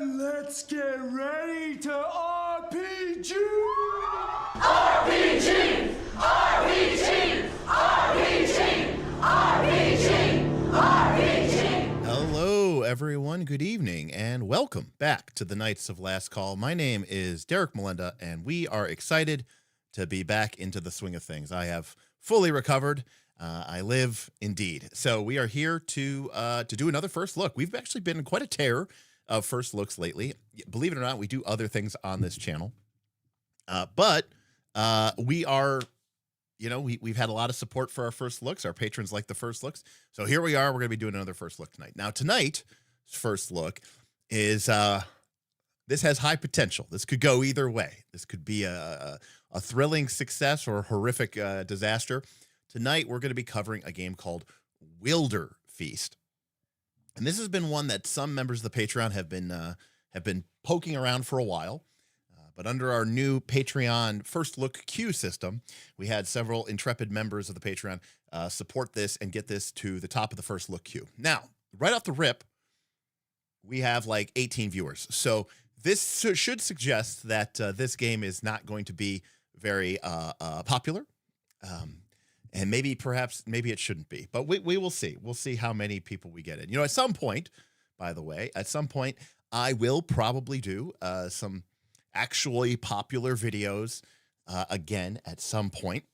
Let's get ready to RPG! RPG! RPG! RPG! RPG! RPG! Hello, everyone. Good evening, and welcome back to the Knights of Last Call. My name is Derek Melinda, and we are excited to be back into the swing of things. I have fully recovered. I live indeed. So we are here to do another first look. We've actually been in quite a tear of first looks lately. Believe it or not, we do other things on this channel. But we are, we've had a lot of support for our first looks. Our patrons like the first looks. So here we are. We're going to be doing another first look tonight. Now, tonight's first look is, this has high potential. This could go either way. This could be a thrilling success or a horrific disaster. Tonight, we're going to be covering a game called Wilderfeast. And this has been one that some members of the Patreon have been poking around for a while. But under our new Patreon first look queue system, we had several intrepid members of the Patreon support this and get this to the top of the first look queue. Now, right off the rip, we have like 18 viewers. So this should suggest that this game is not going to be very popular. And maybe it shouldn't be, but we will see. We'll see how many people we get in. At some point, by the way, I will probably do some actually popular videos again at some point.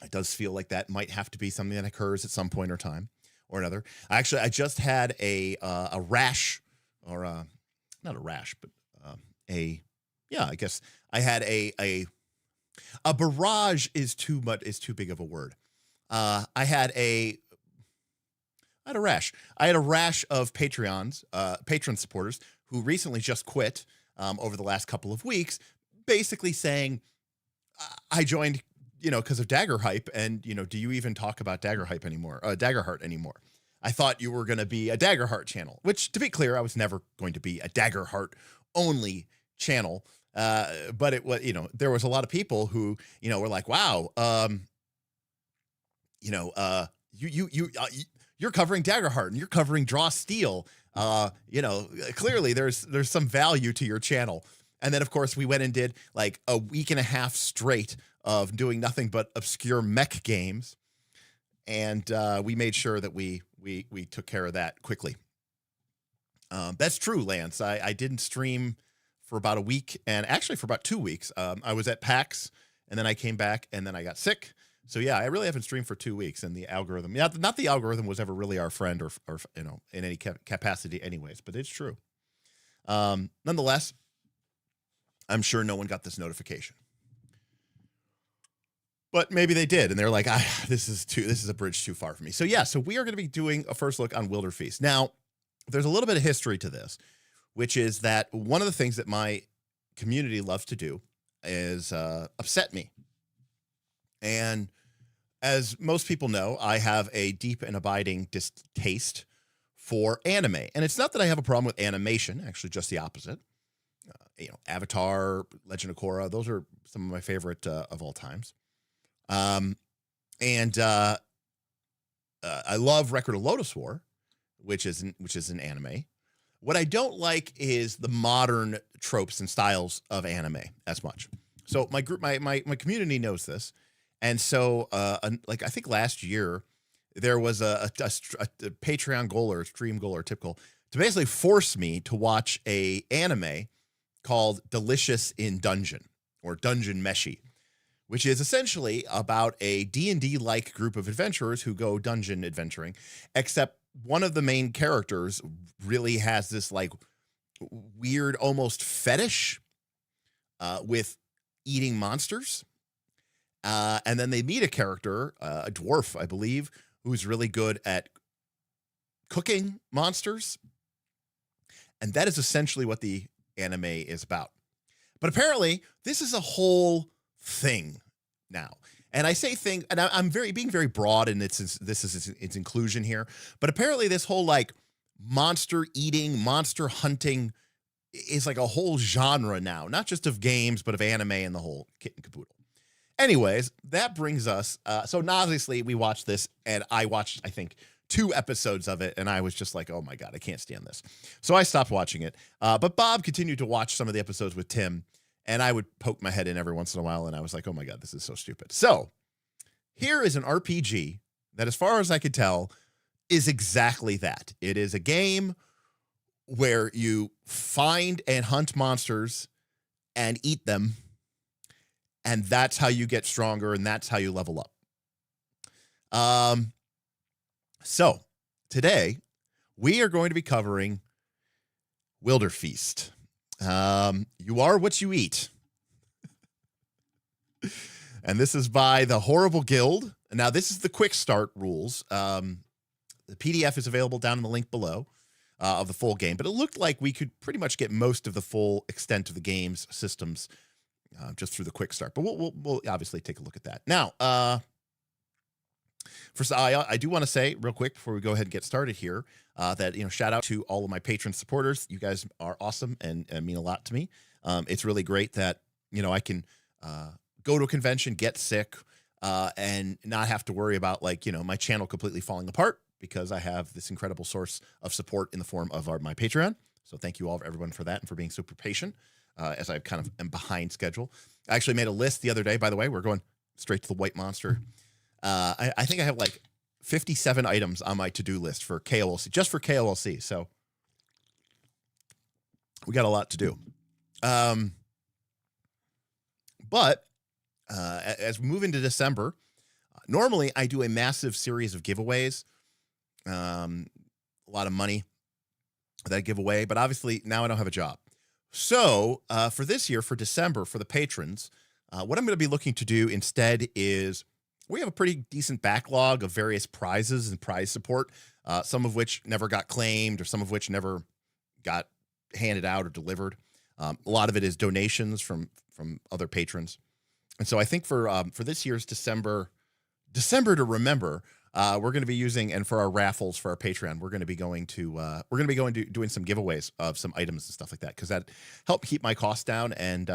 It does feel like that might have to be something that occurs at some point or time or another. Actually, I just had a rash, or not a rash, but I guess I had a barrage is too big of a word. I had a rash. I had a rash of patron supporters who recently just quit over the last couple of weeks, basically saying, I joined, because of Dagger Hype, and do you even talk about Dagger Hype anymore? Daggerheart anymore? I thought you were going to be a Daggerheart channel, which, to be clear, I was never going to be a Daggerheart only channel. But it was, there was a lot of people who, were like, wow, you're covering Daggerheart and you're covering Draw Steel. Clearly there's some value to your channel. And then of course we went and did like a week and a half straight of doing nothing but obscure mech games. And, we made sure that we took care of that quickly. That's true, Lance. I didn't stream for about a week, and actually for about 2 weeks. I was at PAX, and then I came back, and then I got sick. So yeah, I really haven't streamed for 2 weeks, and the algorithm, not the algorithm was ever really our friend or in any capacity anyways, but it's true. Nonetheless, I'm sure no one got this notification. But maybe they did, and they're like, this is a bridge too far for me. So yeah, so we are going to be doing a first look on Wilderfeast. Now, there's a little bit of history to this, which is that one of the things that my community loves to do is upset me. And as most people know, I have a deep and abiding distaste for anime. And it's not that I have a problem with animation, actually just the opposite. Avatar, Legend of Korra, those are some of my favorite of all times. I love Record of Lodoss War, which is an anime. What I don't like is the modern tropes and styles of anime as much. So my community knows this. And so, I think last year there was a Patreon goal or stream goal or tip goal to basically force me to watch a anime called Delicious in Dungeon, or Dungeon Meshi, which is essentially about a D&D-like group of adventurers who go dungeon adventuring, except one of the main characters really has this like weird, almost fetish with eating monsters. And then they meet a character, a dwarf, I believe, who's really good at cooking monsters. And that is essentially what the anime is about. But apparently, this is a whole thing now. And I say thing, and I'm being very broad in its inclusion here. But apparently, this whole like monster eating, monster hunting is like a whole genre now, not just of games, but of anime and the whole kit and caboodle. Anyways, that brings us. So obviously, we watched this, and I watched, I think, 2 episodes of it, and I was just like, oh my God, I can't stand this. So I stopped watching it. But Bob continued to watch some of the episodes with Tim, and I would poke my head in every once in a while, and I was like, oh my God, this is so stupid. So here is an RPG that, as far as I could tell, is exactly that. It is a game where you find and hunt monsters and eat them, and that's how you get stronger, and that's how you level up. So today we are going to be covering Wilderfeast. You are what you eat. And this is by the Horrible Guild. Now, this is the quick start rules. The PDF is available down in the link below of the full game, but it looked like we could pretty much get most of the full extent of the game's systems just through the quick start. But we'll obviously take a look at that. Now, first, I do want to say real quick before we go ahead and get started here that, shout out to all of my patron supporters. You guys are awesome and mean a lot to me. It's really great that, I can go to a convention, get sick, and not have to worry about my channel completely falling apart because I have this incredible source of support in the form of my Patreon. So thank you all, everyone, for that and for being super patient as I kind of am behind schedule. I actually made a list the other day, by the way. We're going straight to the White Monster. I think I have 57 items on my to-do list for KOLC, just for KOLC. So we got a lot to do. But as we move into December, normally I do a massive series of giveaways, a lot of money that I give away, but obviously now I don't have a job. So for this year, for December, for the patrons, what I'm going to be looking to do instead is we have a pretty decent backlog of various prizes and prize support, some of which never got claimed or some of which never got handed out or delivered. A lot of it is donations from other patrons. And so I think for this year's December to remember, we're going to be using, and for our raffles for our Patreon, we're going to be going to doing some giveaways of some items and stuff like that, because that helped keep my costs down and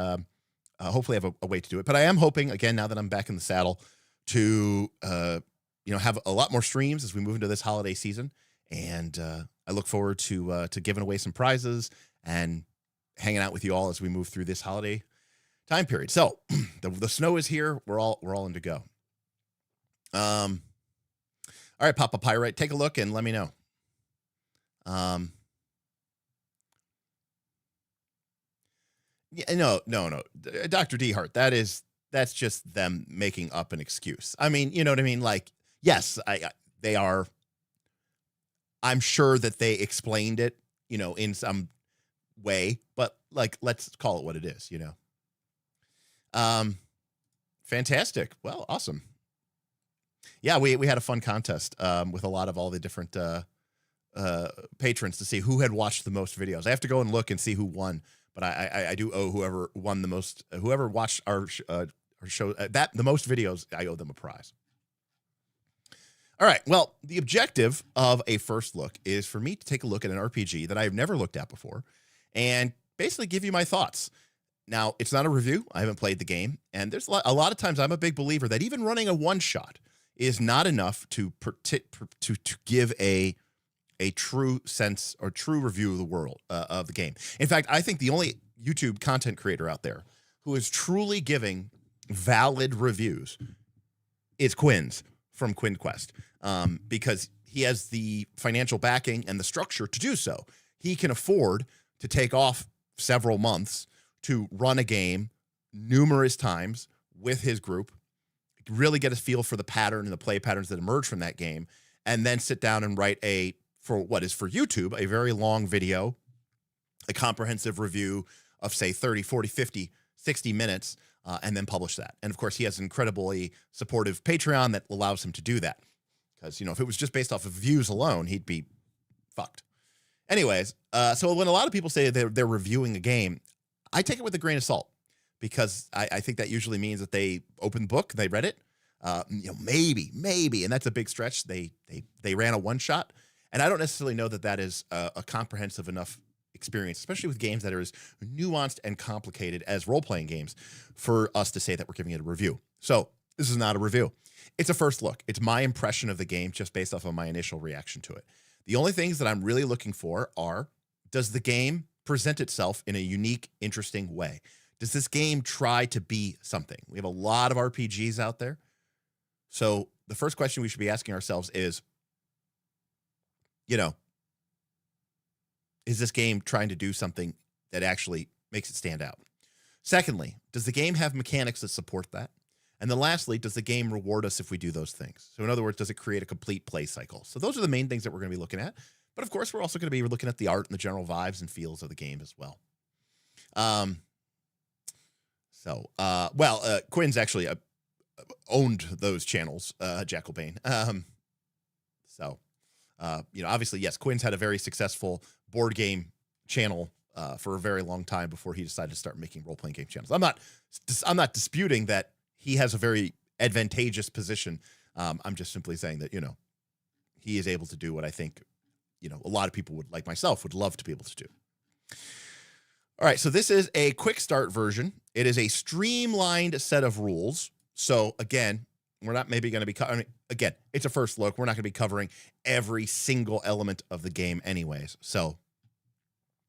hopefully have a way to do it. But I am hoping, again, now that I'm back in the saddle, to have a lot more streams as we move into this holiday season, and I look forward to giving away some prizes and hanging out with you all as we move through this holiday time period. So the snow is here. We're all in to go. All right, Papa Pyrite, take a look and let me know. Yeah, no, Dr. D Hart, that's just them making up an excuse. I mean, you know what I mean? Yes, they are. I'm sure that they explained it, in some way, but let's call it what it is, Fantastic. Well, awesome. Yeah, we had a fun contest with a lot of all the different patrons to see who had watched the most videos. I have to go and look and see who won, but I do owe whoever won the most, whoever watched our show the most videos, I owe them a prize. All right. Well, the objective of a first look is for me to take a look at an RPG that I've never looked at before and basically give you my thoughts. Now, it's not a review. I haven't played the game, and there's a lot of times I'm a big believer that even running a one-shot is not enough to give a true sense or true review of the world of the game. In fact, I think the only YouTube content creator out there who is truly giving valid reviews is Quinn's from QuinnQuest, because he has the financial backing and the structure to do so. He can afford to take off several months to run a game numerous times with his group, really get a feel for the pattern and the play patterns that emerge from that game, and then sit down and write for what is for YouTube, a very long video, a comprehensive review of, say, 30, 40, 50, 60 minutes, and then publish that. And of course, he has an incredibly supportive Patreon that allows him to do that. Because, if it was just based off of views alone, he'd be fucked. Anyways, so when a lot of people say they're reviewing a game, I take it with a grain of salt, because I think that usually means that they opened the book, they read it, maybe, and that's a big stretch. They ran a one shot, and I don't necessarily know that that is a comprehensive enough experience, especially with games that are as nuanced and complicated as role-playing games, for us to say that we're giving it a review. So this is not a review. It's a first look. It's my impression of the game just based off of my initial reaction to it. The only things that I'm really looking for are, does the game present itself in a unique, interesting way? Does this game try to be something? We have a lot of RPGs out there. So the first question we should be asking ourselves is, is this game trying to do something that actually makes it stand out? Secondly, does the game have mechanics that support that? And then lastly, does the game reward us if we do those things? So in other words, does it create a complete play cycle? So those are the main things that we're going to be looking at. But of course, we're also going to be looking at the art and the general vibes and feels of the game as well. Quinn's actually owned those channels, Jackalbane. Obviously, yes, Quinn's had a very successful board game channel for a very long time before he decided to start making role-playing game channels. I'm not disputing that he has a very advantageous position. I'm just simply saying that, he is able to do what I think, a lot of people would, like myself, would love to be able to do. All right, so this is a quick start version. It is a streamlined set of rules. So again, we're not maybe going to be again, it's a first look. We're not going to be covering every single element of the game anyways. So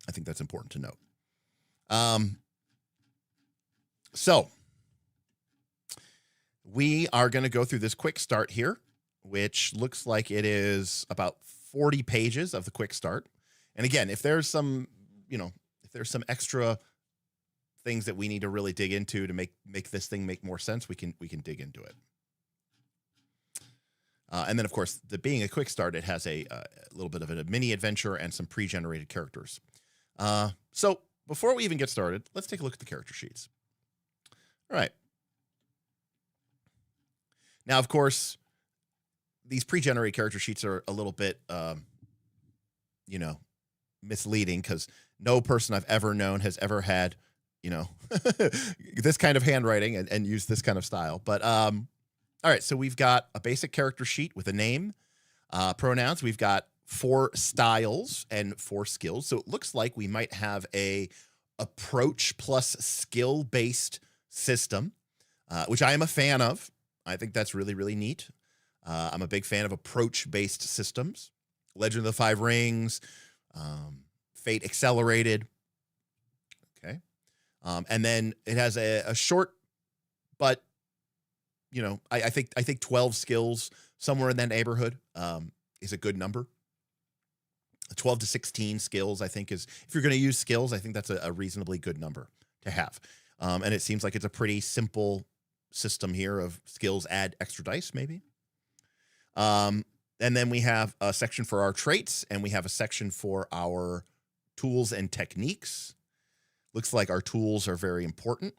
I think that's important to note. So we are going to go through this quick start here, which looks like it is about 40 pages of the quick start. And again, if there's some, if there's some extra things that we need to really dig into to make this thing make more sense, we can dig into it. And then, of course, being a quick start, it has a little bit of a mini adventure and some pre-generated characters. So before we even get started, let's take a look at the character sheets. All right. Now, of course, these pre-generated character sheets are a little bit, misleading, because no person I've ever known has ever had, this kind of handwriting and used this kind of style. But all right, so we've got a basic character sheet with a name, pronouns. We've got 4 styles and 4 skills. So it looks like we might have a approach plus skill-based system, which I am a fan of. I think that's really, really neat. I'm a big fan of approach-based systems. Legend of the Five Rings, Fate Accelerated. Okay. And then it has a short, but, I think 12 skills, somewhere in that neighborhood, is a good number. 12 to 16 skills, I think, is, if you're going to use skills, I think that's a reasonably good number to have. And it seems like it's a pretty simple system here of skills add extra dice, maybe. And then we have a section for our traits, and we have a section for our tools and techniques. Looks like our tools are very important.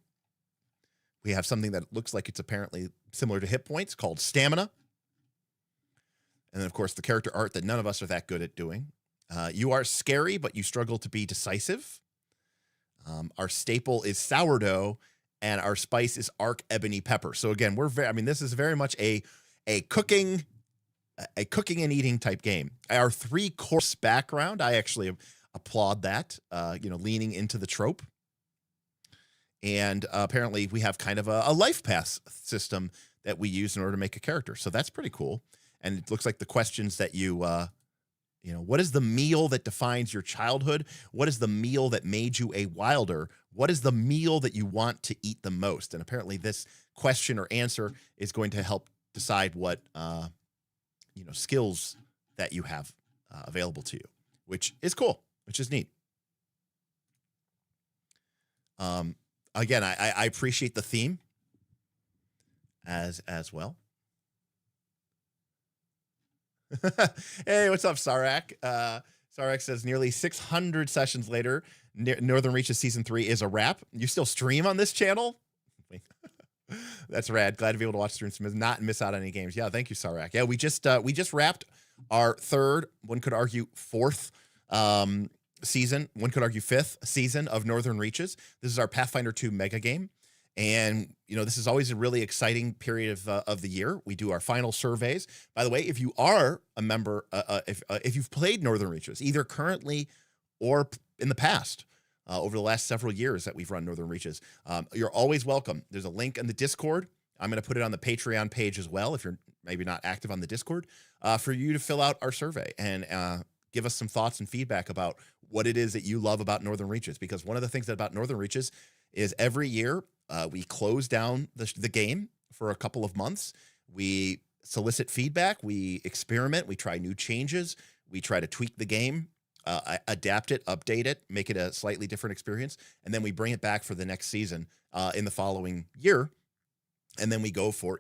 We have something that looks like it's apparently similar to hit points called stamina. And then, of course, the character art that none of us are that good at doing. You are scary, but you struggle to be decisive. Our staple is sourdough, and our spice is arc ebony pepper. So again, this is very much a cooking and eating type game. Our 3-course background, I actually applaud that, leaning into the trope. And apparently we have kind of a life path system that we use in order to make a character. So that's pretty cool. And it looks like the questions that what is the meal that defines your childhood? What is the meal that made you a wilder? What is the meal that you want to eat the most? And apparently this question or answer is going to help decide what, skills that you have available to you, which is cool, which is neat. Again, I appreciate the theme. as well. Hey, what's up, Sarak? Sarak says nearly 600 sessions later, Northern Reaches Season 3 is a wrap. You still stream on this channel? That's rad. Glad to be able to watch streams and not miss out on any games. Yeah, thank you, Sarak. Yeah, we just wrapped our third, one could argue fourth season, one could argue fifth season of Northern Reaches. This is our Pathfinder 2 mega game. And, this is always a really exciting period of the year. We do our final surveys. By the way, if you are a member, if you've played Northern Reaches, either currently or in the past, over the last several years that we've run Northern Reaches, you're always welcome. There's a link in the Discord. I'm going to put it on the Patreon page as well, if you're maybe not active on the Discord, for you to fill out our survey and give us some thoughts and feedback about what it is that you love about Northern Reaches. Because one of the things about Northern Reaches is every year we close down the game for a couple of months. We solicit feedback. We experiment. We try new changes. We try to tweak the game, adapt it, update it, make it a slightly different experience. And then we bring it back for the next season in the following year. And then we go for,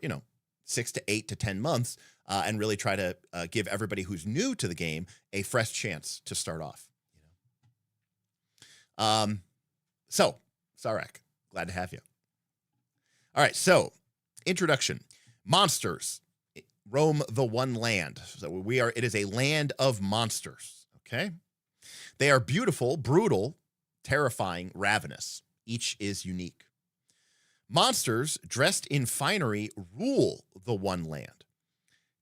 6 to 8 to 10 months and really try to give everybody who's new to the game a fresh chance to start off. So, Sarek, glad to have you. All right, so introduction. Monsters roam the one land. So it is a land of monsters, okay? They are beautiful, brutal, terrifying, ravenous. Each is unique. Monsters dressed in finery rule the one land.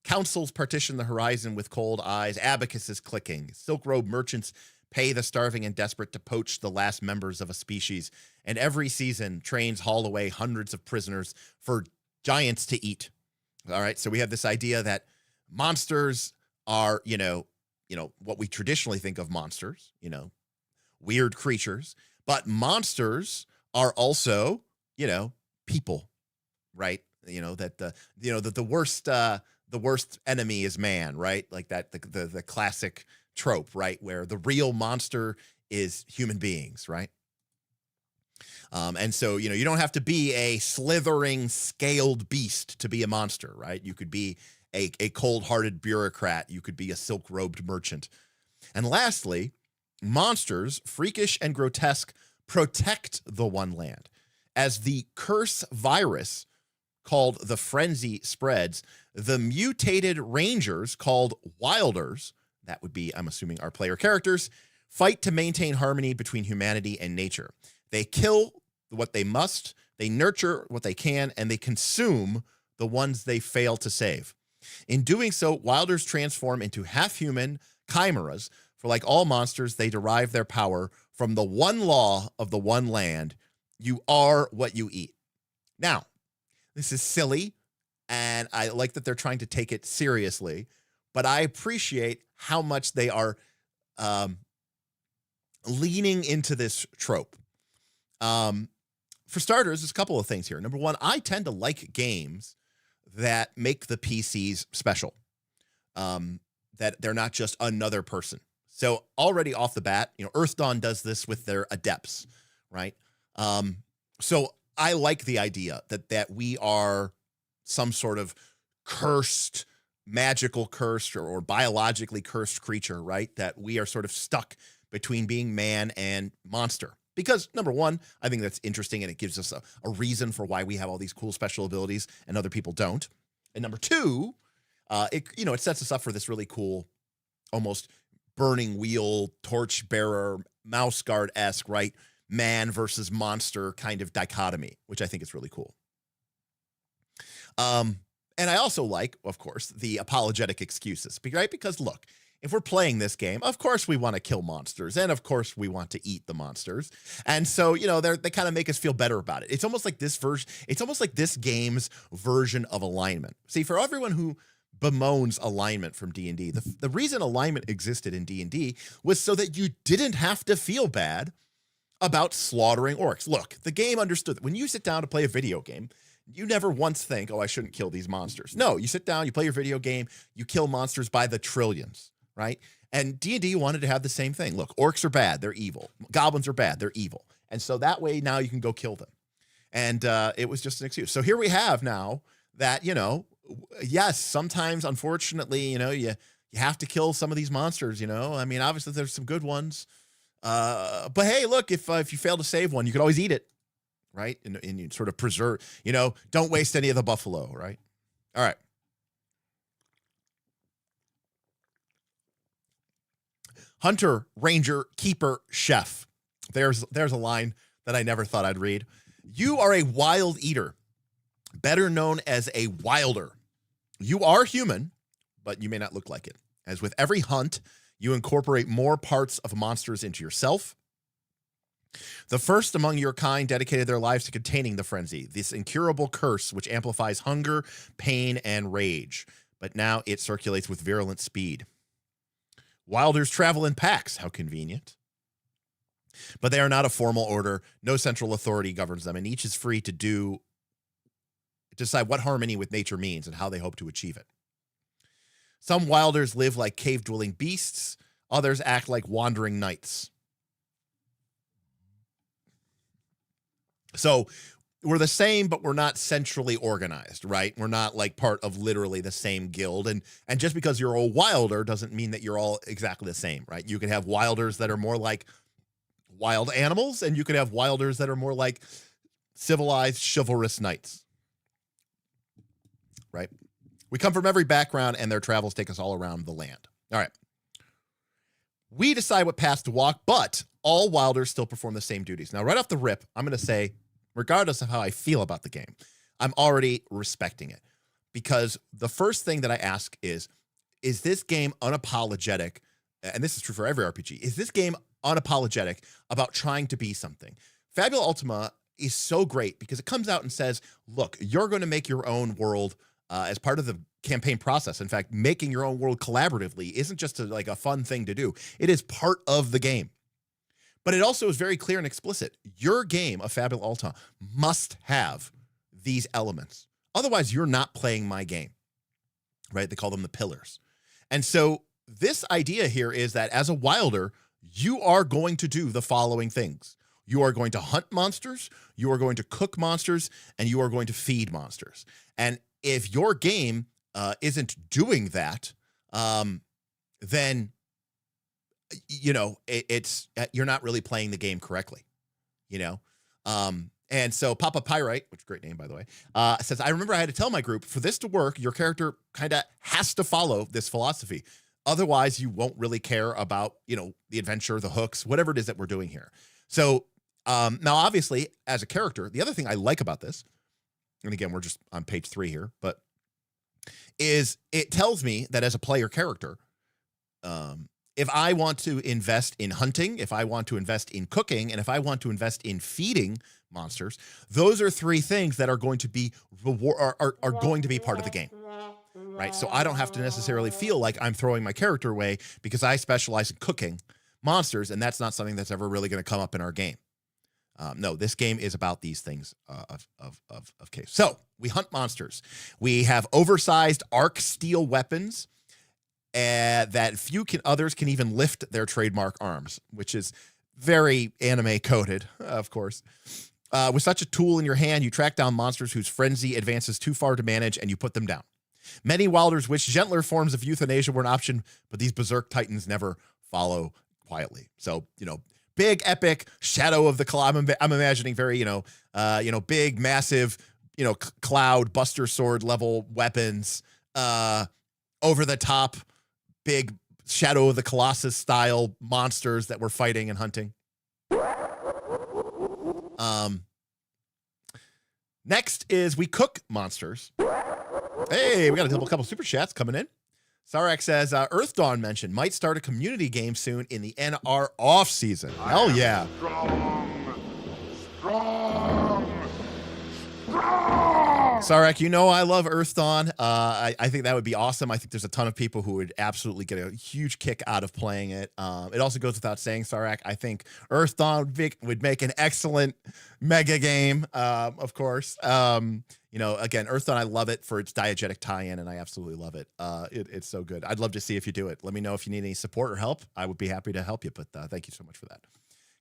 Councils partition the horizon with cold eyes, abacuses clicking, silk-robed merchants pay the starving and desperate to poach the last members of a species, and every season trains haul away hundreds of prisoners for giants to eat. All right, so we have this idea that monsters are, what we traditionally think of monsters, weird creatures, but monsters are also, people, right? That the worst enemy is man, right? Like that, the classic trope, right? Where the real monster is human beings, right? And so, you don't have to be a slithering, scaled beast to be a monster, right? You could be a cold-hearted bureaucrat. You could be a silk-robed merchant. And lastly, monsters, freakish and grotesque, protect the one land. As the curse virus called the Frenzy spreads, the mutated rangers called Wilders, that would be, I'm assuming, our player characters, fight to maintain harmony between humanity and nature. They kill what they must, they nurture what they can, and they consume the ones they fail to save. In doing so, Wilders transform into half-human chimeras, for like all monsters, they derive their power from the one law of the one land: you are what you eat. Now, this is silly, and I like that they're trying to take it seriously, but I appreciate how much they are leaning into this trope. For starters, there's a couple of things here. Number one, I tend to like games that make the PCs special, that they're not just another person. So already off the bat, Earth Dawn does this with their adepts, right? So I like the idea that we are some sort of cursed, magical cursed or biologically cursed creature, right? That we are sort of stuck between being man and monster. Because number one, I think that's interesting and it gives us a reason for why we have all these cool special abilities and other people don't. And number two, it sets us up for this really cool, almost burning wheel, torch bearer, mouse guard-esque, right? Man versus monster kind of dichotomy, which I think is really cool. And I also like, of course, the apologetic excuses, right? Because look, if we're playing this game, of course we want to kill monsters, and of course we want to eat the monsters. And so, they kind of make us feel better about it. It's almost like this game's version of alignment. See, for everyone who bemoans alignment from D&D, the reason alignment existed in D&D was so that you didn't have to feel bad about slaughtering orcs. Look, the game understood that when you sit down to play a video game, you never once think, oh, I shouldn't kill these monsters. No, you sit down, you play your video game, you kill monsters by the trillions, right? And D&D wanted to have the same thing. Look, orcs are bad, they're evil. Goblins are bad, they're evil. And so that way now you can go kill them. And it was just an excuse. So here we have now that, yes, sometimes, unfortunately, you have to kill some of these monsters, I mean, obviously there's some good ones. But hey, look, if you fail to save one, you can always eat it, right? And you sort of preserve, don't waste any of the buffalo, right? All right. Hunter, ranger, keeper, chef. There's a line that I never thought I'd read. You are a wild eater, better known as a wilder. You are human, but you may not look like it. As with every hunt, you incorporate more parts of monsters into yourself. The first among your kind dedicated their lives to containing the frenzy, this incurable curse which amplifies hunger, pain, and rage. But now it circulates with virulent speed. Wilders travel in packs. How convenient. But they are not a formal order. No central authority governs them, and each is free to decide what harmony with nature means and how they hope to achieve it. Some wilders live like cave-dwelling beasts. Others act like wandering knights. So we're the same, but we're not centrally organized, right? We're not like part of literally the same guild. And just because you're a wilder doesn't mean that you're all exactly the same, right? You can have wilders that are more like wild animals, and you could have wilders that are more like civilized, chivalrous knights, right? We come from every background, and their travels take us all around the land. All right. We decide what paths to walk, but all wilders still perform the same duties. Now, right off the rip, I'm going to say, regardless of how I feel about the game, I'm already respecting it, because the first thing that I ask is this game unapologetic? And this is true for every RPG. Is this game unapologetic about trying to be something? Fabula Ultima is so great because it comes out and says, look, you're going to make your own world as part of the campaign process. In fact, making your own world collaboratively isn't just like a fun thing to do. It is part of the game. But it also is very clear and explicit. Your game of Fabula Ultima must have these elements. Otherwise, you're not playing my game, right? They call them the pillars. And so this idea here is that as a wilder, you are going to do the following things. You are going to hunt monsters, you are going to cook monsters, and you are going to feed monsters. And if your game isn't doing that, then it's you're not really playing the game correctly, and so Papa Pyrite, which is a great name, by the way, says, I remember I had to tell my group, for this to work, your character kind of has to follow this philosophy. Otherwise, you won't really care about, the adventure, the hooks, whatever it is that we're doing here. So now, obviously, as a character, the other thing I like about this, and again, we're just on page 3 here, but is it tells me that as a player character, if I want to invest in hunting, if I want to invest in cooking, and if I want to invest in feeding monsters, those are 3 things that are going to be are going to be part of the game, right? So I don't have to necessarily feel like I'm throwing my character away because I specialize in cooking monsters, and that's not something that's ever really going to come up in our game. No, this game is about these things of case. So we hunt monsters. We have oversized arc steel weapons that others can even lift their trademark arms, which is very anime coded, of course. With such a tool in your hand, you track down monsters whose frenzy advances too far to manage, and you put them down. Many wilders wish gentler forms of euthanasia were an option, but these berserk titans never follow quietly. So, big, epic shadow of the cloud. I'm imagining very, big, massive, cloud buster sword level weapons, over the top, big Shadow of the Colossus style monsters that we're fighting and hunting. Next is we cook monsters. Hey, we got a couple super chats coming in. Sarek says, Earth Dawn mentioned might start a community game soon in the NR off season. Hell yeah. Strong. Sarek, I love Earth Dawn. I think that would be awesome. I think there's a ton of people who would absolutely get a huge kick out of playing it. It also goes without saying, Sarek, I think Earth Dawn would make an excellent mega game, of course. Again, Earth Dawn, I love it for its diegetic tie-in, and I absolutely love it. It's so good. I'd love to see if you do it. Let me know if you need any support or help. I would be happy to help you, but thank you so much for that.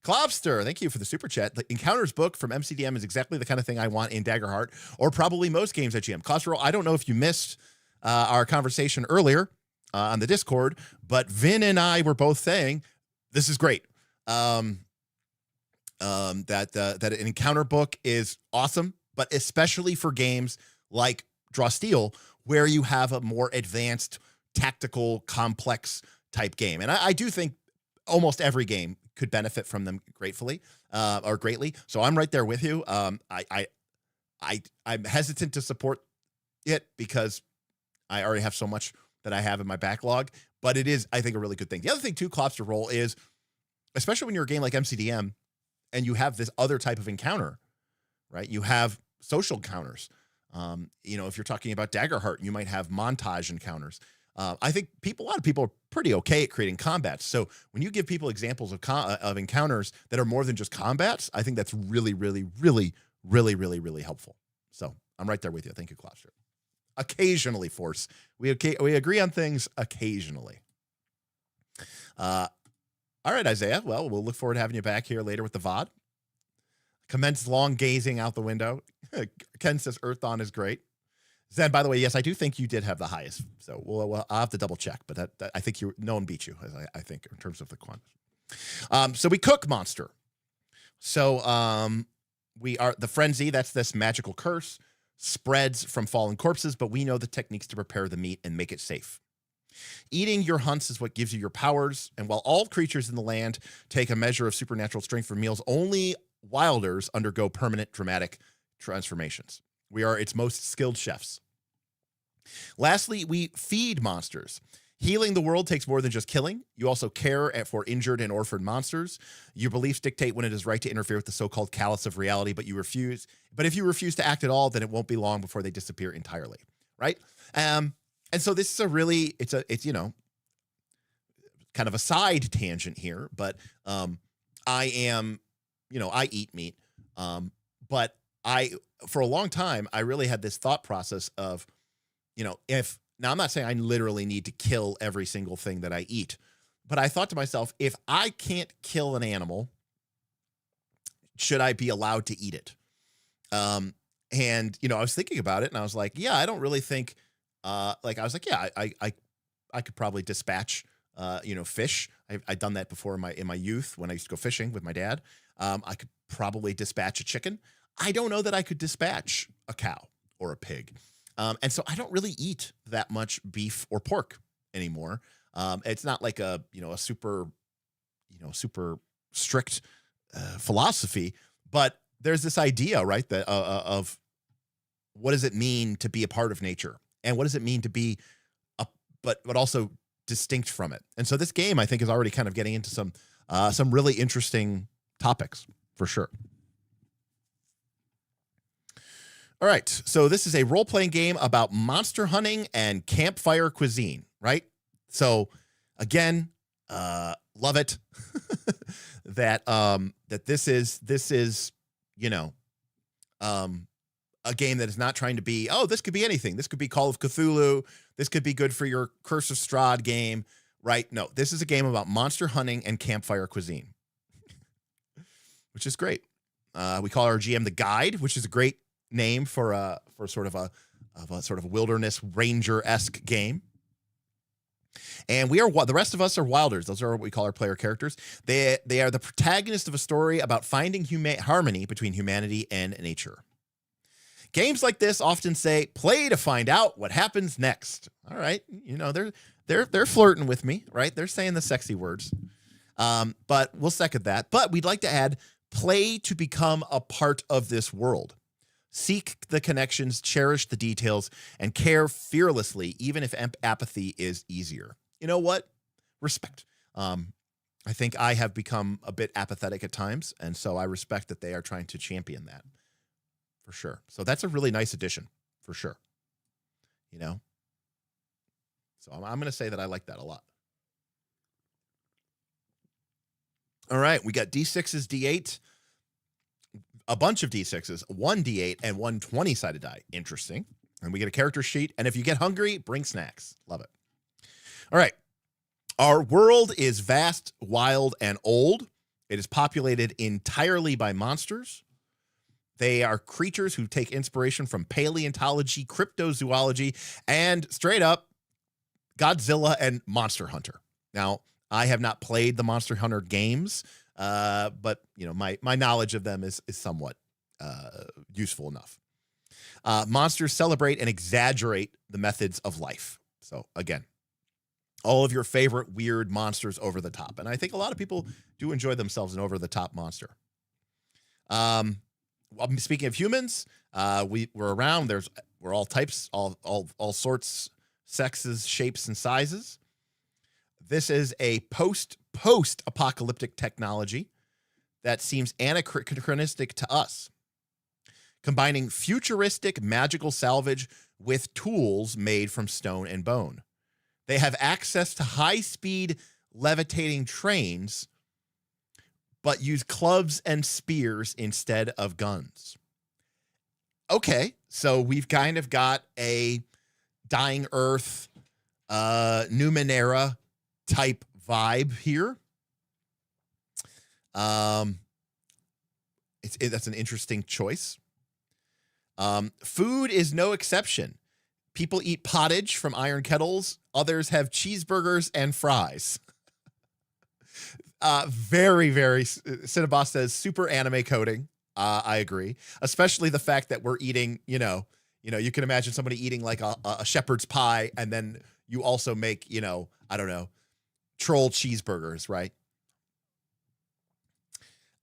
Clobster, thank you for the super chat. The Encounters book from MCDM is exactly the kind of thing I want in Daggerheart, or probably most games at GM. Clobster, I don't know if you missed our conversation earlier on the Discord, but Vin and I were both saying this is great. That an Encounter book is awesome, but especially for games like Draw Steel, where you have a more advanced, tactical, complex type game. And I do think almost every game could benefit from them greatly. So I'm right there with you. I'm hesitant to support it because I already have so much that I have in my backlog, but it is, I think, a really good thing. The other thing too, Clobster Roll, is especially when you're a game like MCDM and you have this other type of encounter, right? You have social encounters. If you're talking about Daggerheart, you might have montage encounters. I think a lot of people are pretty okay at creating combats. So when you give people examples of encounters that are more than just combats, I think that's really, really, really, really, really, really helpful. So I'm right there with you. Thank you, Clobster. Occasionally, Force. We agree on things occasionally. All right, Isaiah. Well, we'll look forward to having you back here later with the VOD. Commence long gazing out the window. Ken says Earthdawn is great. Zen, by the way, yes, I do think you did have the highest. So I'll have to double check, but that I think no one beat you, I think, in terms of the quantity. So we cook monster. So we are the frenzy. That's this magical curse, spreads from fallen corpses, but we know the techniques to prepare the meat and make it safe. Eating your hunts is what gives you your powers, and while all creatures in the land take a measure of supernatural strength for meals, only wilders undergo permanent dramatic transformations. We are its most skilled chefs. Lastly, we feed monsters. Healing the world takes more than just killing. You also care for injured and orphaned monsters. Your beliefs dictate when it is right to interfere with the so-called callus of reality, but you refuse. But if you refuse to act at all, then it won't be long before they disappear entirely, right? And so this is it's kind of a side tangent here, but I eat meat. But for a long time, I really had this thought process of, now I'm not saying I literally need to kill every single thing that I eat, but I thought to myself, if I can't kill an animal, should I be allowed to eat it? I was thinking about it and I was like, yeah, I don't really think, I could probably dispatch, fish. I've done that before in my youth when I used to go fishing with my dad. I could probably dispatch a chicken. I don't know that I could dispatch a cow or a pig. And so I don't really eat that much beef or pork anymore. It's not like a super strict philosophy, but there's this idea, right, that of what does it mean to be a part of nature, and what does it mean to be but also distinct from it. And so this game, I think, is already kind of getting into some really interesting topics for sure. All right, so this is a role-playing game about monster hunting and campfire cuisine, right? So again, love it that this is a game that is not trying to be, this could be anything. This could be Call of Cthulhu. This could be good for your Curse of Strahd game, right? No, this is a game about monster hunting and campfire cuisine, which is great. We call our GM the Guide, which is a great name for sort of a wilderness ranger-esque game. And the rest of us are wilders. Those are what we call our player characters. They are the protagonist of a story about finding harmony between humanity and nature. Games like this often say, play to find out what happens next. All right. They're flirting with me, right? They're saying the sexy words. But we'll second that. But we'd like to add, play to become a part of this world. Seek the connections, cherish the details, and care fearlessly, even if apathy is easier. You know what? Respect. I think I have become a bit apathetic at times, and so I respect that they are trying to champion that, for sure. So that's a really nice addition, for sure. So I'm going to say that I like that a lot. All right, we got D6s, D8. A bunch of D6s, one D8, and one 20-sided die. Interesting. And we get a character sheet. And if you get hungry, bring snacks. Love it. All right. Our world is vast, wild, and old. It is populated entirely by monsters. They are creatures who take inspiration from paleontology, cryptozoology, and straight up Godzilla and Monster Hunter. Now, I have not played the Monster Hunter games, but my knowledge of them is somewhat useful enough. Monsters celebrate and exaggerate the methods of life. So again, all of your favorite weird monsters over the top. And I think a lot of people do enjoy themselves an over the top monster. Speaking of humans, we're around. We're all types, all sorts, sexes, shapes, and sizes. This is a post-apocalyptic technology that seems anachronistic to us, combining futuristic magical salvage with tools made from stone and bone. They have access to high-speed levitating trains, but use clubs and spears instead of guns. Okay, so we've kind of got a Dying Earth, Numenera type vibe here. That's an interesting choice. Food is no exception. People eat pottage from iron kettles. Others have cheeseburgers and fries. Very, very, Cinnabos says super anime coding. I agree. Especially the fact that we're eating, you can imagine somebody eating like a shepherd's pie, and then you also make, I don't know, troll cheeseburgers, right?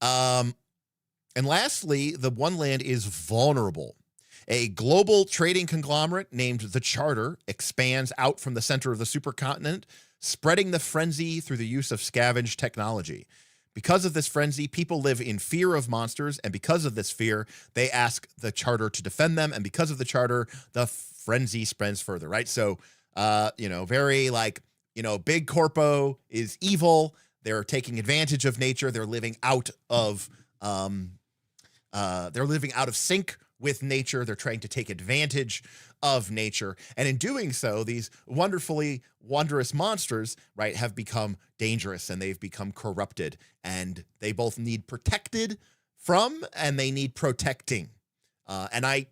And lastly, the One Land is vulnerable. A global trading conglomerate named the Charter expands out from the center of the supercontinent, spreading the frenzy through the use of scavenge technology. Because of this frenzy, people live in fear of monsters, and because of this fear, they ask the Charter to defend them, and because of the Charter, the frenzy spreads further, right? So, very big corpo is evil. They're taking advantage of nature. They're living out of sync with nature. They're trying to take advantage of nature. And in doing so, these wonderfully wondrous monsters, right, have become dangerous, and they've become corrupted, and they both need protected from, and they need protecting. And I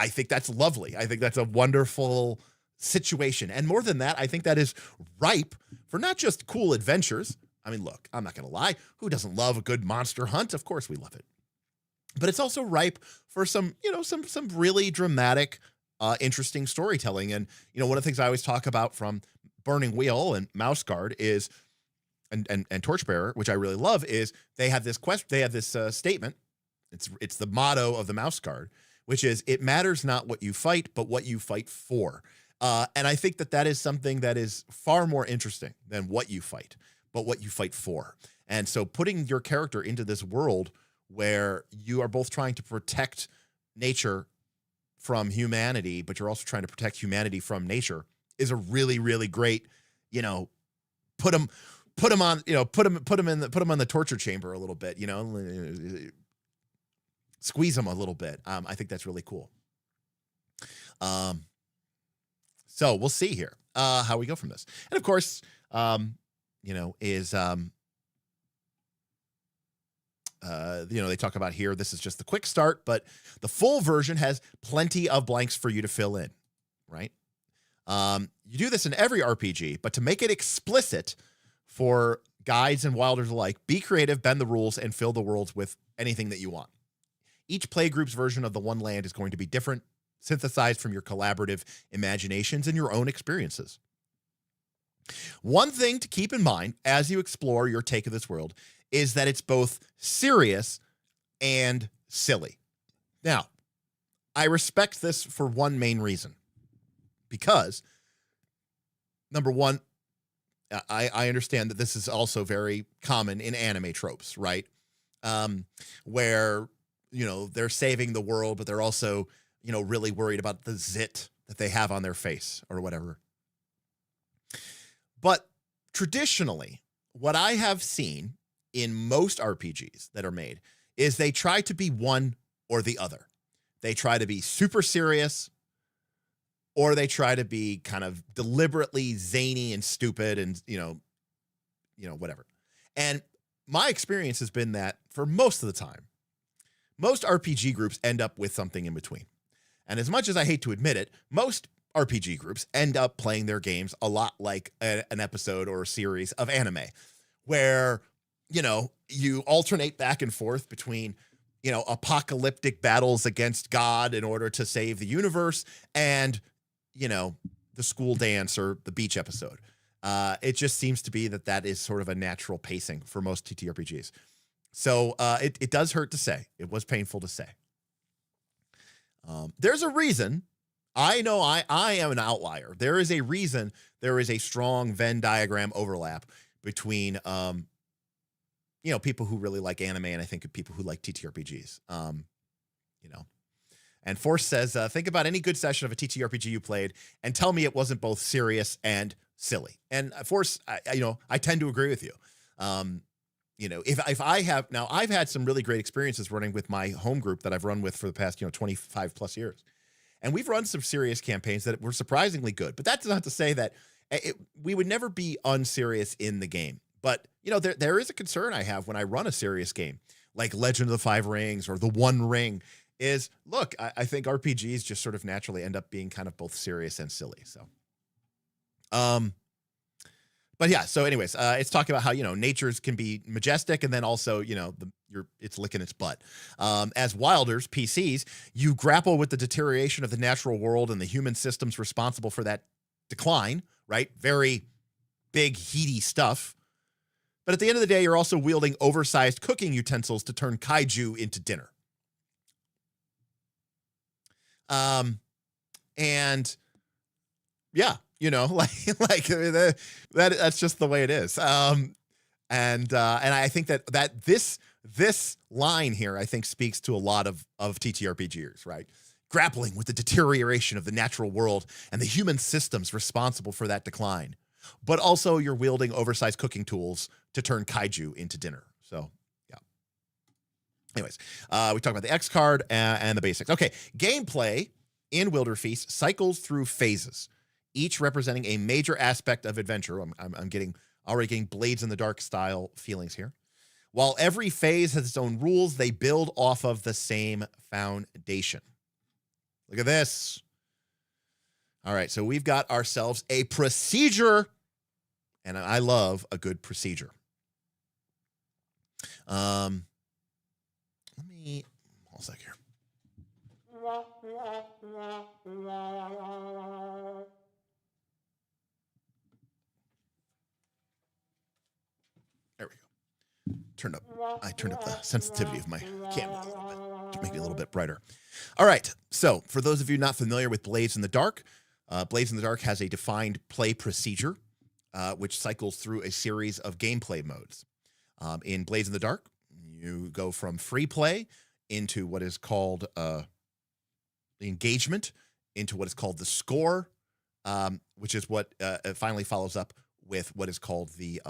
think that's lovely. I think that's a wonderful situation. And more than that, I think that is ripe for not just cool adventures. I mean, look, I'm not going to lie. Who doesn't love a good monster hunt? Of course we love it. But it's also ripe for some really dramatic, interesting storytelling. And, one of the things I always talk about from Burning Wheel and Mouse Guard is, and Torchbearer, which I really love, is they have this statement. It's the motto of the Mouse Guard, which is, it matters not what you fight, but what you fight for. And I think that is something that is far more interesting than what you fight, but what you fight for. And so putting your character into this world where you are both trying to protect nature from humanity, but you're also trying to protect humanity from nature, is a really, really great, put them on the torture chamber a little bit, squeeze them a little bit. I think that's really cool. So we'll see here how we go from this. And of course, they talk about here, this is just the quick start, but the full version has plenty of blanks for you to fill in, right? You do this in every RPG, but to make it explicit for guides and wilders alike, be creative, bend the rules, and fill the worlds with anything that you want. Each playgroup's version of the One Land is going to be different, synthesized from your collaborative imaginations and your own experiences. One thing to keep in mind as you explore your take of this world is that it's both serious and silly. Now, I respect this for one main reason. Because, number one, I understand that this is also very common in anime tropes, right? Where, they're saving the world, but they're also, really worried about the zit that they have on their face or whatever. But traditionally, what I have seen in most RPGs that are made is they try to be one or the other. They try to be super serious, or they try to be kind of deliberately zany and stupid and, whatever. And my experience has been that for most of the time, most RPG groups end up with something in between. And as much as I hate to admit it, most RPG groups end up playing their games a lot like an episode or a series of anime, where, you know, you alternate back and forth between, you know, apocalyptic battles against God in order to save the universe and, you know, the school dance or the beach episode. It just seems to be that is sort of a natural pacing for most TTRPGs. So it does hurt to say. It was painful to say. There's a reason. I know I am an outlier. There is a reason there is a strong Venn diagram overlap between, you know, people who really like anime and I think people who like TTRPGs. You know, and Force says, think about any good session of a TTRPG you played and tell me it wasn't both serious and silly. And Force, you know, I tend to agree with you. You know, if I have, now I've had some really great experiences running with my home group that I've run with for the past, you know, 25 plus years. And we've run some serious campaigns that were surprisingly good, but that's not to say that we would never be unserious in the game. But, you know, there is a concern I have when I run a serious game like Legend of the Five Rings or The One Ring is, look, I think RPGs just sort of naturally end up being kind of both serious and silly. So, but yeah, so anyways, it's talking about how, you know, natures can be majestic and then also, you know, it's licking its butt. As wilders, PCs, you grapple with the deterioration of the natural world and the human systems responsible for that decline, right? Very big, heady stuff. But at the end of the day, you're also wielding oversized cooking utensils to turn kaiju into dinner. And yeah, you know, that's just the way it is. And I think that this line here, I think, speaks to a lot of TTRPGers, right? Grappling with the deterioration of the natural world and the human systems responsible for that decline. But also you're wielding oversized cooking tools to turn kaiju into dinner. So, yeah. Anyways, we talked about the X card and the basics. Okay, gameplay in Wilderfeast cycles through phases, each representing a major aspect of adventure. I'm already getting Blades in the Dark style feelings here. While every phase has its own rules, they build off of the same foundation. Look at this. All right, so we've got ourselves a procedure, and I love a good procedure. Let me hold a sec here. There we go. I turned up the sensitivity of my camera a little bit to make it a little bit brighter. All right, so for those of you not familiar with Blades in the Dark, Blades in the Dark has a defined play procedure, which cycles through a series of gameplay modes. In Blades in the Dark, you go from free play into what is called the engagement, into what is called the score, which is what finally follows up with what is called the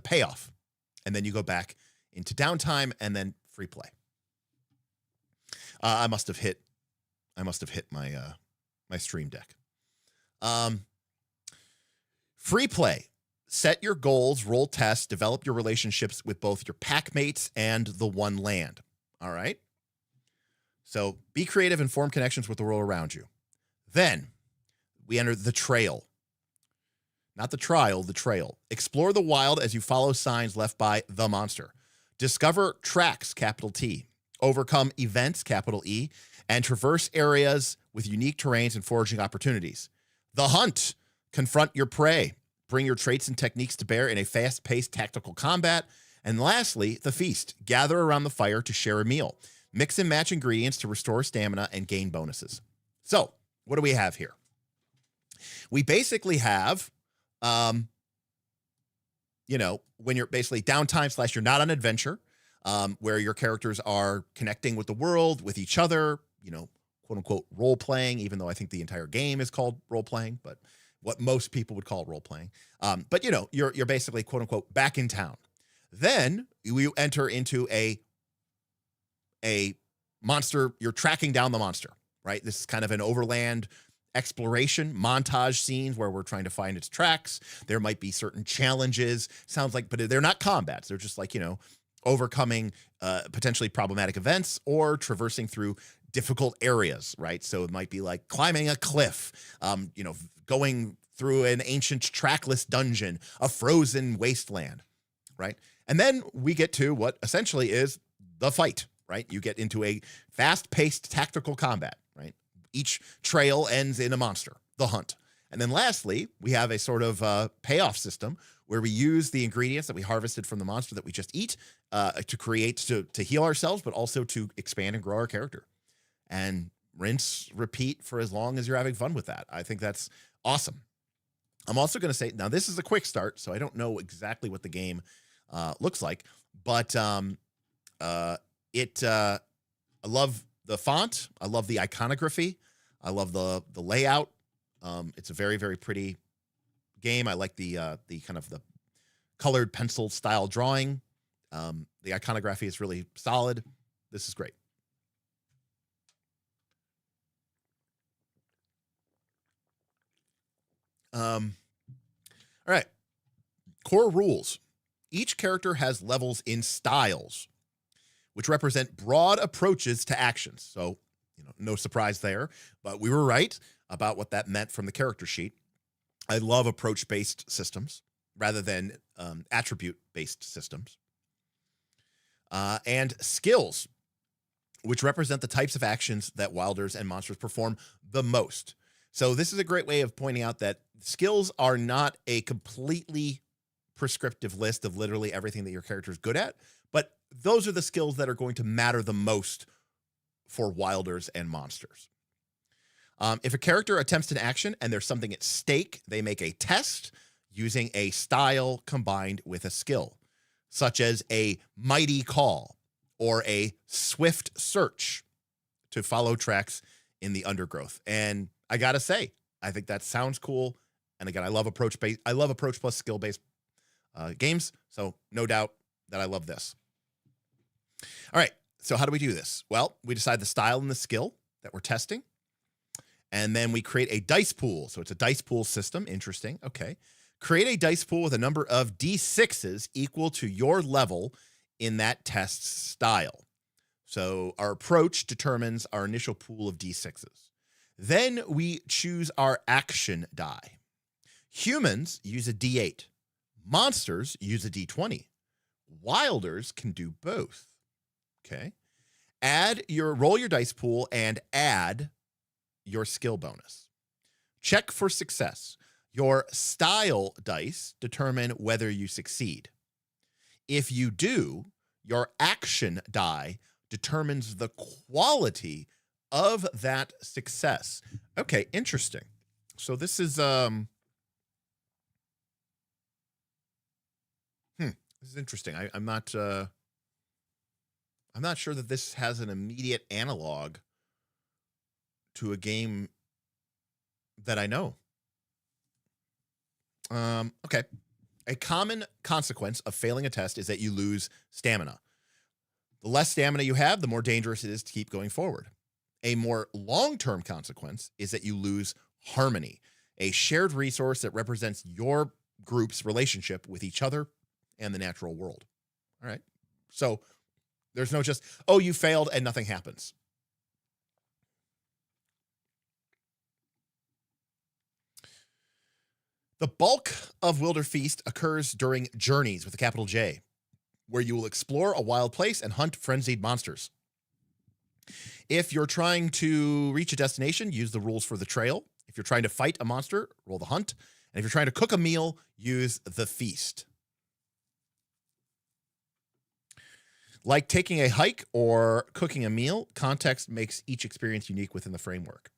payoff. And then you go back into downtime and then free play. I must have hit my my stream deck. Free play. Set your goals, roll tests, develop your relationships with both your pack mates and the one land. All right. So be creative and form connections with the world around you. Then we enter the trail. Not the trial, the trail. Explore the wild as you follow signs left by the monster. Discover tracks, capital T. Overcome events, capital E. And traverse areas with unique terrains and foraging opportunities. The hunt. Confront your prey. Bring your traits and techniques to bear in a fast-paced tactical combat. And lastly, the feast. Gather around the fire to share a meal. Mix and match ingredients to restore stamina and gain bonuses. So, what do we have here? We basically have, you know, when you're basically downtime / you're not on adventure, where your characters are connecting with the world, with each other, you know, quote unquote role-playing, even though I think the entire game is called role-playing, but what most people would call role-playing. But, you know, you're basically, quote unquote, back in town. Then you enter into a monster. You're tracking down the monster, right? This is kind of an overland exploration montage scenes where we're trying to find its tracks. There might be certain challenges. Sounds like, but they're not combats. They're just like, overcoming potentially problematic events or traversing through difficult areas, right? So it might be like climbing a cliff, going through an ancient trackless dungeon, a frozen wasteland, right? And then we get to what essentially is the fight, right? You get into a fast-paced tactical combat, right? Each trail ends in a monster, the hunt. And then lastly, we have a sort of payoff system where we use the ingredients that we harvested from the monster that we just eat to create, to heal ourselves, but also to expand and grow our character. And rinse, repeat for as long as you're having fun with that. I think that's awesome. I'm also going to say, now this is a quick start, so I don't know exactly what the game looks like, but I love the font. I love the iconography. I love the layout. It's a very, very pretty game. I like the kind of the colored pencil style drawing. The iconography is really solid. This is great. All right. Core rules. Each character has levels in styles, which represent broad approaches to actions. So, no surprise there, but we were right about what that meant from the character sheet. I love approach-based systems rather than attribute-based systems. And skills, which represent the types of actions that wilders and monsters perform the most. So this is a great way of pointing out that skills are not a completely prescriptive list of literally everything that your character is good at, but those are the skills that are going to matter the most for wilders and monsters. If a character attempts an action and there's something at stake, they make a test using a style combined with a skill, such as a mighty call or a swift search to follow tracks in the undergrowth. And I gotta say, I think that sounds cool. And again, I love approach plus skill based games. So no doubt that I love this. All right. So how do we do this? Well, we decide the style and the skill that we're testing. And then we create a dice pool. So it's a dice pool system. Interesting. Okay. Create a dice pool with a number of D6s equal to your level in that test style. So our approach determines our initial pool of D6s. Then we choose our action die. Humans use a D8. Monsters use a D20. Wilders can do both. Okay. Roll your dice pool and add your skill bonus. Check for success. Your style dice determine whether you succeed. If you do, your action die determines the quality of that success. Okay, interesting. So this is this is interesting. I'm not sure that this has an immediate analog to a game that I know. Okay. A common consequence of failing a test is that you lose stamina. The less stamina you have, the more dangerous it is to keep going forward. A more long-term consequence is that you lose harmony, a shared resource that represents your group's relationship with each other and the natural world. All right. So there's no just, oh, you failed and nothing happens. The bulk of Wilderfeast occurs during journeys with a capital J, where you will explore a wild place and hunt frenzied monsters. If you're trying to reach a destination, use the rules for the trail. If you're trying to fight a monster, roll the hunt. And if you're trying to cook a meal, use the feast. Like taking a hike or cooking a meal, context makes each experience unique within the framework.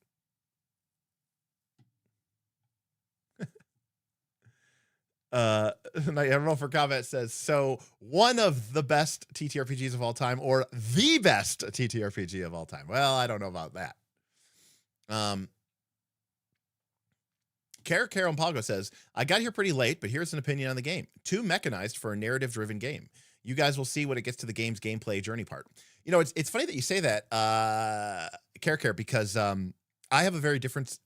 Everyone for comment says, so one of the best TTRPGs of all time or the best TTRPG of all time. Well, I don't know about that. Carol Pago says, I got here pretty late, but here's an opinion on the game. Too mechanized for a narrative-driven game. You guys will see when it gets to the game's gameplay journey part. You know, it's funny that you say that, Care, because I have a very different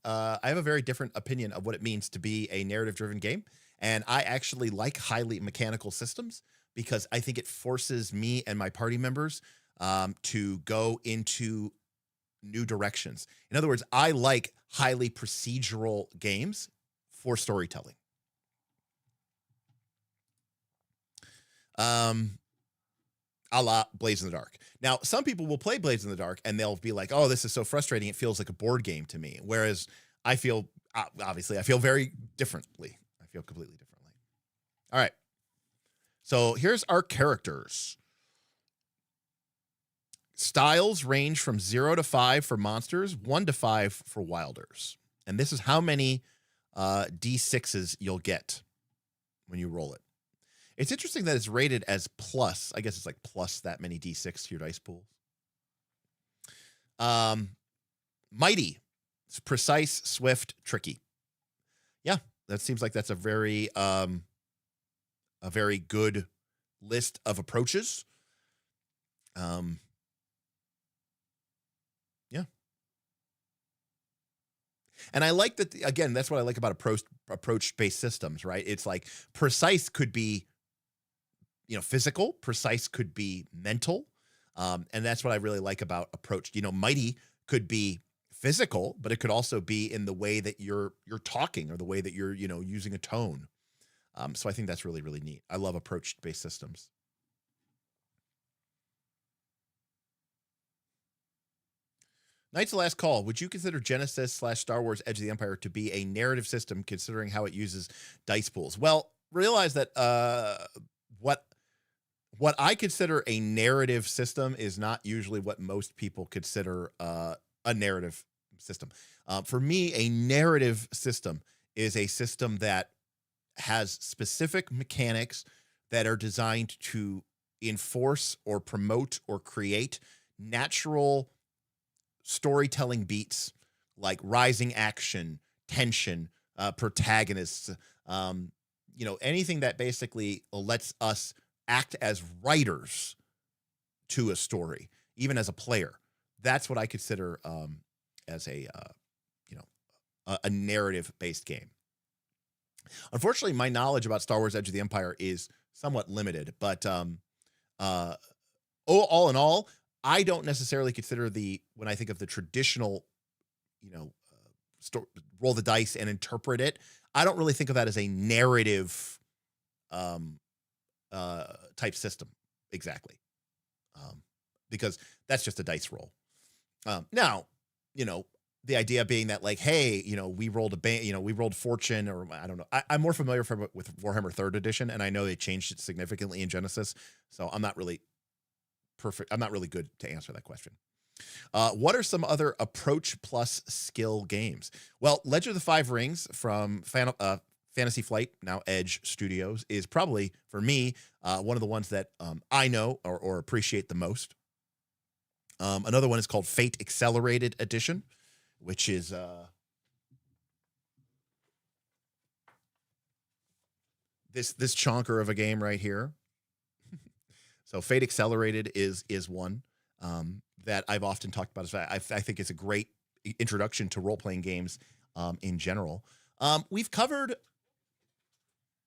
opinion of what it means to be a narrative-driven game, and I actually like highly mechanical systems because I think it forces me and my party members to go into new directions. In other words, I like highly procedural games for storytelling. A la Blades in the Dark. Now, some people will play Blades in the Dark and they'll be like, oh, this is so frustrating. It feels like a board game to me. Whereas I feel, obviously, I feel very differently. I feel completely differently. All right. So here's our characters. Styles range from 0 to 5 for monsters, 1 to 5 for wilders. And this is how many D6s you'll get when you roll it. It's interesting that it's rated as plus. I guess it's like plus that many D6 to your dice pool. Mighty. It's precise, swift, tricky. Yeah, that seems like that's a very good list of approaches. Yeah. And I like that, again, that's what I like about approach-based systems, right? It's like precise could be, physical. Precise could be mental. And that's what I really like about approach. Mighty could be physical, but it could also be in the way that you're talking or the way that you're, using a tone. So I think that's really, really neat. I love approach-based systems. Knights of the Last Call. Would you consider Genesis / Star Wars Edge of the Empire to be a narrative system considering how it uses dice pools? Well, realize that what I consider a narrative system is not usually what most people consider a narrative system. For me, a narrative system is a system that has specific mechanics that are designed to enforce or promote or create natural storytelling beats like rising action, tension, protagonists, anything that basically lets us act as writers to a story, even as a player. That's what I consider as a narrative-based game. Unfortunately, my knowledge about Star Wars Edge of the Empire is somewhat limited, but all in all, I don't necessarily consider when I think of the traditional, roll the dice and interpret it, I don't really think of that as a narrative type system exactly, because that's just a dice roll. Now, the idea being that like, hey, we rolled we rolled fortune, or I don't know. I'm more familiar with Warhammer 3rd edition, and I know they changed it significantly in Genesis, so I'm not really good to answer that question. What are some other approach plus skill games? Well, Legend of the Five Rings from Fantasy Flight, now Edge Studios, is probably, for me, one of the ones that I know or appreciate the most. Another one is called Fate Accelerated Edition, which is this chonker of a game right here. So Fate Accelerated is one that I've often talked about. I think it's a great introduction to role-playing games in general. We've covered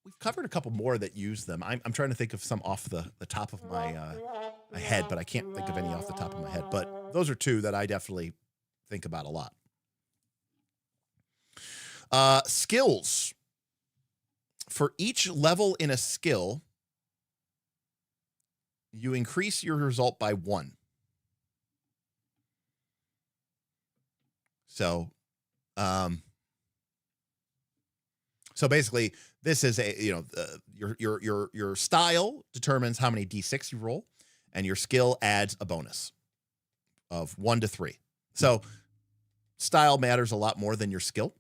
a couple more that use them. I'm trying to think of some off the top of my head, but I can't think of any off the top of my head. But those are two that I definitely think about a lot. Skills. For each level in a skill, you increase your result by 1. So basically, this is your style determines how many D6 you roll, and your skill adds a bonus of 1 to 3. So style matters a lot more than your skill.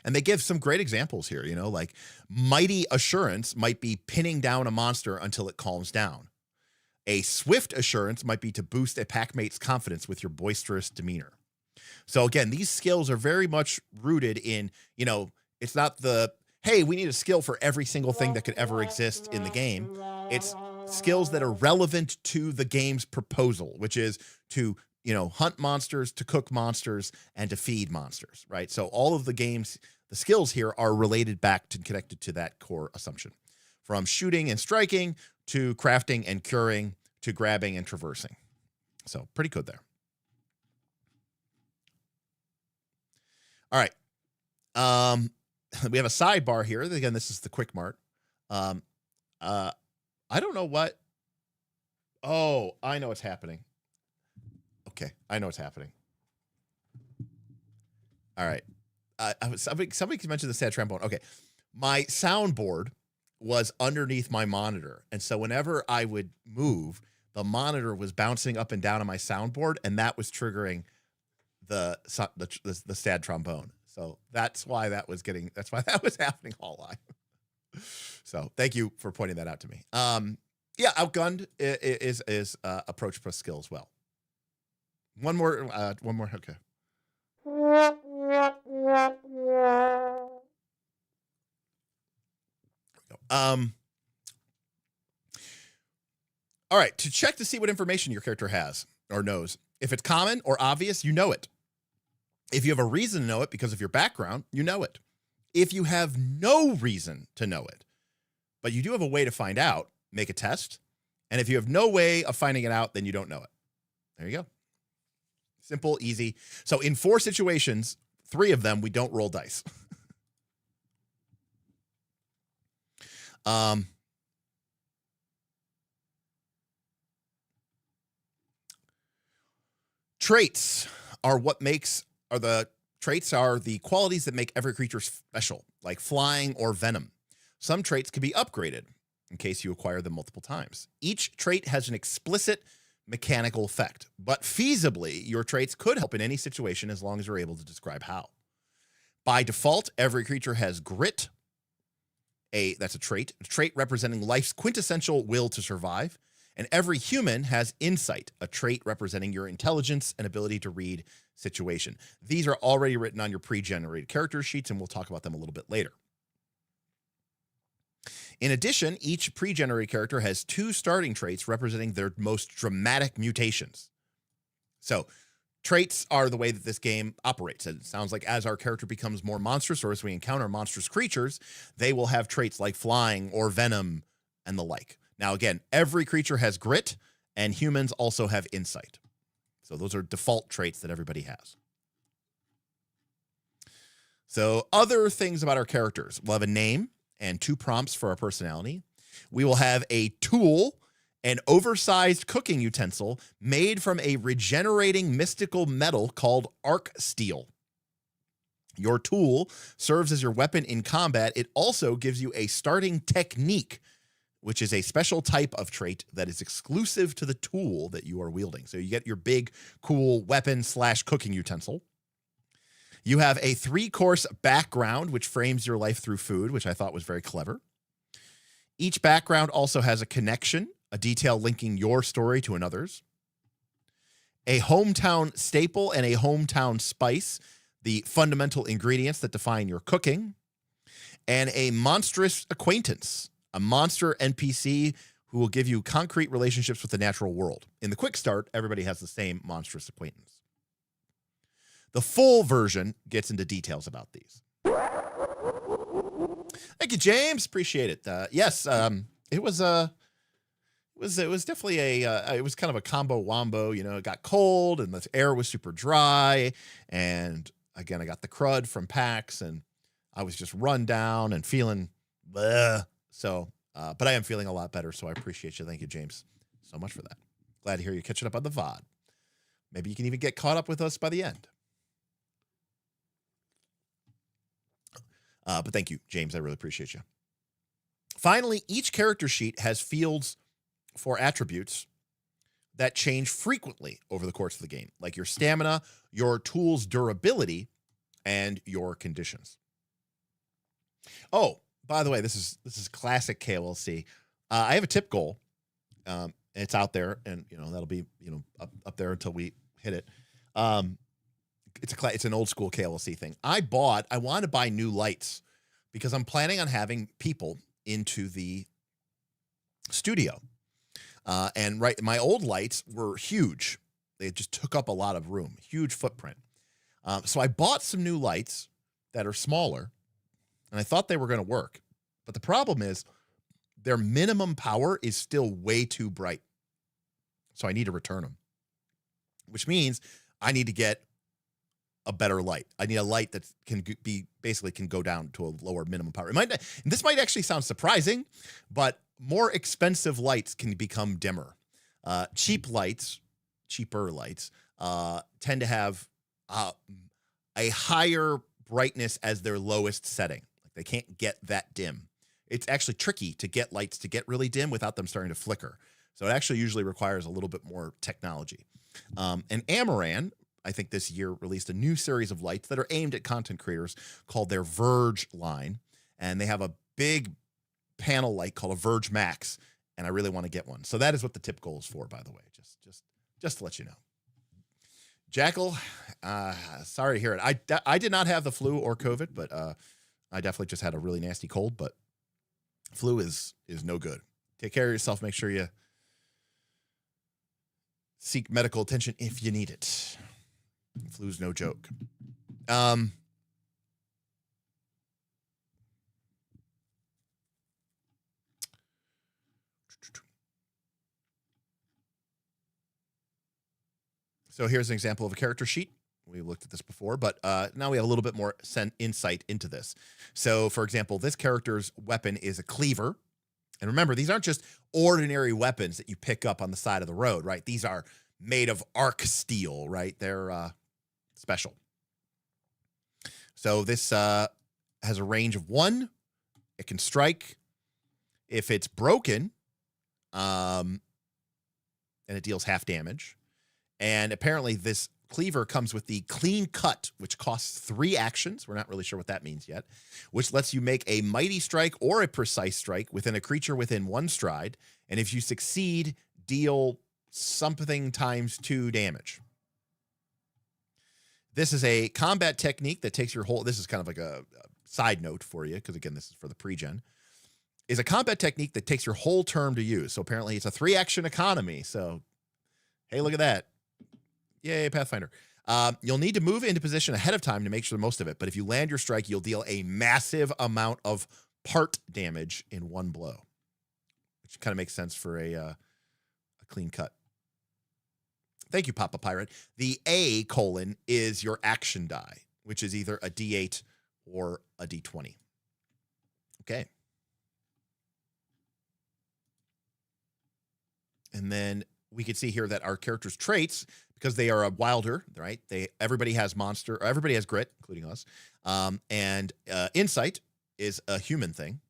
And they give some great examples here, like Mighty Assurance might be pinning down a monster until it calms down. A Swift Assurance might be to boost a packmate's confidence with your boisterous demeanor. So again, these skills are very much rooted in, it's not hey, we need a skill for every single thing that could ever exist in the game. It's skills that are relevant to the game's proposal, which is to hunt monsters, to cook monsters, and to feed monsters, right? So all of the games, the skills here are related back to connected to that core assumption. From shooting and striking to crafting and curing to grabbing and traversing. So pretty good there. All right. We have a sidebar here. Again, this is the Quick Mart. I don't know what. Oh, I know what's happening. Okay, I know what's happening. All right. Somebody mentioned the sad trombone. Okay, my soundboard was underneath my monitor, and so whenever I would move, the monitor was bouncing up and down on my soundboard, and that was triggering the sad trombone. So that's why that was happening all live. So thank you for pointing that out to me. Yeah, outgunned is approach plus skill as well. One more. Okay. All right. To check to see what information your character has or knows, if it's common or obvious, you know it. If you have a reason to know it because of your background, you know it. If you have no reason to know it, but you do have a way to find out, make a test. And if you have no way of finding it out, then you don't know it. There you go. Simple, easy. So in 4 situations, 3 of them, we don't roll dice. Traits are the qualities that make every creature special, like flying or venom. Some traits can be upgraded in case you acquire them multiple times. Each trait has an explicit mechanical effect, but feasibly, your traits could help in any situation as long as you're able to describe how. By default, every creature has grit. That's a trait representing life's quintessential will to survive. And every human has insight, a trait representing your intelligence and ability to read situation. These are already written on your pre-generated character sheets, and we'll talk about them a little bit later. In addition, each pre-generated character has 2 starting traits representing their most dramatic mutations. So traits are the way that this game operates. And it sounds like as our character becomes more monstrous, or as we encounter monstrous creatures, they will have traits like flying or venom and the like. Now, again, every creature has grit, and humans also have insight. So those are default traits that everybody has. So other things about our characters. We'll have a name and 2 prompts for our personality. We will have a tool, an oversized cooking utensil made from a regenerating mystical metal called arc steel. Your tool serves as your weapon in combat. It also gives you a starting technique, which is a special type of trait that is exclusive to the tool that you are wielding. So you get your big, cool weapon/cooking utensil. You have a 3-course background, which frames your life through food, which I thought was very clever. Each background also has a connection, a detail linking your story to another's. A hometown staple and a hometown spice, the fundamental ingredients that define your cooking. And a monstrous acquaintance, a monster NPC who will give you concrete relationships with the natural world. In the quick start, everybody has the same monstrous acquaintance. The full version gets into details about these. Thank you, James. Appreciate it. Yes, it was definitely it was kind of a combo wombo. It got cold and the air was super dry, and again, I got the crud from PAX, and I was just run down and feeling bleh. So, but I am feeling a lot better, so I appreciate you. Thank you, James, so much for that. Glad to hear you catching up on the VOD. Maybe you can even get caught up with us by the end. But thank you, James. I really appreciate you. Finally, each character sheet has fields for attributes that change frequently over the course of the game, like your stamina, your tool's durability, and your conditions. Oh, by the way, this is classic KLC. I have a tip goal. It's out there, and that'll be up there until we hit it. It's an old school KLC thing. I want to buy new lights because I'm planning on having people into the studio. And my old lights were huge. They just took up a lot of room, huge footprint. So I bought some new lights that are smaller, and I thought they were going to work. But the problem is their minimum power is still way too bright. So I need to return them, which means I need to get a better light. I need a light that can go down to a lower minimum power. This might actually sound surprising, but more expensive lights can become dimmer. Cheaper lights, tend to have a higher brightness as their lowest setting. Like they can't get that dim. It's actually tricky to get lights to get really dim without them starting to flicker. So it actually usually requires a little bit more technology. And Amaran, I think this year, released a new series of lights that are aimed at content creators called their Verge line. And they have a big panel light called a Verge Max. And I really want to get one. So that is what the tip goal is for, by the way, just to let you know. Jackal, sorry to hear it. I did not have the flu or COVID, but I definitely just had a really nasty cold, but flu is no good. Take care of yourself. Make sure you seek medical attention if you need it. Flu's no joke. So here's an example of a character sheet. We looked at this before, but now we have a little bit more insight into this. So, for example, this character's weapon is a cleaver. And remember, these aren't just ordinary weapons that you pick up on the side of the road, right? These are made of arc steel, right? They're special. So this has a range of 1. It can strike. If it's broken, and it deals half damage. And apparently this cleaver comes with the clean cut, which costs 3 actions. We're not really sure what that means yet, which lets you make a mighty strike or a precise strike within a creature within 1 stride. And if you succeed, deal something times 2 damage. This is a combat technique that takes your whole, this is kind of like a side note for you, because again, this is for the pre-gen, is a combat technique that takes your whole turn to use. So apparently it's a 3-action economy. So, hey, look at that. Yay, Pathfinder. You'll need to move into position ahead of time to make sure the most of it. But if you land your strike, you'll deal a massive amount of part damage in 1 blow, which kind of makes sense for a clean cut. Thank you, Papa Pirate. The A : is your action die, which is either a D8 or a D20. Okay. And then we can see here that our character's traits, because they are a wilder, right? Everybody has grit, including us. And insight is a human thing.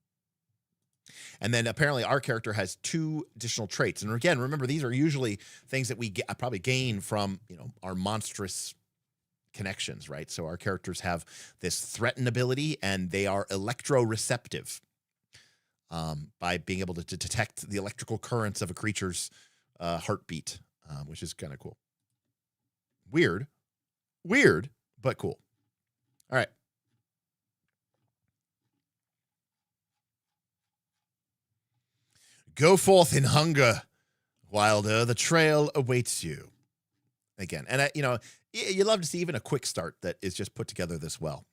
And then apparently our character has 2 additional traits. And again, remember, these are usually things that we probably gain from, our monstrous connections, right? So our characters have this threaten ability, and they are electroreceptive by being able to detect the electrical currents of a creature's heartbeat, which is kind of cool. Weird, but cool. All right. Go forth in hunger, Wilder. The trail awaits you. Again, and you love to see even a quick start that is just put together this well.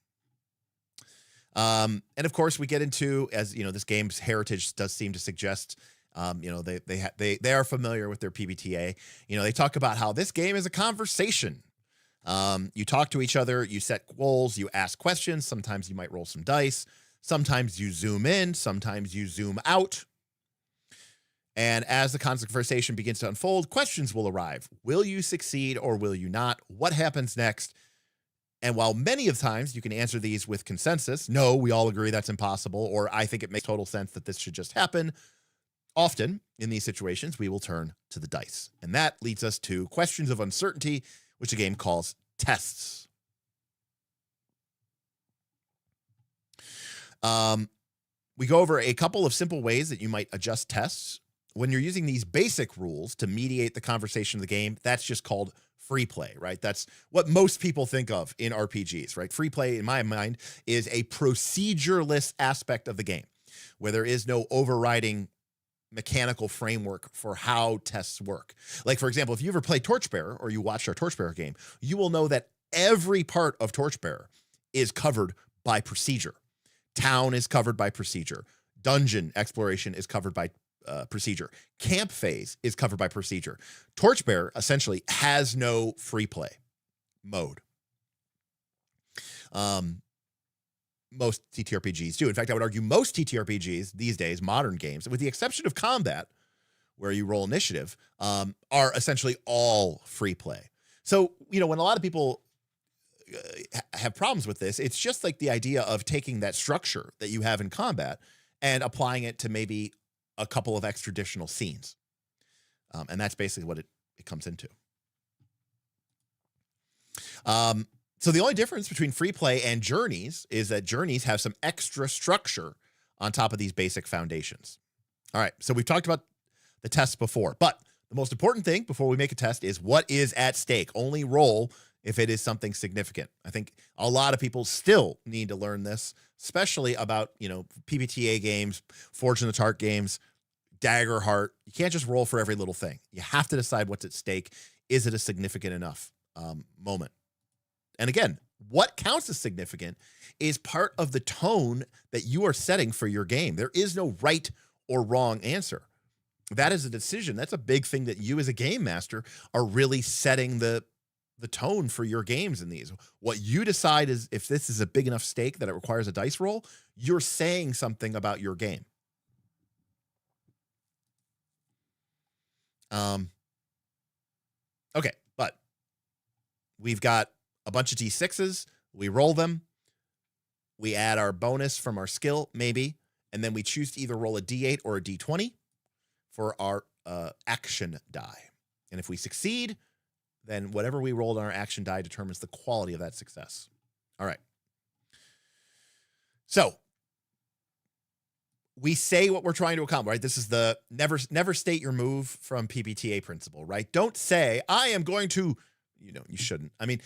And of course, we get into, as this game's heritage does seem to suggest. They are familiar with their PBTA. They talk about how this game is a conversation. You talk to each other, you set goals, you ask questions. Sometimes you might roll some dice. Sometimes you zoom in, sometimes you zoom out. And as the conversation begins to unfold, questions will arrive. Will you succeed or will you not? What happens next? And while many of times you can answer these with consensus, no, we all agree that's impossible, or I think it makes total sense that this should just happen, often in these situations, we will turn to the dice. And that leads us to questions of uncertainty, which the game calls tests. We go over a couple of simple ways that you might adjust tests. When you're using these basic rules to mediate the conversation of the game, that's just called free play, right? That's what most people think of in RPGs, right? Free play, in my mind, is a procedureless aspect of the game where there is no overriding mechanical framework for how tests work. Like, for example, if you ever play Torchbearer or you watched our Torchbearer game, you will know that every part of Torchbearer is covered by procedure. Town is covered by procedure. Dungeon exploration is covered by procedure. Camp phase is covered by procedure. Torchbearer essentially has no free play mode. Most TTRPGs do. In fact, I would argue most TTRPGs these days, modern games, with the exception of combat, where you roll initiative, are essentially all free play. So, when a lot of people have problems with this, it's just like the idea of taking that structure that you have in combat and applying it to maybe a couple of extra additional scenes. And that's basically what it comes into. So the only difference between free play and journeys is that journeys have some extra structure on top of these basic foundations. All right, so we've talked about the tests before, but the most important thing before we make a test is what is at stake. Only roll if it is something significant. I think a lot of people still need to learn this, especially about, PBTA games, Forge in the Dark games, Daggerheart. You can't just roll for every little thing. You have to decide what's at stake. Is it a significant enough moment? And again, what counts as significant is part of the tone that you are setting for your game. There is no right or wrong answer. That is a decision. That's a big thing that you as a game master are really setting the tone for your games in these. What you decide is if this is a big enough stake that it requires a dice roll, you're saying something about your game. Okay, but we've got a bunch of D6s. We roll them. We add our bonus from our skill, maybe, and then we choose to either roll a D8 or a D20 for our action die. And if we succeed, then whatever we rolled on our action die determines the quality of that success. All right. So we say what we're trying to accomplish, right? This is the never state your move from PBTA principle, right? Don't say, I am going to, you shouldn't. I mean,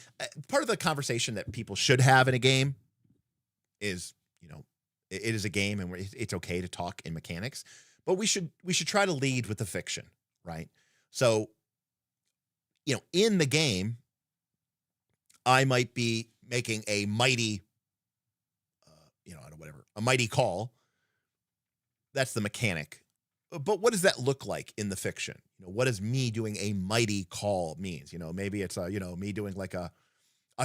part of the conversation that people should have in a game is, it is a game and it's okay to talk in mechanics, but we should try to lead with the fiction, right? So, in the game, I might be making a mighty, a mighty call. That's the mechanic. But what does that look like in the fiction? What does me doing a mighty call means? Maybe it's me doing like a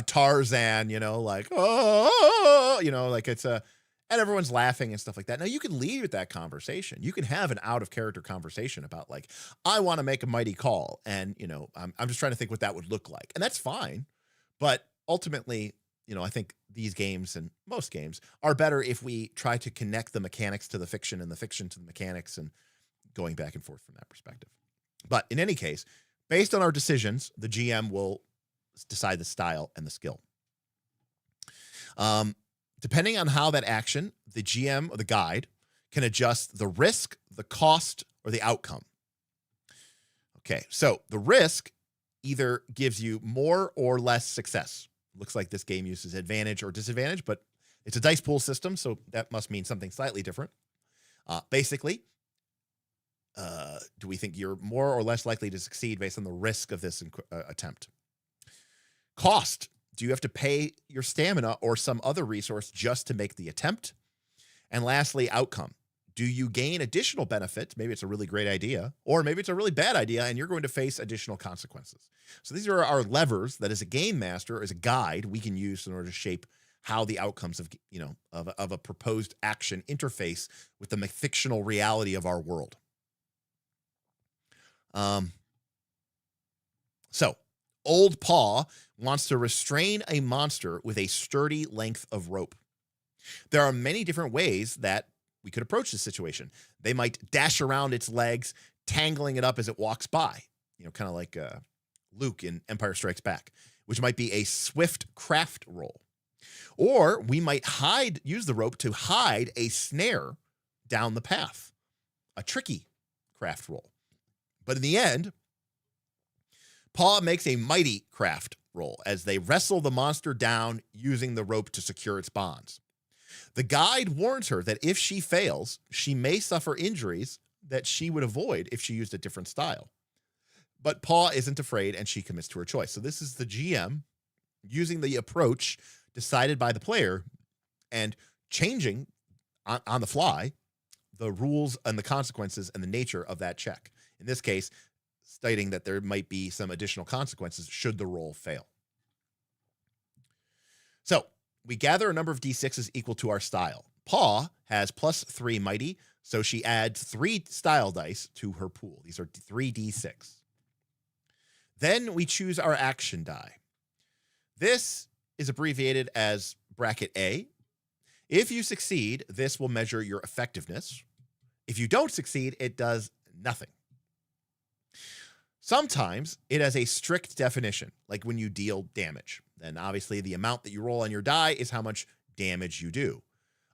Tarzan, like, oh, like it's and everyone's laughing and stuff like that. Now you can lead with that conversation. You can have an out of character conversation about like, I want to make a mighty call. And, I'm just trying to think what that would look like. And that's fine. But ultimately, I think these games and most games are better if we try to connect the mechanics to the fiction and the fiction to the mechanics and going back and forth from that perspective. But in any case, based on our decisions, the GM will decide the style and the skill. Depending on how that action, the GM or the guide can adjust the risk, the cost, or the outcome. Okay, so the risk either gives you more or less success. Looks like this game uses advantage or disadvantage, but it's a dice pool system, so that must mean something slightly different. Basically, do we think you're more or less likely to succeed based on the risk of this attempt? Cost. Do you have to pay your stamina or some other resource just to make the attempt? And lastly, outcome. Do you gain additional benefits? Maybe it's a really great idea, or maybe it's a really bad idea and you're going to face additional consequences. So these are our levers that as a game master, as a guide, we can use in order to shape how the outcomes of, of a proposed action interface with the fictional reality of our world. So Old Paw wants to restrain a monster with a sturdy length of rope. There are many different ways that we could approach this situation. They might dash around its legs, tangling it up as it walks by, kind of like Luke in Empire Strikes Back, which might be a swift craft roll. Or we might use the rope to hide a snare down the path, a tricky craft roll. But in the end, Paw makes a mighty craft roll as they wrestle the monster down using the rope to secure its bonds. The guide warns her that if she fails, she may suffer injuries that she would avoid if she used a different style. But Paw isn't afraid, and she commits to her choice. So this is the GM using the approach decided by the player and changing on the fly the rules and the consequences and the nature of that check. In this case, stating that there might be some additional consequences should the roll fail. So we gather a number of D6s equal to our style. Paw has +3 mighty, so she adds 3 style dice to her pool. These are 3 D6. Then we choose our action die. This is abbreviated as bracket A. If you succeed, this will measure your effectiveness. If you don't succeed, it does nothing. Sometimes it has a strict definition, like when you deal damage. Then obviously the amount that you roll on your die is how much damage you do.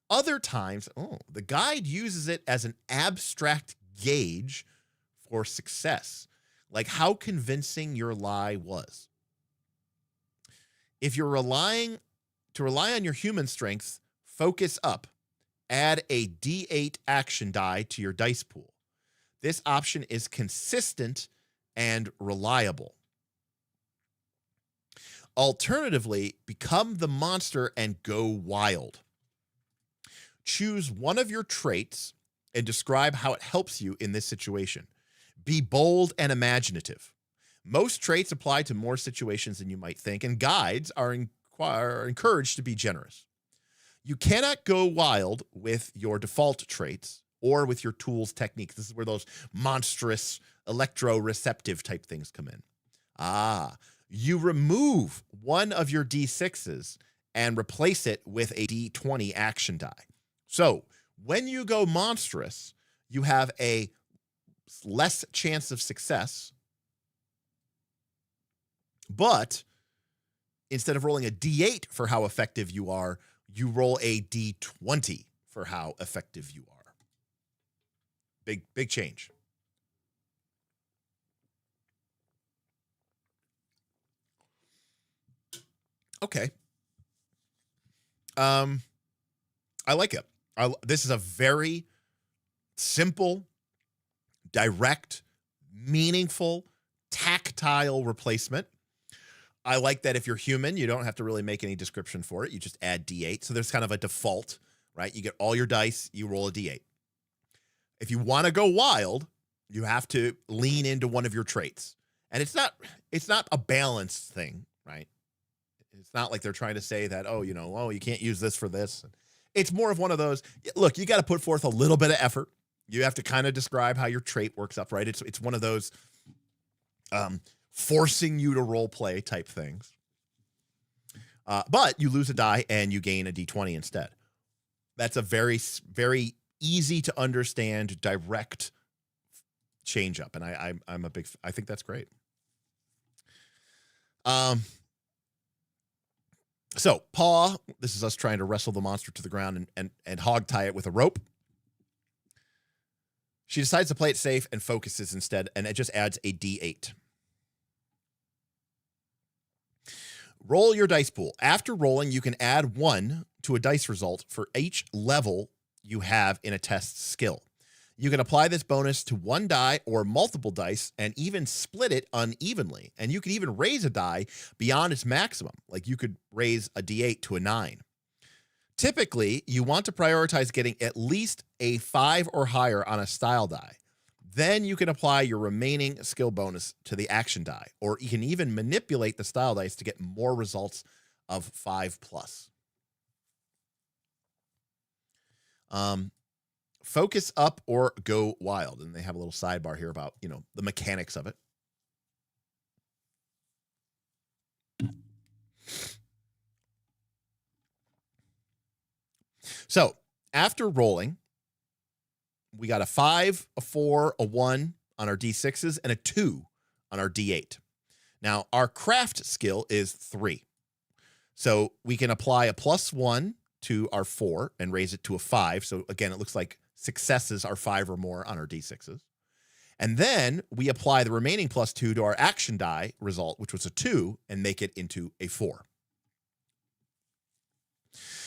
Other times, the guide uses it as an abstract gauge for success, like how convincing your lie was. If you're rely on your human strength, focus up. Add a D8 action die to your dice pool. This option is consistent and reliable. Alternatively, become the monster and go wild. Choose one of your traits and describe how it helps you in this situation. Be bold and imaginative. Most traits apply to more situations than you might think, and guides are encouraged to be generous. You cannot go wild with your default traits or with your tools techniques. This is where those monstrous electroreceptive type things come in. You remove one of your D6s and replace it with a D20 action die. So when you go monstrous, you have a less chance of success, but instead of rolling a D8 for how effective you are, you roll a D20 for how effective you are. Big change. Okay. I like it. This is a very simple, direct, meaningful, tactile replacement. I like that if you're human, you don't have to really make any description for it. You just add D8. So there's kind of a default, right? You get all your dice, you roll a D8. If you want to go wild, you have to lean into one of your traits. And it's not a balanced thing, right? It's not like they're trying to say that, you can't use this for this. It's more of one of those, look, you got to put forth a little bit of effort. You have to kind of describe how your trait works up, right? It's one of those forcing you to role play type things. But you lose a die and you gain a D20 instead. That's a very, very easy to understand, direct change up. And I think that's great. So Paw, this is us trying to wrestle the monster to the ground and hog tie it with a rope. She decides to play it safe and focuses instead, and it just adds a D8. Roll your dice pool. After rolling, you can add 1 to a dice result for each level you have in a test skill. You can apply this bonus to 1 die or multiple dice and even split it unevenly. And you can even raise a die beyond its maximum. Like you could raise a D8 to a 9. Typically, you want to prioritize getting at least a 5 or higher on a style die. Then you can apply your remaining skill bonus to the action die, or you can even manipulate the style dice to get more results of 5+. Focus up or go wild. And they have a little sidebar here about, the mechanics of it. So after rolling, we got a 5, a 4, a 1 on our D6s and a 2 on our D8. Now our craft skill is 3. So we can apply a +1 to our 4 and raise it to a 5. So again, it looks like successes are 5 or more on our D6s. And then we apply the remaining +2 to our action die result, which was a 2, and make it into a 4.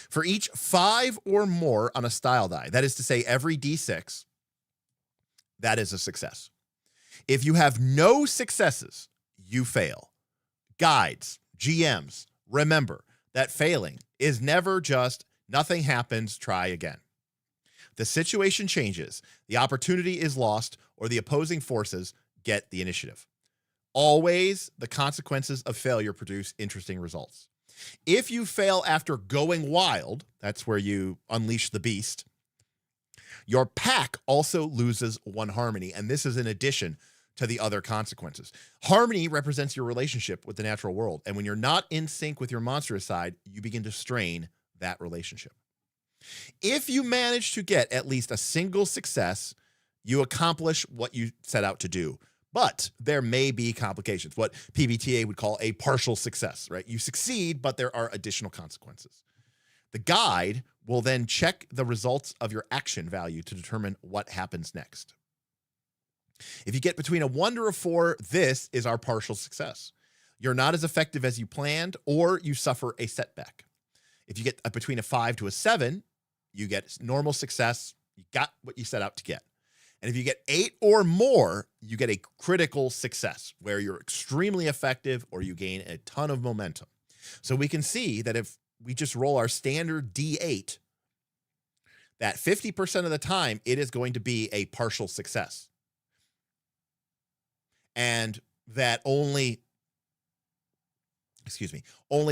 For each 5 or more on a style die, that is to say every D6, that is a success. If you have no successes, you fail. Guides, GMs, remember that failing is never just nothing happens, try again. The situation changes, the opportunity is lost, or the opposing forces get the initiative. Always, the consequences of failure produce interesting results. If you fail after going wild, that's where you unleash the beast, your pack also loses one harmony, and this is in addition to the other consequences. Harmony represents your relationship with the natural world, and when you're not in sync with your monstrous side, you begin to strain that relationship. If you manage to get at least a single success, you accomplish what you set out to do. But there may be complications, what PBTA would call a partial success, right? You succeed, but there are additional consequences. The guide will then check the results of your action value to determine what happens next. If you get between a 1 to a 4, this is our partial success. You're not as effective as you planned, or you suffer a setback. If you get between a 5 to a 7, you get normal success. You got what you set out to get. And if you get 8 or more, you get a critical success where you're extremely effective or you gain a ton of momentum. So we can see that if we just roll our standard D8, that 50% of the time it is going to be a partial success. And that only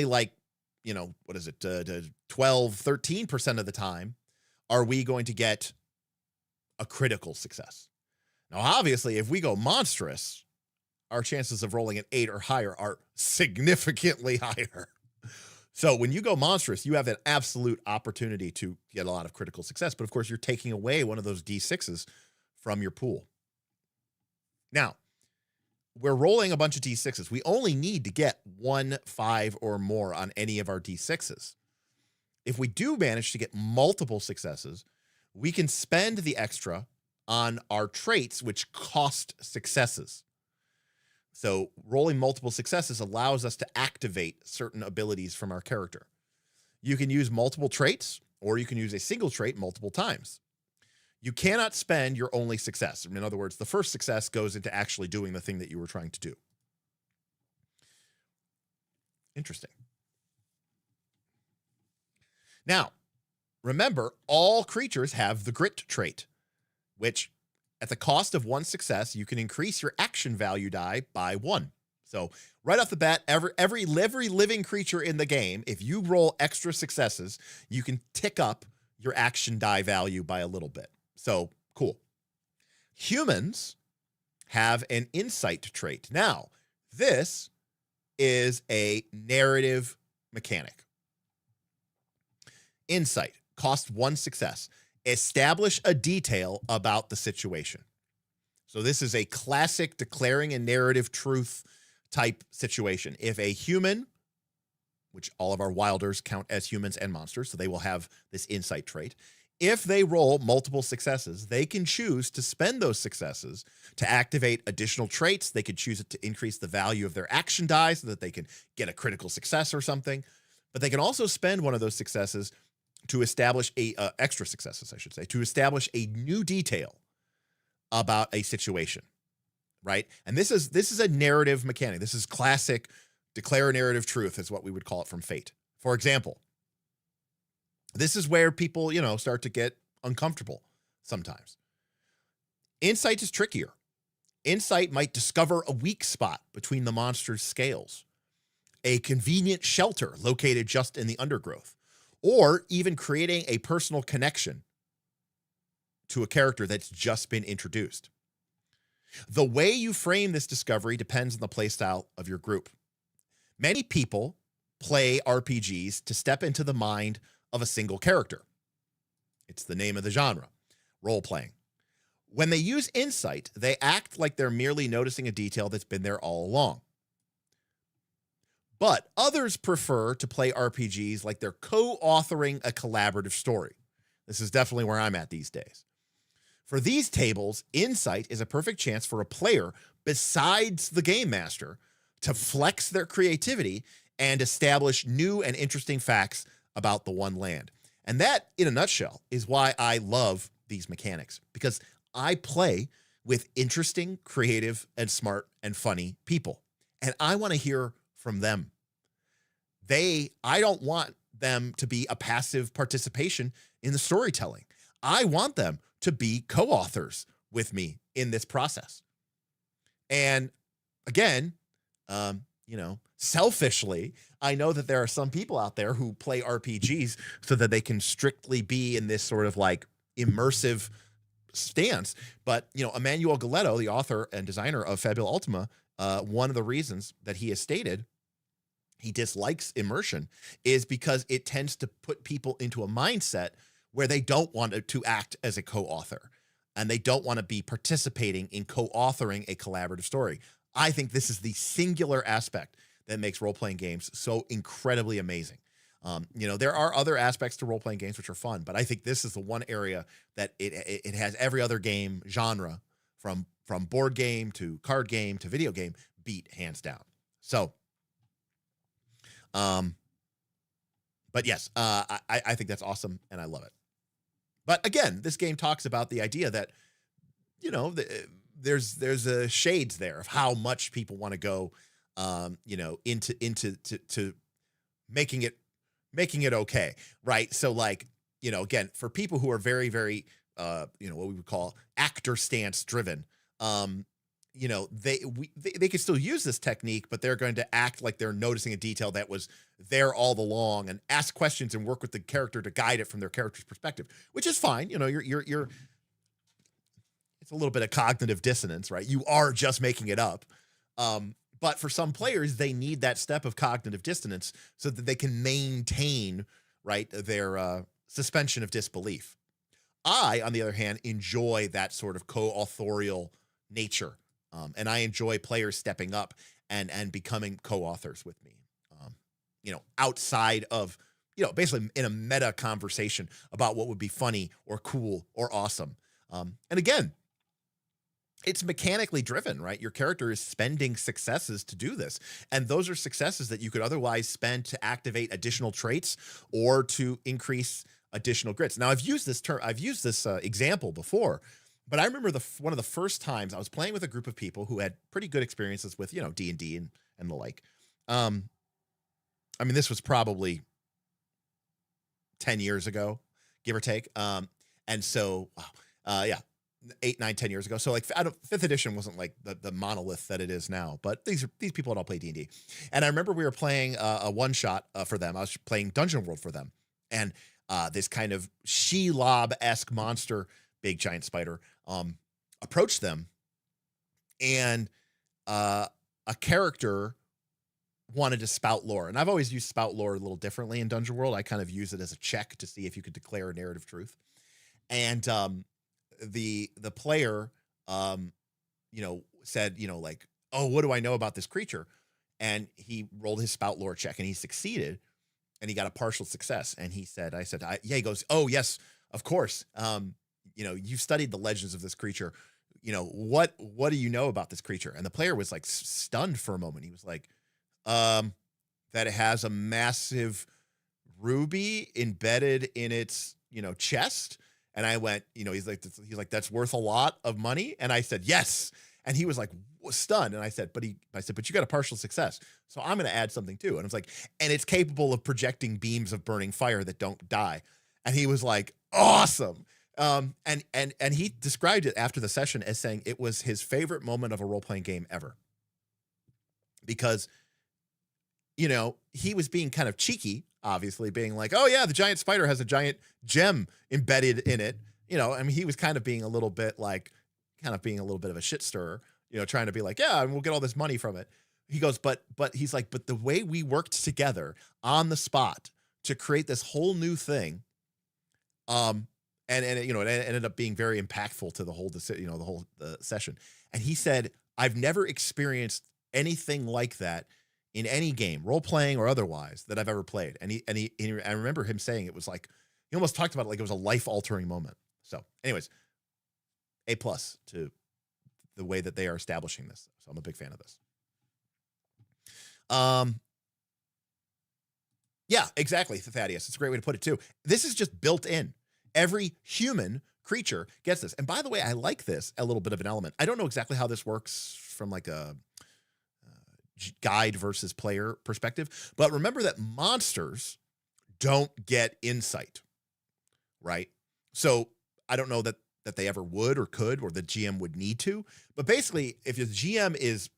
like, 12, 13% of the time are we going to get a critical success. Now, obviously, if we go monstrous, our chances of rolling an 8 or higher are significantly higher. So when you go monstrous, you have an absolute opportunity to get a lot of critical success. But of course, you're taking away one of those D6s from your pool. Now, we're rolling a bunch of D6s. We only need to get 1, 5, or more on any of our D6s. If we do manage to get multiple successes, we can spend the extra on our traits, which cost successes. So rolling multiple successes allows us to activate certain abilities from our character. You can use multiple traits, or you can use a single trait multiple times. You cannot spend your only success. In other words, the first success goes into actually doing the thing that you were trying to do. Interesting. Now, remember, all creatures have the grit trait, which at the cost of 1 success, you can increase your action value die by 1. So right off the bat, every living creature in the game, if you roll extra successes, you can tick up your action die value by a little bit. So cool. Humans have an insight trait. Now, this is a narrative mechanic. Insight, cost 1 success. Establish a detail about the situation. So this is a classic declaring a narrative truth type situation. If a human, which all of our wilders count as humans and monsters, so they will have this insight trait. If they roll multiple successes, they can choose to spend those successes to activate additional traits. They could choose it to increase the value of their action die so that they can get a critical success or something. But they can also spend one of those successes to establish extra successes, I should say, to establish a new detail about a situation, right? And this is a narrative mechanic. This is classic declare a narrative truth is what we would call it from Fate. For example, this is where people, start to get uncomfortable sometimes. Insight is trickier. Insight might discover a weak spot between the monster's scales, a convenient shelter located just in the undergrowth, or even creating a personal connection to a character that's just been introduced. The way you frame this discovery depends on the playstyle of your group. Many people play RPGs to step into the mind of a single character. It's the name of the genre, role-playing. When they use insight, they act like they're merely noticing a detail that's been there all along. But others prefer to play RPGs like they're co-authoring a collaborative story. This is definitely where I'm at these days. For these tables, insight is a perfect chance for a player besides the game master to flex their creativity and establish new and interesting facts about the one land. And that, in a nutshell, is why I love these mechanics, because I play with interesting, creative, and smart and funny people. And I want to hear from them. I don't want them to be a passive participation in the storytelling. I want them to be co-authors with me in this process. And again, selfishly, I know that there are some people out there who play RPGs so that they can strictly be in this sort of like immersive stance. But, Emmanuel Galetto, the author and designer of Fabula Ultima, one of the reasons that he has stated he dislikes immersion is because it tends to put people into a mindset where they don't want to act as a co-author and they don't want to be participating in co-authoring a collaborative story. I think this is the singular aspect that makes role-playing games so incredibly amazing. There are other aspects to role-playing games which are fun, but I think this is the one area that it has every other game genre from board game to card game to video game beat hands down. So, but yes, I think that's awesome and I love it. But again, this game talks about the idea that, there's a shades there of how much people want to go, into making it okay. Right. So like, again, for people who are very, very, what we would call actor stance driven, they could still use this technique, but they're going to act like they're noticing a detail that was there all along and ask questions and work with the character to guide it from their character's perspective, which is fine. It's a little bit of cognitive dissonance, right? You are just making it up. But for some players, they need that step of cognitive dissonance so that they can maintain, right, their suspension of disbelief. I, on the other hand, enjoy that sort of co-authorial nature. And I enjoy players stepping up and becoming co-authors with me, outside of, basically in a meta conversation about what would be funny or cool or awesome. And again, it's mechanically driven, right? Your character is spending successes to do this. And those are successes that you could otherwise spend to activate additional traits or to increase additional grits. Now, I've used this example before, but I remember one of the first times I was playing with a group of people who had pretty good experiences with, D&D and the like. This was probably 10 years ago, give or take. And so, yeah, 8, 9, 10 years ago. So like, fifth edition wasn't like the monolith that it is now, but these people had all played D&D. And I remember we were playing a one shot for them. I was playing Dungeon World for them. And this kind of Shelob-esque monster, big giant spider, approached them, and a character wanted to spout lore. And I've always used spout lore a little differently in Dungeon World. I kind of use it as a check to see if you could declare a narrative truth. And the player, said, like, oh, what do I know about this creature? And he rolled his spout lore check and he succeeded and he got a partial success. And he said, he goes, oh yes, of course. You've studied the legends of this creature. What do you know about this creature? And the player was like stunned for a moment. He was like, that it has a massive ruby embedded in its, chest. And I went, he's like, that's worth a lot of money. And I said, yes. And he was like stunned. And I said, but you got a partial success. So I'm going to add something too. And I was like, and it's capable of projecting beams of burning fire that don't die. And he was like, awesome. And he described it after the session as saying it was his favorite moment of a role-playing game ever. Because, he was being kind of cheeky, obviously being like, oh yeah, the giant spider has a giant gem embedded in it. He was kind of being a little bit of a shit stirrer, trying to be like, yeah, and we'll get all this money from it. He goes, but he's like, but the way we worked together on the spot to create this whole new thing, and it ended up being very impactful to the whole session. And he said, I've never experienced anything like that in any game, role playing or otherwise, that I've ever played. And I remember him saying it was like, he almost talked about it like it was a life altering moment. So anyways, A+ to the way that they are establishing this. So I'm a big fan of this. Yeah, exactly, Thaddeus. It's a great way to put it too. This is just built in. Every human creature gets this. And by the way, I like this a little bit of an element. I don't know exactly how this works from like a guide versus player perspective, but remember that monsters don't get insight, right? So I don't know that they ever would or could, or the GM would need to, but basically if the GM is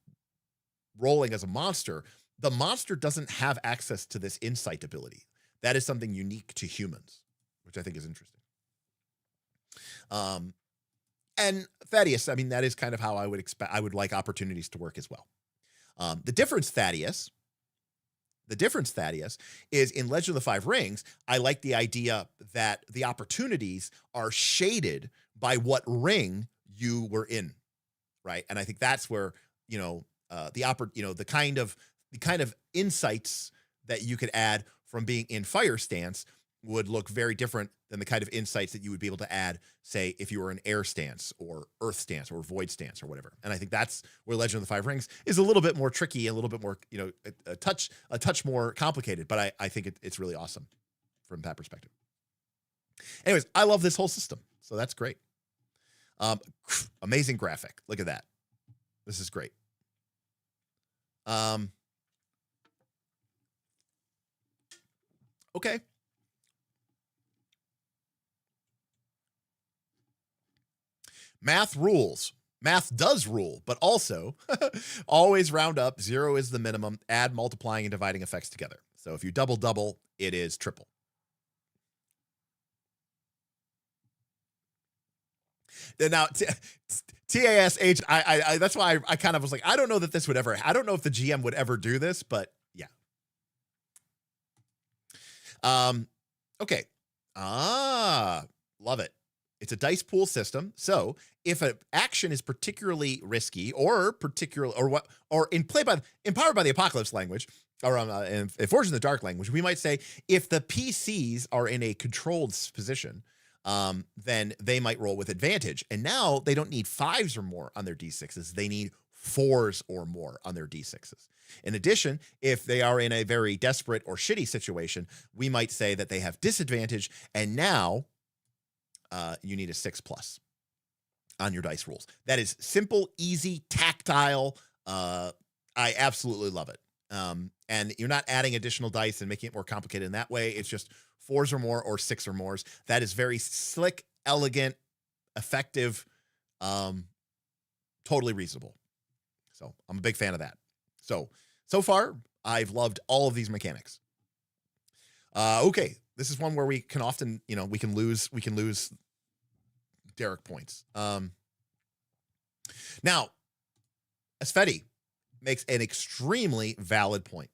rolling as a monster, the monster doesn't have access to this insight ability. That is something unique to humans, which I think is interesting. And Thaddeus, I mean, that is kind of how I would expect, I would like opportunities to work as well. The difference, Thaddeus, is in Legend of the Five Rings, I like the idea that the opportunities are shaded by what ring you were in, right? And I think that's where, the kind of insights that you could add from being in fire stance would look very different than the kind of insights that you would be able to add, say, if you were in air stance or earth stance or void stance or whatever. And I think that's where Legend of the Five Rings is a little bit more tricky, a little bit more, a touch more complicated, but I think it's really awesome from that perspective. Anyways, I love this whole system. So that's great. Amazing graphic. Look at that. This is great. Okay. Math rules. Math does rule, but also always round up. 0 is the minimum. Add multiplying and dividing effects together. So if you double, it is triple. Then now, TASH, I that's why I kind of was like, I don't know that this would ever, I don't know if the GM would ever do this, but yeah. Okay. Love it. It's a dice pool system. So if an action is particularly risky or empowered by the apocalypse language, or in Forged in the Dark language, we might say if the PCs are in a controlled position, then they might roll with advantage. And now they don't need 5s or more on their D6s. They need 4s or more on their D6s. In addition, if they are in a very desperate or shitty situation, we might say that they have disadvantage. And now you need a 6+ on your dice rolls. That is simple, easy, tactile. I absolutely love it. And you're not adding additional dice and making it more complicated in that way. It's just 4s or more or 6 or more. That is very slick, elegant, effective, totally reasonable. So I'm a big fan of that. So far, I've loved all of these mechanics. Okay, this is one where we can often, we can lose Derek points. Now, Asfedi makes an extremely valid point,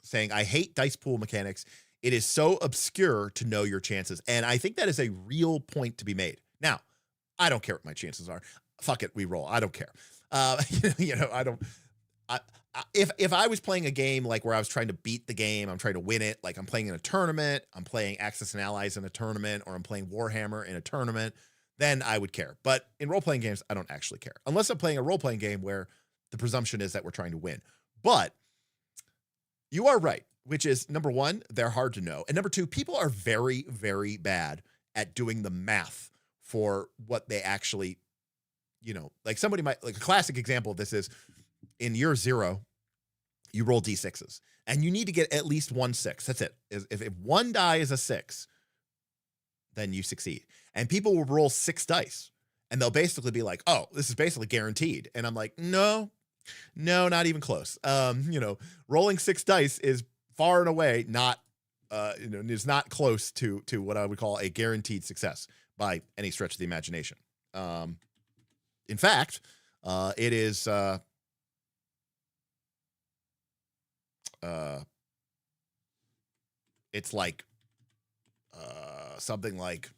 saying, I hate dice pool mechanics. It is so obscure to know your chances. And I think that is a real point to be made. Now, I don't care what my chances are. Fuck it, we roll. I don't care. If I was playing a game like where I was trying to beat the game, I'm trying to win it, like I'm playing in a tournament, I'm playing Axis and Allies in a tournament, or I'm playing Warhammer in a tournament, then I would care. But in role-playing games, I don't actually care. Unless I'm playing a role-playing game where the presumption is that we're trying to win. But you are right, which is, number one, they're hard to know. And number two, people are very, very bad at doing the math for what they actually, like somebody might, like a classic example of this is, in year 0, you roll D6s and you need to get at least 1 6. That's it. If one die is a 6, then you succeed. And people will roll 6 dice and they'll basically be like, oh, this is basically guaranteed. And I'm like, no, not even close. Rolling 6 dice is far and away not, is not close to what I would call a guaranteed success by any stretch of the imagination. In fact, it is, it's like something like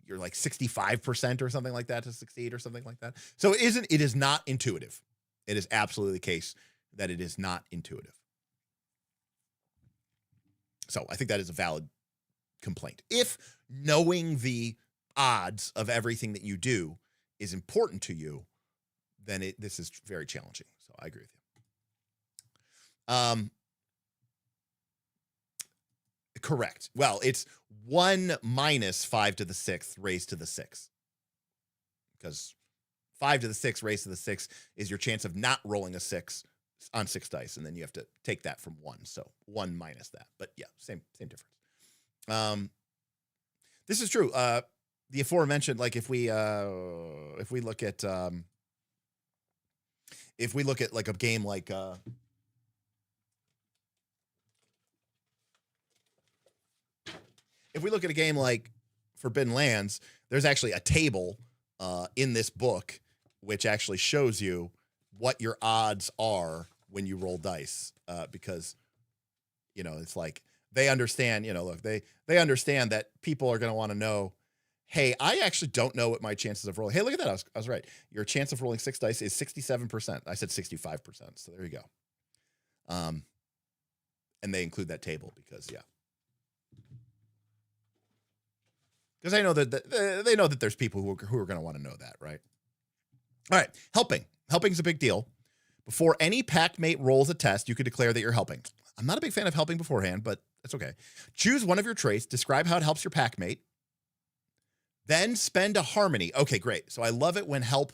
you're like 65% or something like that to succeed or something like that. So it is not intuitive. It is absolutely the case that it is not intuitive. So I think that is a valid complaint. If knowing the odds of everything that you do is important to you, then this is very challenging. So I agree with you. Correct. Well, it's 1 minus 5 to the 6th raised to the 6th. Because 5 to the 6th raised to the 6th is your chance of not rolling a 6 on 6 dice, and then you have to take that from 1. So 1 minus that. But yeah, same difference. This is true. The aforementioned, like if we look at like a game like if we look at a game like Forbidden Lands, there's actually a table in this book which actually shows you what your odds are when you roll dice, because, you know, it's like they understand, you know, look, they understand that people are going to want to know, hey, I actually don't know what my chances of rolling. Hey, look at that. I was right. Your chance of rolling 6 dice is 67%. I said 65%. So there you go. And they include that table because, yeah. Because I know that they know that there's people who are going to want to know that, right? All right, helping. Helping is a big deal. Before any pack mate rolls a test, you can declare that you're helping. I'm not a big fan of helping beforehand, but that's okay. Choose one of your traits, describe how it helps your pack mate, then spend a harmony. Okay, great. So I love it when help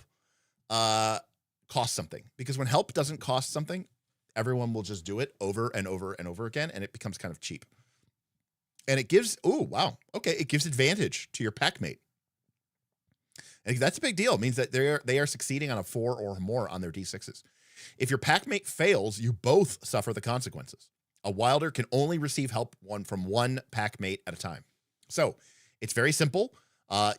costs something, because when help doesn't cost something, everyone will just do it over and over and over again, and it becomes kind of cheap. And it gives, oh, wow. Okay, it gives advantage to your pack mate. And that's a big deal. It means that they are succeeding on a 4 or more on their D6s. If your pack mate fails, you both suffer the consequences. A wilder can only receive help from one pack mate at a time. So it's very simple.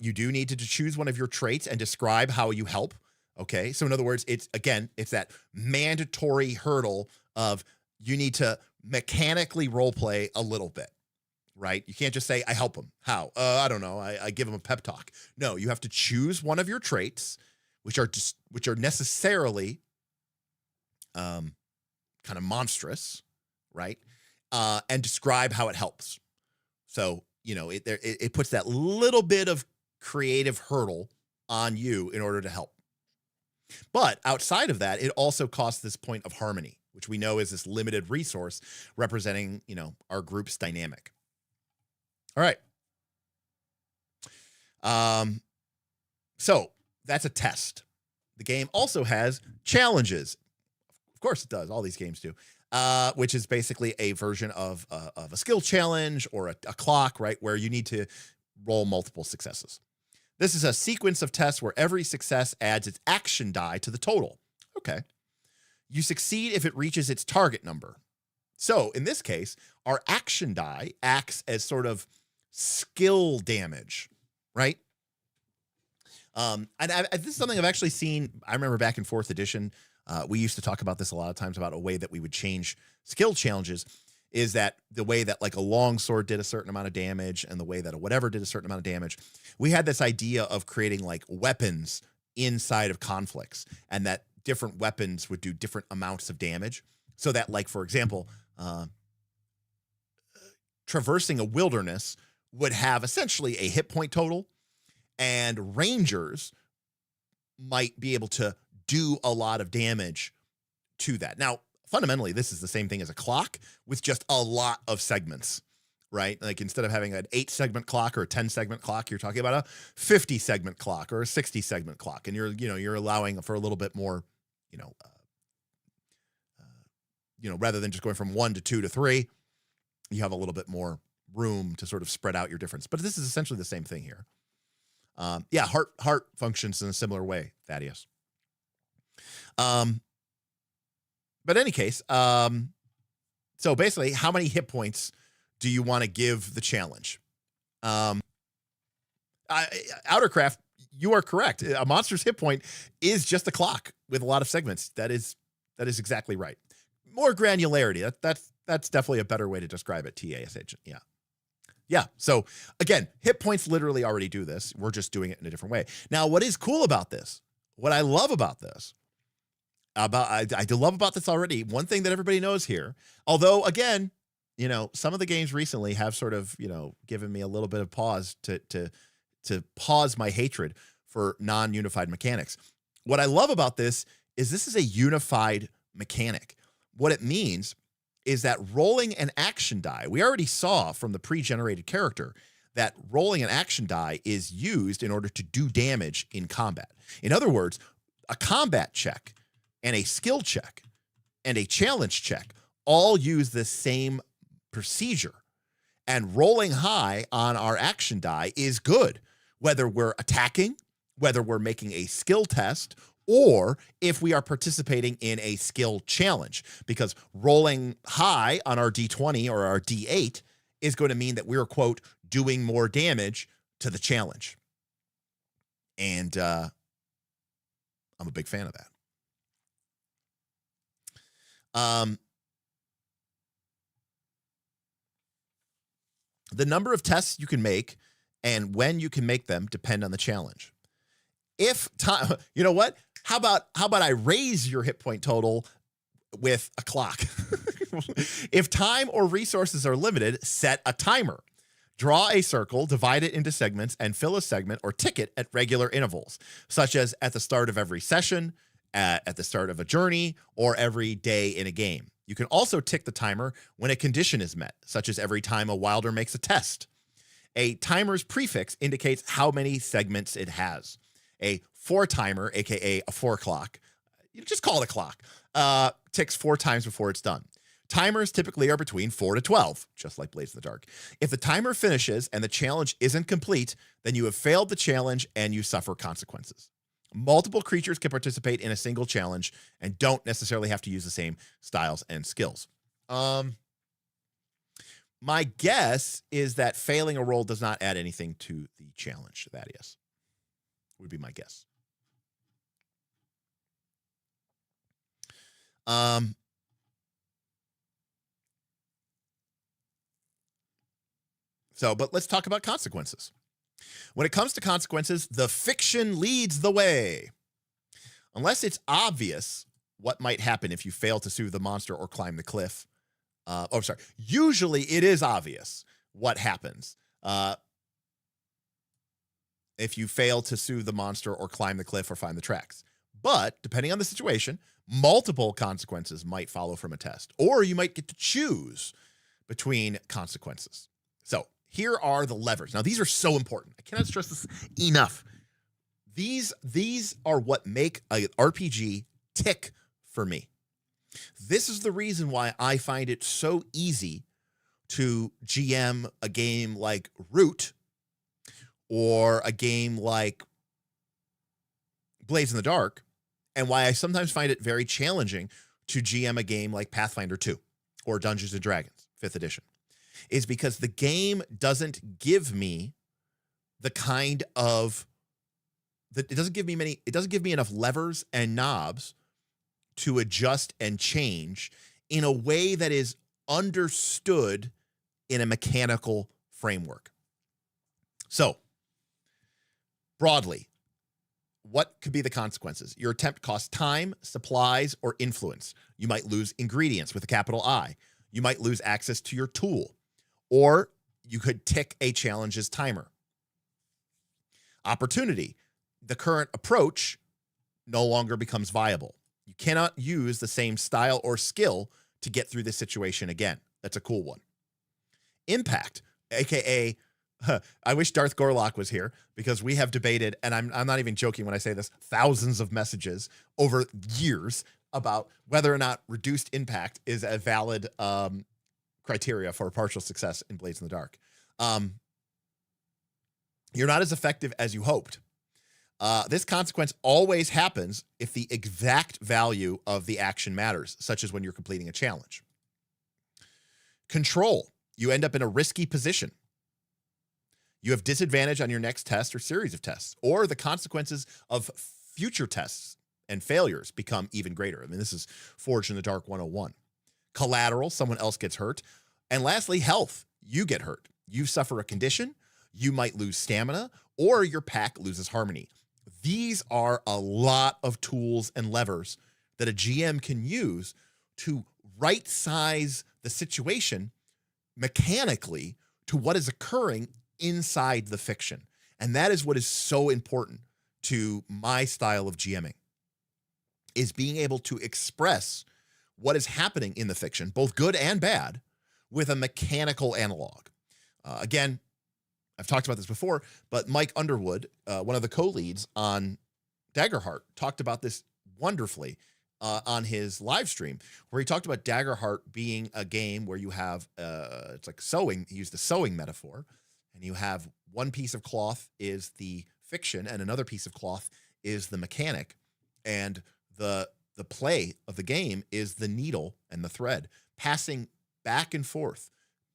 You do need to choose one of your traits and describe how you help. Okay, so in other words, it's that mandatory hurdle of you need to mechanically role play a little bit. Right? You can't just say, I help him. How? I don't know. I give him a pep talk. No, you have to choose one of your traits, which are necessarily kind of monstrous, right? And describe how it helps. So, you know, it puts that little bit of creative hurdle on you in order to help. But outside of that, it also costs this point of harmony, which we know is this limited resource representing, you know, our group's dynamic. All right. So that's a test. The game also has challenges. Of course it does. All these games do. Which is basically a version of a skill challenge or a clock, right? Where you need to roll multiple successes. This is a sequence of tests where every success adds its action die to the total. Okay. You succeed if it reaches its target number. So in this case, our action die acts as sort of skill damage, right? And this is something I've actually seen. I remember back in 4th edition, we used to talk about this a lot of times about a way that we would change skill challenges is that the way that like a long sword did a certain amount of damage and the way that a whatever did a certain amount of damage. We had this idea of creating like weapons inside of conflicts, and that different weapons would do different amounts of damage. So that, like, for example, traversing a wilderness would have essentially a hit point total, and rangers might be able to do a lot of damage to that. Now, fundamentally, this is the same thing as a clock with just a lot of segments, right? Like instead of having an 8-segment clock or a 10-segment clock, you're talking about a 50-segment clock or a 60-segment clock. And you're allowing for a little bit more, rather than just going from 1 to 2 to 3, you have a little bit more room to sort of spread out your difference. But this is essentially the same thing here. Heart functions in a similar way, Thaddeus. But in any case, so basically, how many hit points do you want to give the challenge? Outercraft, you are correct. A monster's hit point is just a clock with a lot of segments. That is exactly right. More granularity. That's definitely a better way to describe it. TASH. Yeah. So again, hit points literally already do this. We're just doing it in a different way. Now, what is cool about this? What I love about this, I do love about this already. One thing that everybody knows here, although again, some of the games recently have sort of, given me a little bit of pause to pause my hatred for non-unified mechanics. What I love about this is a unified mechanic. What it means is that rolling an action die, we already saw from the pre-generated character that rolling an action die is used in order to do damage in combat. In other words, a combat check and a skill check and a challenge check all use the same procedure. And rolling high on our action die is good, whether we're attacking, whether we're making a skill test, or if we are participating in a skill challenge, because rolling high on our D20 or our D8 is going to mean that we're, quote, doing more damage to the challenge. And I'm a big fan of that. The number of tests you can make and when you can make them depend on the challenge. If time, you know what? How about I raise your hit point total with a clock? If time or resources are limited, set a timer. Draw a circle, divide it into segments, and fill a segment or ticket at regular intervals, such as at the start of every session, at the start of a journey, or every day in a game. You can also tick the timer when a condition is met, such as every time a wilder makes a test. A timer's prefix indicates how many segments it has. A 4 timer, aka a 4 clock, you just call it a clock, ticks 4 times before it's done. Timers typically are between 4 to 12, just like Blades in the Dark. If the timer finishes and the challenge isn't complete, then you have failed the challenge and you suffer consequences. Multiple creatures can participate in a single challenge and don't necessarily have to use the same styles and skills. My guess is that failing a roll does not add anything to the challenge. That is, would be my guess. But let's talk about consequences. When it comes to consequences, the fiction leads the way. Unless it's obvious what might happen if you fail to soothe the monster or climb the cliff. Usually it is obvious what happens if you fail to soothe the monster or climb the cliff or find the tracks. But depending on the situation, multiple consequences might follow from a test, or you might get to choose between consequences. So here are the levers. Now, these are so important. I cannot stress this enough. These are what make an RPG tick for me. This is the reason why I find it so easy to GM a game like Root or a game like Blades in the Dark, and why I sometimes find it very challenging to GM a game like Pathfinder 2 or Dungeons & Dragons 5th edition, is because the game doesn't give me the kind of it doesn't give me enough levers and knobs to adjust and change in a way that is understood in a mechanical framework. So, broadly, what could be the consequences? Your attempt costs time, supplies, or influence. You might lose ingredients with a capital I. You might lose access to your tool. Or you could tick a challenge's timer. Opportunity. The current approach no longer becomes viable. You cannot use the same style or skill to get through this situation again. That's a cool one. Impact, aka, I wish Darth Gorlock was here, because we have debated, and I'm not even joking when I say this, thousands of messages over years about whether or not reduced impact is a valid criteria for partial success in Blades in the Dark. You're not as effective as you hoped. This consequence always happens if the exact value of the action matters, such as when you're completing a challenge. Control. You end up in a risky position. You have disadvantage on your next test or series of tests, or the consequences of future tests and failures become even greater. I mean, this is Forged in the Dark 101. Collateral. Someone else gets hurt. And lastly, health. You get hurt. You suffer a condition. You might lose stamina, or your pack loses harmony. These are a lot of tools and levers that a GM can use to right size the situation mechanically to what is occurring inside the fiction. And that is what is so important to my style of GMing, is being able to express what is happening in the fiction, both good and bad, with a mechanical analog. Again, I've talked about this before, but Mike Underwood, one of the co-leads on Daggerheart, talked about this wonderfully on his live stream, where he talked about Daggerheart being a game where you have, it's like sewing. He used the sewing metaphor, and you have one piece of cloth is the fiction, and another piece of cloth is the mechanic, and the play of the game is the needle and the thread passing back and forth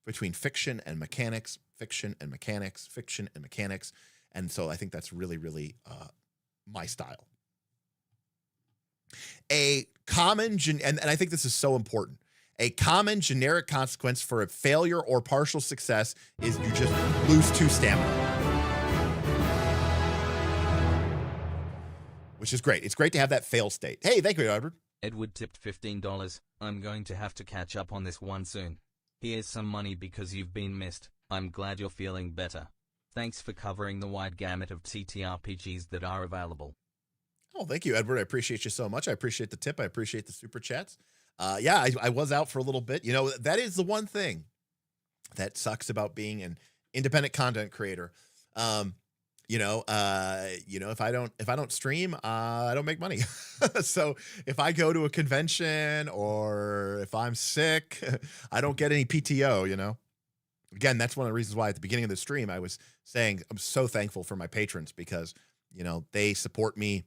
between fiction and mechanics, fiction and mechanics, fiction and mechanics. And so I think that's really, really my style. A common, and I think this is so important, a common generic consequence for a failure or partial success is you just lose 2 stamina. Which is great. It's great to have that fail state. Hey, thank you, Edward. Edward tipped $15. I'm going to have to catch up on this one soon. Here's some money because you've been missed. I'm glad you're feeling better. Thanks for covering the wide gamut of TTRPGs that are available. Oh, thank you, Edward. I appreciate you so much. I appreciate the tip. I appreciate the super chats. Yeah, I was out for a little bit. You know, that is the one thing that sucks about being an independent content creator. If I don't stream, I don't make money. So if I go to a convention or if I'm sick, I don't get any PTO, you know. Again, that's one of the reasons why at the beginning of the stream, I was saying I'm so thankful for my patrons because, you know, they support me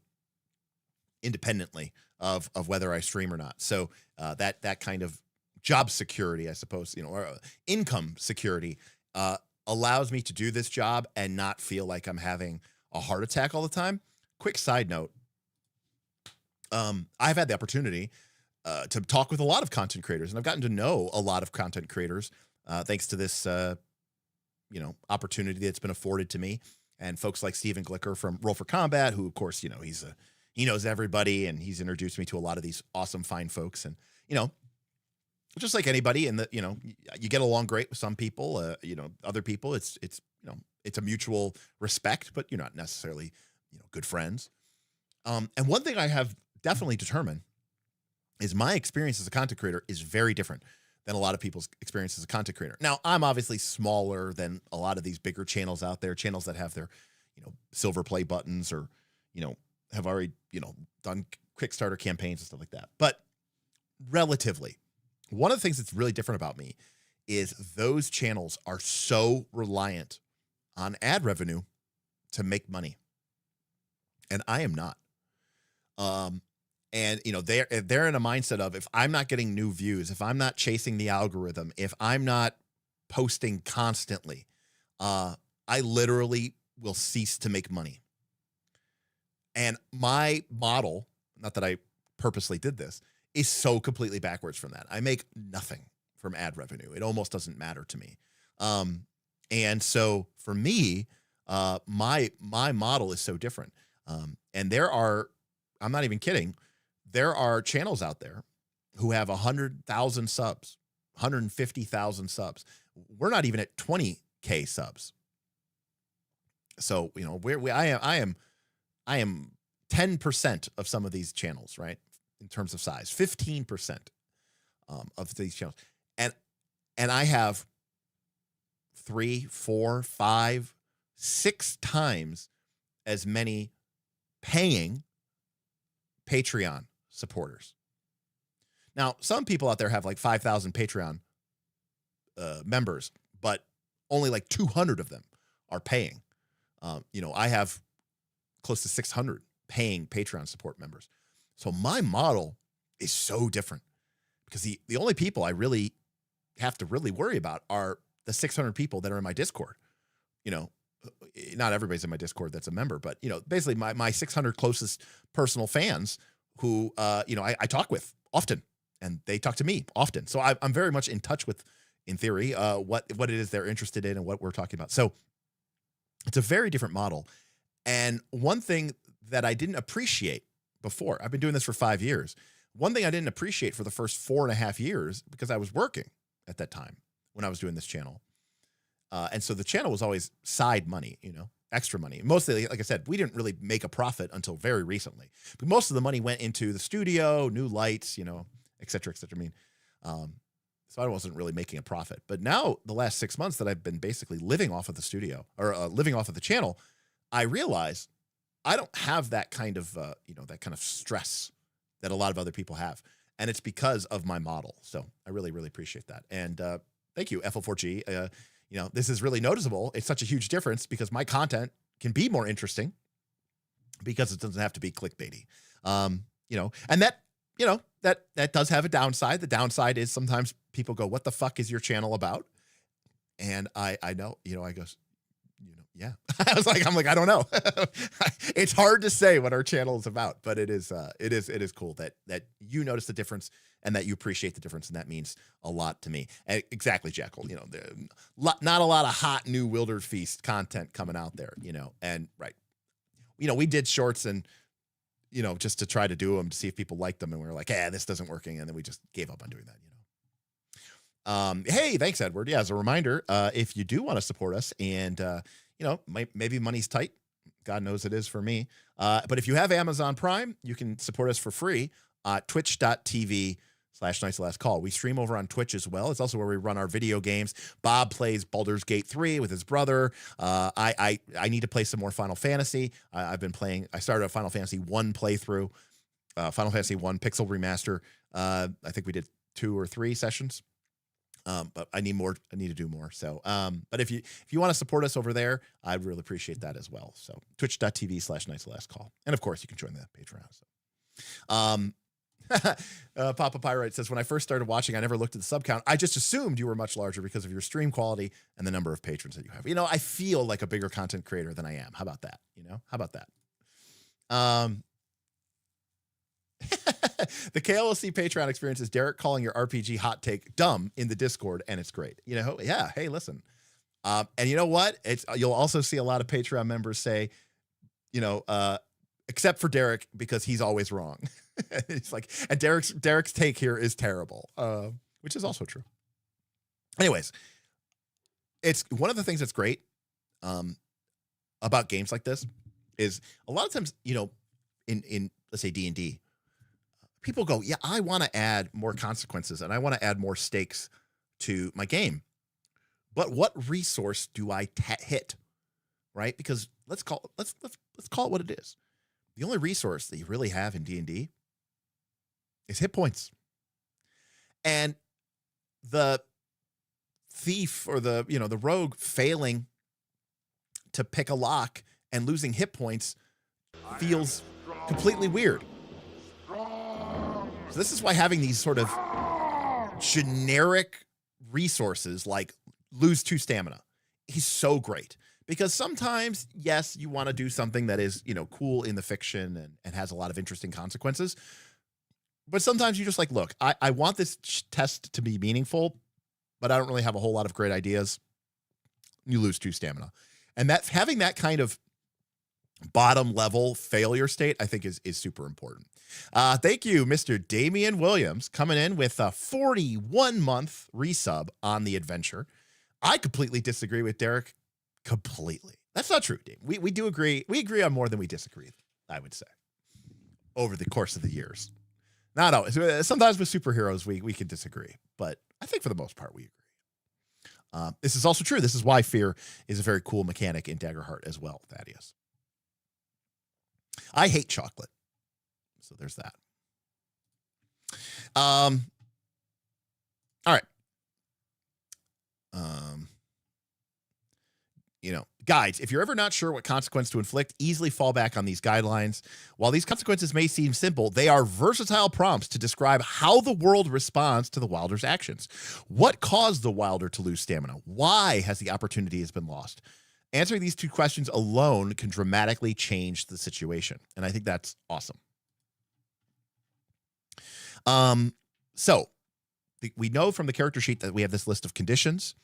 independently of whether I stream or not. So that kind of job security, I suppose, you know, or income security, allows me to do this job and not feel like I'm having a heart attack all the time. Quick side note. I've had the opportunity to talk with a lot of content creators, and I've gotten to know a lot of content creators thanks to this, opportunity that's been afforded to me. And folks like Steven Glicker from Roll for Combat, who, of course, you know, he knows everybody, and he's introduced me to a lot of these awesome, fine folks. And, you know, just like anybody in the, you know, you get along great with some people, other people, it's a mutual respect, but you're not necessarily, good friends. And one thing I have definitely determined is my experience as a content creator is very different than a lot of people's experience as a content creator. Now, I'm obviously smaller than a lot of these bigger channels out there, channels that have their, silver play buttons or, have already, done Kickstarter campaigns and stuff like that. But relatively, one of the things that's really different about me is those channels are so reliant on ad revenue to make money. And I am not. And they're in a mindset of, if I'm not getting new views, if I'm not chasing the algorithm, if I'm not posting constantly, I literally will cease to make money. And my model, not that I purposely did this, is so completely backwards from that. I make nothing from ad revenue. It almost doesn't matter to me. And so for me, my model is so different. And I'm not even kidding, there are channels out there who have 100,000 subs, 150,000 subs. We're not even at 20K subs. So, I am 10% of some of these channels, right? In terms of size, 15% of these channels. And I have 3, 4, 5, 6 times as many paying Patreon supporters. Now, some people out there have like 5,000 Patreon members, but only like 200 of them are paying. I have close to 600 paying Patreon support members. So my model is so different because the only people I really have to really worry about are the 600 people that are in my Discord. Not everybody's in my Discord that's a member, but basically my 600 closest personal fans who I talk with often, and they talk to me often. So I'm very much in touch with, in theory, what it is they're interested in and what we're talking about. So it's a very different model. And one thing that I didn't appreciate before, I've been doing this for 5 years. One thing I didn't appreciate for the first 4.5 years, because I was working at that time when I was doing this channel. And so the channel was always side money, extra money. Mostly, like I said, we didn't really make a profit until very recently. But most of the money went into the studio, new lights, et cetera, et cetera. I mean, so I wasn't really making a profit. But now the last 6 months that I've been basically living off of the studio or living off of the channel, I realize I don't have that kind of, that kind of stress that a lot of other people have. And it's because of my model. So I really, really appreciate that. And thank you, FL4G. This is really noticeable. It's such a huge difference because my content can be more interesting because it doesn't have to be clickbaity. And that, that does have a downside. The downside is sometimes people go, what the fuck is your channel about? And I know, I go, yeah. I'm like, I don't know. It's hard to say what our channel is about, but it is cool that you notice the difference and that you appreciate the difference. And that means a lot to me. And exactly, Jackal, not a lot of hot new Wilderfeast content coming out there, and right. We did shorts and, just to try to do them to see if people liked them. And we were like, this doesn't working. And then we just gave up on doing that, Hey, thanks, Edward. Yeah. As a reminder, if you do want to support us and, maybe money's tight. God knows it is for me. But if you have Amazon Prime, you can support us for free at twitch.tv/nightsoflastcall. We stream over on Twitch as well. It's also where we run our video games. Bob plays Baldur's Gate 3 with his brother. I need to play some more Final Fantasy. I started a Final Fantasy 1 playthrough, Final Fantasy 1 Pixel Remaster. I think we did 2 or 3 sessions. But I need more. I need to do more. So, but if you want to support us over there, I'd really appreciate that as well. So twitch.tv/nightsoflastcall. And of course you can join the Patreon. So, Papa Pyrite says, when I first started watching, I never looked at the sub count. I just assumed you were much larger because of your stream quality and the number of patrons that you have. I feel like a bigger content creator than I am. How about that? How about that? The KLC Patreon experience is Derek calling your RPG hot take dumb in the Discord, and it's great. Yeah. Hey, listen. And you know what? You'll also see a lot of Patreon members say, except for Derek because he's always wrong. It's like, and Derek's take here is terrible, which is also true. Anyways, it's one of the things that's great about games like this is a lot of times, in let's say D&D. People go, yeah, I want to add more consequences and I want to add more stakes to my game. But what resource do I hit? Right? Because let's call it what it is. The only resource that you really have in D&D is hit points. And the thief or the rogue failing to pick a lock and losing hit points feels completely weird. So this is why having these sort of generic resources like lose 2 stamina is so great. Because sometimes, yes, you want to do something that is, cool in the fiction and has a lot of interesting consequences. But sometimes you just like, look, I want this test to be meaningful, but I don't really have a whole lot of great ideas. You lose 2 stamina. And that having that kind of bottom level failure state, I think is super important. Thank you, Mr. Damian Williams, coming in with a 41-month resub on the adventure. I completely disagree with Derek. Completely. That's not true, Dave. We do agree. We agree on more than we disagree, I would say, over the course of the years. Not always. Sometimes with superheroes, we can disagree. But I think for the most part, we agree. This is also true. This is why fear is a very cool mechanic in Daggerheart as well, Thaddeus. I hate chocolate. So there's that. All right. Guides. If you're ever not sure what consequence to inflict, easily fall back on these guidelines. While these consequences may seem simple, they are versatile prompts to describe how the world responds to the Wilder's actions. What caused the Wilder to lose stamina? Why has the opportunity been lost? Answering these 2 questions alone can dramatically change the situation. And I think that's awesome. So we know from the character sheet that we have this list of conditions.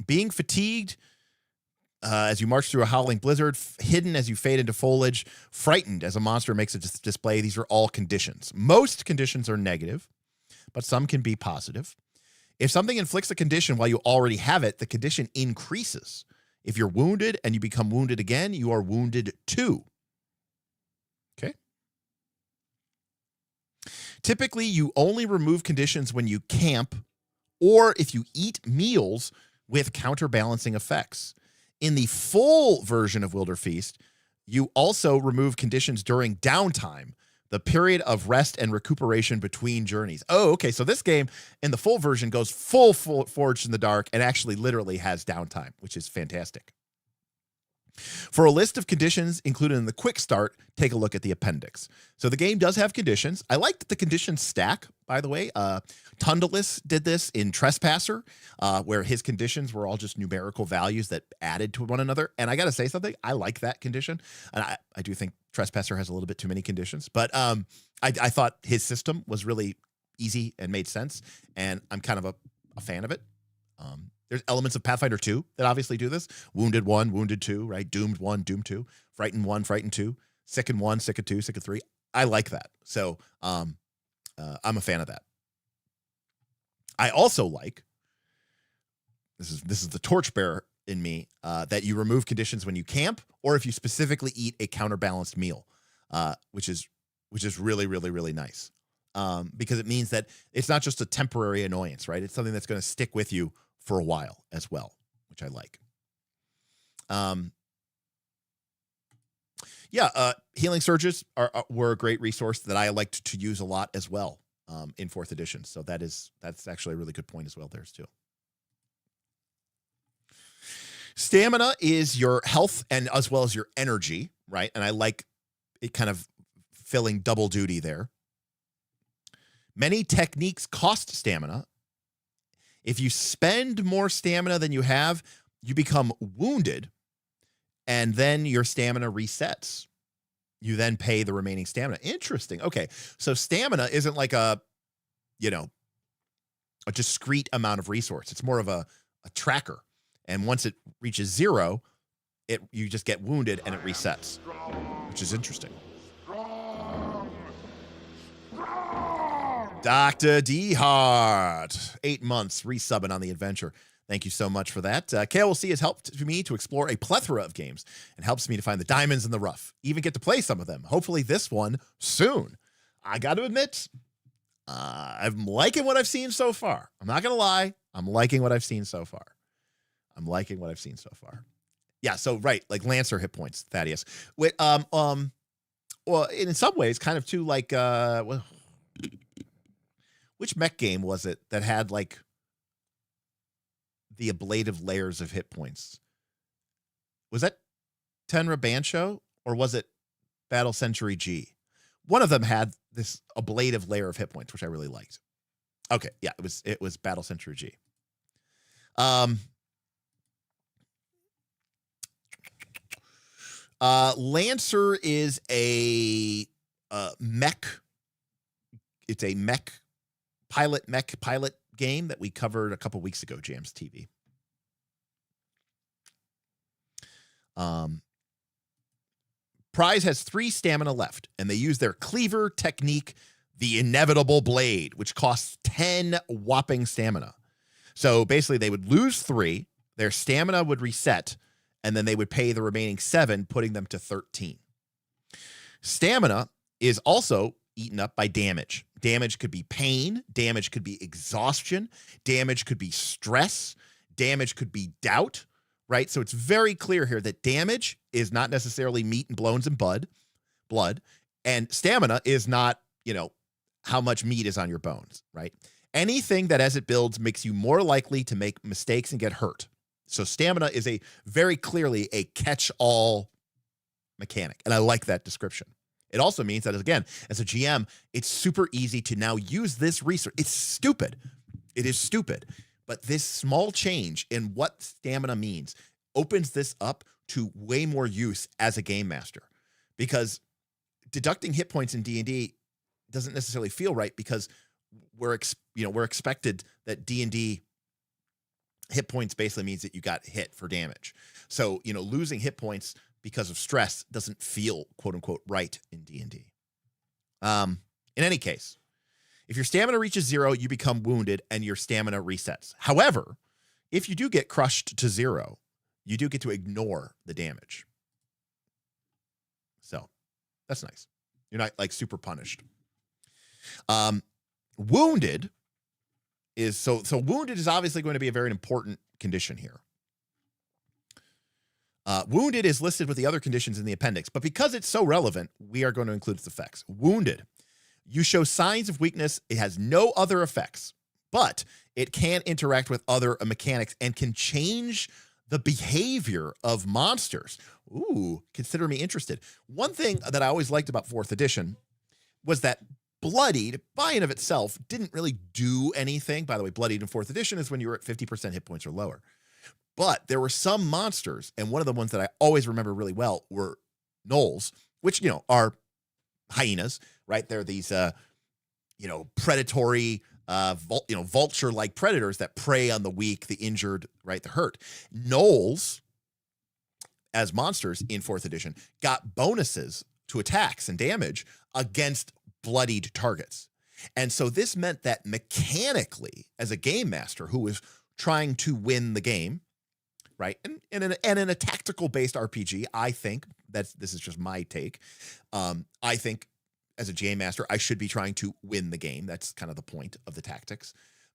Being fatigued as you march through a howling blizzard, hidden as you fade into foliage, frightened as a monster makes a display. These are all conditions. Most conditions are negative, but some can be positive. If something inflicts a condition while you already have it, the condition increases. If you're wounded and you become wounded again, you are wounded too. Okay. Typically, you only remove conditions when you camp or if you eat meals with counterbalancing effects. In the full version of Wilderfeast, you also remove conditions during downtime, the period of rest and recuperation between journeys. Oh, okay. So this game in the full version goes full Forged in the Dark and actually literally has downtime, which is fantastic. For a list of conditions included in the quick start, take a look at the appendix. So the game does have conditions. I like that the conditions stack, by the way. Tundalus did this in Trespasser, where his conditions were all just numerical values that added to one another. And I got to say something, I like that condition. And I do think Trespasser has a little bit too many conditions, but I thought his system was really easy and made sense. And I'm kind of a fan of it. There's elements of Pathfinder 2 that obviously do this. Wounded 1, Wounded 2, right? Doomed 1, Doomed 2. Frightened 1, Frightened 2. Sickened 1, Sickened 2, Sickened 3. I like that. So I'm a fan of that. I also like, this is the torchbearer in me, that you remove conditions when you camp or if you specifically eat a counterbalanced meal, which is really, really, really nice. Because it means that it's not just a temporary annoyance, right? It's something that's going to stick with you for a while as well, which I like. Healing surges were a great resource that I liked to use a lot as well in 4th edition. So that's actually a really good point as well. There's too. Stamina is your health and as well as your energy, right? And I like it kind of filling double duty there. Many techniques cost stamina. If you spend more stamina than you have, you become wounded, and then your stamina resets. You then pay the remaining stamina. Interesting. Okay, so stamina isn't like a discrete amount of resource. It's more of a tracker, and once it reaches 0, you just get wounded and it resets, which is interesting. Dr. D Hard, 8 months resubbing on the adventure. Thank you so much for that. KLC has helped me to explore a plethora of games and helps me to find the diamonds in the rough. Even get to play some of them. Hopefully this one soon. I got to admit, I'm liking what I've seen so far. I'm not going to lie. I'm liking what I've seen so far. Yeah, so right, like Lancer hit points, Thaddeus. Wait, well, in some ways, kind of too like which mech game was it that had like the ablative layers of hit points? Was that Tenra Bancho or was it Battle Century G? One of them had this ablative layer of hit points, which I really liked. Okay, yeah, it was Battle Century G. Lancer is a mech. It's a mech pilot game that we covered a couple weeks ago, Jams TV. Prize has 3 stamina left, and they use their cleaver technique, the Inevitable Blade, which costs 10 whopping stamina. So basically, they would lose 3, their stamina would reset, and then they would pay the remaining 7, putting them to 13. Stamina is also eaten up by damage. Damage could be pain, damage could be exhaustion, damage could be stress, damage could be doubt, right? So it's very clear here that damage is not necessarily meat and bones and blood, and stamina is not, how much meat is on your bones, right? Anything that as it builds makes you more likely to make mistakes and get hurt. So stamina is a very clearly a catch-all mechanic, and I like that description. It also means that, again, as a GM, it's super easy to now use this resource. It's stupid. It is stupid. But this small change in what stamina means opens this up to way more use as a game master. Because deducting hit points in D&D doesn't necessarily feel right because we're expected that D&D hit points basically means that you got hit for damage. So, losing hit points because of stress doesn't feel quote unquote right in D&D. In any case, if your stamina reaches 0, you become wounded and your stamina resets. However, if you do get crushed to 0, you do get to ignore the damage. So that's nice. You're not like super punished. Wounded is so wounded is obviously going to be a very important condition here. Wounded is listed with the other conditions in the appendix, but because it's so relevant, we are going to include its effects. Wounded. You show signs of weakness. It has no other effects, but it can interact with other mechanics and can change the behavior of monsters. Ooh, consider me interested. One thing that I always liked about 4th edition was that Bloodied, by and of itself, didn't really do anything. By the way, Bloodied in 4th edition is when you were at 50% hit points or lower. But there were some monsters, and one of the ones that I always remember really well were gnolls, which, are hyenas, right? They're these, predatory, vulture-like predators that prey on the weak, the injured, right, the hurt. Gnolls, as monsters in 4th edition, got bonuses to attacks and damage against bloodied targets. And so this meant that mechanically, as a game master who was trying to win the game, right, and in a tactical-based RPG, I think this is just my take. I think as a game master, I should be trying to win the game. That's kind of the point of the tactics.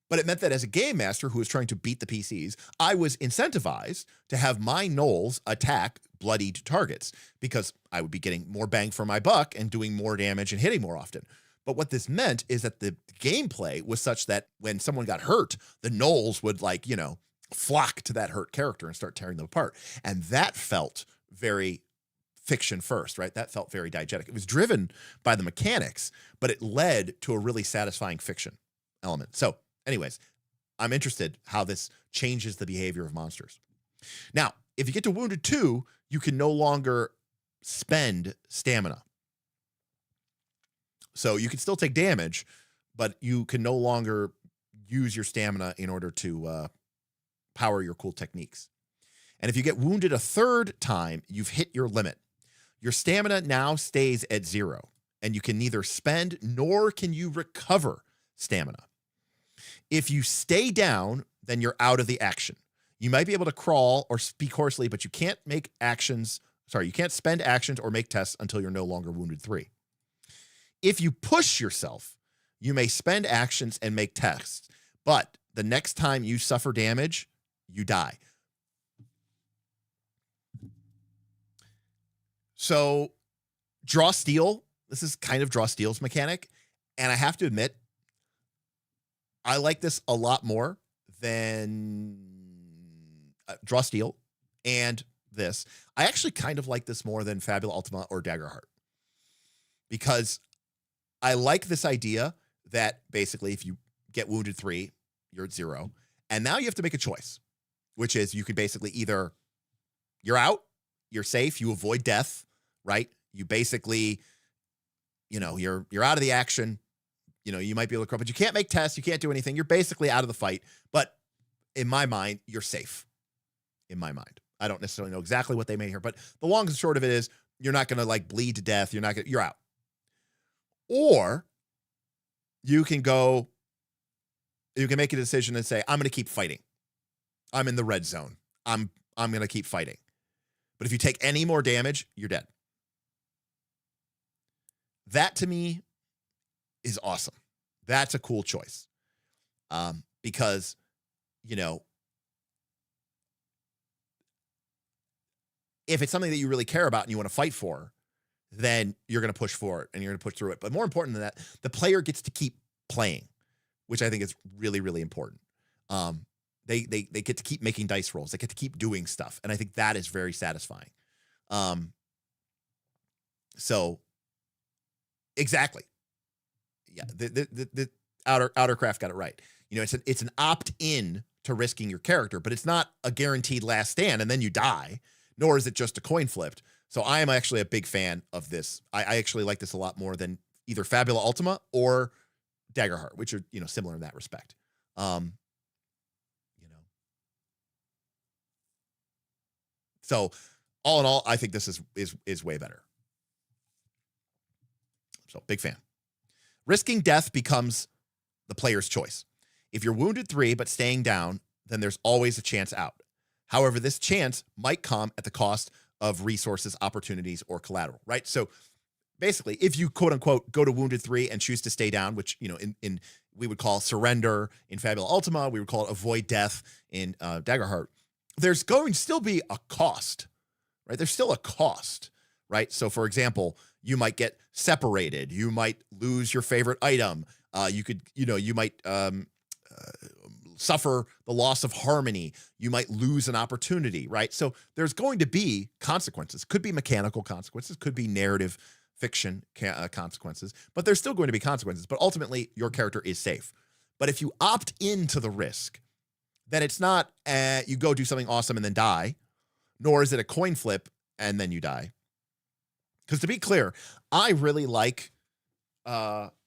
But it meant that as a game master who was trying to beat the PCs, I was incentivized to have my gnolls attack bloodied targets because I would be getting more bang for my buck and doing more damage and hitting more often. But what this meant is that the gameplay was such that when someone got hurt, the gnolls would flock to that hurt character and start tearing them apart. And that felt very fiction first, right? That felt very diegetic. It was driven by the mechanics, but it led to a really satisfying fiction element. So anyways, I'm interested how this changes the behavior of monsters. Now, if you get to Wounded 2, you can no longer spend stamina. So you can still take damage, but you can no longer use your stamina in order to power your cool techniques. And if you get wounded a 3rd time, you've hit your limit. Your stamina now stays at 0, and you can neither spend nor can you recover stamina. If you stay down, then you're out of the action. You might be able to crawl or speak hoarsely, but you can't make actions. You can't spend actions or make tests until you're no longer wounded 3. If you push yourself, you may spend actions and make tests, but the next time you suffer damage, you die. So draw steel, this is kind of draw steel's mechanic. And I have to admit, I like this a lot more than draw steel and this. I actually kind of like this more than Fabula Ultima or Daggerheart, because I like this idea that basically if you get wounded 3, you're at 0. And now you have to make a choice, which is you could basically either you're out, you're safe, you avoid death, right? You basically, you're out of the action. You might be able to crawl, but you can't make tests. You can't do anything. You're basically out of the fight. But in my mind, you're safe. In my mind, I don't necessarily know exactly what they made here, but the long and short of it is you're not going to bleed to death. You're out. Or you can make a decision and say, I'm going to keep fighting. I'm in the red zone. I'm going to keep fighting. But if you take any more damage, you're dead. That to me is awesome. That's a cool choice. Because, if it's something that you really care about and you want to fight for, then you're going to push for it and you're going to push through it. But more important than that, the player gets to keep playing, which I think is really, really important. They get to keep making dice rolls. They get to keep doing stuff. And I think that is very satisfying. So exactly. Yeah. The Outercraft got it right. It's an opt-in to risking your character, but it's not a guaranteed last stand and then you die, nor is it just a coin flipped. So I am actually a big fan of this. I actually like this a lot more than either Fabula Ultima or Daggerheart, which are, similar in that respect. So all in all, I think this is way better. So big fan. Risking death becomes the player's choice. If you're wounded 3 but staying down, then there's always a chance out. However, this chance might come at the cost of resources, opportunities, or collateral, right? So basically, if you quote unquote go to wounded 3 and choose to stay down, which, you know, in we would call surrender in Fabula Ultima, we would call it avoid death in Daggerheart, there's going to still be a cost, right? There's still a cost, right? So for example, you might get separated, you might lose your favorite item, you might suffer the loss of harmony, you might lose an opportunity, right? So there's going to be consequences. Could be mechanical consequences, could be narrative fiction consequences, but there's still going to be consequences. But ultimately, your character is safe. But if you opt into the risk, then it's not you go do something awesome and then die, nor is it a coin flip and then you die. Because to be clear, I really like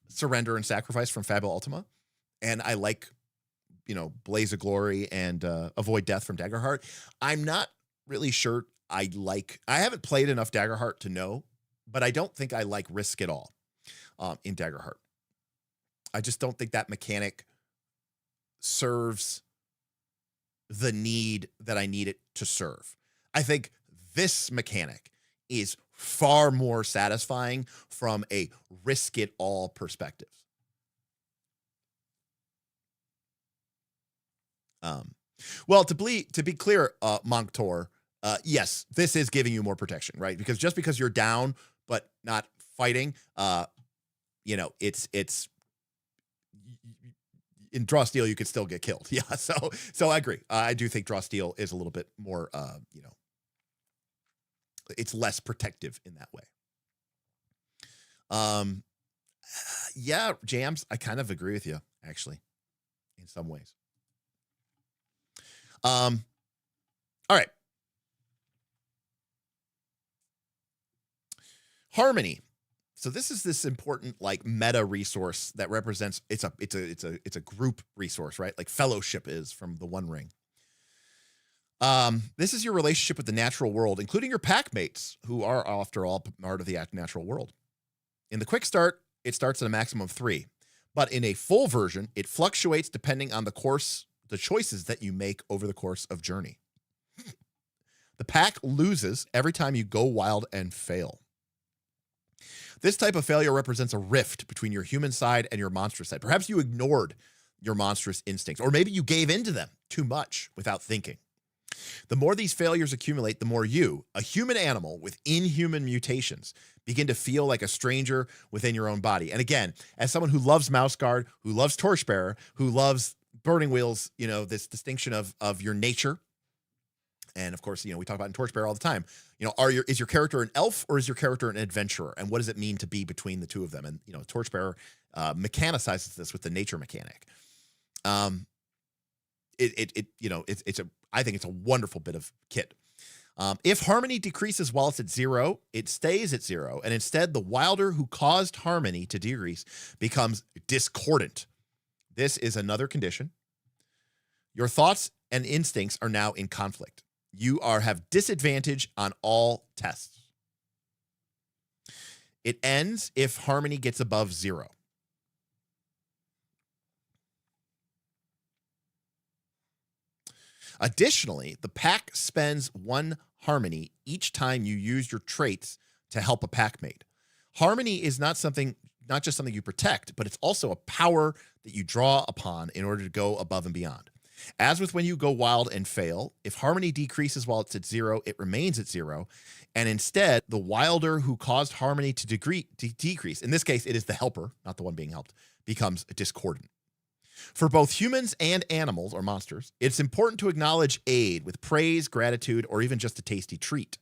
Surrender and Sacrifice from Fabula Ultima, and I like, you know, Blaze of Glory and Avoid Death from Daggerheart. I'm not really sure I haven't played enough Daggerheart to know, but I don't think I like Risk at all in Daggerheart. I just don't think that mechanic serves the need that I need it to serve. I think this mechanic is far more satisfying from a risk it all perspective. Well, to be clear, Monk Tor, yes, this is giving you more protection, right? Because just because you're down but not fighting, you know, it's in Draw Steel you could still get killed. Yeah, so I agree. I do think Draw Steel is a little bit more, you know, it's less protective in that way. Yeah, Jams, I kind of agree with you actually, in some ways. All right. Harmony. So this is this important like meta resource that represents it's a group resource, right? Like fellowship is from the One Ring. This is your relationship with the natural world, including your pack mates, who are after all part of the natural world. In the quick start, it starts at a maximum of 3, but in a full version, it fluctuates depending on the choices that you make over the course of journey. The pack loses every time you go wild and fail. This type of failure represents a rift between your human side and your monstrous side. Perhaps you ignored your monstrous instincts, or maybe you gave into them too much without thinking. The more these failures accumulate, the more you, a human animal with inhuman mutations, begin to feel like a stranger within your own body. And again, as someone who loves Mouse Guard, who loves Torchbearer, who loves Burning Wheels, you know, this distinction of your nature. And of course, you know, we talk about in Torchbearer all the time, you know, is your character an elf or is your character an adventurer? And what does it mean to be between the two of them? And, you know, Torchbearer mechanicizes this with the nature mechanic. I think it's a wonderful bit of kit. If harmony decreases while it's at 0, it stays at 0. And instead, the wilder who caused harmony to decrease becomes discordant. This is another condition. Your thoughts and instincts are now in conflict. You have disadvantage on all tests. It ends if harmony gets above 0. Additionally, the pack spends 1 harmony each time you use your traits to help a packmate. Harmony is not just something you protect, but it's also a power that you draw upon in order to go above and beyond. As with when you go wild and fail, if harmony decreases while it's at 0, it remains at 0. And instead, the wilder who caused harmony to decrease, in this case, it is the helper, not the one being helped, becomes discordant. For both humans and animals or monsters, it's important to acknowledge aid with praise, gratitude, or even just a tasty treat.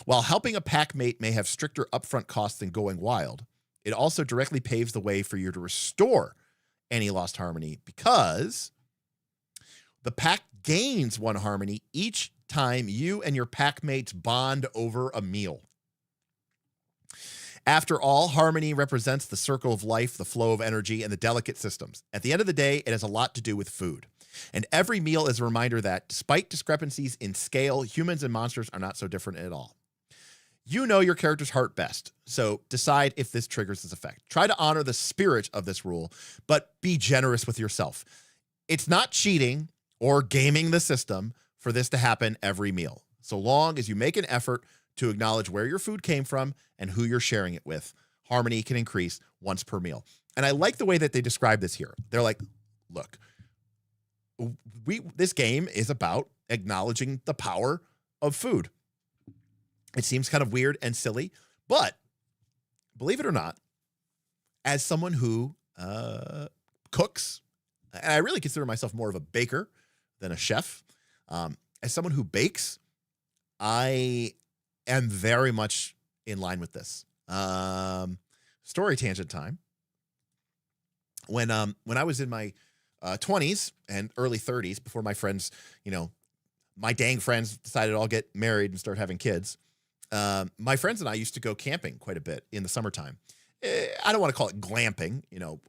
While helping a packmate may have stricter upfront costs than going wild, it also directly paves the way for you to restore any lost harmony because the pack gains 1 harmony each time you and your packmates bond over a meal. After all, harmony represents the circle of life, the flow of energy, and the delicate systems. At the end of the day, it has a lot to do with food. And every meal is a reminder that, despite discrepancies in scale, humans and monsters are not so different at all. You know your character's heart best, so decide if this triggers this effect. Try to honor the spirit of this rule, but be generous with yourself. It's not cheating or gaming the system for this to happen every meal, so long as you make an effort to acknowledge where your food came from and who you're sharing it with. Harmony can increase once per meal. And I like the way that they describe this here. They're like, look, this game is about acknowledging the power of food. It seems kind of weird and silly, but believe it or not, as someone who cooks, and I really consider myself more of a baker than a chef, as someone who bakes, I am very much in line with this. Story tangent time. When I was in my 20s and early 30s, before my friends, my dang friends decided I'll get married and start having kids, my friends and I used to go camping quite a bit in the summertime. I don't want to call it glamping.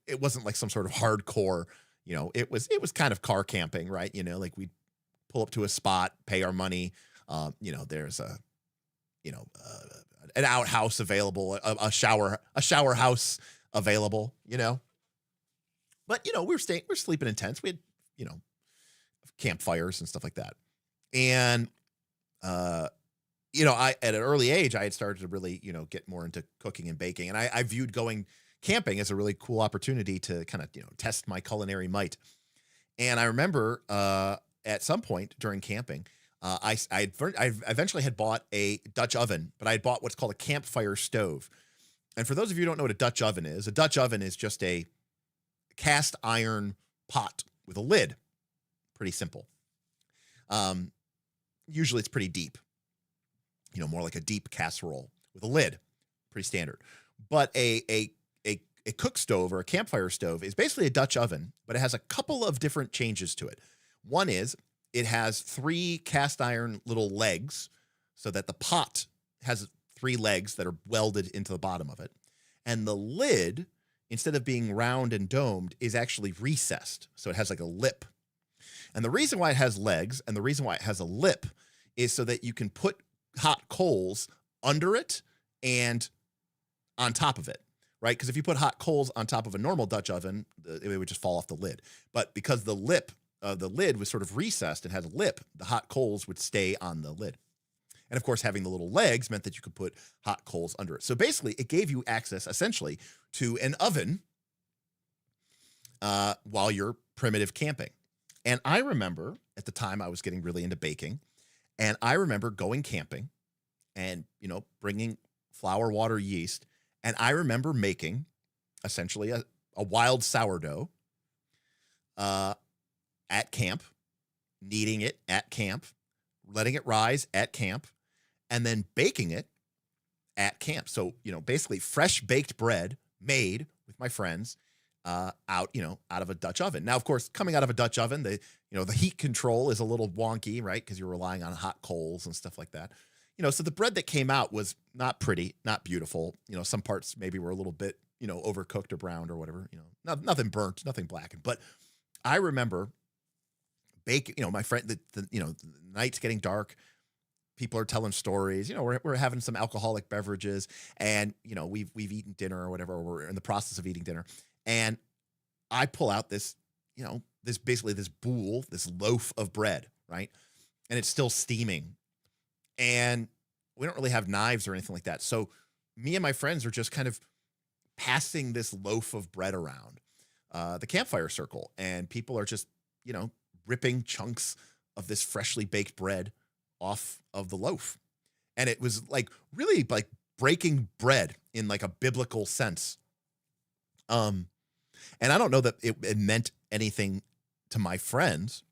It wasn't like some sort of hardcore, it was kind of car camping, right? Like we'd pull up to a spot, pay our money. There's an outhouse available, a shower house available, But we're sleeping in tents. We had, campfires and stuff like that. And I at an early age I had started to really, get more into cooking and baking. And I viewed going camping as a really cool opportunity to kind of, test my culinary might. And I remember at some point during camping, I eventually had bought a Dutch oven, but I had bought what's called a campfire stove. And for those of you who don't know what a Dutch oven is just a cast iron pot with a lid. Pretty simple. Usually it's pretty deep, more like a deep casserole with a lid, pretty standard. But a cook stove or a campfire stove is basically a Dutch oven, but it has a couple of different changes to it. One is it has 3 cast iron little legs so that the pot has 3 legs that are welded into the bottom of it. And the lid, instead of being round and domed, is actually recessed. So it has like a lip. And the reason why it has legs and the reason why it has a lip is so that you can put hot coals under it and on top of it, right? Because if you put hot coals on top of a normal Dutch oven, it would just fall off the lid. But because the lid was sort of recessed and had a lip, the hot coals would stay on the lid. And of course, having the little legs meant that you could put hot coals under it. So basically, it gave you access essentially to an oven while you're primitive camping. And I remember at the time I was getting really into baking, and I remember going camping and, bringing flour, water, yeast. And I remember making essentially a wild sourdough at camp, kneading it at camp, letting it rise at camp, and then baking it at camp. So, basically fresh baked bread made with my friends out of a Dutch oven. Now, of course, coming out of a Dutch oven, the heat control is a little wonky, right? Because you're relying on hot coals and stuff like that. So the bread that came out was not pretty, not beautiful. Some parts maybe were a little bit, overcooked or browned or whatever, nothing burnt, nothing blackened. But I remember baking, my friend, the night's getting dark. People are telling stories, we're having some alcoholic beverages and, we've eaten dinner or whatever, or we're in the process of eating dinner. And I pull out this, this bowl, this loaf of bread, right? And it's still steaming. And we don't really have knives or anything like that. So me and my friends are just kind of passing this loaf of bread around the campfire circle. And people are just, ripping chunks of this freshly baked bread off of the loaf. And it was like really like breaking bread in like a biblical sense. And I don't know that it meant anything to my friends,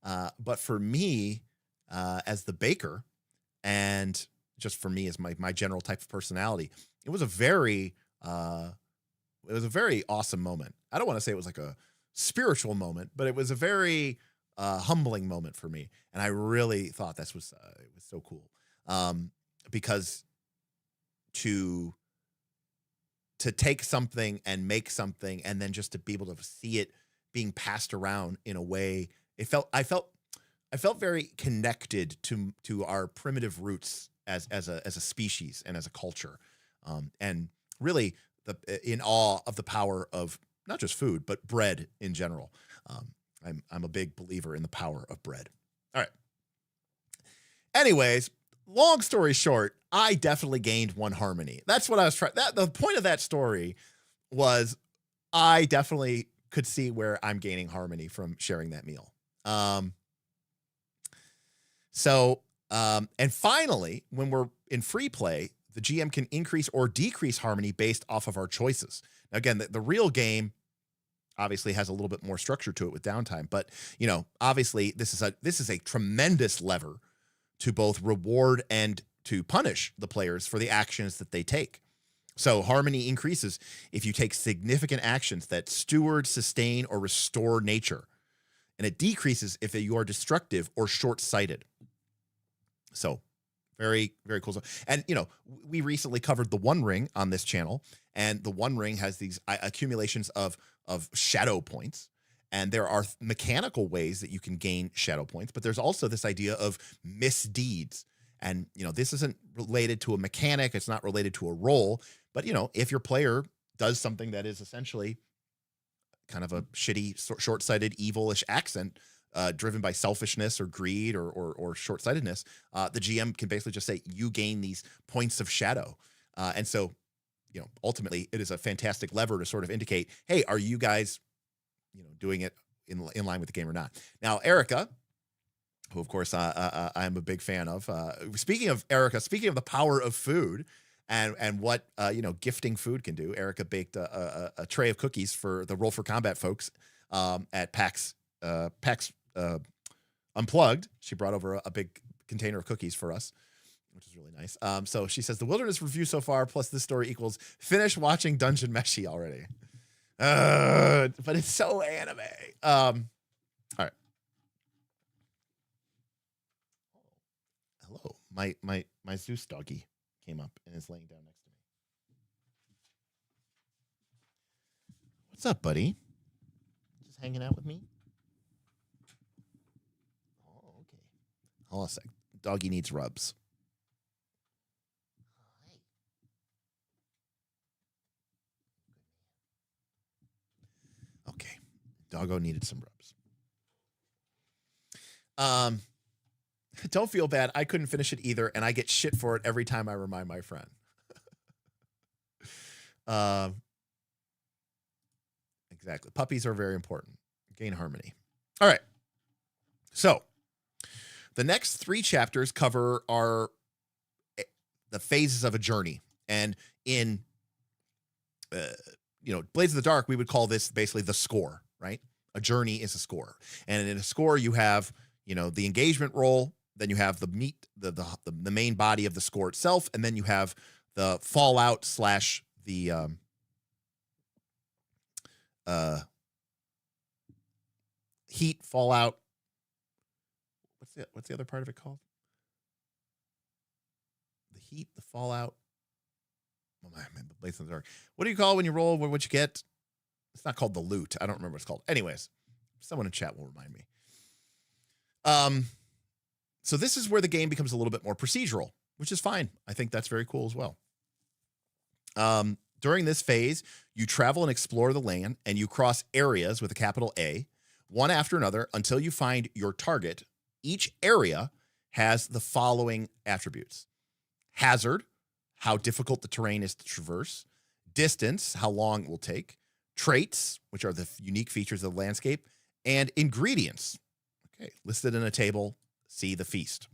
but for me, as the baker, and just for me as my general type of personality, it was a very awesome moment. I don't want to say it was like a spiritual moment, but it was a very humbling moment for me, and I really thought it was so cool, because to take something and make something and then just to be able to see it being passed around in a way, I felt very connected to our primitive roots as a species and as a culture, and really in awe of the power of not just food but bread in general. I'm a big believer in the power of bread. All right. Anyways, long story short, I definitely gained 1 harmony. That's what I was trying. The point of that story was I definitely could see where I'm gaining harmony from sharing that meal. And finally, when we're in free play, the GM can increase or decrease harmony based off of our choices. Now, again, the real game obviously has a little bit more structure to it with downtime, but obviously this is a tremendous lever to both reward and to punish the players for the actions that they take. So harmony increases if you take significant actions that steward, sustain, or restore nature. And it decreases if you are destructive or short-sighted. So very, very cool. And, we recently covered the One Ring on this channel, and the One Ring has these accumulations of shadow points. And there are mechanical ways that you can gain shadow points, but there's also this idea of misdeeds. And, this isn't related to a mechanic. It's not related to a role. But, if your player does something that is essentially kind of a shitty, short-sighted, evilish accent driven by selfishness or greed or short-sightedness, the GM can basically just say, you gain these points of shadow. And so, ultimately, it is a fantastic lever to sort of indicate, hey, are you guys, doing it in line with the game or not? Now, Erica, who, of course, I am a big fan of. Speaking of Erica, speaking of the power of food and what, gifting food can do, Erica baked a tray of cookies for the Roll for Combat folks at PAX Unplugged. She brought over a big container of cookies for us, which is really nice. So she says, the Wilderness review so far, plus this story equals finish watching Dungeon Meshi already. But it's so anime. All right. Hello. My Zeus doggy came up and is laying down next to me. What's up, buddy? Just hanging out with me? Oh, okay. Hold on a sec. Doggy needs rubs. Okay. Doggo needed some rubs. Don't feel bad. I couldn't finish it either, and I get shit for it every time I remind my friend. Exactly. Puppies are very important. Gain harmony. All right. So the next 3 chapters cover the phases of a journey. And in, Blades of the Dark, we would call this basically the score, right? A journey is a score. And in a score, you have, the engagement roll, then you have the main body of the score itself, and then you have the fallout / the heat fallout. What's the other part of it called? The heat, the fallout. Oh man, Blades in the Dark. What do you call when you roll? What you get? It's not called the loot. I don't remember what it's called. Anyways, someone in chat will remind me. So this is where the game becomes a little bit more procedural, which is fine. I think that's very cool as well. During this phase, you travel and explore the land, and you cross areas with a capital A, one after another, until you find your target. Each area has the following attributes: hazard, how difficult the terrain is to traverse; distance, how long it will take; traits, which are the unique features of the landscape; and ingredients, okay, listed in a table. See the feast.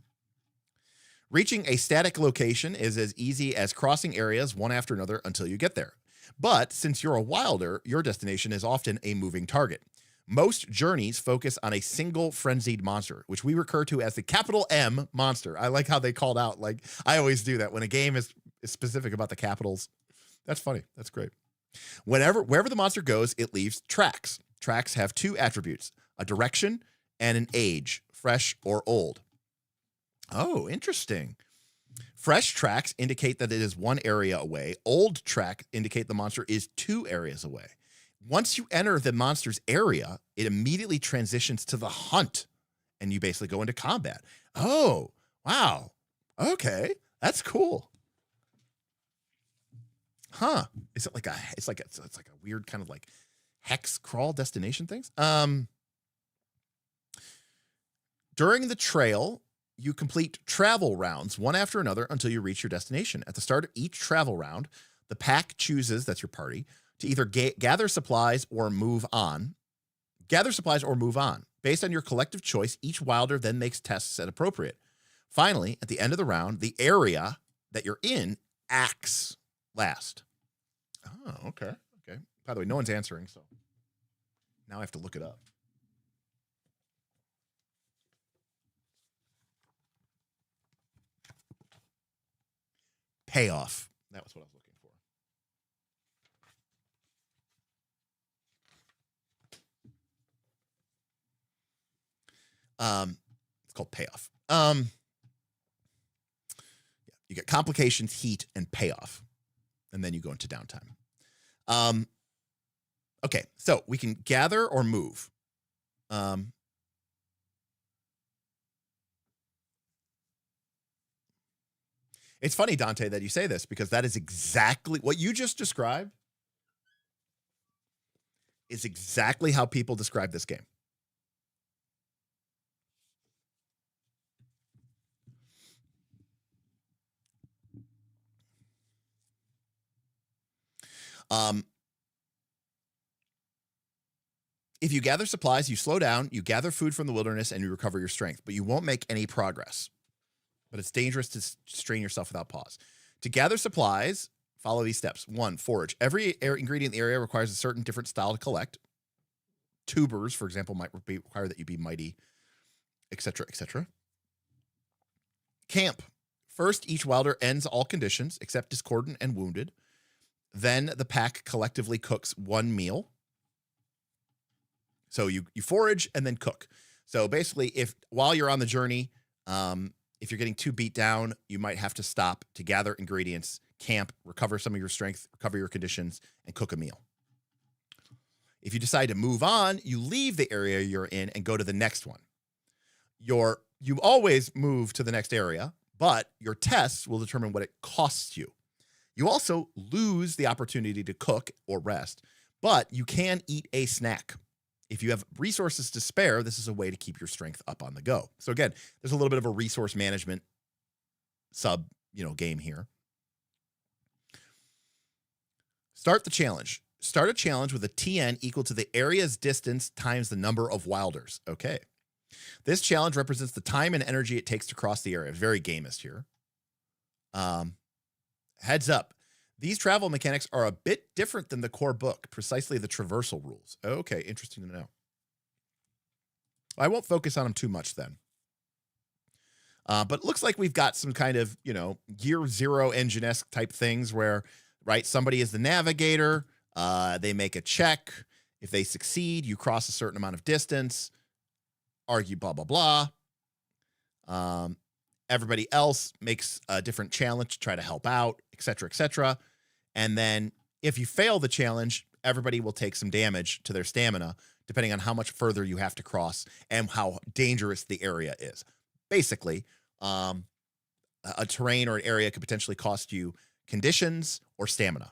Reaching a static location is as easy as crossing areas one after another until you get there. But since you're a wilder, your destination is often a moving target. Most journeys focus on a single frenzied monster, which we refer to as the capital M monster. I like how they called out, like I always do that when a game is specific about the capitals. That's funny. That's great. Wherever the monster goes, it leaves tracks. Tracks have 2 attributes: a direction and an age, fresh or old. Oh, interesting. Fresh tracks indicate that it is 1 area away. Old track indicate the monster is 2 areas away. Once you enter the monster's area, it immediately transitions to the hunt, and you basically go into combat. Oh, wow. Okay, that's cool. Huh? Is it like it's like a weird kind of like hex crawl destination things? During the trail, you complete travel rounds one after another until you reach your destination. At the start of each travel round, the pack chooses, that's your party, to either gather supplies or move on. Gather supplies or move on. Based on your collective choice, each wilder then makes tests as appropriate. Finally, at the end of the round, the area that you're in acts last. Oh, okay. Okay. By the way, no one's answering, so now I have to look it up. Payoff. That was what I was looking for. It's called payoff. Yeah, you get complications, heat, and payoff, and then you go into downtime. Okay, so we can gather or move. It's funny, Dante, that you say this, because that is exactly what you just described is exactly how people describe this game. If you gather supplies, you slow down, you gather food from the wilderness, and you recover your strength, but you won't make any progress. But it's dangerous to strain yourself without pause. To gather supplies, follow these steps. 1, forage. Every ingredient in the area requires a certain different style to collect. Tubers, for example, might require that you be mighty, etc., etc. Camp. First, each wilder ends all conditions except discordant and wounded. Then the pack collectively cooks one meal. So you forage and then cook. So basically, if while you're on the journey, if you're getting too beat down, you might have to stop to gather ingredients, camp, recover some of your strength, recover your conditions, and cook a meal. If you decide to move on, you leave the area you're in and go to the next one. You always move to the next area, but your tests will determine what it costs you. You also lose the opportunity to cook or rest, but you can eat a snack. If you have resources to spare, this is a way to keep your strength up on the go. So again, there's a little bit of a resource management game here. Start the challenge. Start a challenge with a TN equal to the area's distance times the number of wilders. Okay. This challenge represents the time and energy it takes to cross the area. Very gamist here. Heads up. These travel mechanics are a bit different than the core book, precisely the traversal rules. Okay, interesting to know. I won't focus on them too much then. But it looks like we've got some kind of, Gear Zero engine-esque type things where, right, somebody is the navigator, they make a check. If they succeed, you cross a certain amount of distance, argue blah, blah, blah. Everybody else makes a different challenge to try to help out, etc., etc. And then if you fail the challenge, everybody will take some damage to their stamina, depending on how much further you have to cross and how dangerous the area is. Basically, a terrain or an area could potentially cost you conditions or stamina.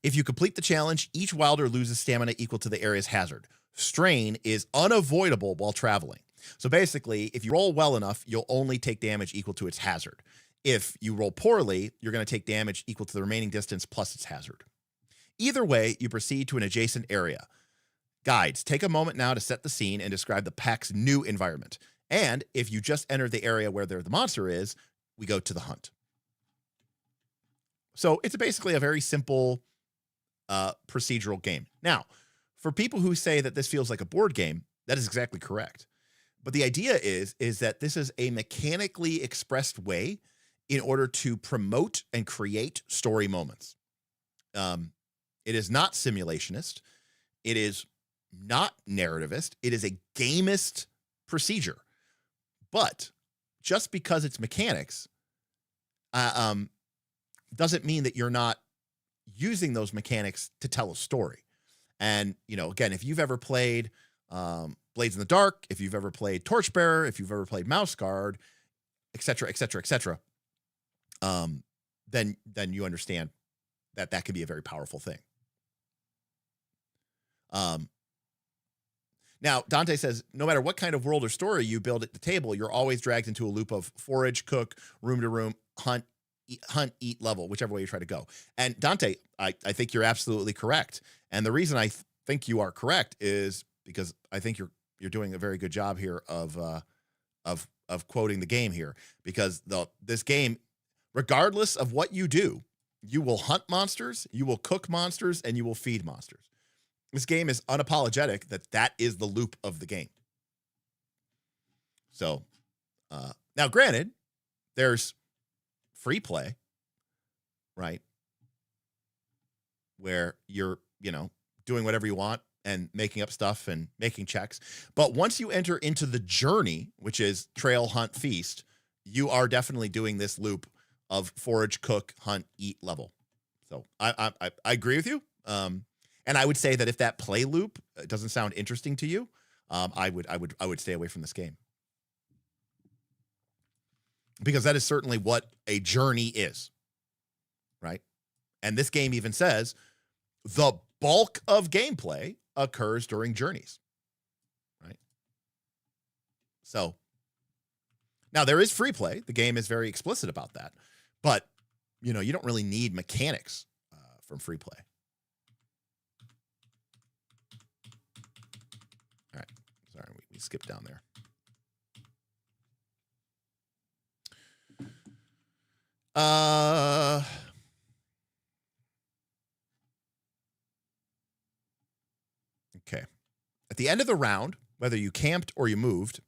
If you complete the challenge, each wilder loses stamina equal to the area's hazard. Strain is unavoidable while traveling. So basically, if you roll well enough, you'll only take damage equal to its hazard. If you roll poorly, you're going to take damage equal to the remaining distance plus its hazard. Either way, you proceed to an adjacent area. Guides, take a moment now to set the scene and describe the pack's new environment. And if you just entered the area where the monster is, we go to the hunt. So it's basically a very simple procedural game. Now, for people who say that this feels like a board game, that is exactly correct. But the idea is that this is a mechanically expressed way in order to promote and create story moments. It is not simulationist. It is not narrativist. It is a gamist procedure. But just because it's mechanics doesn't mean that you're not using those mechanics to tell a story. And, again, if you've ever played Blades in the Dark, if you've ever played Torchbearer, if you've ever played Mouse Guard, et cetera, then you understand that can be a very powerful thing. Now, Dante says, no matter what kind of world or story you build at the table, you're always dragged into a loop of forage, cook, room to room, hunt, eat, level, whichever way you try to go. And Dante, I think you're absolutely correct. And the reason I think you are correct is because I think you're doing a very good job here of quoting the game here, because this game, regardless of what you do, you will hunt monsters, you will cook monsters, and you will feed monsters. This game is unapologetic that is the loop of the game. So, now granted, there's free play, right? Where you're, doing whatever you want and making up stuff and making checks. But once you enter into the journey, which is trail, hunt, feast, you are definitely doing this loop of forage, cook, hunt, eat level. So I agree with you. And I would say that if that play loop doesn't sound interesting to you, I would stay away from this game, because that is certainly what a journey is, right? And this game even says the bulk of gameplay occurs during journeys, right? So now there is free play. The game is very explicit about that, but you don't really need mechanics from free play. All right. Sorry, we skipped down there. Okay. At the end of the round, whether you camped or you moved,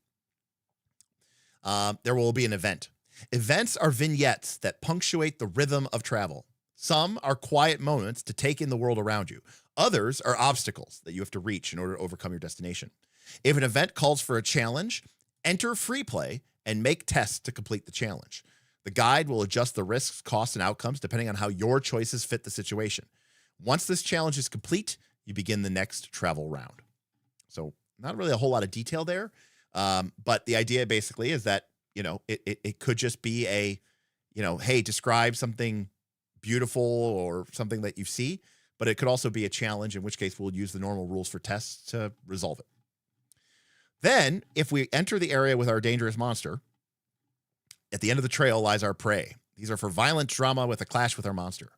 there will be an event. Events are vignettes that punctuate the rhythm of travel. Some are quiet moments to take in the world around you. Others are obstacles that you have to reach in order to overcome your destination. If an event calls for a challenge, enter free play and make tests to complete the challenge. The guide will adjust the risks, costs, and outcomes depending on how your choices fit the situation. Once this challenge is complete, you begin the next travel round. So not really a whole lot of detail there, but the idea basically is that, it could just be a, hey, describe something beautiful or something that you see, but it could also be a challenge, in which case we'll use the normal rules for tests to resolve it. Then, if we enter the area with our dangerous monster, at the end of the trail lies our prey. These are for violent drama with a clash with our monster.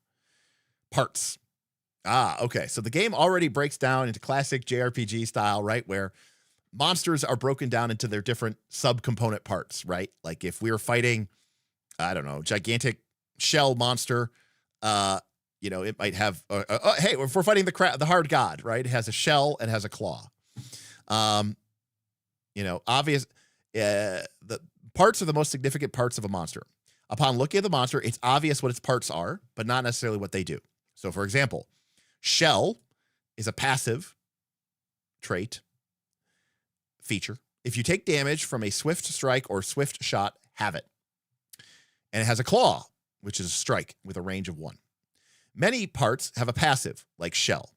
Parts. Okay. So the game already breaks down into classic JRPG style, right? Where monsters are broken down into their different subcomponent parts, right? Like if we were fighting, I don't know, gigantic shell monster, it might have, hey, if we're fighting the hard god, right? It has a shell and has a claw. Obvious, the parts are the most significant parts of a monster. Upon looking at the monster, it's obvious what its parts are, but not necessarily what they do. So, for example, shell is a passive trait feature. If you take damage from a swift strike or swift shot, have it. And it has a claw, which is a strike with a range of 1. Many parts have a passive, like shell.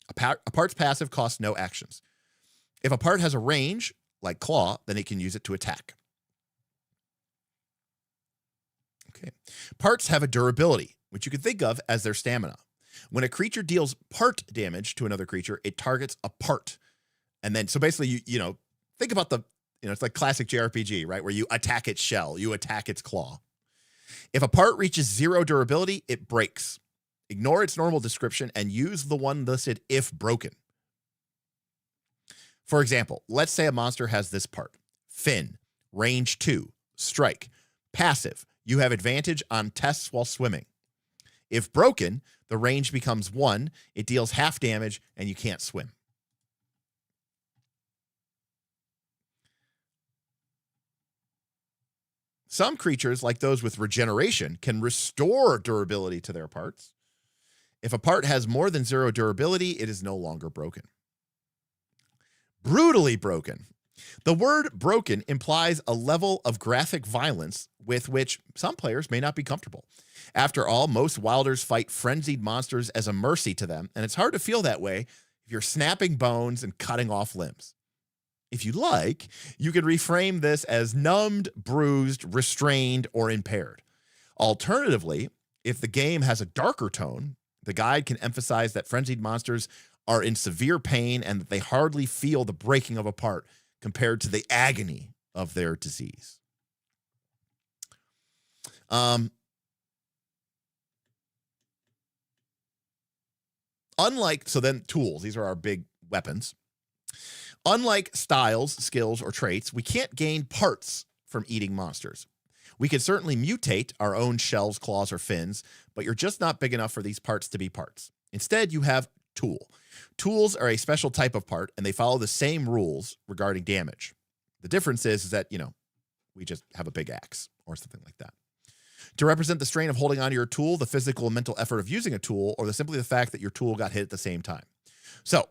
A part's passive costs no actions. If a part has a range, like claw, then it can use it to attack. Okay. Parts have a durability, which you can think of as their stamina. When a creature deals part damage to another creature, it targets a part. And then, so basically, you think about it's like classic JRPG, right? Where you attack its shell, you attack its claw. If a part reaches 0 durability, it breaks. Ignore its normal description and use the one listed if broken. For example, let's say a monster has this part: fin, range 2, strike, passive. You have advantage on tests while swimming. If broken, the range becomes 1, it deals half damage, and you can't swim. Some creatures, like those with regeneration, can restore durability to their parts. If a part has more than 0 durability, it is no longer broken. Brutally broken. The word broken implies a level of graphic violence with which some players may not be comfortable. After all, most wilders fight frenzied monsters as a mercy to them, and it's hard to feel that way if you're snapping bones and cutting off limbs. If you like, you could reframe this as numbed, bruised, restrained, or impaired. Alternatively, if the game has a darker tone, the guide can emphasize that frenzied monsters are in severe pain and that they hardly feel the breaking of a part compared to the agony of their disease. So then tools, these are our big weapons. Unlike styles, skills, or traits, we can't gain parts from eating monsters. We can certainly mutate our own shells, claws, or fins, but you're just not big enough for these parts to be parts. Instead, you have tool. Tools are a special type of part, and they follow the same rules regarding damage. The difference is that, we just have a big axe or something like that. To represent the strain of holding onto your tool, the physical and mental effort of using a tool, or simply the fact that your tool got hit at the same time. So,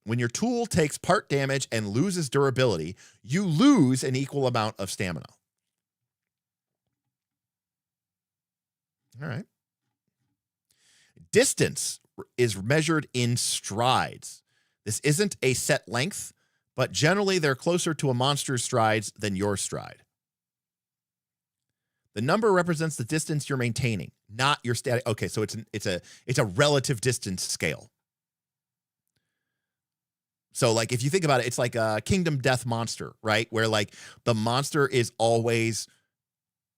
when your tool takes part damage and loses durability, you lose an equal amount of stamina. All right. Distance is measured in strides. This isn't a set length, but generally they're closer to a monster's strides than your stride. The number represents the distance you're maintaining, not your static. Okay, so it's a relative distance scale. So, like, if you think about it, it's like a Kingdom Death monster, right? Where, like, the monster is always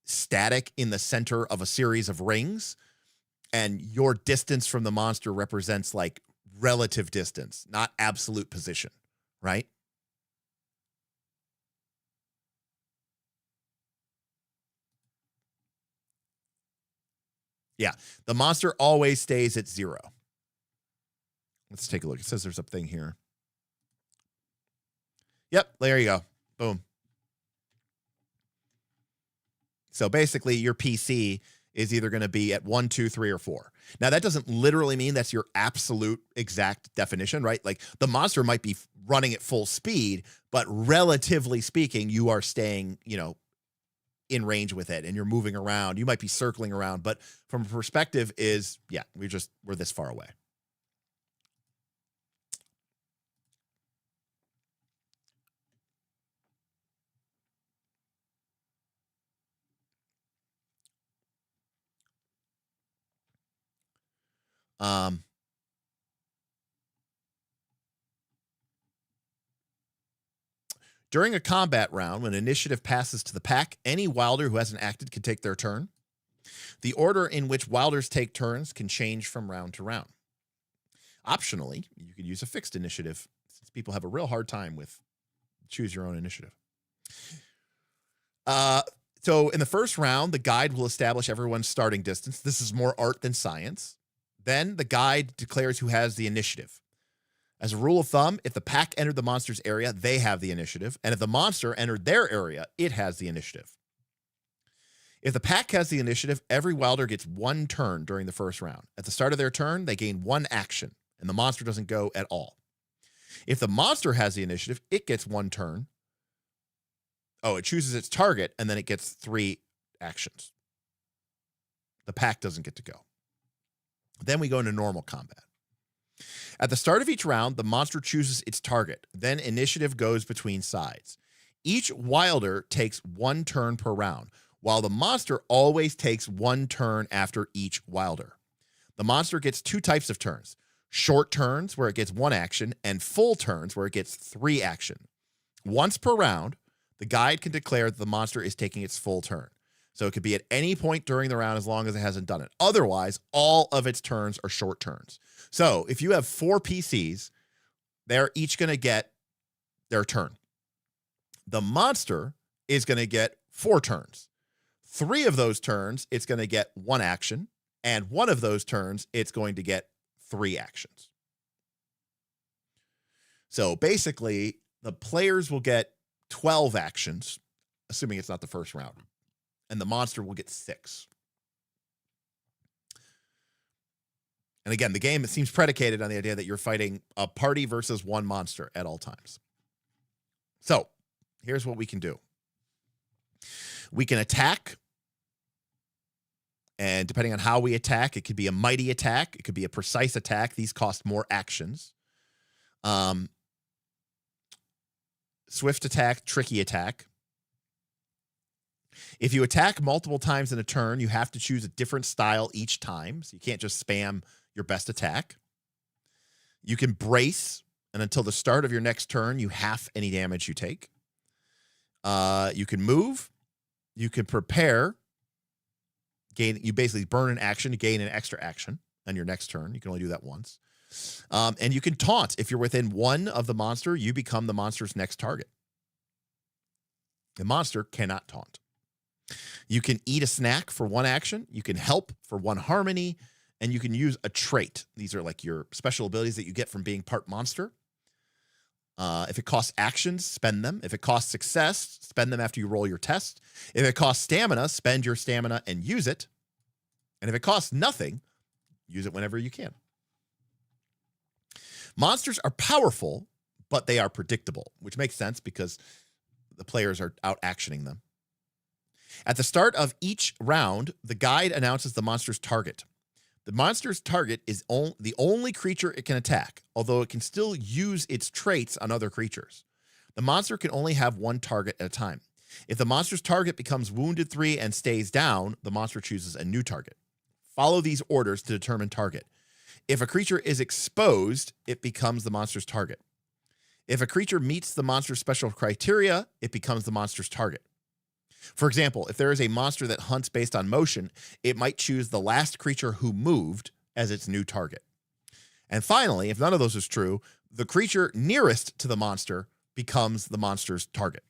static in the center of a series of rings, and your distance from the monster represents, like, relative distance, not absolute position, right? Yeah, the monster always stays at 0. Let's take a look. It says there's a thing here. Yep, there you go. Boom. So basically, your PC is either going to be at 1, 2, 3, or 4. Now, that doesn't literally mean that's your absolute exact definition, right? Like, the monster might be running at full speed, but relatively speaking, you are staying, in range with it, and you're moving around. You might be circling around, but from a perspective is, yeah, we're this far away. During a combat round, when initiative passes to the pack, any wilder who hasn't acted can take their turn. The order in which wilders take turns can change from round to round. Optionally, you could use a fixed initiative, since people have a real hard time with choose your own initiative. So in the first round, the guide will establish everyone's starting distance. This is more art than science. Then the guide declares who has the initiative. As a rule of thumb, if the pack entered the monster's area, they have the initiative. And if the monster entered their area, it has the initiative. If the pack has the initiative, every wilder gets 1 turn during the first round. At the start of their turn, they gain 1 action, and the monster doesn't go at all. If the monster has the initiative, it gets 1 turn. Oh, it chooses its target, and then it gets 3 actions. The pack doesn't get to go. Then we go into normal combat. At the start of each round, the monster chooses its target. Then initiative goes between sides. Each wilder takes 1 turn per round, while the monster always takes 1 turn after each wilder. The monster gets 2 types of turns: short turns, where it gets 1 action, and full turns, where it gets 3 action. Once per round, the guide can declare that the monster is taking its full turn. So it could be at any point during the round as long as it hasn't done it. Otherwise, all of its turns are short turns. So if you have 4 PCs, they're each going to get their turn. The monster is going to get 4 turns. 3 of those turns, it's going to get 1 action. And 1 of those turns, it's going to get 3 actions. So basically, the players will get 12 actions, assuming it's not the first round. And the monster will get 6. And again, the game seems predicated on the idea that you're fighting a party versus 1 monster at all times. So here's what we can do. We can attack. And depending on how we attack, it could be a mighty attack. It could be a precise attack. These cost more actions. Swift attack, tricky attack. If you attack multiple times in a turn, you have to choose a different style each time. So you can't just spam your best attack. You can brace, and until the start of your next turn, you half any damage you take. You can move. You can prepare. You basically burn an action to gain an extra action on your next turn. You can only do that once. And you can taunt. If you're within 1 of the monster, you become the monster's next target. The monster cannot taunt. You can eat a snack for 1 action. You can help for 1 harmony. And you can use a trait. These are like your special abilities that you get from being part monster. If it costs actions, spend them. If it costs success, spend them after you roll your test. If it costs stamina, spend your stamina and use it. And if it costs nothing, use it whenever you can. Monsters are powerful, but they are predictable, which makes sense because the players are out-actioning them. At the start of each round, the guide announces the monster's target. The monster's target is the only creature it can attack, although it can still use its traits on other creatures. The monster can only have 1 target at a time. If the monster's target becomes wounded 3 and stays down, the monster chooses a new target. Follow these orders to determine target. If a creature is exposed, it becomes the monster's target. If a creature meets the monster's special criteria, it becomes the monster's target. For example, if there is a monster that hunts based on motion, it might choose the last creature who moved as its new target. And finally, if none of those is true, the creature nearest to the monster becomes the monster's target.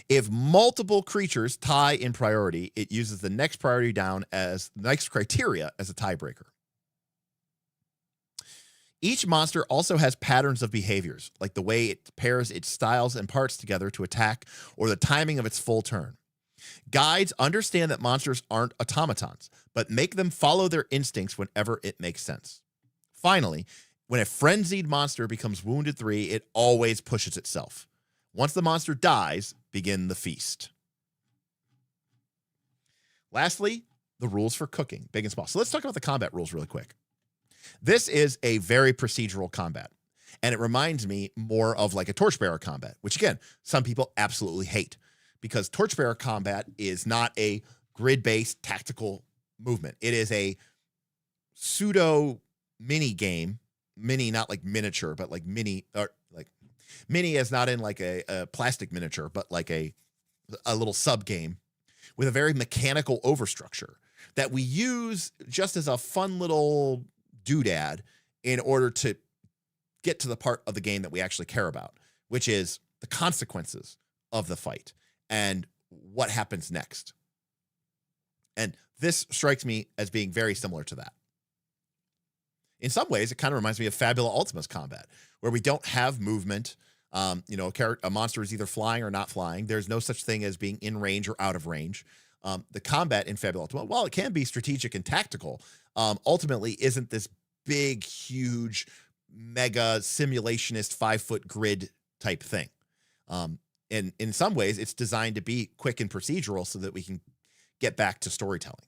If multiple creatures tie in priority, it uses the next priority down as the next criteria as a tiebreaker. Each monster also has patterns of behaviors, like the way it pairs its styles and parts together to attack or the timing of its full turn. Guides understand that monsters aren't automatons, but make them follow their instincts whenever it makes sense. Finally, when a frenzied monster becomes wounded 3, it always pushes itself. Once the monster dies, begin the feast. Lastly, the rules for cooking, big and small. So let's talk about the combat rules really quick. This is a very procedural combat, and it reminds me more of like a torchbearer combat, which again, some people absolutely hate because torchbearer combat is not a grid-based tactical movement. It is a pseudo mini game, mini, not like miniature, but like mini, or like mini as not in like a plastic miniature, but like a little sub game with a very mechanical overstructure that we use just as a fun little doodad in order to get to the part of the game that we actually care about, which is the consequences of the fight and what happens next. And this strikes me as being very similar to that. In some ways, it kind of reminds me of Fabula Ultima's combat, where we don't have movement. A monster is either flying or not flying. There's no such thing as being in range or out of range. The combat in Fabula Ultima, while it can be strategic and tactical, ultimately isn't this big, huge, mega simulationist 5-foot grid type thing. And in some ways, it's designed to be quick and procedural so that we can get back to storytelling.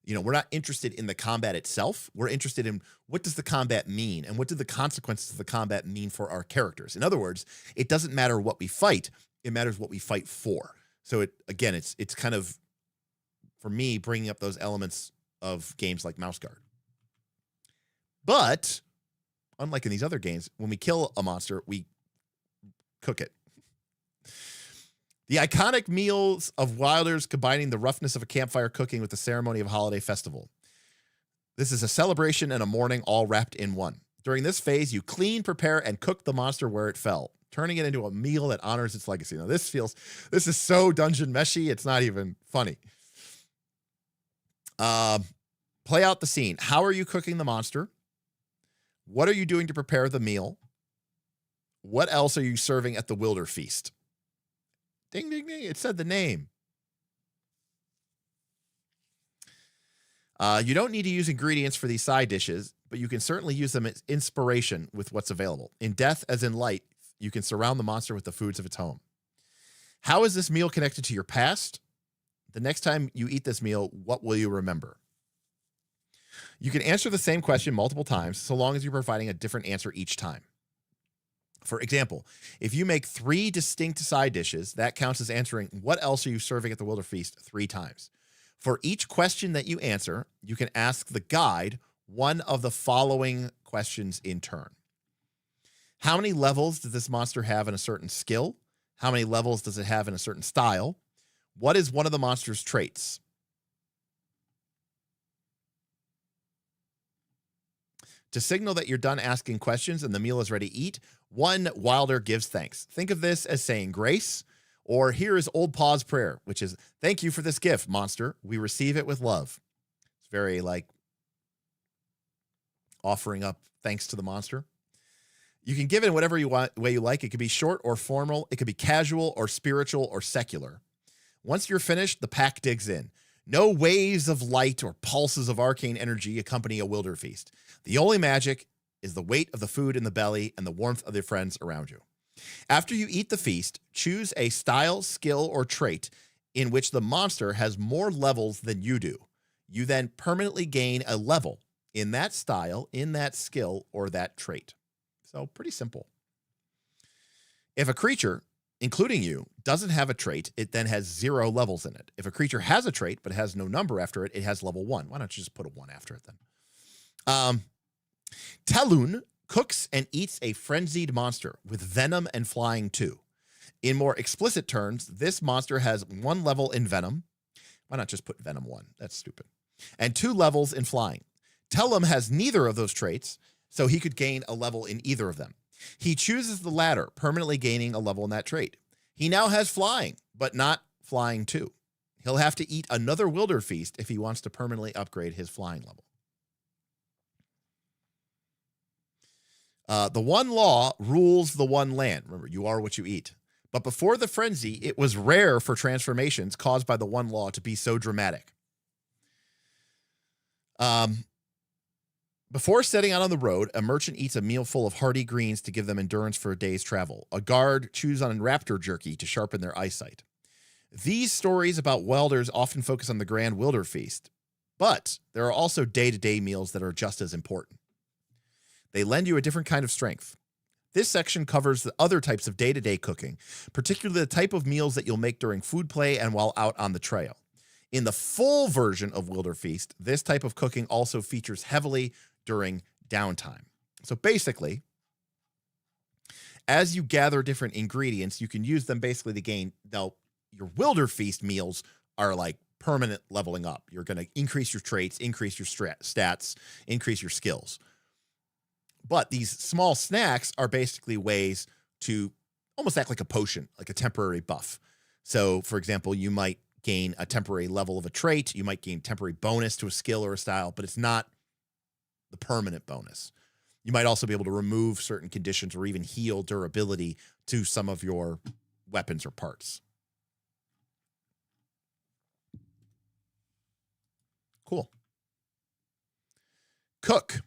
We're not interested in the combat itself. We're interested in what does the combat mean and what do the consequences of the combat mean for our characters. In other words, it doesn't matter what we fight. It matters what we fight for. So it's kind of, for me, bringing up those elements of games like Mouse Guard. But unlike in these other games, when we kill a monster, we cook it. The iconic meals of Wilders combining the roughness of a campfire cooking with the ceremony of a holiday festival. This is a celebration and a mourning all wrapped in one. During this phase, you clean, prepare, and cook the monster where it fell, turning it into a meal that honors its legacy. Now, this is so dungeon meshy, it's not even funny. Play out the scene. How are you cooking the monster? What are you doing to prepare the meal? What else are you serving at the Wilderfeast? Ding, ding, ding. It said the name. You don't need to use ingredients for these side dishes, but you can certainly use them as inspiration with what's available. In death, as in light, you can surround the monster with the foods of its home. How is this meal connected to your past? The next time you eat this meal, what will you remember? You can answer the same question multiple times, so long as you're providing a different answer each time. For example, if you make 3 distinct side dishes, that counts as answering what else are you serving at the Wilderfeast 3 times. For each question that you answer, you can ask the guide one of the following questions in turn. How many levels does this monster have in a certain skill? How many levels does it have in a certain style? What is one of the monster's traits? To signal that you're done asking questions and the meal is ready to eat, one Wilder gives thanks. Think of this as saying grace, or here is Old Paw's prayer, which is, thank you for this gift, monster. We receive it with love. It's very like offering up thanks to the monster. You can give it in whatever way you like. It could be short or formal. It could be casual or spiritual or secular. Once you're finished, the pack digs in. No waves of light or pulses of arcane energy accompany a Wilderfeast. The only magic is the weight of the food in the belly and the warmth of your friends around you. After you eat the feast, choose a style, skill, or trait in which the monster has more levels than you do. You then permanently gain a level in that style, in that skill, or that trait. So pretty simple. If a creature, including you, doesn't have a trait, it then has 0 levels in it. If a creature has a trait but has no number after it, it has level 1. Why don't you just put a 1 after it then? Talun cooks and eats a frenzied monster with venom and flying too. In more explicit terms, this monster has 1 level in venom. Why not just put venom 1? That's stupid. And 2 levels in flying. Tellum has neither of those traits, so he could gain a level in either of them. He chooses the latter, permanently gaining a level in that trait. He now has flying, but not flying 2. He'll have to eat another Wilderfeast if he wants to permanently upgrade his flying level. The one law rules the one land. Remember, you are what you eat. But before the frenzy, it was rare for transformations caused by the one law to be so dramatic. Before setting out on the road, a merchant eats a meal full of hearty greens to give them endurance for a day's travel. A guard chews on raptor jerky to sharpen their eyesight. These stories about Wilders often focus on the grand Wilderfeast, but there are also day-to-day meals that are just as important. They lend you a different kind of strength. This section covers the other types of day-to-day cooking, particularly the type of meals that you'll make during food play and while out on the trail. In the full version of Wilderfeast, this type of cooking also features heavily during downtime. So basically, as you gather different ingredients, you can use them basically to gain. Now, your Wilderfeast meals are like permanent leveling up. You're going to increase your traits, increase your stats, increase your skills. But these small snacks are basically ways to almost act like a potion, like a temporary buff. So, for example, you might gain a temporary level of a trait. You might gain temporary bonus to a skill or a style, but it's not the permanent bonus. You might also be able to remove certain conditions or even heal durability to some of your weapons or parts. Cool. Cook.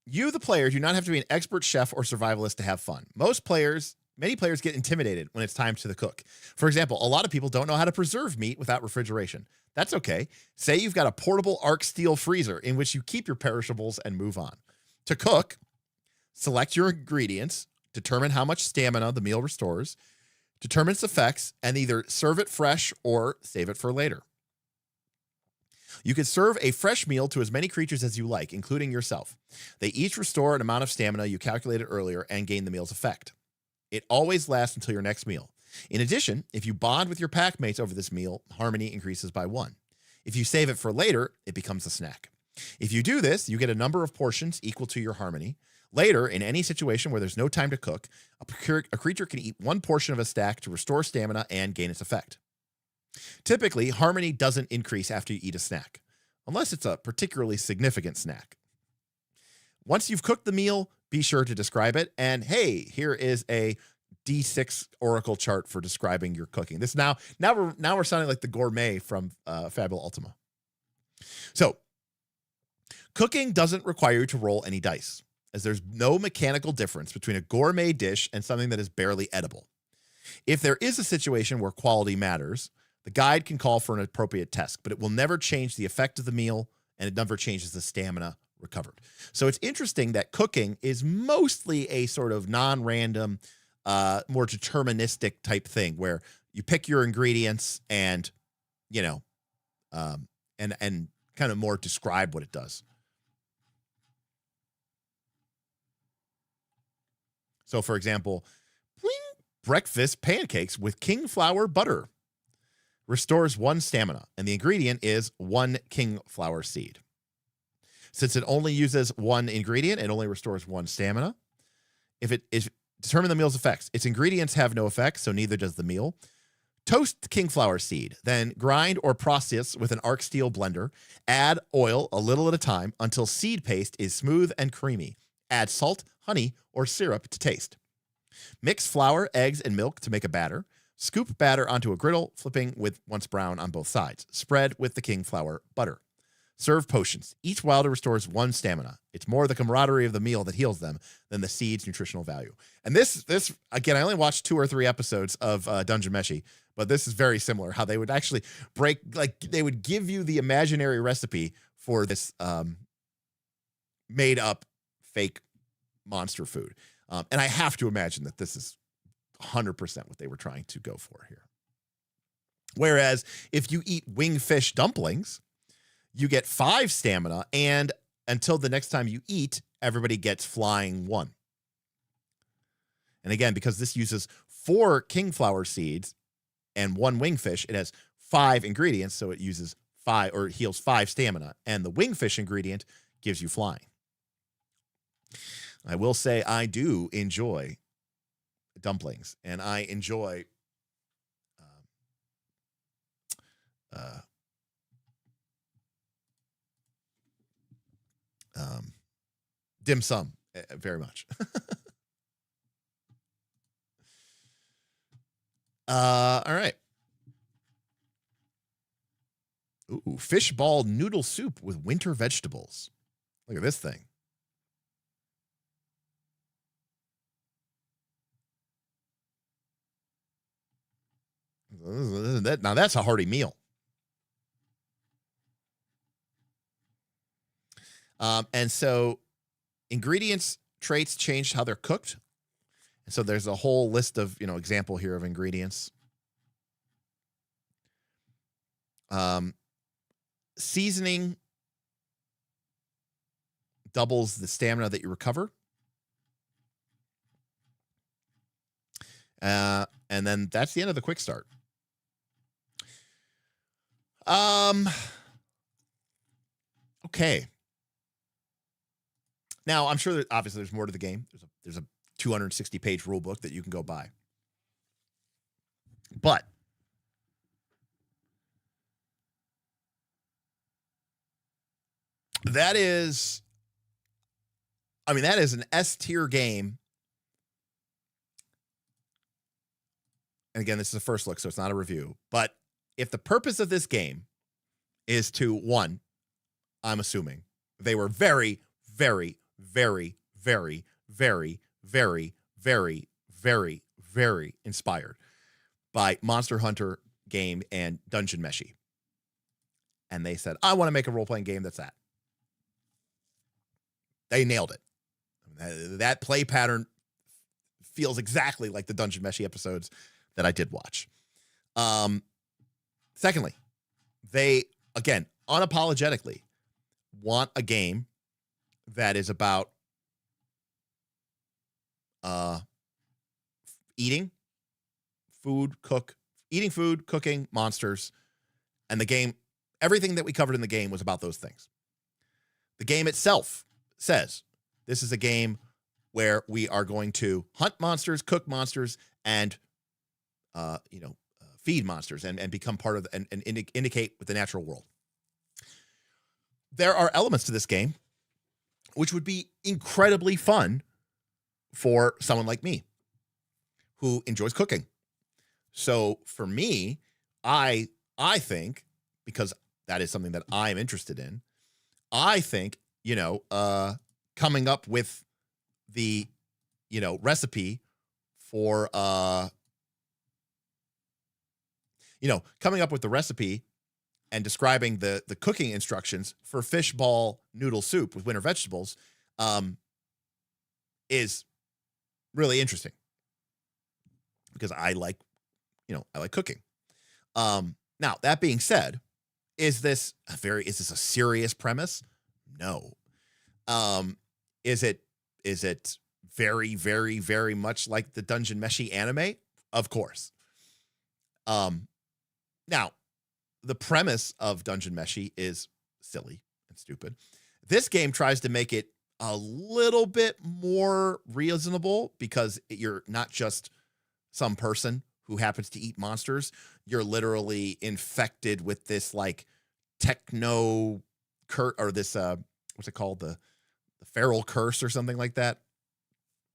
You, the player, do not have to be an expert chef or survivalist to have fun. Many players get intimidated when it's time to cook. For example, a lot of people don't know how to preserve meat without refrigeration. That's okay. Say you've got a portable arc steel freezer in which you keep your perishables and move on. To cook, select your ingredients, determine how much stamina the meal restores, determine its effects, and either serve it fresh or save it for later. You can serve a fresh meal to as many creatures as you like, including yourself. They each restore an amount of stamina you calculated earlier and gain the meal's effect. It always lasts until your next meal. In addition, if you bond with your pack mates over this meal, harmony increases by 1. If you save it for later, it becomes a snack. If you do this, you get a number of portions equal to your harmony. Later, in any situation where there's no time to cook, a creature can eat 1 portion of a stack to restore stamina and gain its effect. Typically, harmony doesn't increase after you eat a snack, unless it's a particularly significant snack. Once you've cooked the meal, be sure to describe it. And hey, here is a D6 Oracle chart for describing your cooking. This now we're sounding like the gourmet from Fabula Ultima. So, cooking doesn't require you to roll any dice, as there's no mechanical difference between a gourmet dish and something that is barely edible. If there is a situation where quality matters, the guide can call for an appropriate test, but it will never change the effect of the meal, and it never changes the stamina recovered. So it's interesting that cooking is mostly a sort of non-random, more deterministic type thing where you pick your ingredients and, and kind of more describe what it does. So, for example, breakfast pancakes with king flower butter restores 1 stamina, and the ingredient is 1 king flower seed. Since it only uses 1 ingredient, it only restores 1 stamina. If it is determine the meal's effects, its ingredients have no effect, so neither does the meal. Toast the king flower seed, then grind or process with an arc steel blender. Add oil a little at a time until seed paste is smooth and creamy. Add salt, honey, or syrup to taste. Mix flour, eggs, and milk to make a batter. Scoop batter onto a griddle, flipping with once brown on both sides. Spread with the king flower butter. Serve potions. Each wilder restores 1 stamina. It's more the camaraderie of the meal that heals them than the seed's nutritional value. And this again, I only watched 2 or 3 episodes of Dungeon Meshi, but this is very similar. How they would actually they would give you the imaginary recipe for this made up fake monster food. And I have to imagine that this is 100% what they were trying to go for here. Whereas if you eat wingfish dumplings, you get 5 stamina, and until the next time you eat, everybody gets flying 1. And again, because this uses 4 king flower seeds and 1 wingfish, it has 5 ingredients, so it uses 5 or heals 5 stamina, and the wingfish ingredient gives you flying. I will say I do enjoy dumplings, and I enjoy dim sum very much. All right. Ooh, fish ball noodle soup with winter vegetables. Look at this thing. Now that's a hearty meal. And so ingredients, traits changed how they're cooked. And so there's a whole list of, example here of ingredients. Seasoning doubles the stamina that you recover. And then that's the end of the quick start. Okay. Now, I'm sure that obviously there's more to the game. There's a 260-page rule book that you can go buy. But that is an S-tier game. And again, this is a first look, so it's not a review. But if the purpose of this game is to, one, I'm assuming they were very, very, very, very, very, very, very, very, very inspired by Monster Hunter game and Dungeon Meshi. And they said, I want to make a role-playing game that's that. They nailed it. That play pattern feels exactly like the Dungeon Meshi episodes that I did watch. Secondly, they, again, unapologetically want a game that is about eating food, cooking, monsters. And the game, everything that we covered in the game was about those things. The game itself says this is a game where we are going to hunt monsters, cook monsters, and feed monsters and become part of and indicate with the natural world. There are elements to this game which would be incredibly fun for someone like me who enjoys cooking. So for me, I think, because that is something that I'm interested in, I think, coming up with the, recipe for, coming up with the recipe and describing the cooking instructions for fishball noodle soup with winter vegetables is really interesting because I like cooking. Now, that being said, Is this a serious premise? No. Is it very, very, very much like the Dungeon Meshi anime? Of course. Now, the premise of Dungeon Meshi is silly and stupid. This game tries to make it a little bit more reasonable because you're not just some person who happens to eat monsters. You're literally infected with this like techno or this what's it called, the feral curse or something like that.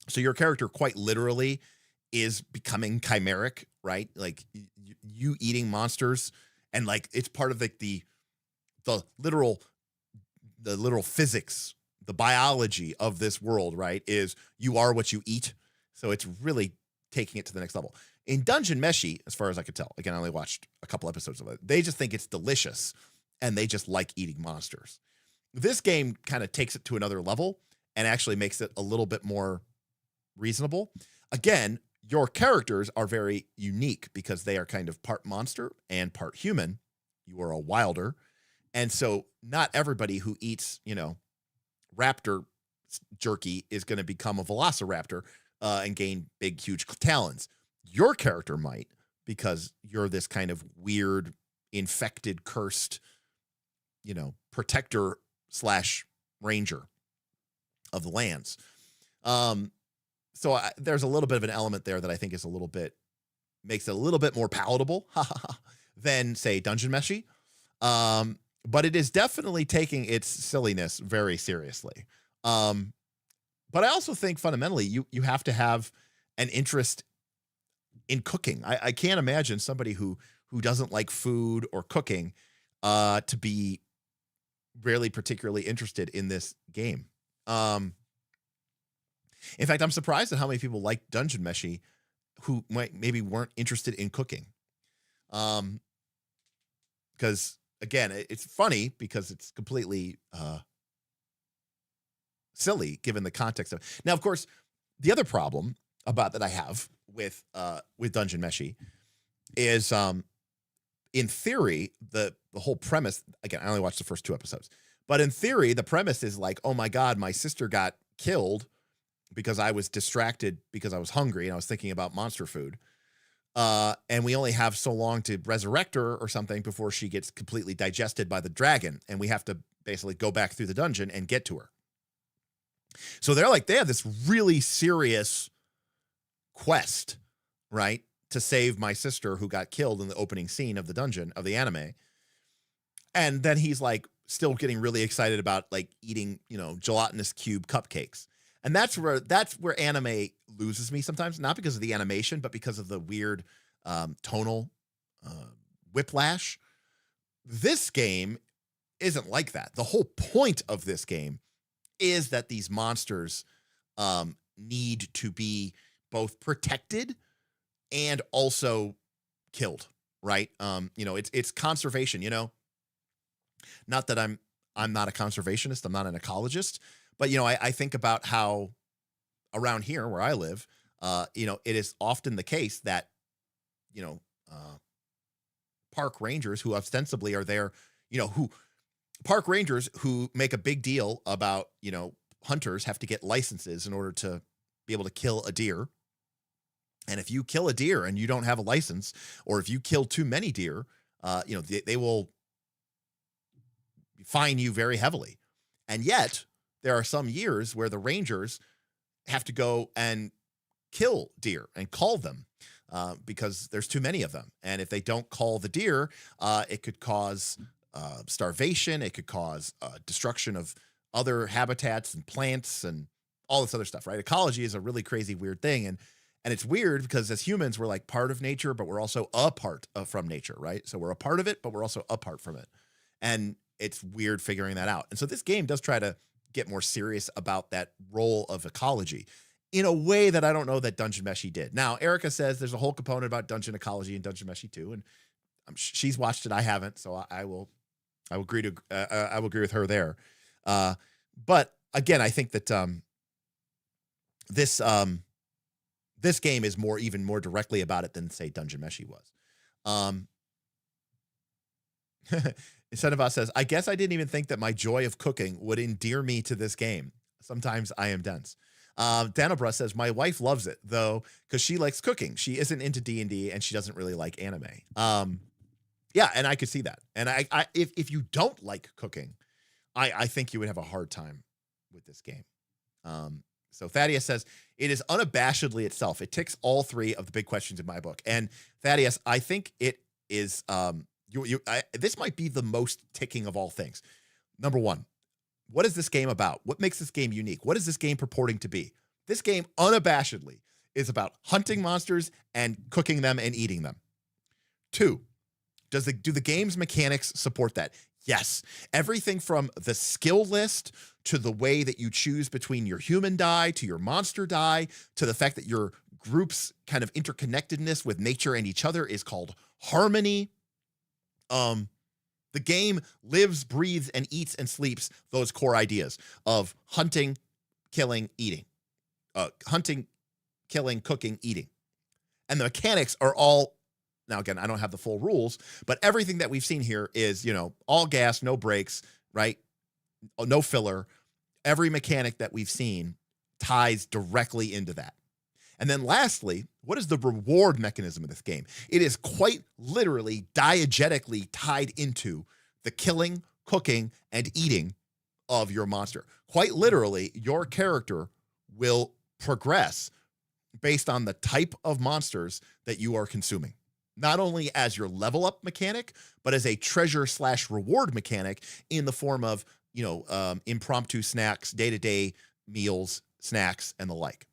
So your character quite literally is becoming chimeric, right? Like you eating monsters, and like it's part of like the literal physics, the biology of this world, right? Is you are what you eat. So it's really taking it to the next level. In Dungeon Meshi, as far as I could tell, again, I only watched a couple episodes of it. They just think it's delicious and they just like eating monsters. This game kind of takes it to another level and actually makes it a little bit more reasonable. Again, your characters are very unique because they are kind of part monster and part human. You are a wilder. And so not everybody who eats, raptor jerky is going to become a velociraptor and gain big, huge talons. Your character might, because you're this kind of weird, infected, cursed, protector / ranger of the lands. So there's a little bit of an element there that I think is makes it a little bit more palatable than, say, Dungeon Meshi. But it is definitely taking its silliness very seriously. But I also think fundamentally you have to have an interest in cooking. I can't imagine somebody who doesn't like food or cooking to be really particularly interested in this game. In fact, I'm surprised at how many people like Dungeon Meshi who maybe weren't interested in cooking. Because again, it's funny because it's completely silly given the context of it. Now, of course, the other problem about that I have with Dungeon Meshi is in theory, the whole premise, again, I only watched the first 2 episodes, but in theory, the premise is like, oh my God, my sister got killed because I was distracted because I was hungry and I was thinking about monster food. And we only have so long to resurrect her or something before she gets completely digested by the dragon. And we have to basically go back through the dungeon and get to her. So they have this really serious quest, right? To save my sister who got killed in the opening scene of the dungeon of the anime. And then he's like still getting really excited about like eating, gelatinous cube cupcakes. And that's where anime loses me sometimes, not because of the animation, but because of the weird tonal whiplash. This game isn't like that. The whole point of this game is that these monsters need to be both protected and also killed, right? It's conservation, Not that I'm not a conservationist, I'm not an ecologist, but I think about how around here where I live, it is often the case that park rangers who ostensibly are there, park rangers who make a big deal about, hunters have to get licenses in order to be able to kill a deer. And if you kill a deer and you don't have a license, or if you kill too many deer, they will fine you very heavily. And yet there are some years where the rangers have to go and kill deer and call them because there's too many of them. And if they don't call the deer, it could cause starvation. It could cause destruction of other habitats and plants and all this other stuff, right? Ecology is a really crazy, weird thing. And it's weird because as humans, we're like part of nature, but we're also apart from nature, right? So we're a part of it, but we're also apart from it. And it's weird figuring that out. And so this game does try to get more serious about that role of ecology in a way that I don't know that Dungeon Meshi did. Now, Erica says there's a whole component about dungeon ecology in Dungeon Meshi too, and she's watched it. I haven't, so I will agree with her there. But again, I think that this game is even more directly about it than say Dungeon Meshi was. Incentivas says, I guess I didn't even think that my joy of cooking would endear me to this game. Sometimes I am dense. Danobra says, my wife loves it, though, because she likes cooking. She isn't into D&D, and she doesn't really like anime. Yeah, and I could see that. And if you don't like cooking, I think you would have a hard time with this game. So Thaddeus says, it is unabashedly itself. It ticks all three of the big questions in my book. And Thaddeus, I think it is, this might be the most ticking of all things. Number one, what is this game about? What makes this game unique? What is this game purporting to be? This game unabashedly is about hunting monsters and cooking them and eating them. Two, do the game's mechanics support that? Yes. Everything from the skill list to the way that you choose between your human die to your monster die to the fact that your group's kind of interconnectedness with nature and each other is called harmony. The game lives, breathes, and eats and sleeps those core ideas of hunting, killing, eating. Hunting, killing, cooking, eating. And the mechanics are all, now again, I don't have the full rules, but everything that we've seen here is, all gas, no brakes, right? No filler. Every mechanic that we've seen ties directly into that. And then lastly, what is the reward mechanism of this game? It is quite literally diegetically tied into the killing, cooking, and eating of your monster. Quite literally, your character will progress based on the type of monsters that you are consuming. Not only as your level up mechanic, but as a treasure/reward mechanic in the form of, impromptu snacks, day-to-day meals, snacks, and the like.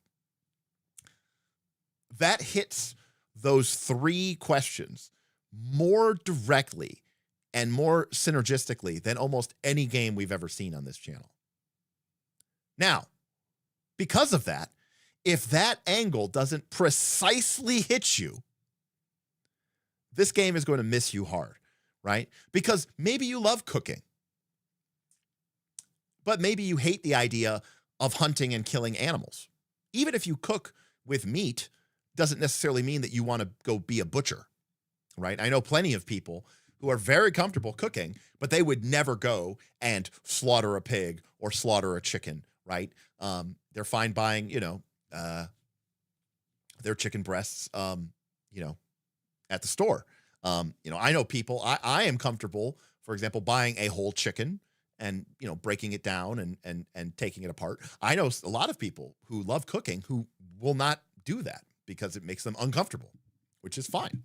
That hits those three questions more directly and more synergistically than almost any game we've ever seen on this channel. Now, because of that, if that angle doesn't precisely hit you, this game is going to miss you hard, right? Because maybe you love cooking, but maybe you hate the idea of hunting and killing animals. Even if you cook with meat, doesn't necessarily mean that you want to go be a butcher, right? I know plenty of people who are very comfortable cooking, but they would never go and slaughter a pig or slaughter a chicken, right? They're fine buying, their chicken breasts, at the store. I know people, I am comfortable, for example, buying a whole chicken and, breaking it down and taking it apart. I know a lot of people who love cooking who will not do that because it makes them uncomfortable, which is fine.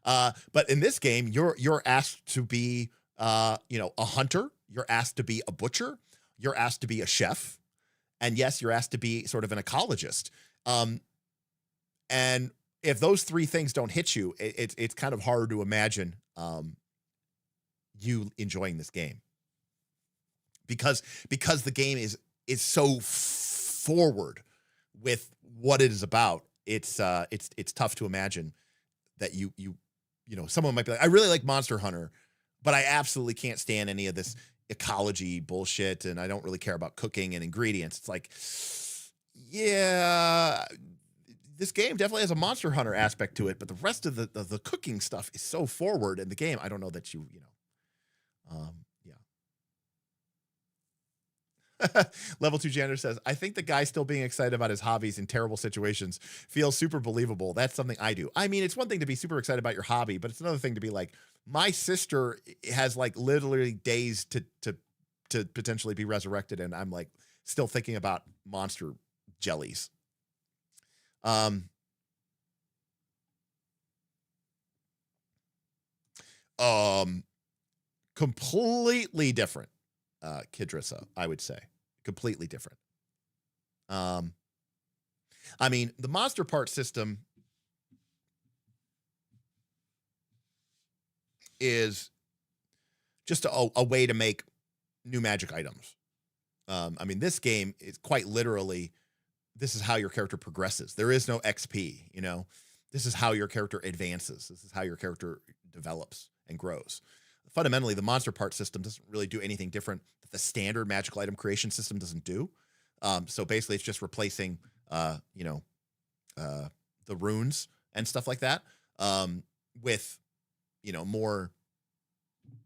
But in this game, you're asked to be, a hunter. You're asked to be a butcher. You're asked to be a chef. And yes, you're asked to be sort of an ecologist. And if those three things don't hit you, it's kind of hard to imagine you enjoying this game. Because the game is so forward with what it is about. It's tough to imagine that you someone might be like, I really like Monster Hunter, but I absolutely can't stand any of this ecology bullshit, and I don't really care about cooking and ingredients. It's like, yeah, this game definitely has a Monster Hunter aspect to it, but the rest of the cooking stuff is so forward in the game. I don't know that yeah. Level 2 Janitor says, I think the guy still being excited about his hobbies in terrible situations feels super believable. That's something I do. I mean, it's one thing to be super excited about your hobby, but it's another thing to be like, my sister has like literally days to potentially be resurrected, and I'm like still thinking about monster jellies. Completely different, Kidrissa, I would say. Completely different. I mean, the monster part system is just a way to make new magic items. I mean, this game is quite literally, this is how your character progresses. There is no XP, This is how your character advances. This is how your character develops and grows. Fundamentally, the monster part system doesn't really do anything different that the standard magical item creation system doesn't do. So basically, it's just replacing, the runes and stuff like that with, more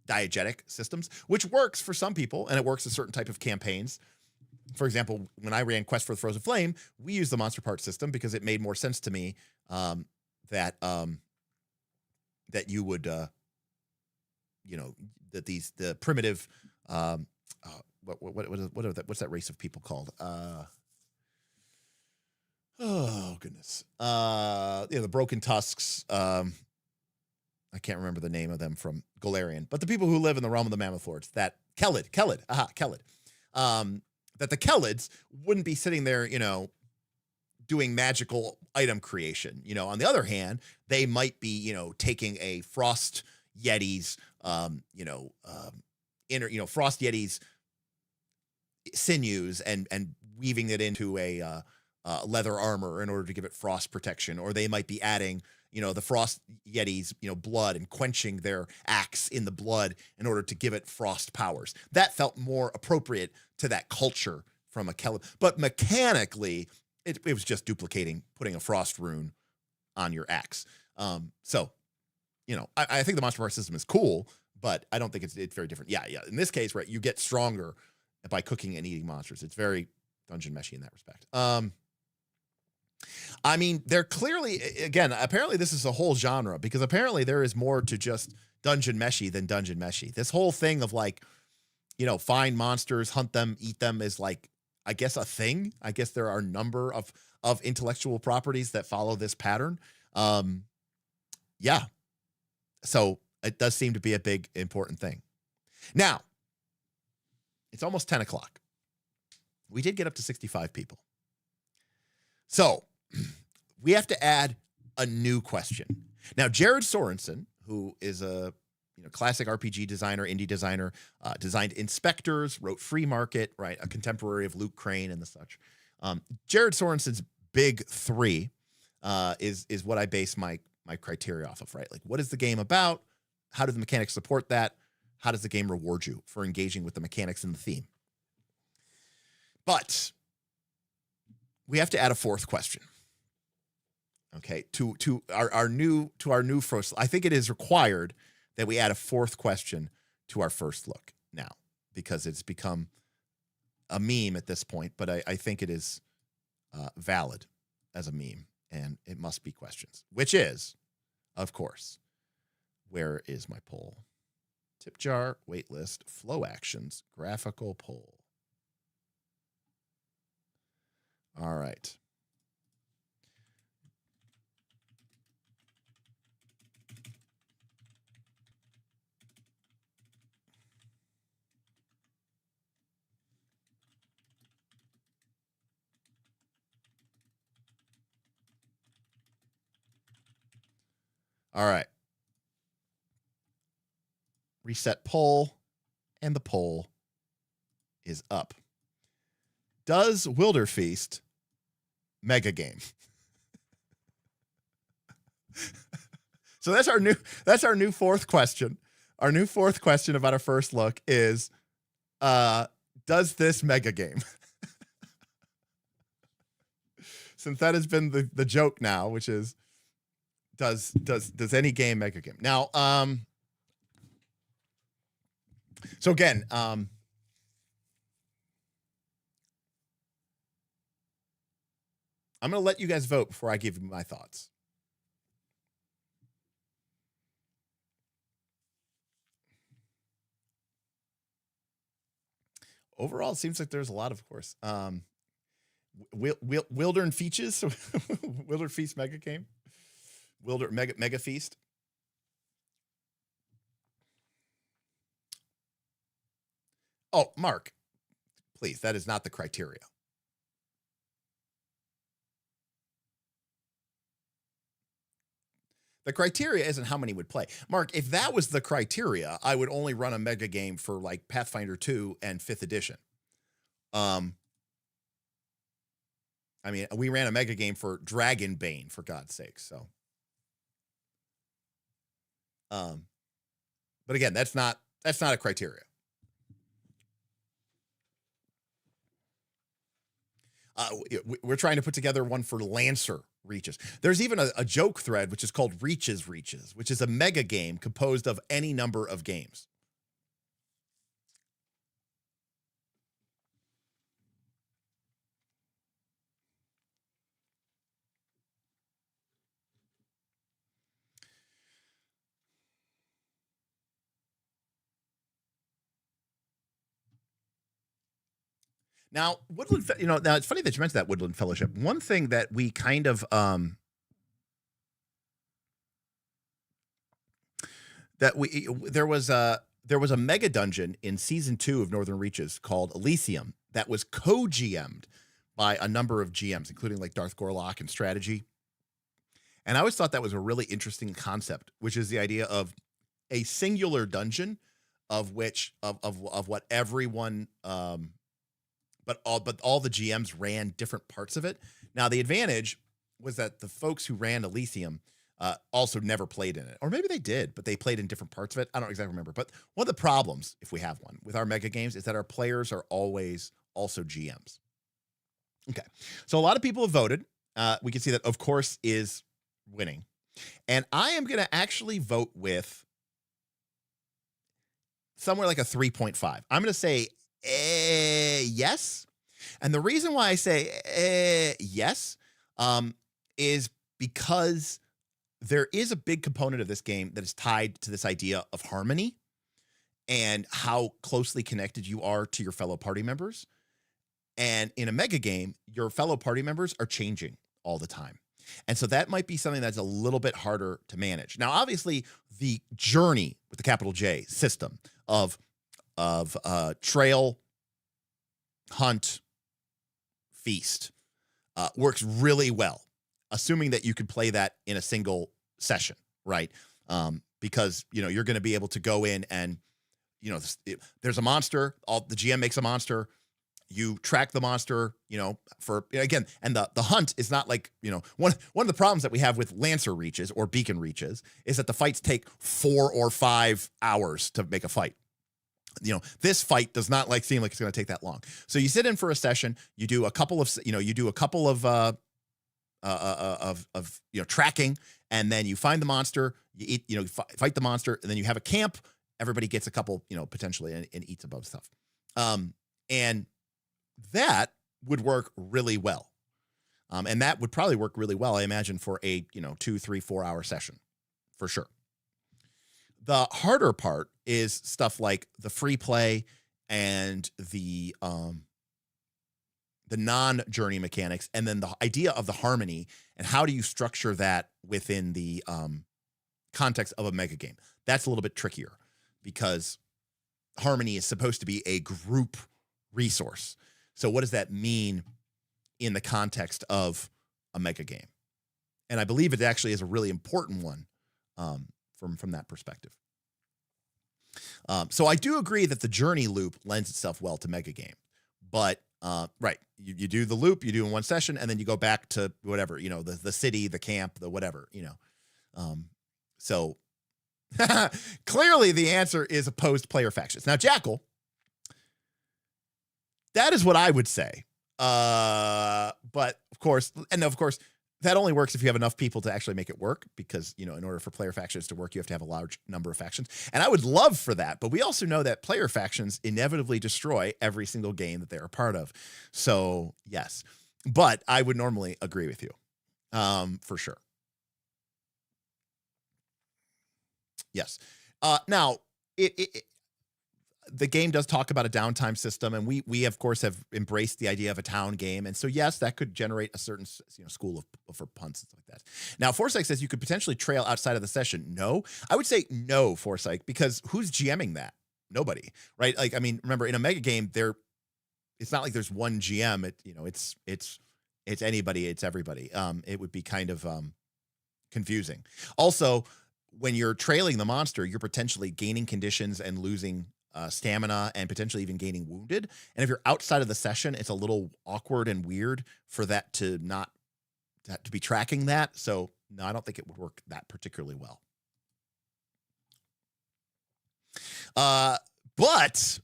diegetic systems, which works for some people, and it works in certain type of campaigns. For example, when I ran Quest for the Frozen Flame, we used the monster part system because it made more sense to me that you would, that the primitive, what's that race of people called? Oh goodness, the Broken Tusks. I can't remember the name of them from Golarion, but the people who live in the realm of the Mammoth Lords, that Kelid. That the Kelids wouldn't be sitting there, doing magical item creation. On the other hand, they might be, taking a Frost Yeti's, Frost Yeti's sinews and weaving it into a leather armor in order to give it frost protection, or they might be adding, the Frost Yeti's, blood and quenching their axe in the blood in order to give it frost powers. That felt more appropriate to that culture from a Kelid. But mechanically, it was just duplicating, putting a frost rune on your axe. So, I think the monster part system is cool, but I don't think it's very different. Yeah. In this case, right, you get stronger by cooking and eating monsters. It's very dungeon meshy in that respect. They're clearly, again, apparently this is a whole genre, because apparently there is more to just dungeon meshy than dungeon meshy. This whole thing of find monsters, hunt them, eat them is I guess a thing. I guess there are a number of intellectual properties that follow this pattern. Yeah. So it does seem to be a big, important thing. Now, it's almost 10 o'clock. We did get up to 65 people. So we have to add a new question. Now, Jared Sorensen, who is a classic RPG designer, indie designer, designed Inspectors, wrote Free Market, right, a contemporary of Luke Crane and the such. Jared Sorensen's big three is what I base my criteria off of, right? What is the game about? How do the mechanics support that? How does the game reward you for engaging with the mechanics and the theme? But we have to add a fourth question. Okay, to our new first. I think it is required that we add a fourth question to our first look now, because it's become a meme at this point. But I think it is valid as a meme, and it must be questions, which is, of course, where is my poll? Tip jar, wait list, flow actions, graphical poll. All right. All right. Reset poll, and the poll is up. Does Wilderfeast mega game? So that's our new fourth question. Our new fourth question about our first look is, does this mega game? Since that has been the joke now, which is, does any game mega game? Now, so again, I'm going to let you guys vote before I give you my thoughts. Overall, it seems like there's a lot, of course. Wilderfeast, Wilderfeast mega game, mega feast. Oh, Mark, please, that is not the criteria. The criteria isn't how many would play. Mark, if that was the criteria, I would only run a mega game for Pathfinder 2 and 5th edition. We ran a mega game for Dragonbane, for God's sake. So, but again, that's not a criteria. We're trying to put together one for Lancer Reaches. There's even a joke thread, which is called Reaches, which is a mega game composed of any number of games. Now, now it's funny that you mentioned that Woodland Fellowship. One thing that we kind of there was a mega dungeon in season 2 of Northern Reaches called Elysium that was co-GM'd by a number of GMs, including like Darth Gorlock and Strategy. And I always thought that was a really interesting concept, which is the idea of a singular dungeon of which of what everyone but all the GMs ran different parts of it. Now the advantage was that the folks who ran Elysium also never played in it, or maybe they did, but they played in different parts of it. I don't exactly remember. But one of the problems, if we have one, with our mega games is that our players are always also GMs. Okay, so a lot of people have voted. We can see that, of course, is winning, and I am going to actually vote with somewhere like a 3.5. I'm going to say yes. And the reason why I say yes is because there is a big component of this game that is tied to this idea of harmony and how closely connected you are to your fellow party members. And in a mega game, your fellow party members are changing all the time. And so that might be something that's a little bit harder to manage. Now, obviously, the journey with the capital J system of trail, hunt, feast works really well, assuming that you could play that in a single session, right? Because, you're going to be able to go in and, there's a monster, the GM makes a monster, you track the monster, for, again, and the hunt is not like, one of the problems that we have with Lancer reaches or Beacon reaches is that the fights take 4 or 5 hours to make a fight. This fight does not seem like it's going to take that long. So you sit in for a session, you do a couple of tracking, and then you find the monster, you eat, fight the monster, and then you have a camp. Everybody gets a couple, potentially, and eats a bunch of stuff. And that would work really well. And that would probably work really well, I imagine, for a, 2, 3, 4 hour session for sure. The harder part is stuff like the free play and the non-journey mechanics, and then the idea of the harmony and how do you structure that within the context of a mega game. That's a little bit trickier because harmony is supposed to be a group resource. So what does that mean in the context of a mega game? And I believe it actually is a really important one from that perspective. So I do agree that the journey loop lends itself well to mega game, but right, you do the loop, you do in one session, and then you go back to whatever, the city, the camp, the whatever, so clearly the answer is opposed player factions. Now, Jackal, that is what I would say. But of course, that only works if you have enough people to actually make it work, because, in order for player factions to work, you have to have a large number of factions. And I would love for that, but we also know that player factions inevitably destroy every single game that they're a part of. So yes, but I would normally agree with you, for sure. Yes. Now the game does talk about a downtime system, and we of course have embraced the idea of a town game, and so yes, that could generate a certain school for punts and stuff like that. Now, Forsyth says you could potentially trail outside of the session. No, I would say no, Forsyth, because who's GMing that? Nobody, right? Remember, in a mega game, it's not like there's one GM. It's anybody, it's everybody. It would be kind of confusing. Also, when you're trailing the monster, you're potentially gaining conditions and losing stamina, and potentially even gaining wounded. And if you're outside of the session, it's a little awkward and weird for that to be tracking that. So no, I don't think it would work that particularly well. But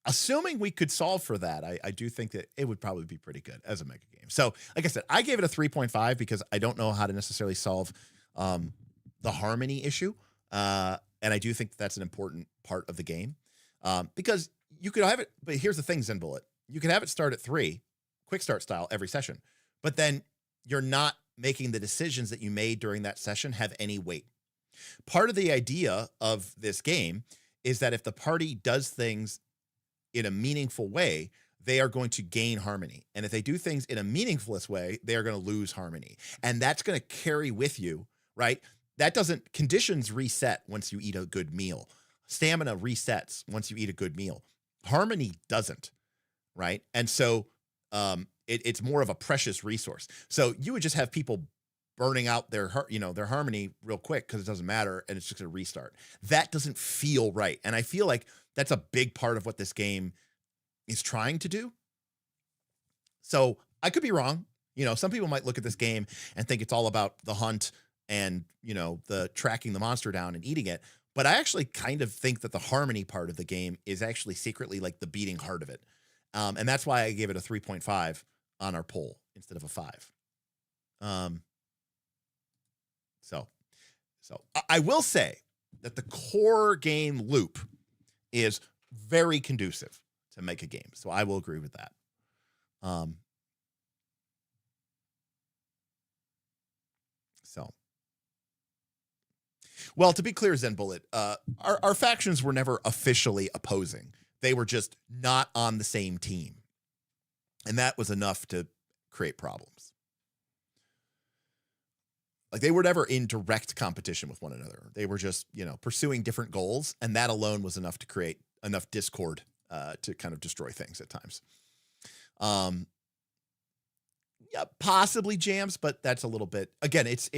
assuming we could solve for that, I do think that it would probably be pretty good as a mega game. So like I said, I gave it a 3.5 because I don't know how to necessarily solve the harmony issue. And I do think that's an important part of the game, because you could have it. But here's the thing, Zen Bullet, you can have it start at 3, quick start style every session, but then you're not making the decisions that you made during that session have any weight. Part of the idea of this game is that if the party does things in a meaningful way, they are going to gain harmony. And if they do things in a meaningful way, they are going to lose harmony. And that's going to carry with you, right? Conditions reset once you eat a good meal. Stamina resets once you eat a good meal. Harmony doesn't, right? And so it's more of a precious resource. So you would just have people burning out their harmony real quick because it doesn't matter, and it's just going to restart. That doesn't feel right. And I feel like that's a big part of what this game is trying to do. So I could be wrong. Some people might look at this game and think it's all about the hunt and, the tracking the monster down and eating it. But I actually kind of think that the harmony part of the game is actually secretly like the beating heart of it. And that's why I gave it a 3.5 on our poll instead of a 5. So I will say that the core game loop is very conducive to make a game. So I will agree with that. Well, to be clear, Zen Bullet, our factions were never officially opposing. They were just not on the same team. And that was enough to create problems. Like, they were never in direct competition with one another. They were just, pursuing different goals. And that alone was enough to create enough discord to kind of destroy things at times. Yeah, possibly jams, but that's a little bit, again, it's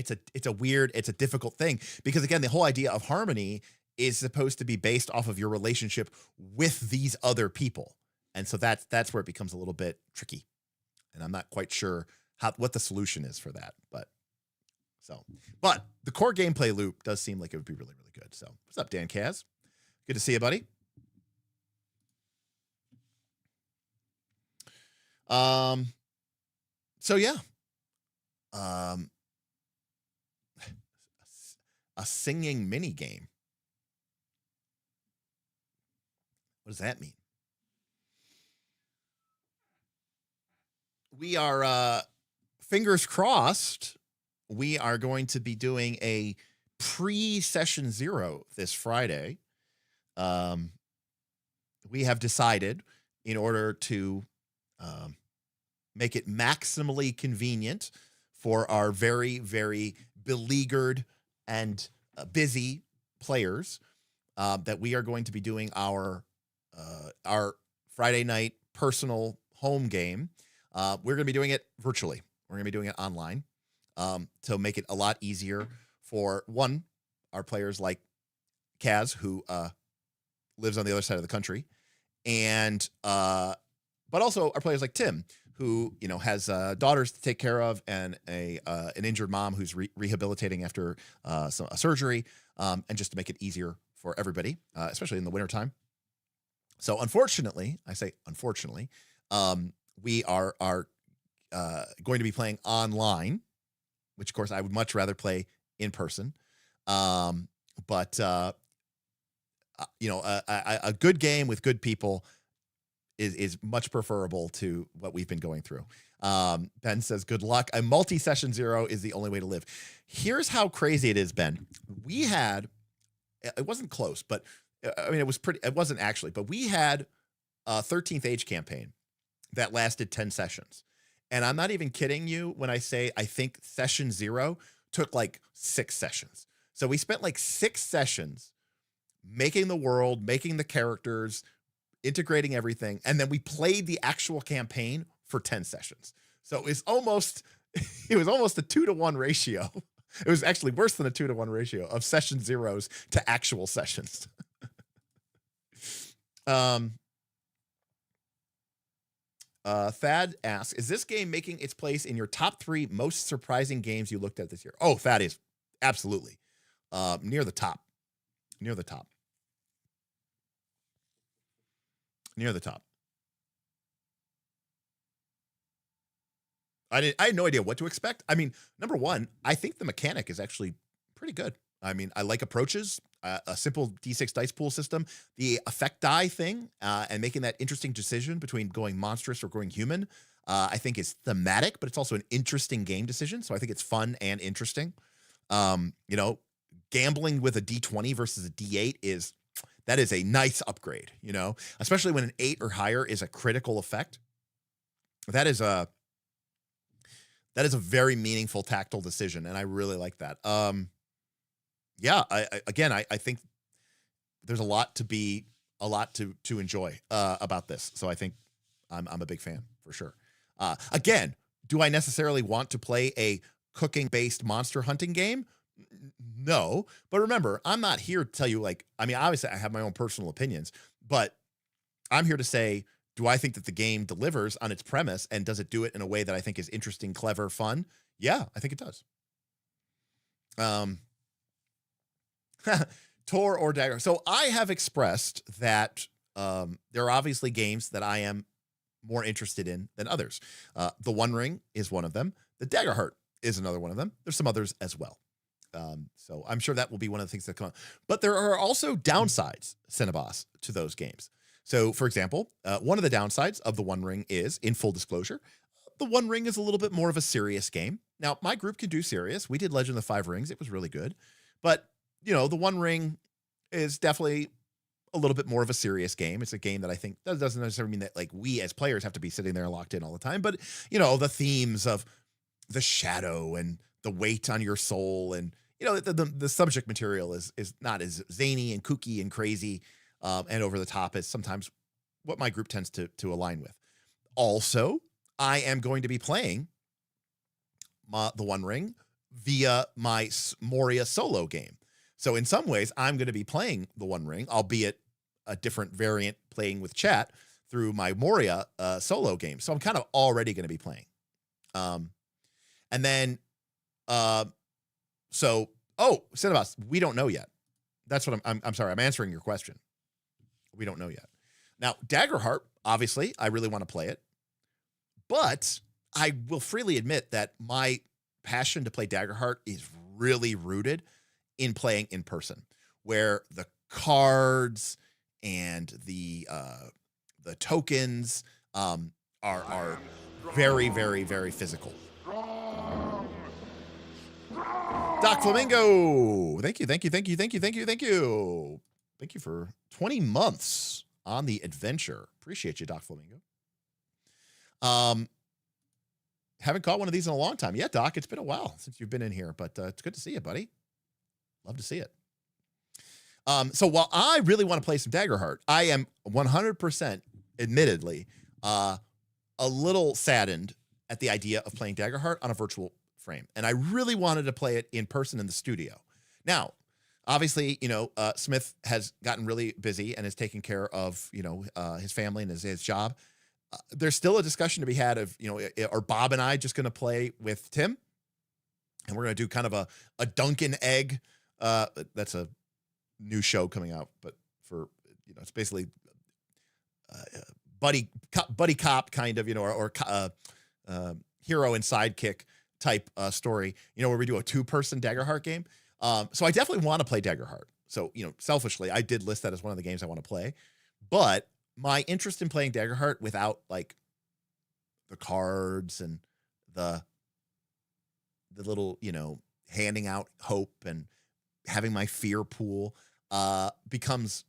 a difficult thing, because again, the whole idea of harmony is supposed to be based off of your relationship with these other people. And so that's where it becomes a little bit tricky. And I'm not quite sure what the solution is for that, but the core gameplay loop does seem like it would be really, really good. So what's up, Dan Kaz? Good to see you, buddy. So yeah. A singing mini game. What does that mean? We are fingers crossed. We are going to be doing a pre-session 0 this Friday. We have decided, in order to make it maximally convenient for our very, very beleaguered and busy players, that we are going to be doing our Friday night personal home game. We're going to be doing it virtually. We're going to be doing it online, to make it a lot easier for our players like Kaz, who lives on the other side of the country, and but also our players like Tim, who has daughters to take care of and an injured mom who's rehabilitating after a surgery, and just to make it easier for everybody, especially in the wintertime. So unfortunately, we are going to be playing online, which of course I would much rather play in person. But a good game with good people is much preferable to what we've been going through. Ben says, good luck. A multi-session 0 is the only way to live. Here's how crazy it is, Ben. It wasn't close, but it wasn't actually, but we had a 13th Age campaign that lasted 10 sessions. And I'm not even kidding you when I say I think session 0 took like 6 sessions. So we spent like 6 sessions making the world, making the characters, integrating everything, and then we played the actual campaign for 10 sessions. So it was almost a 2-to-1 ratio. It was actually worse than a 2-to-1 ratio of session 0s to actual sessions. Thad asks, is this game making its place in your top 3 most surprising games you looked at this year? Oh, Thad is absolutely near the top. Near the top. I had no idea what to expect. I mean, number one, I think the mechanic is actually pretty good. I mean, I like approaches, a simple D6 dice pool system, the effect die thing, and making that interesting decision between going monstrous or going human, I think is thematic, but it's also an interesting game decision. So I think it's fun and interesting. Gambling with a D20 versus a D8 that is a nice upgrade, especially when an 8 or higher is a critical effect. That is a very meaningful tactile decision, and I really like that. Yeah, I think there's a lot to enjoy about this. So I think I'm a big fan for sure. Again, do I necessarily want to play a cooking-based monster hunting game? No, but remember, I'm not here to tell you obviously I have my own personal opinions, but I'm here to say, do I think that the game delivers on its premise, and does it do it in a way that I think is interesting, clever, fun? Yeah, I think it does. Tor or Dagger. So I have expressed that there are obviously games that I am more interested in than others. The One Ring is one of them. The Daggerheart is another one of them. There's some others as well. So I'm sure that will be one of the things that come up. But there are also downsides, Cinnabos, to those games. So, for example, one of the downsides of the One Ring is, in full disclosure, the One Ring is a little bit more of a serious game. Now, my group can do serious. We did Legend of the Five Rings. It was really good. But, the One Ring is definitely a little bit more of a serious game. It's a game that I think that doesn't necessarily mean that we as players have to be sitting there locked in all the time. But, the themes of the shadow and the weight on your soul and, the subject material is not as zany and kooky and crazy and over the top as sometimes what my group tends to align with. Also, I am going to be playing the One Ring via my Moria solo game. So in some ways, I'm going to be playing the One Ring, albeit a different variant playing with chat through my Moria solo game. So I'm kind of already going to be playing. And then, Cinnabos, we don't know yet. That's what I'm sorry. I'm answering your question. We don't know yet. Now, Daggerheart, obviously, I really want to play it. But I will freely admit that my passion to play Daggerheart is really rooted in playing in person, where the cards and the tokens are very, very, very physical. Doc Flamingo, thank you. Thank you for 20 months on the adventure. Appreciate you, Doc Flamingo. Haven't caught one of these in a long time. Yeah, Doc, it's been a while since you've been in here, but it's good to see you, buddy. Love to see it. So while I really want to play some Daggerheart, I am 100% admittedly a little saddened at the idea of playing Daggerheart on a virtual frame. And I really wanted to play it in person in the studio. Now, obviously, Smith has gotten really busy and is taking care of, his family and his job. There's still a discussion to be had of, are Bob and I just going to play with Tim? And we're going to do kind of a Dunkin' Egg. That's a new show coming out, but for, it's basically buddy cop kind of, or hero and sidekick type story, where we do a 2-person Daggerheart game. So I definitely want to play Daggerheart. So, selfishly, I did list that as one of the games I want to play, but my interest in playing Daggerheart without the cards and the little, handing out hope and having my fear pool becomes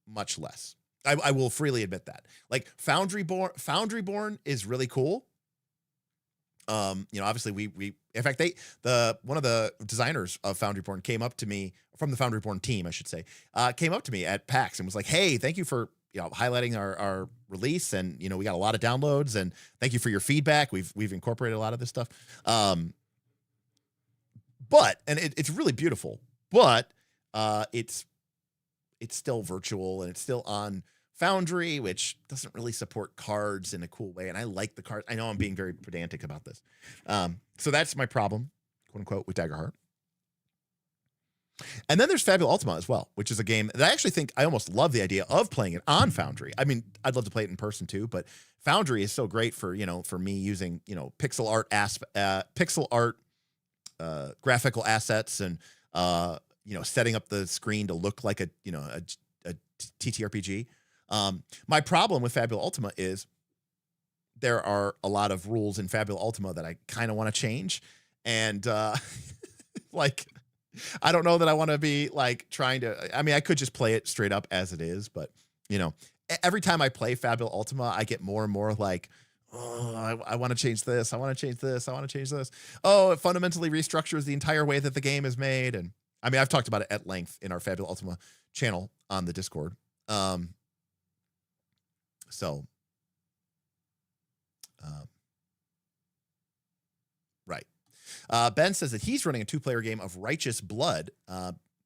much less. I will freely admit that. Foundryborn is really cool. Obviously we in fact one of the designers of Foundryborn came up to me from the Foundryborn team, I should say, came up to me at PAX and was like, "Hey, thank you for highlighting our release, and we got a lot of downloads, and thank you for your feedback. We've incorporated a lot of this stuff." But it's really beautiful, but it's still virtual and it's still on Foundry, which doesn't really support cards in a cool way. And I like the cards. I know I'm being very pedantic about this. So that's my problem, quote unquote, with Daggerheart. And then there's Fabula Ultima as well, which is a game that I actually think I almost love the idea of playing it on Foundry. I mean, I'd love to play it in person too, but Foundry is so great for, for me using, pixel art graphical assets and, setting up the screen to look like a TTRPG. My problem with Fabula Ultima is there are a lot of rules in Fabula Ultima that I kind of want to change. And I don't know that I want to be like trying to. I mean, I could just play it straight up as it is, but you know, every time I play Fabula Ultima, I get more and more like, oh, I want to change this. I want to change this. I want to change this. Oh, it fundamentally restructures the entire way that the game is made. And I mean, I've talked about it at length in our Fabula Ultima channel on the Discord. So, right. Ben says that he's running a 2-player game of Righteous Blood,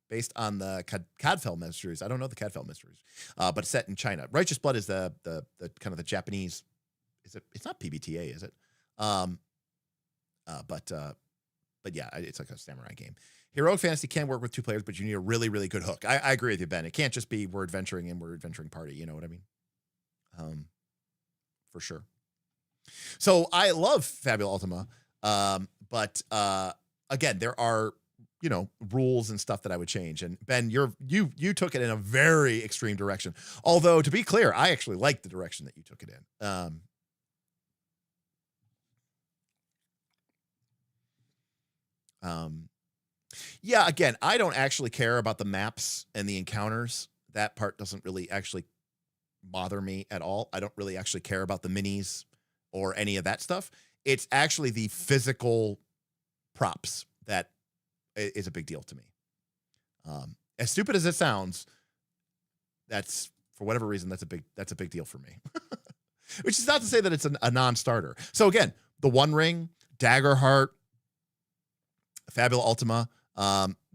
based on the Cadfell Mysteries. I don't know the Cadfell Mysteries, but set in China. Righteous Blood is the kind of the Japanese. Is it? It's not PBTA, is it? But yeah, it's like a samurai game. Heroic Fantasy can work with 2 players, but you need a really, really good hook. I agree with you, Ben. It can't just be we're adventuring and we're adventuring party. You know what I mean? For sure. So I love Fabula Ultima, but again, there are rules and stuff that I would change. And Ben, you took it in a very extreme direction. Although to be clear, I actually like the direction that you took it in. Yeah, again, I don't actually care about the maps and the encounters. That part doesn't really actually bother me at all. I don't really actually care about the minis or any of that stuff. It's actually the physical props that is a big deal to me. As stupid as it sounds, that's for whatever reason, that's a big deal for me. Which is not to say that it's a non-starter. So again, the One Ring, Daggerheart, Fabula Ultima,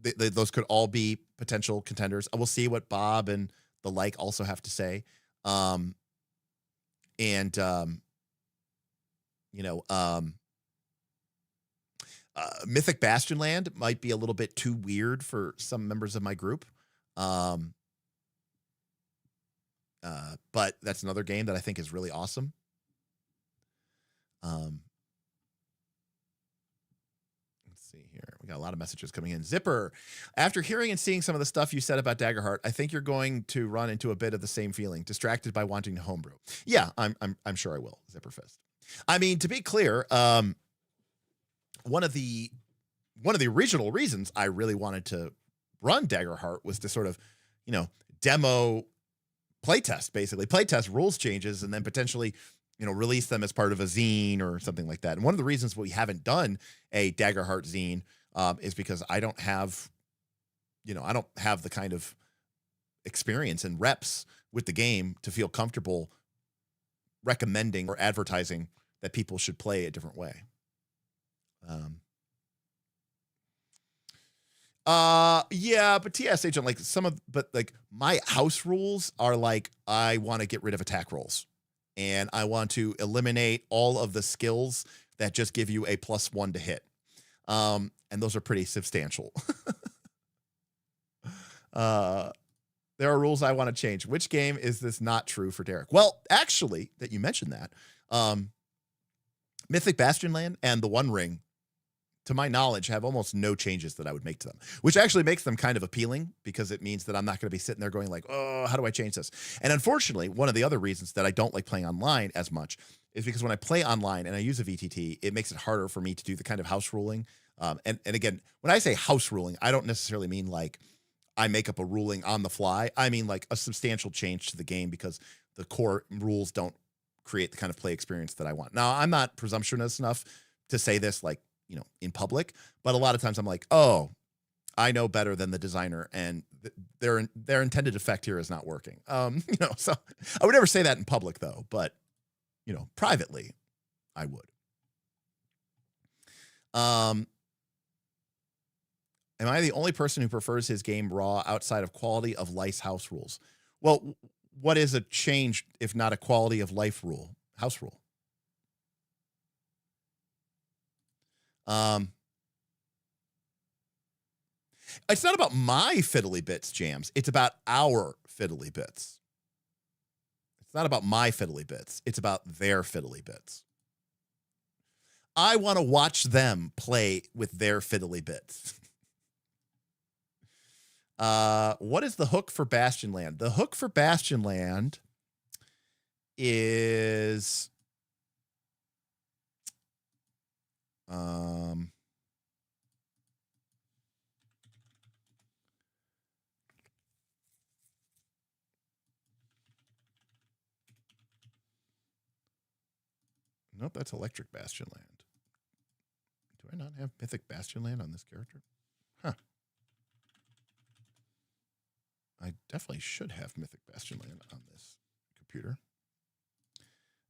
those could all be potential contenders. We'll see what Bob and the like also have to say. Mythic Bastionland might be a little bit too weird for some members of my group. But that's another game that I think is really awesome. Let's see here. We got a lot of messages coming in. Zipper, after hearing and seeing some of the stuff you said about Daggerheart, I think you're going to run into a bit of the same feeling, distracted by wanting to homebrew. Yeah, I'm sure I will, Zipperfist. I mean, to be clear, one of the original reasons I really wanted to run Daggerheart was to sort of, demo playtest rules changes, and then potentially, release them as part of a zine or something like that. And one of the reasons we haven't done a Daggerheart zine is because I don't have the kind of experience and reps with the game to feel comfortable recommending or advertising that people should play a different way. Yeah, but TS agent, like my house rules are like, I want to get rid of attack rolls and I want to eliminate all of the skills that just give you a +1 to hit. And those are pretty substantial. There are rules I want to change. Which game is this not true for Derek? Well, actually, that you mentioned that, Mythic Bastionland and the One Ring, to my knowledge, have almost no changes that I would make to them, which actually makes them kind of appealing because it means that I'm not going to be sitting there going like, oh, how do I change this? And unfortunately, one of the other reasons that I don't like playing online as much is because when I play online and I use a VTT, it makes it harder for me to do the kind of house ruling. And again, when I say house ruling, I don't necessarily mean like I make up a ruling on the fly. I mean like a substantial change to the game because the core rules don't create the kind of play experience that I want. Now, I'm not presumptuous enough to say this like, in public, but a lot of times I'm like, oh, I know better than the designer, and their intended effect here is not working. So I would never say that in public though, but privately I would. Am I the only person who prefers his game raw outside of quality of life house rules? Well, what is a change if not a quality of life rule, house rule? It's not about my fiddly bits, Jams. It's about our fiddly bits. It's not about my fiddly bits. It's about their fiddly bits. I want to watch them play with their fiddly bits. What is the hook for Bastionland? The hook for Bastionland is Nope, that's Electric Bastion Land. Do I not have Mythic Bastion Land on this character? Huh. I definitely should have Mythic Bastion Land on this computer.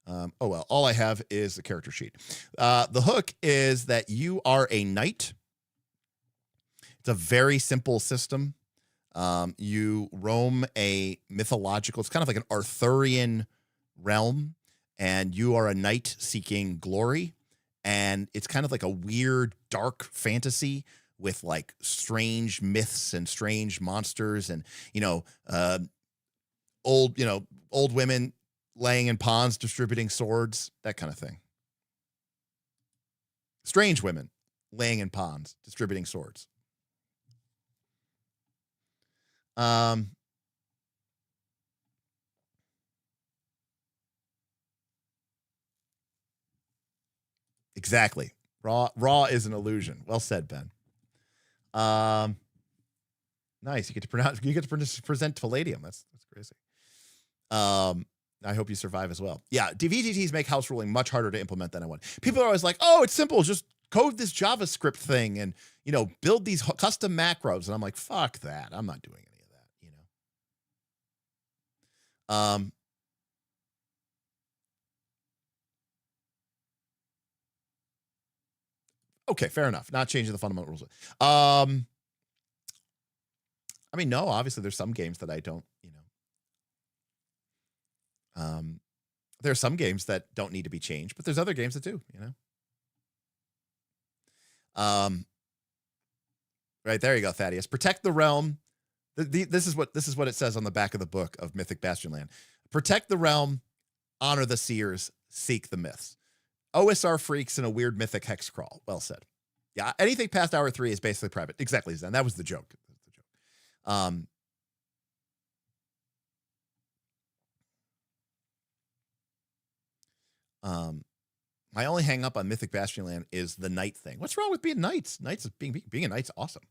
Oh, well, all I have is the character sheet. The hook is that you are a knight. It's a very simple system. You roam a mythological, it's kind of like an Arthurian realm, and you are a knight seeking glory. And it's kind of like a weird, dark fantasy with like strange myths and strange monsters and, old women laying in ponds, distributing swords, that kind of thing. Strange women laying in ponds, distributing swords. Exactly. Raw is an illusion. Well said, Ben. Nice. You get to present Palladium. That's crazy. I hope you survive as well. Yeah, VGTs make house ruling much harder to implement than I want. People are always like, "Oh, it's simple. Just code this JavaScript thing and build these custom macros." And I'm like, "Fuck that. I'm not doing any of that." Okay, fair enough. Not changing the fundamental rules. I mean, no. Obviously, there's some games that I don't. There are some games that don't need to be changed, but there's other games that do, Right, there you go, Thaddeus. Protect the realm. This is what it says on the back of the book of Mythic Bastion Land. Protect the realm, honor the seers, seek the myths. OSR freaks in a weird mythic hex crawl. Well said. Yeah, anything past hour 3 is basically private. Exactly, Zen. That was the joke. My only hang up on Mythic Bastion Land is the knight thing. What's wrong with being knights? Being a knight's awesome.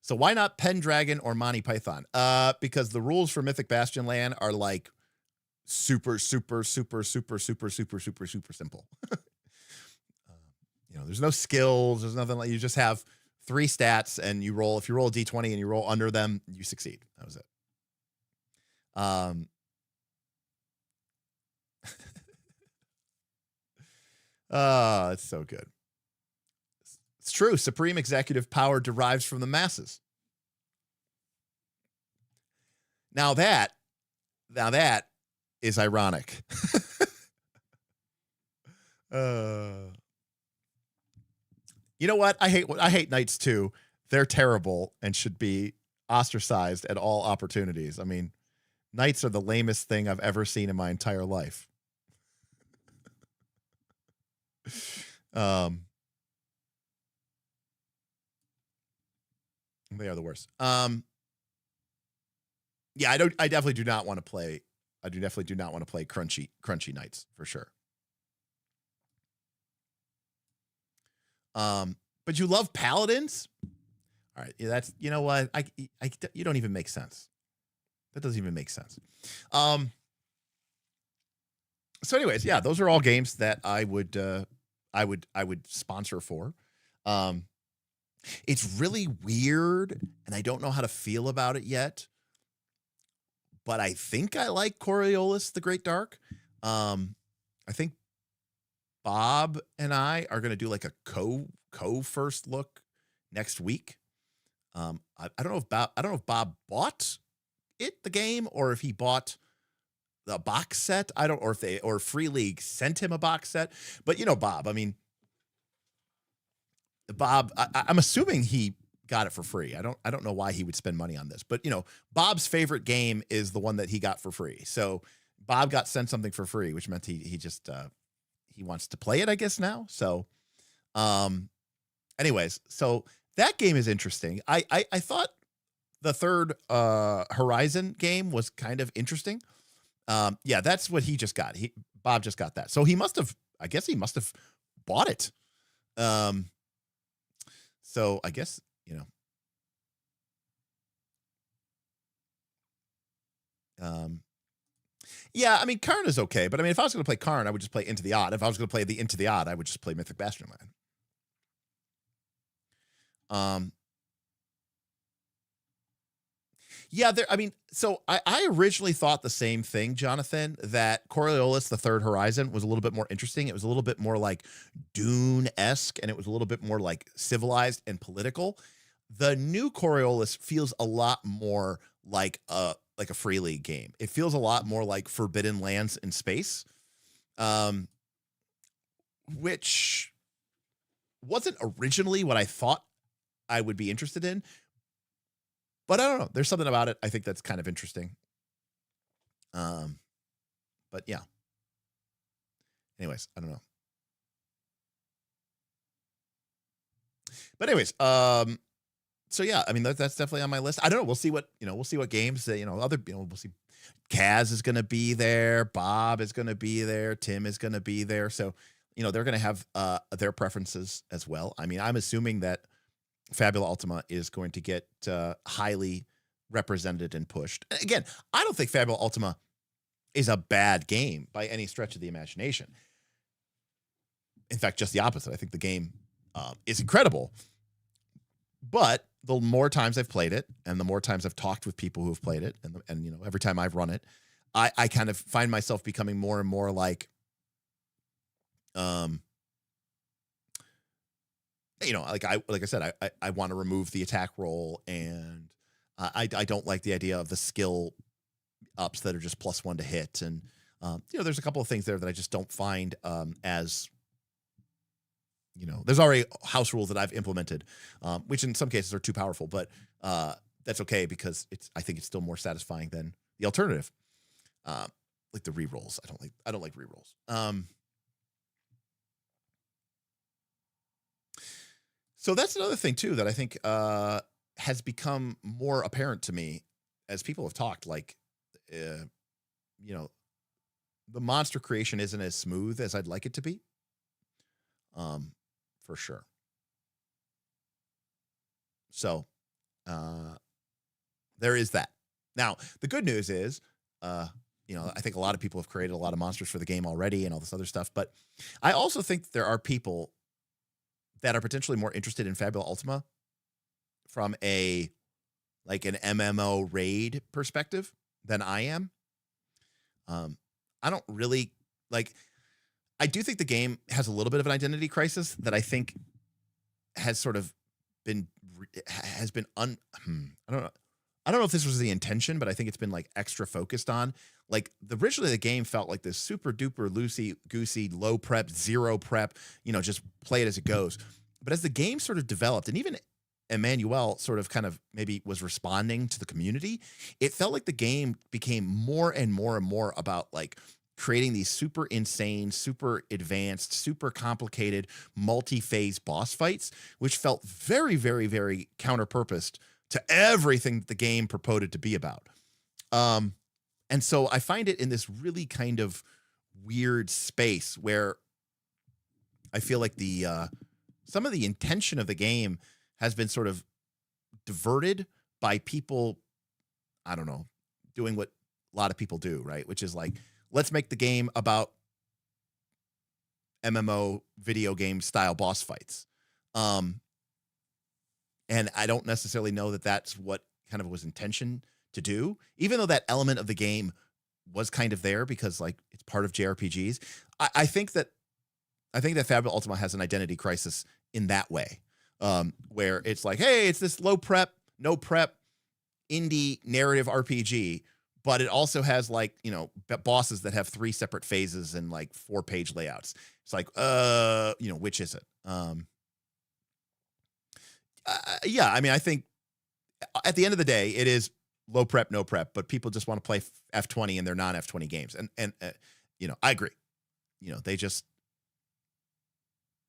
So why not Pendragon or Monty Python? Because the rules for Mythic Bastion Land are like super simple. There's no skills. There's nothing like, you just have 3 stats and you roll. If you roll a D20 and you roll under them, you succeed. That was it. It's so good. It's true. Supreme executive power derives from the masses. Now that is ironic. You know what? I hate knights too. They're terrible and should be ostracized at all opportunities. I mean, knights are the lamest thing I've ever seen in my entire life. They are the worst. Yeah, I definitely do not want to play. I definitely do not want to play crunchy knights for sure. But you love paladins? All right, yeah, that's, you know what? You don't even make sense. That doesn't even make sense. So anyways, yeah, those are all games that I would sponsor for. It's really weird, and I don't know how to feel about it yet. But I think I like Coriolis the Great Dark. I think Bob and I are going to do like a co first look next week. I don't know if Bob bought the game, or if he bought the box set. Or Free League sent him a box set. But Bob, I mean, Bob, I'm assuming he got it for free. I don't know why he would spend money on this, but Bob's favorite game is the one that he got for free. So Bob got sent something for free, which meant he just he wants to play it, I guess, now. So anyways, so that game is interesting. I thought the third Horizon game was kind of interesting. Yeah, that's what he just got. Bob just got that. So he must have bought it. So I guess, Yeah, I mean, Karn is okay, but I mean, if I was going to play Karn, I would just play Into the Odd. If I was going to play the Into the Odd, I would just play Mythic Bastionland. Yeah, I mean, so I originally thought the same thing, Jonathan, that Coriolis, the Third Horizon, was a little bit more interesting. It was a little bit more like Dune-esque, and it was a little bit more like civilized and political. The new Coriolis feels a lot more like a free league game. It feels a lot more like Forbidden Lands in space, which wasn't originally what I thought I would be interested in. But I don't know. There's something about it I think that's kind of interesting. But yeah. Anyways, I don't know. But anyways, so yeah, I mean that's definitely on my list. I don't know. We'll see what games that, we'll see. Kaz is going to be there. Bob is going to be there. Tim is going to be there. So, they're going to have their preferences as well. I mean, I'm assuming that Fabula Ultima is going to get highly represented and pushed. And again, I don't think Fabula Ultima is a bad game by any stretch of the imagination. In fact, just the opposite. I think the game is incredible. But the more times I've played it, and the more times I've talked with people who have played it, and every time I've run it, I kind of find myself becoming more and more like, like I said, I want to remove the attack roll, and I don't like the idea of the skill ups that are just +1 to hit, and there's a couple of things there that I just don't find as, there's already house rules that I've implemented, which in some cases are too powerful, but that's okay because I think it's still more satisfying than the alternative, like the rerolls. I don't like rerolls. So that's another thing too that I think has become more apparent to me as people have talked. Like, the monster creation isn't as smooth as I'd like it to be. For sure. So, there is that. Now, the good news is, I think a lot of people have created a lot of monsters for the game already and all this other stuff. But I also think there are people that are potentially more interested in Fabula Ultima from an MMO raid perspective than I am. I don't really I do think the game has a little bit of an identity crisis that I think has sort of been I don't know if this was the intention, but I think it's been extra focused on. Originally the game felt like this super duper loosey goosey, low prep, zero prep, just play it as it goes. But as the game sort of developed, and even Emmanuel sort of kind of maybe was responding to the community, it felt like the game became more and more and more about creating these super insane, super advanced, super complicated, multi-phase boss fights, which felt very, very, very counter-purposed to everything the game purported to be about. And so I find it in this really kind of weird space where I feel like some of the intention of the game has been sort of diverted by people, I don't know, doing what a lot of people do, right? Which is let's make the game about MMO video game style boss fights. And I don't necessarily know that that's what kind of was intention to do, even though that element of the game was kind of there because it's part of JRPGs. I think that Fabula Ultima has an identity crisis in that way, where it's hey, it's this low prep, no prep indie narrative RPG, but it also has bosses that have 3 separate phases and 4-page layouts. It's which is it? Yeah, I mean, I think at the end of the day, it is low prep, no prep, but people just want to play F20 in their non-F20 games. And I agree.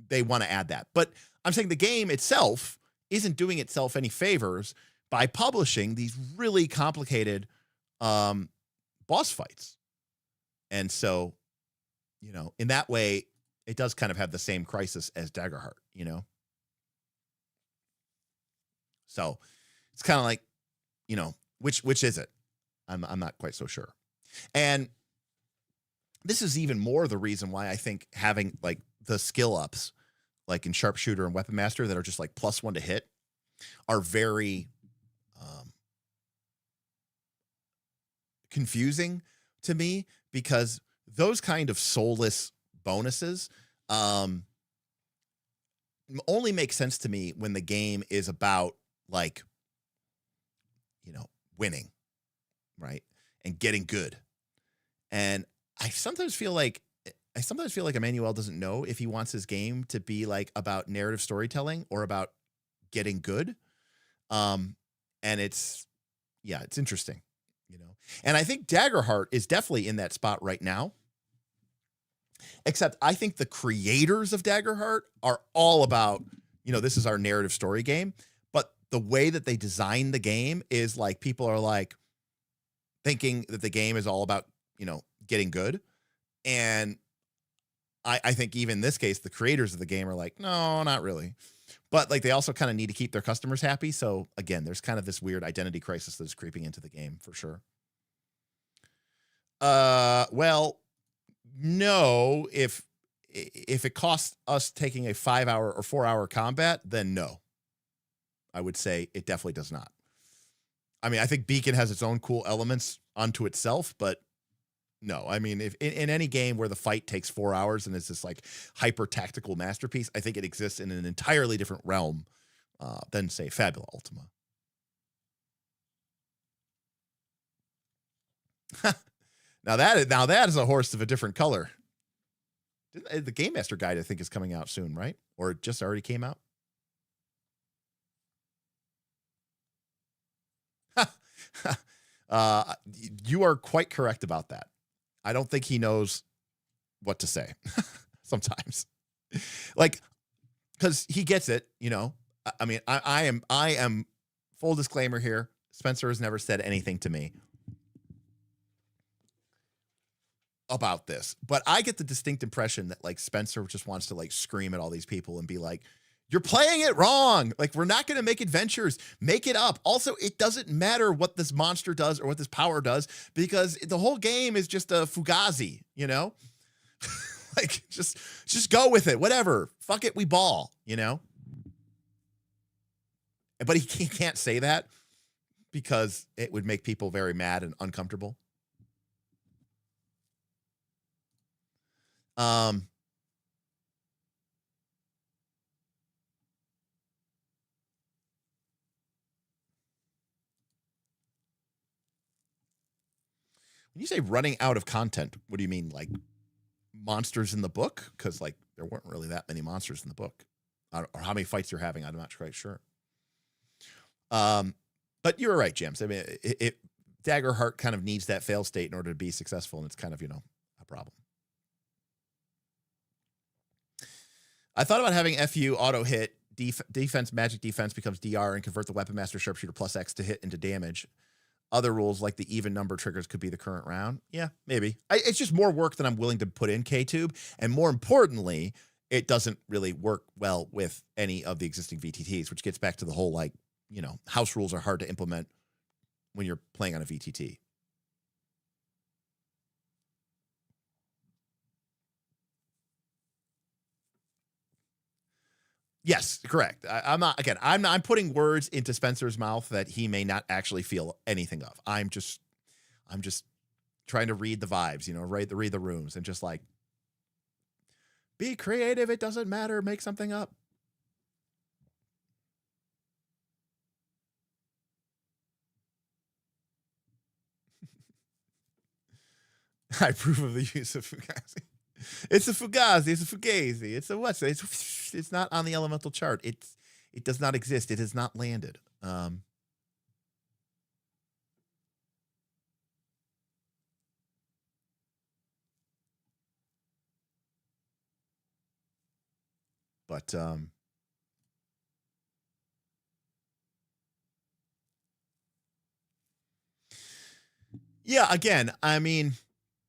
They want to add that. But I'm saying the game itself isn't doing itself any favors by publishing these really complicated boss fights. And so, in that way, it does kind of have the same crisis as Daggerheart, So it's kind of which is it? I'm not quite so sure. And this is even more the reason why I think having like the skill ups, like in sharpshooter and weapon master, that are just like +1 to hit, are very confusing to me, because those kind of soulless bonuses only make sense to me when the game is about, like, you know, winning, right, and getting good. And I sometimes feel like Emmanuel doesn't know if he wants his game to be like about narrative storytelling or about getting good. And it's interesting, you know. And I think Daggerheart is definitely in that spot right now. Except I think the creators of Daggerheart are all about, you know, this is our narrative story game. But the way that they design the game is like, people are like thinking that the game is all about, you know, getting good. And I think even in this case, the creators of the game are like, no, not really. But like, they also kind of need to keep their customers happy. So again, there's kind of this weird identity crisis that is creeping into the game for sure. Well, no, if it costs us taking a 5-hour or 4-hour combat, then no. I would say it definitely does not. I mean, I think Beacon has its own cool elements unto itself, but no. I mean, if in any game where the fight takes 4 hours and it's this like hyper tactical masterpiece, I think it exists in an entirely different realm than, say, Fabula Ultima. Now that is a horse of a different color. The Game Master Guide, I think, is coming out soon, right? Or it just already came out? You are quite correct about that. I don't think he knows what to say sometimes. Like, because he gets it, you know. I mean, I am full disclaimer here. Spencer has never said anything to me about this, but I get the distinct impression that like Spencer just wants to like scream at all these people and be like, you're playing it wrong. Like, we're not going to make adventures. Make it up. Also, it doesn't matter what this monster does or what this power does, because the whole game is just a fugazi, you know? Like, just go with it. Whatever. Fuck it. We ball, you know? But he can't say that because it would make people very mad and uncomfortable. When you say running out of content, what do you mean? Like monsters in the book? Because like there weren't really that many monsters in the book, or how many fights you're having, I'm not quite sure. But you're right, James. I mean, Daggerheart kind of needs that fail state in order to be successful, and it's kind of, you know, a problem. I thought about having FU auto hit defense, magic defense becomes DR, and convert the weapon master sharpshooter +X to hit into damage. Other rules like the even number triggers could be the current round. Yeah, maybe. It's just more work than I'm willing to put in K-Tube. And more importantly, it doesn't really work well with any of the existing VTTs, which gets back to the whole, like, you know, house rules are hard to implement when you're playing on a VTT. Yes, correct. I'm putting words into Spencer's mouth that he may not actually feel anything of. I'm just trying to read the vibes, you know, read the rooms, and just like, be creative. It doesn't matter. Make something up. I approve of the use of Fugazi. It's a Fugazi. It's a Fugazi. It's a what's it? It's not on the elemental chart. It does not exist. It has not landed. But yeah, again, I mean,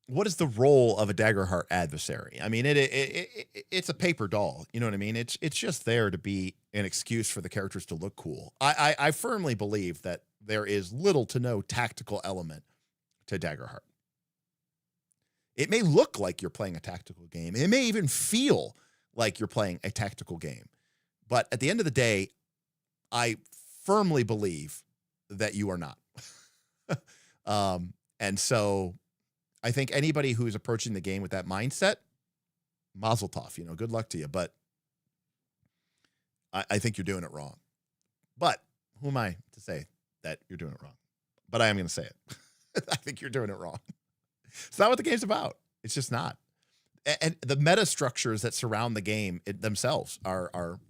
what is the role of a Daggerheart adversary? I mean, it's a paper doll. You know what I mean? It's just there to be an excuse for the characters to look cool. I firmly believe that there is little to no tactical element to Daggerheart. It may look like you're playing a tactical game. It may even feel like you're playing a tactical game. But at the end of the day, I firmly believe that you are not. And so I think anybody who's approaching the game with that mindset, mazel tov, good luck to you. But I think you're doing it wrong. But who am I to say that you're doing it wrong? But I am going to say it. I think you're doing it wrong. It's not what the game's about. It's just not. And the meta structures that surround the game themselves are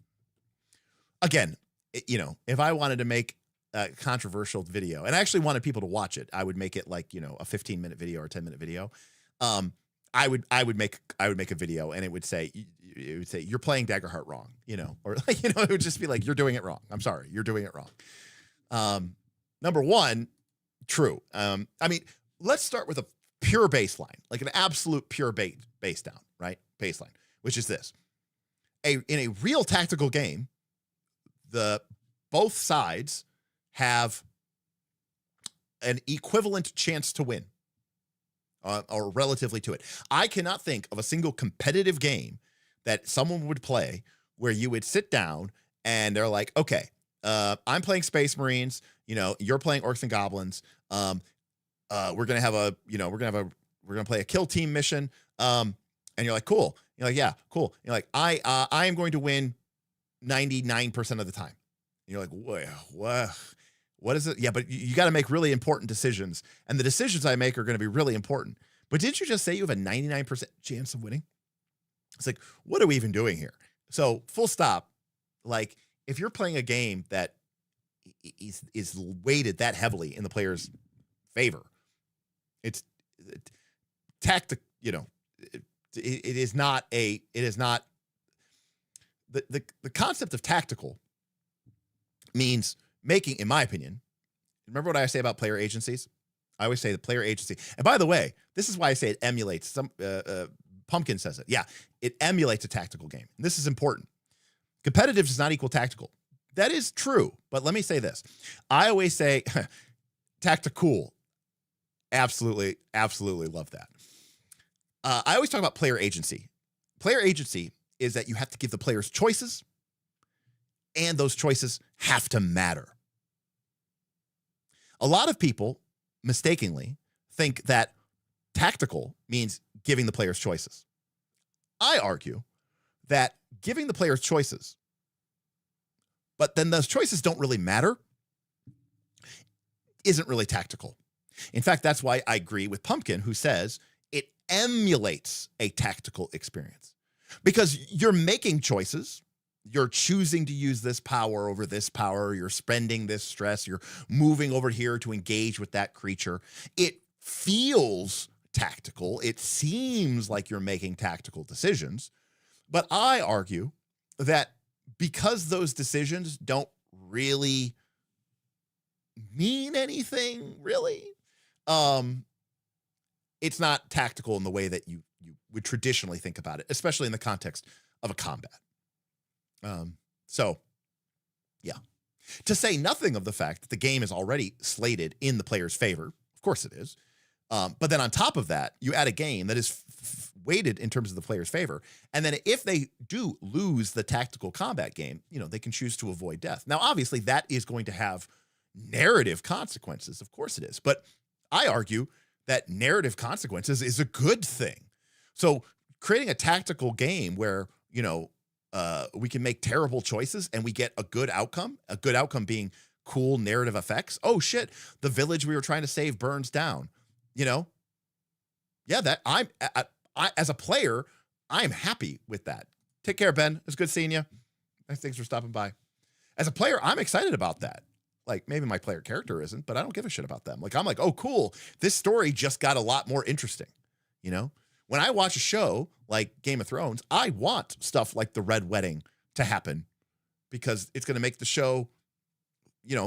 again, if I wanted to make a controversial video, and I actually wanted people to watch it, I would make it like, a 15-minute video or 10-minute video. I would make a video, and it would say you're playing Daggerheart wrong, or it would just be like, you're doing it wrong. I'm sorry, you're doing it wrong. Number one, true. I mean, let's start with a pure baseline, like an absolute pure base down, right? Baseline, which is this: in a real tactical game, both sides have an equivalent chance to win, or relatively to it. I cannot think of a single competitive game that someone would play where you would sit down and they're like, okay, I'm playing Space Marines, you're playing Orcs and Goblins. We're gonna play a kill team mission. And you're like, cool. You're like, yeah, cool. You're like, I am going to win 99% of the time. And you're like, what is it? Yeah, but you got to make really important decisions, and the decisions I make are going to be really important. But didn't you just say you have a 99% chance of winning? It's like, what are we even doing here? So full stop. Like, if you're playing a game that is weighted that heavily in the player's favor, it's tactic. It is not the concept of tactical means making, in my opinion, remember what I say about player agencies? I always say the player agency. And by the way, this is why I say it emulates Pumpkin says it. Yeah, it emulates a tactical game. And this is important. Competitive does not equal tactical. That is true. But let me say this. I always say tactical. Absolutely, absolutely love that. I always talk about player agency. Player agency is that you have to give the players choices, and those choices have to matter. A lot of people mistakenly think that tactical means giving the players choices. I argue that giving the players choices, but then those choices don't really matter, isn't really tactical. In fact, that's why I agree with Pumpkin, who says it emulates a tactical experience, because you're making choices. You're choosing to use this power over this power. You're spending this stress. You're moving over here to engage with that creature. It feels tactical. It seems like you're making tactical decisions. But I argue that because those decisions don't really mean anything, really, it's not tactical in the way that you would traditionally think about it, especially in the context of a combat. So yeah, to say nothing of the fact that the game is already slated in the player's favor. Of course it is. But then on top of that, you add a game that is weighted in terms of the player's favor. And then if they do lose the tactical combat game, they can choose to avoid death. Now, obviously that is going to have narrative consequences. Of course it is. But I argue that narrative consequences is a good thing. So creating a tactical game where, we can make terrible choices and we get a good outcome being cool narrative effects. Oh shit, the village we were trying to save burns down. Yeah, that I as a player, I'm happy with that. Take care, Ben. It's good seeing you. Thanks for stopping by. As a player, I'm excited about that. Like, maybe my player character isn't, but I don't give a shit about them. Like, I'm like, oh, cool. This story just got a lot more interesting. When I watch a show like Game of Thrones, I want stuff like the Red Wedding to happen, because it's going to make the show,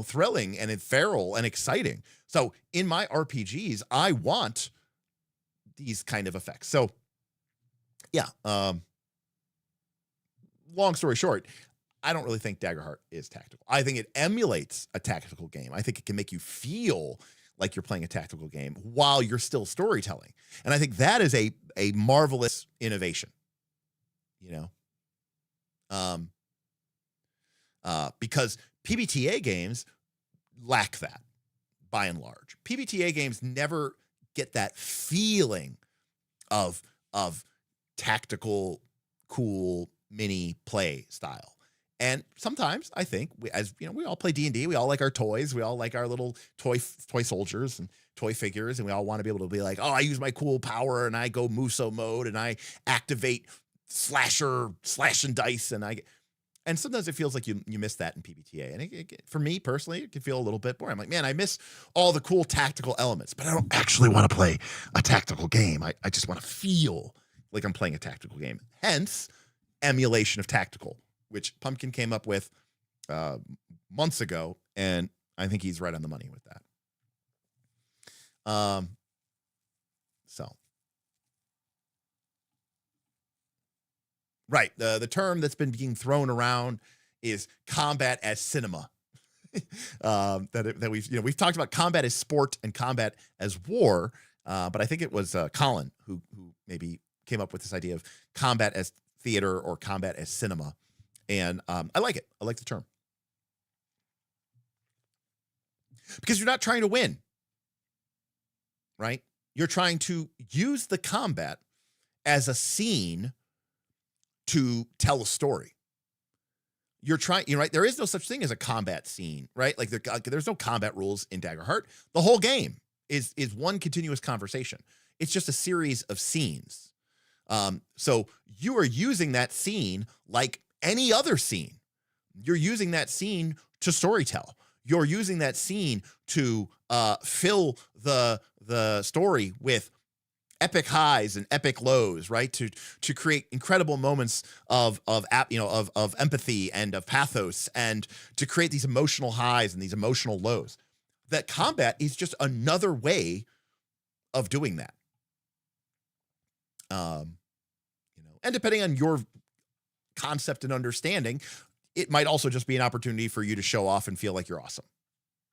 thrilling and feral and exciting. So in my RPGs, I want these kind of effects. So yeah, long story short, I don't really think Daggerheart is tactical. I think it emulates a tactical game. I think it can make you feel like you're playing a tactical game while you're still storytelling. And I think that is a marvelous innovation, because PBTA games lack that by and large. PBTA games never get that feeling of tactical, cool mini play style. And sometimes I think we all play D&D, we all like our toys, we all like our little toy soldiers and toy figures, and we all want to be able to be like, oh, I use my cool power and I go Muso mode and I activate slash and dice, and sometimes it feels like you miss that in PBTA. And for me personally, it can feel a little bit boring. I'm like, man, I miss all the cool tactical elements, but I don't actually want to play a tactical game. I just want to feel like I'm playing a tactical game. Hence, emulation of tactical, which Pumpkin came up with months ago, and I think he's right on the money with that. Right. The term that's been being thrown around is combat as cinema. That we've talked about combat as sport and combat as war, but I think it was Colin who maybe came up with this idea of combat as theater or combat as cinema, and I like it. I like the term because you're not trying to win, right? You're trying to use the combat as a scene to tell a story. You're trying, right? There is no such thing as a combat scene, right? Like there's no combat rules in Daggerheart. The whole game is one continuous conversation. It's just a series of scenes. So you are using that scene like any other scene. You're using that scene to storytell. You're using that scene to fill the story with epic highs and epic lows, right? To create incredible moments of empathy and of pathos, and to create these emotional highs and these emotional lows. That combat is just another way of doing that. And depending on your concept and understanding, it might also just be an opportunity for you to show off and feel like you're awesome,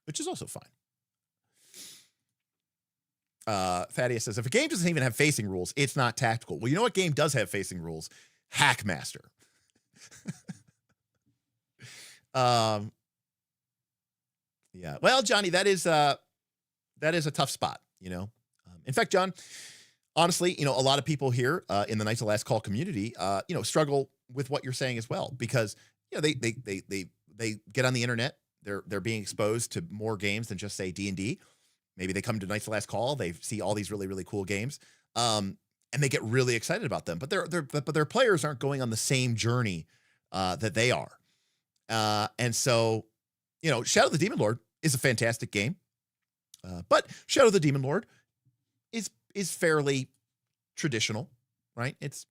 which is also fine. Thaddeus says, if a game doesn't even have facing rules, it's not tactical. Well, you know what game does have facing rules? Hackmaster. Yeah. Well, Johnny, that is a tough spot, In fact, John, honestly, a lot of people here in the Knights of Last Call community, struggle with what you're saying as well, because they get on the internet, they're being exposed to more games than just say D&D. Maybe they come to Knights of Last Call, they see all these really, really cool games, and they get really excited about them. But their players aren't going on the same journey that they are. And so, Shadow of the Demon Lord is a fantastic game, but Shadow of the Demon Lord is fairly traditional, right? It's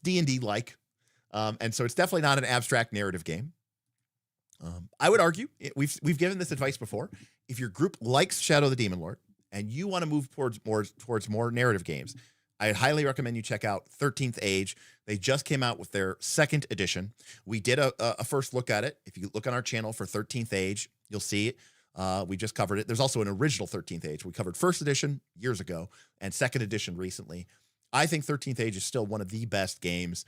D&D like, and so it's definitely not an abstract narrative game. I would argue we've given this advice before. If your group likes Shadow of the Demon Lord and you want to move towards more narrative games, I highly recommend you check out 13th Age. They just came out with their second edition. We did a first look at it. If you look on our channel for 13th Age, you'll see it. We just covered it. There's also an original 13th Age. We covered first edition years ago and second edition recently. I think 13th Age is still one of the best games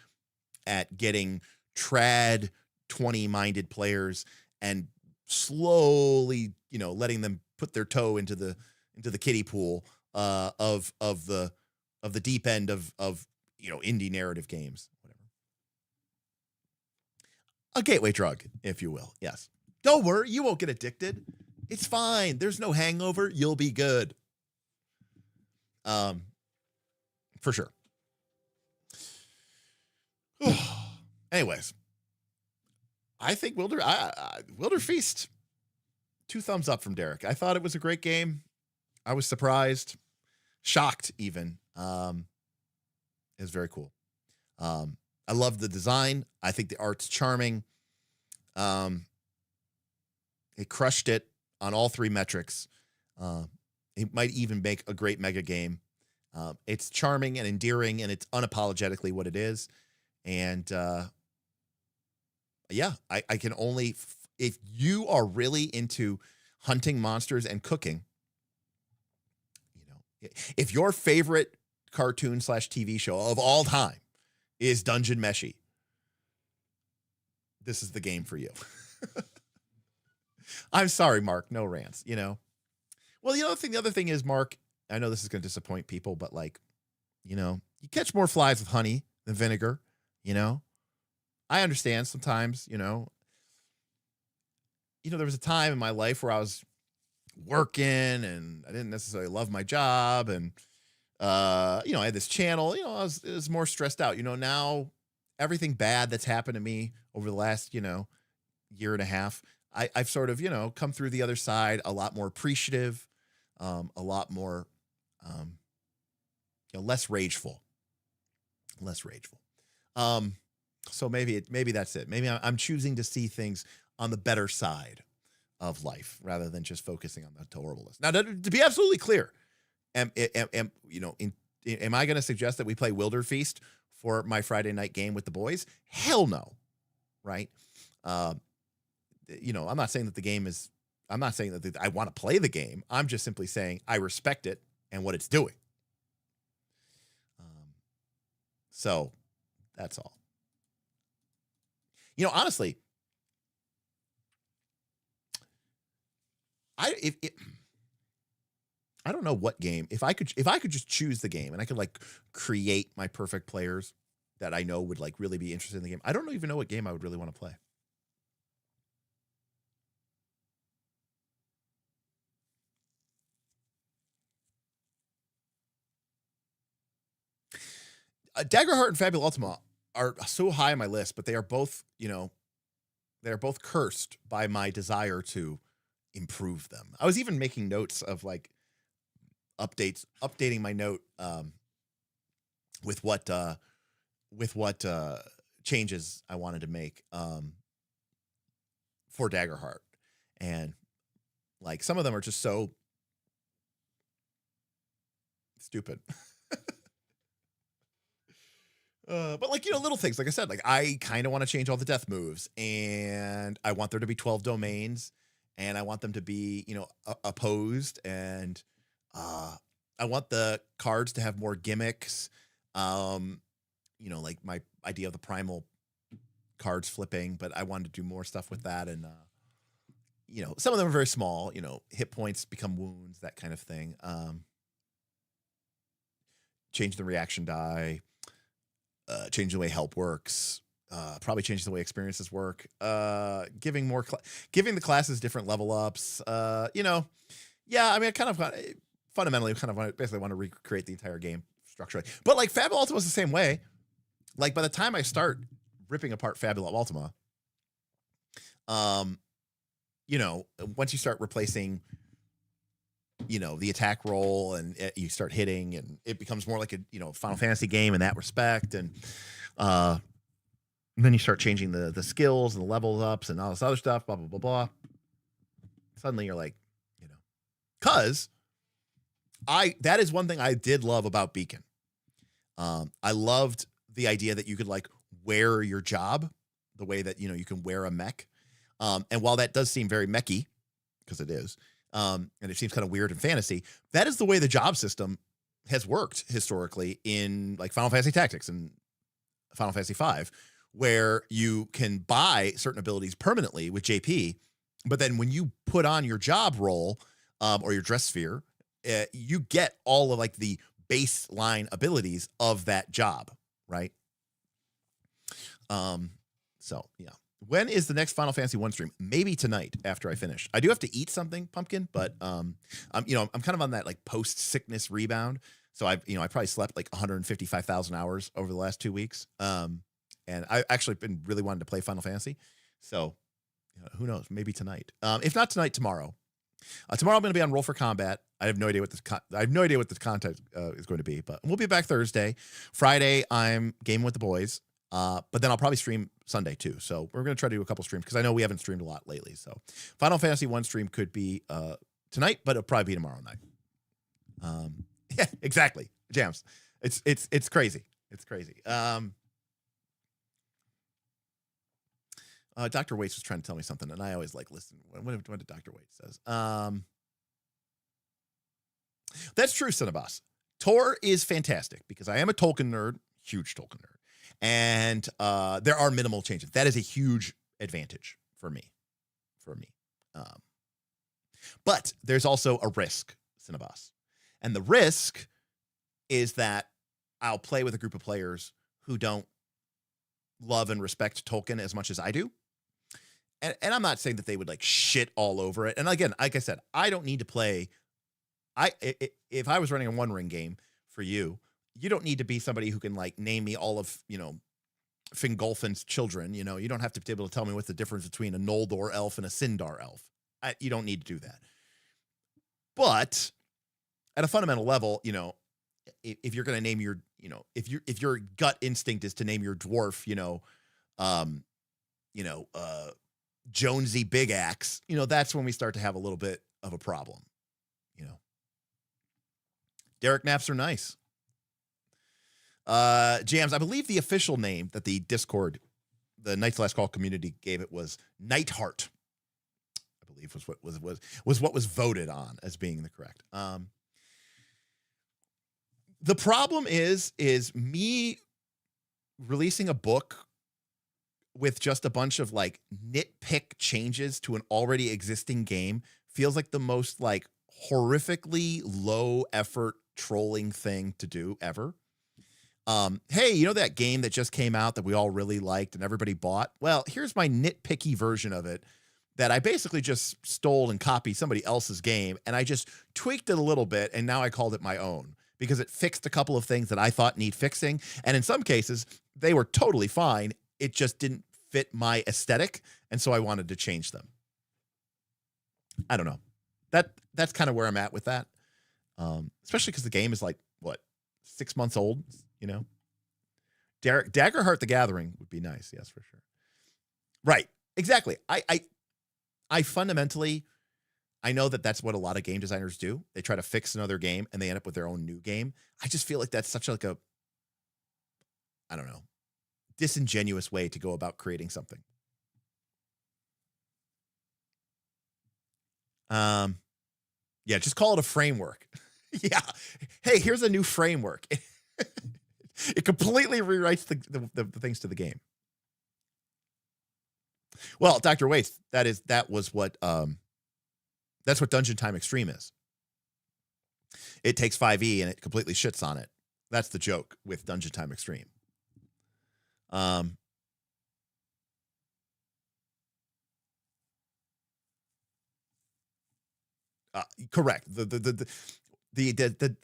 at getting trad 20-minded players and slowly, letting them put their toe into the kiddie pool of the deep end of indie narrative games, whatever. A gateway drug, if you will. Yes. Don't worry, you won't get addicted. It's fine. There's no hangover. You'll be good. For sure. Anyways, I think Wilderfeast, 2 thumbs up from Derek. I thought it was a great game. I was surprised, shocked even. It was very cool. I love the design. I think the art's charming. It crushed it on all 3 metrics. It might even make a great mega game. It's charming and endearing, and it's unapologetically what it is. And yeah, I can only, if you are really into hunting monsters and cooking, If your favorite cartoon / TV show of all time is Dungeon Meshi, this is the game for you. I'm sorry, Mark. No rants, you know? Well, the other thing is, Mark, I know this is going to disappoint people, but like, you know, you catch more flies with honey than vinegar, you know? I understand sometimes, you know, there was a time in my life where I was working and I didn't necessarily love my job. And, you know, I had this channel, you know, I was more stressed out, you know, now everything bad that's happened to me over the last, you know, year and a half, I've sort of, you know, come through the other side a lot more appreciative, a lot more, you know, less rageful. So maybe that's it. Maybe I'm choosing to see things on the better side of life rather than just focusing on the horribleness. Now, to be absolutely clear, am I going to suggest that we play Wilderfeast for my Friday night game with the boys? Hell no, right? You know, I'm not saying that the game is. I'm not saying that I want to play the game. I'm just simply saying I respect it and what it's doing. So that's all. You know, honestly, I don't know what game. If I could just choose the game and I could like create my perfect players that I know would like really be interested in the game, I don't even know what game I would really want to play. Daggerheart and Fabula Ultima are so high on my list, but they are both, you know, they're both cursed by my desire to improve them. I was even making notes of like updating my note with what changes I wanted to make for Daggerheart, and like some of them are just so stupid. But like, you know, little things, like I said, like I kind of want to change all the death moves and I want there to be 12 domains and I want them to be, you know, opposed. And I want the cards to have more gimmicks. You know, like my idea of the primal cards flipping, but I wanted to do more stuff with that. And, you know, some of them are very small, you know, hit points become wounds, that kind of thing. Change the reaction die. Change the way help works, probably change the way experiences work, giving the classes different level ups. You know, yeah, I mean, I kind of fundamentally basically want to recreate the entire game structurally. But like Fabula Ultima is the same way. Like by the time I start ripping apart Fabula Ultima, you know, once you start replacing, you know, the attack roll and you start hitting and it becomes more like a, you know, Final Fantasy game in that respect. And then you start changing the skills and the levels ups and all this other stuff, blah, blah, blah, blah. Suddenly you're like, you know, cause that is one thing I did love about Beacon. I loved the idea that you could like wear your job the way that, you know, you can wear a mech. And while that does seem very mechy, because it is, and it seems kind of weird in fantasy, that is the way the job system has worked historically in like Final Fantasy Tactics and Final Fantasy V, where you can buy certain abilities permanently with JP, but then when you put on your job role or your dress sphere, you get all of like the baseline abilities of that job, right? So yeah. When is the next Final Fantasy 1 stream? Maybe tonight after I finish. I do have to eat something, Pumpkin, but I'm kind of on that like post-sickness rebound. So I probably slept like 155,000 hours over the last 2 weeks. And I actually been really wanting to play Final Fantasy. So who knows? Maybe tonight. If not tonight, tomorrow. Tomorrow I'm going to be on Roll for Combat. I have no idea what the content is going to be, but we'll be back Thursday. Friday I'm gaming with the boys. But then I'll probably stream Sunday too. So we're going to try to do a couple streams because I know we haven't streamed a lot lately. So Final Fantasy 1 stream could be tonight, but it'll probably be tomorrow night. Yeah, exactly. Jams. It's crazy. It's crazy. Dr. Waits was trying to tell me something, and I always like listen. What did Dr. Waits says? That's true, Cinnabos. Tor is fantastic because I am a Tolkien nerd, huge Tolkien nerd. And there are minimal changes. That is a huge advantage for me. But there's also a risk, Cinnabos. And the risk is that I'll play with a group of players who don't love and respect Tolkien as much as I do. And I'm not saying that they would like shit all over it. And again, like I said, I don't need to play. If I was running a One Ring game for you, you don't need to be somebody who can like name me all of, Fingolfin's children. You don't have to be able to tell me what's the difference between a Noldor elf and a Sindar elf. You don't need to do that. But at a fundamental level, if you're going to name your, if your gut instinct is to name your dwarf, Jonesy Big Axe, that's when we start to have a little bit of a problem. Derek, naps are nice. Jams, I believe the official name that the Discord, the Knights Last Call community gave it was Nightheart. I believe was what was voted on as being the correct. The problem is me releasing a book with just a bunch of like nitpick changes to an already existing game feels like the most like horrifically low effort trolling thing to do ever. Hey, that game that just came out that we all really liked and everybody bought? Well, here's my nitpicky version of it that I basically just stole and copied somebody else's game, and I just tweaked it a little bit, and now I called it my own because it fixed a couple of things that I thought need fixing, and in some cases, they were totally fine. It just didn't fit my aesthetic, and so I wanted to change them. I don't know. That's kind of where I'm at with that, especially because the game is like, 6 months old, Daggerheart the Gathering would be nice, yes, for sure. Right, exactly. I fundamentally, I know that that's what a lot of game designers do. They try to fix another game and they end up with their own new game. I just feel like that's such like a, I don't know, disingenuous way to go about creating something. Yeah, just call it a framework. Yeah. Hey, here's a new framework. It completely rewrites the things to the game. Well, Dr. Waits, that's what Dungeon Time Extreme is. It takes 5e and it completely shits on it. That's the joke with Dungeon Time Extreme. Correct.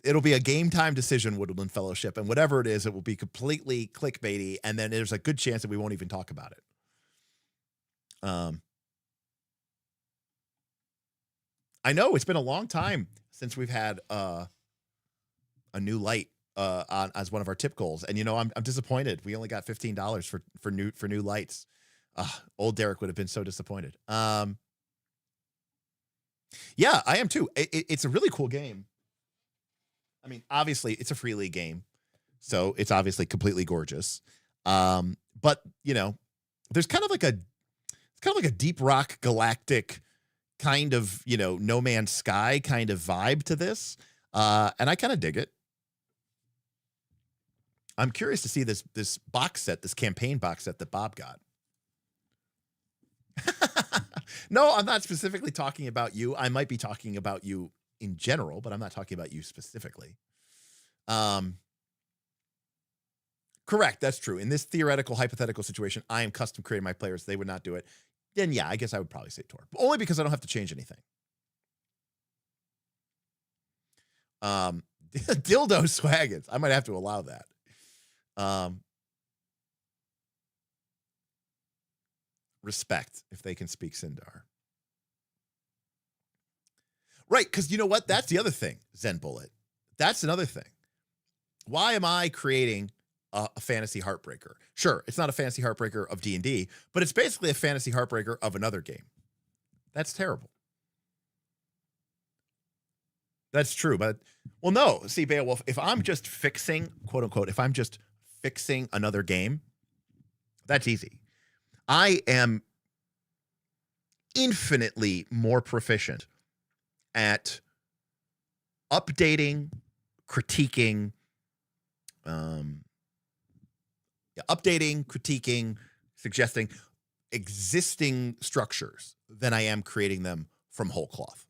It'll be a game time decision, Woodland Fellowship, and whatever it is, it will be completely clickbaity, and then there's a good chance that we won't even talk about it. I know it's been a long time since we've had a new light on as one of our tip goals, and I'm disappointed. We only got $15 for new lights. Old Derek would have been so disappointed. Yeah, I am too. It's a really cool game. I mean, obviously, it's a free league game, so it's obviously completely gorgeous. But there's kind of like a deep rock galactic kind of No Man's Sky kind of vibe to this, and I kind of dig it. I'm curious to see this box set, this campaign box set that Bob got. No, I'm not specifically talking about you. I might be talking about you in general, but I'm not talking about you specifically. Correct. That's true. In this theoretical, hypothetical situation, I am custom creating my players. They would not do it. Then, yeah, I guess I would probably say Tor. Only because I don't have to change anything. Dildo swaggins. I might have to allow that. Respect if they can speak Sindar. Right, because you know what? That's the other thing, Zen Bullet. That's another thing. Why am I creating a fantasy heartbreaker? Sure, it's not a fantasy heartbreaker of D&D, but it's basically a fantasy heartbreaker of another game. That's terrible. That's true, but well, no. See, Beowulf, if I'm just fixing, quote unquote, if I'm just fixing another game, that's easy. I am infinitely more proficient at updating, critiquing, suggesting existing structures than I am creating them from whole cloth.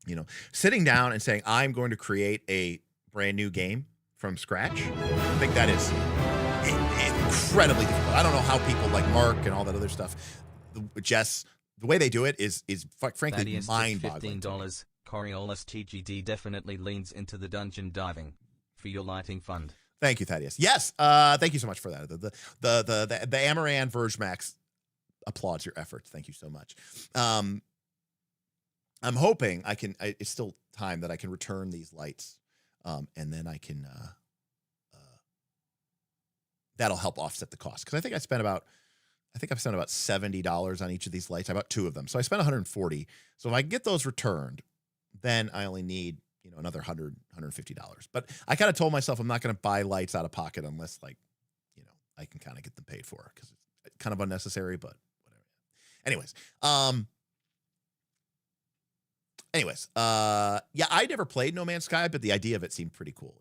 You know, sitting down and saying, I'm going to create a brand new game from scratch, I think that is incredibly difficult. I don't know how people like Mark and all that other stuff, Jess, the way they do it is frankly mind-boggling. $15. Coriolis TGD definitely leans into the dungeon diving for your lighting fund. Thank you, Thaddeus. Yes, thank you so much for that. The Amaran Vergemax applauds your efforts. Thank you so much. I'm hoping it's still time that I can return these lights, and then I can that'll help offset the cost, because I think I've spent about $70 on each of these lights. I bought 2 of them, so I spent $140. So if I can get those returned, then I only need another $150. But I kind of told myself I'm not going to buy lights out of pocket unless I can kind of get them paid for, because it's kind of unnecessary, but whatever. Yeah, I never played No Man's Sky, but the idea of it seemed pretty cool,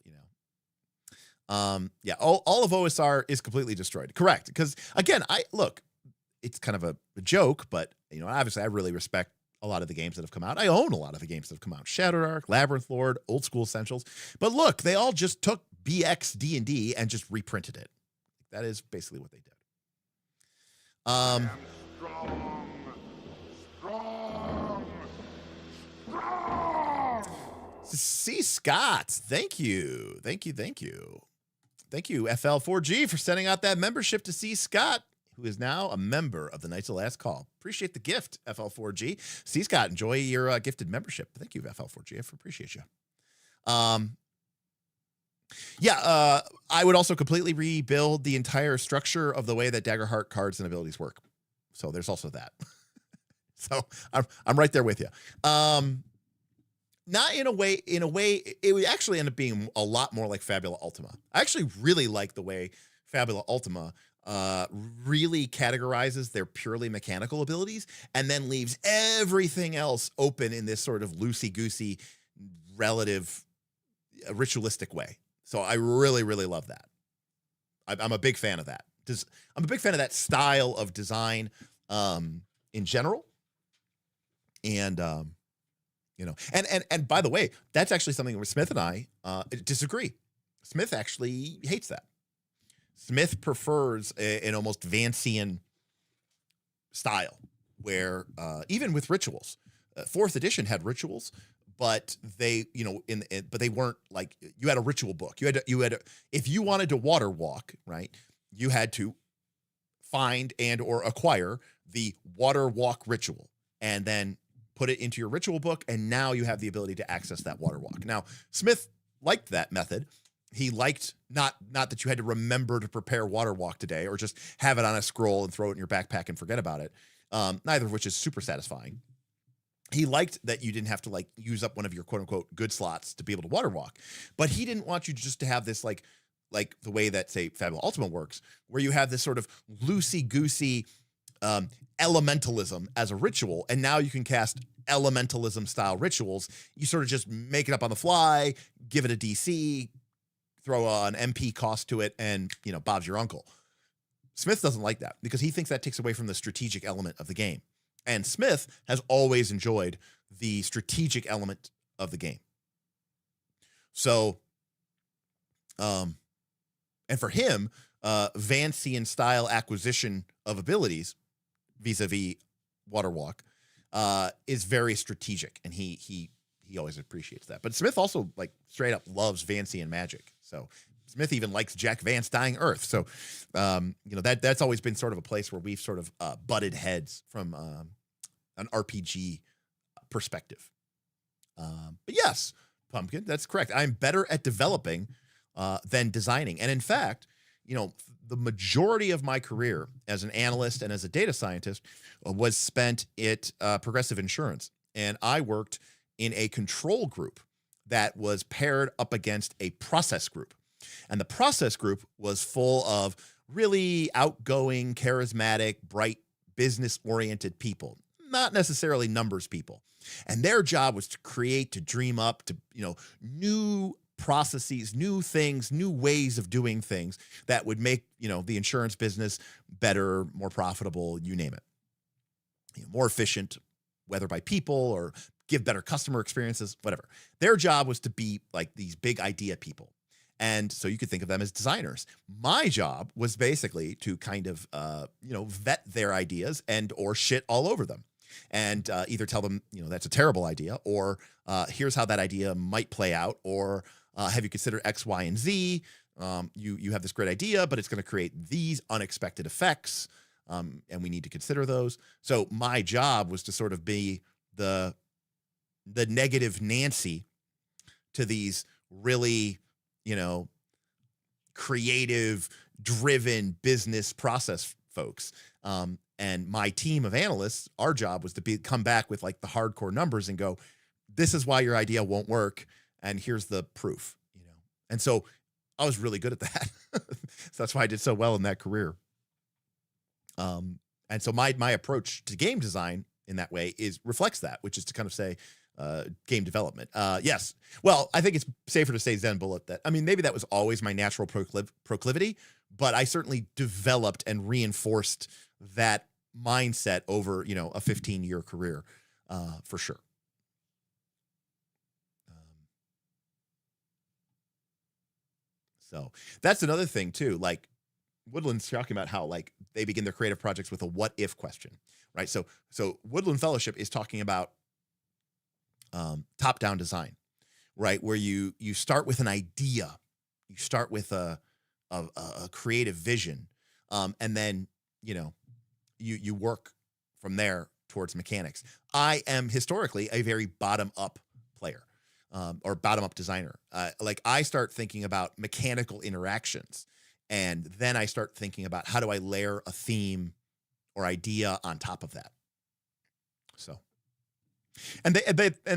Yeah, all of OSR is completely destroyed. Correct. Because again, it's kind of a joke, but obviously I really respect a lot of the games that have come out. I own a lot of the games that have come out. Shadowdark, Labyrinth Lord, Old School Essentials. But look, they all just took BX D&D and just reprinted it. That is basically what they did. C. Scott, thank you. Thank you, FL4G, for sending out that membership to C. Scott, who is now a member of the Knights of Last Call. Appreciate the gift, FL4G. C. Scott, enjoy your gifted membership. Thank you, FL4G. I appreciate you. I would also completely rebuild the entire structure of the way that Daggerheart cards and abilities work. So there's also that. So I'm right there with you. Not in a way, it would actually end up being a lot more like Fabula Ultima. I actually really like the way Fabula Ultima really categorizes their purely mechanical abilities and then leaves everything else open in this sort of loosey-goosey, relative, ritualistic way. So I really, really love that. I'm a big fan of that. I'm a big fan of that style of design in general. And and by the way, that's actually something where Smith and I disagree. Smith actually hates that. Smith prefers an almost Vancian style where even with rituals, 4th edition had rituals, but they, but they weren't like, you had a ritual book. You had if you wanted to water walk, right, you had to find and or acquire the water walk ritual and then put it into your ritual book, and now you have the ability to access that water walk. Now, Smith liked that method. He liked not that you had to remember to prepare water walk today or just have it on a scroll and throw it in your backpack and forget about it, neither of which is super satisfying. He liked that you didn't have to use up one of your quote unquote good slots to be able to water walk, but he didn't want you just to have this like the way that, say, Fabula Ultima works, where you have this sort of loosey-goosey elementalism as a ritual, and now you can cast elementalism style rituals. You sort of just make it up on the fly, give it a DC, throw an MP cost to it, and Bob's your uncle. Smith doesn't like that because he thinks that takes away from the strategic element of the game. And Smith has always enjoyed the strategic element of the game. So, and for him, Vancian style acquisition of abilities vis-a-vis Waterwalk is very strategic, and he always appreciates that. But Smith also straight up loves Vancian magic. So Smith even likes Jack Vance Dying Earth. So that's always been sort of a place where we've sort of butted heads from an RPG perspective. But yes, Pumpkin, that's correct. I'm better at developing than designing. And in fact, the majority of my career as an analyst and as a data scientist was spent at Progressive Insurance. And I worked in a control group that was paired up against a process group. And the process group was full of really outgoing, charismatic, bright, business-oriented people, not necessarily numbers people. And their job was to create, to dream up, to, new processes, new things, new ways of doing things that would make, the insurance business better, more profitable, you name it. More efficient, whether by people or give better customer experiences, whatever. Their job was to be like these big idea people. And so you could think of them as designers. My job was basically to kind of, vet their ideas and or shit all over them. And either tell them, that's a terrible idea, or here's how that idea might play out, or have you considered X, Y, and Z? You have this great idea, but it's going to create these unexpected effects, and we need to consider those. So my job was to sort of be the negative Nancy to these really, creative, driven business process folks. And my team of analysts, our job was to come back with like the hardcore numbers and go, this is why your idea won't work, and here's the proof, And so I was really good at that. So that's why I did so well in that career. And so my approach to game design in that way reflects that, which is to kind of say, game development. Yes. Well, I think it's safer to say Zen Bullet maybe that was always my natural proclivity, but I certainly developed and reinforced that mindset over, a 15-year career, for sure. So that's another thing too. Like Woodland's talking about how like they begin their creative projects with a what if question, right? So Woodland Fellowship is talking about top-down design, right? Where you start with an idea, you start with a creative vision, and then you work from there towards mechanics. I am historically a very bottom-up player, or bottom-up designer. Like I start thinking about mechanical interactions, and then I start thinking about how do I layer a theme or idea on top of that. So. And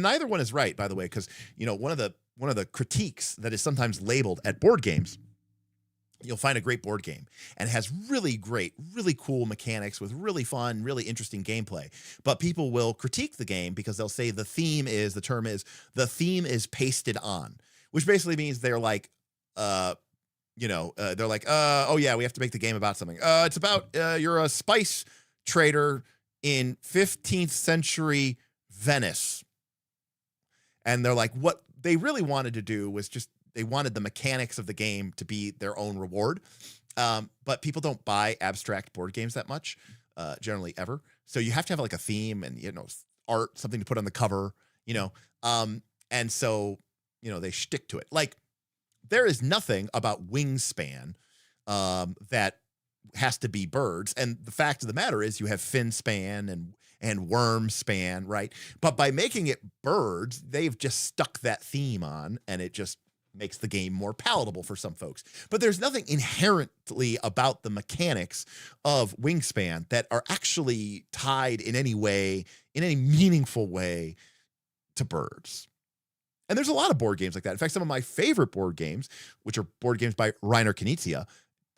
neither one is right, by the way, because one of the critiques that is sometimes labeled at board games, you'll find a great board game and has really great, really cool mechanics with really fun, really interesting gameplay. But people will critique the game because they'll say the theme is pasted on, which basically means they're like, oh yeah, we have to make the game about something. It's about you're a spice trader in 15th century Venice. And they're like, what they really wanted to do was they wanted the mechanics of the game to be their own reward. But people don't buy abstract board games that much, generally ever. So you have to have like a theme and, art, something to put on the cover, and so, they stick to it. Like there is nothing about wingspan, that has to be birds. And the fact of the matter is you have fin span and worm span, right? But by making it birds, they've just stuck that theme on, and it just makes the game more palatable for some folks. But there's nothing inherently about the mechanics of wingspan that are actually tied in any way, in any meaningful way, to birds. And there's a lot of board games like that. In fact, some of my favorite board games, which are board games by Reiner Knizia,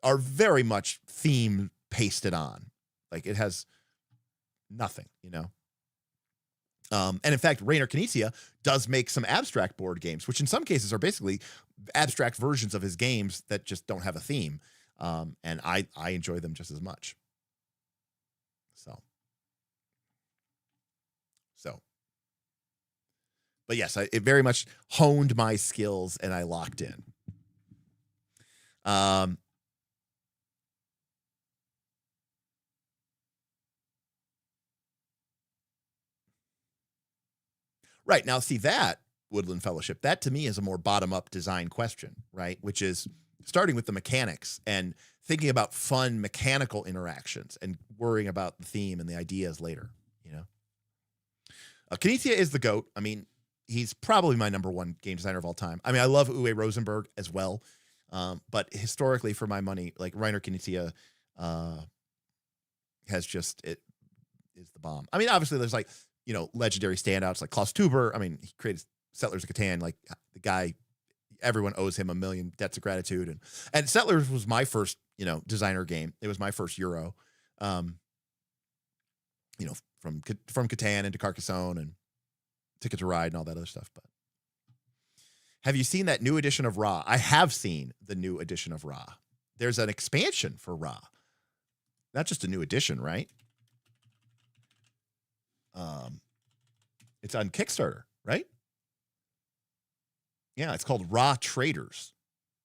are very much theme pasted on. Like it has nothing, and in fact, Reiner Knizia does make some abstract board games, which in some cases are basically abstract versions of his games that just don't have a theme. And I enjoy them just as much. So, but yes, it very much honed my skills and I locked in. Right. Now, see that Woodland Fellowship, that to me is a more bottom-up design question, right? Which is starting with the mechanics and thinking about fun mechanical interactions and worrying about the theme and the ideas later, Knizia is the GOAT. I mean, he's probably my number one game designer of all time. I mean, I love Uwe Rosenberg as well. But historically, for my money, like Reiner Knizia is the bomb. I mean, obviously there's like, legendary standouts like Klaus Tuber. I mean, he created Settlers of Catan, like the guy, everyone owes him a million debts of gratitude. And Settlers was my first, designer game. It was my first Euro, from Catan into Carcassonne. And Ticket to Ride and all that other stuff. But have you seen that new edition of Ra? I have seen the new edition of Ra. There's an expansion for Ra. Not just a new edition, right? It's on Kickstarter, right? Yeah, it's called Ra Traders.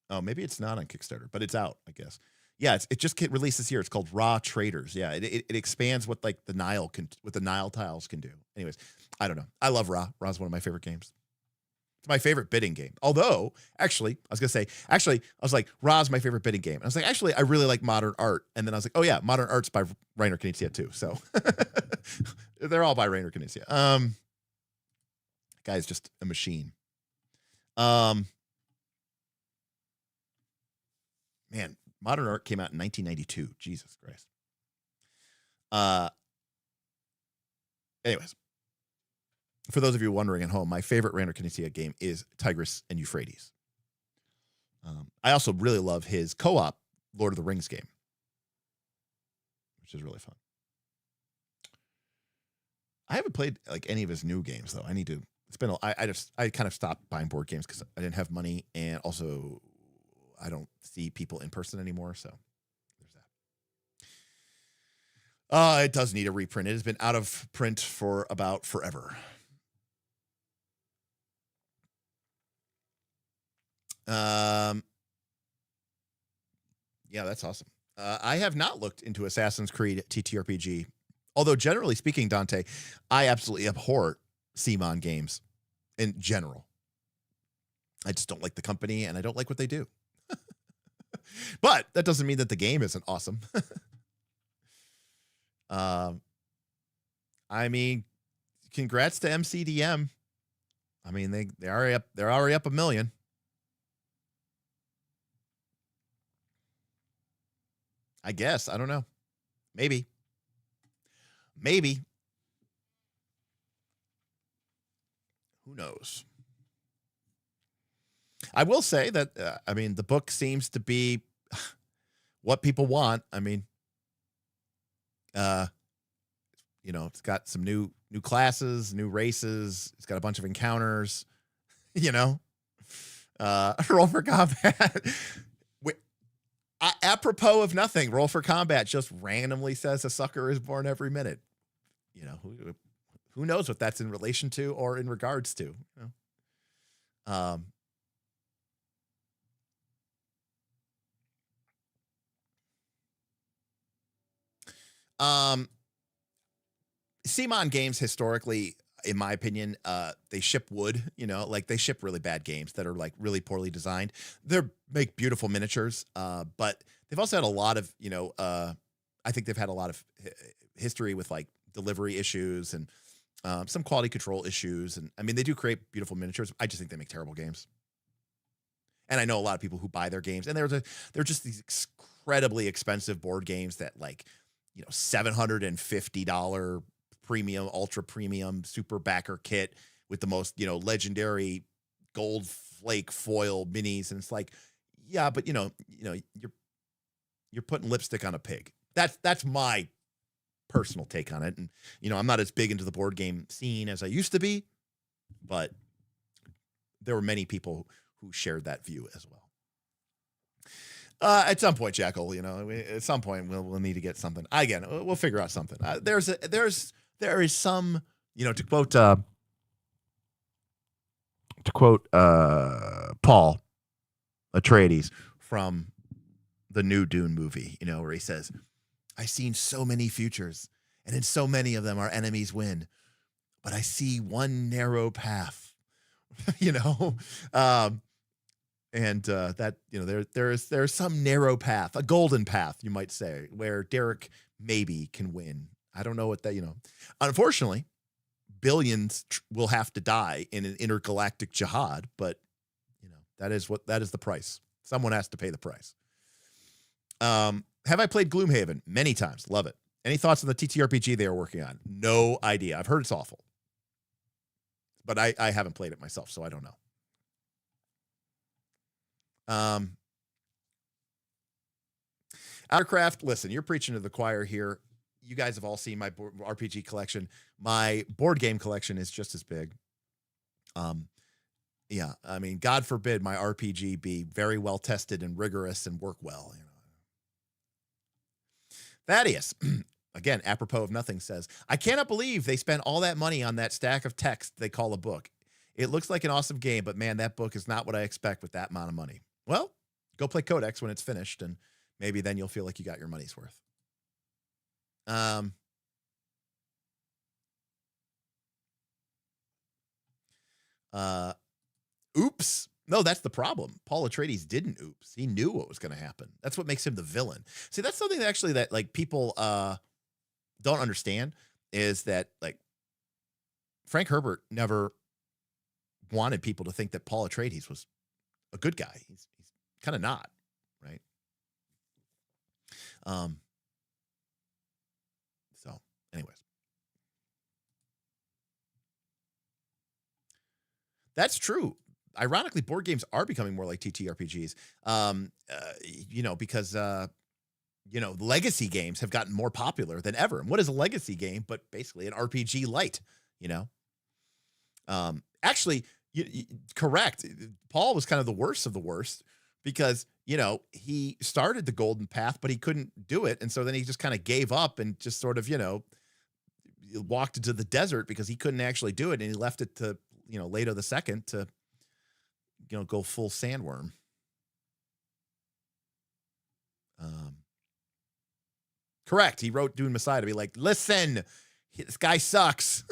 Oh, maybe it's not on Kickstarter, but it's out, I guess. Yeah, it just released this year. It's called Ra Traders. Yeah, it expands what like the Nile tiles can do. Anyways, I don't know. I love Ra. Ra's one of my favorite games. It's my favorite bidding game. Although, actually, I was like, Ra's my favorite bidding game. And I was like, actually, I really like Modern Art. And then I was like, oh yeah, Modern Art's by Reiner Knizia too. So they're all by Reiner Knizia. Guy's just a machine. Man, Modern Art came out in 1992. Jesus Christ. Anyways, for those of you wondering at home, my favorite Reiner Knizia game is Tigris and Euphrates. I also really love his co-op Lord of the Rings game, which is really fun. I haven't played like any of his new games though. I need to. It's been. I kind of stopped buying board games because I didn't have money, and also I don't see people in person anymore. So there's that. It does need a reprint. It has been out of print for about forever. Yeah, that's awesome. I have not looked into Assassin's Creed TTRPG, although generally speaking, Dante, I absolutely abhor CMON games in general. I just don't like the company and I don't like what they do. But that doesn't mean that the game isn't awesome. I mean, congrats to MCDM. I mean, they're already up 1 million. I guess. I don't know. Maybe. Who knows? I will say that, I mean, the book seems to be what people want. I mean, it's got some new classes, new races. It's got a bunch of encounters, roll for combat. Apropos of nothing, Roll for Combat just randomly says a sucker is born every minute. Who knows what that's in relation to or in regards to? CMON games historically, in my opinion, they ship wood, like they ship really bad games that are like really poorly designed. They make beautiful miniatures, but they've also had a lot of, I think they've had a lot of history with like delivery issues and some quality control issues. And I mean, they do create beautiful miniatures. I just think they make terrible games. And I know a lot of people who buy their games, and they're just these incredibly expensive board games that like, $750 premium, ultra premium, super backer kit with the most, legendary gold flake foil minis. And it's like, yeah, but you're putting lipstick on a pig. That's my personal take on it. And, I'm not as big into the board game scene as I used to be, but there were many people who shared that view as well. At some point, Jackal, at some point we'll need to get something. Again, we'll figure out something. There is some, to quote Paul Atreides from the new Dune movie, where he says, "I've seen so many futures, and in so many of them our enemies win, but I see one narrow path." And that, there's some narrow path, a golden path, you might say, where Derek maybe can win. I don't know what that, unfortunately, billions will have to die in an intergalactic jihad, but that is the price. Someone has to pay the price. Have I played Gloomhaven? Many times. Love it. Any thoughts on the TTRPG they are working on? No idea. I've heard it's awful, but I haven't played it myself, so I don't know. Outercraft, listen, you're preaching to the choir here. You guys have all seen my RPG collection. My board game collection is just as big. Yeah, I mean, God forbid my RPG be very well tested and rigorous and work well. You know. Thaddeus, again, apropos of nothing, says, I cannot believe they spent all that money on that stack of text they call a book. It looks like an awesome game, but man, that book is not what I expect with that amount of money. Well, go play Codex when it's finished, and maybe then you'll feel like you got your money's worth. Oops. No, that's the problem. Paul Atreides didn't oops. He knew what was going to happen. That's what makes him the villain. See, that's something that actually that like people don't understand is that like Frank Herbert never wanted people to think that Paul Atreides was a good guy. He's kind of not, right? So anyways. That's true. Ironically, board games are becoming more like TTRPGs, you know, because, you know, legacy games have gotten more popular than ever. And what is a legacy game but basically an RPG light, you know? Actually, correct. Paul was kind of the worst of the worst because, you know, he started the golden path, but he couldn't do it. And so then he just kind of gave up and just sort of, you know, walked into the desert because he couldn't actually do it. And he left it to, you know, Leto the Second to, you know, go full sandworm. Correct. He wrote Dune Messiah to be like, listen, this guy sucks.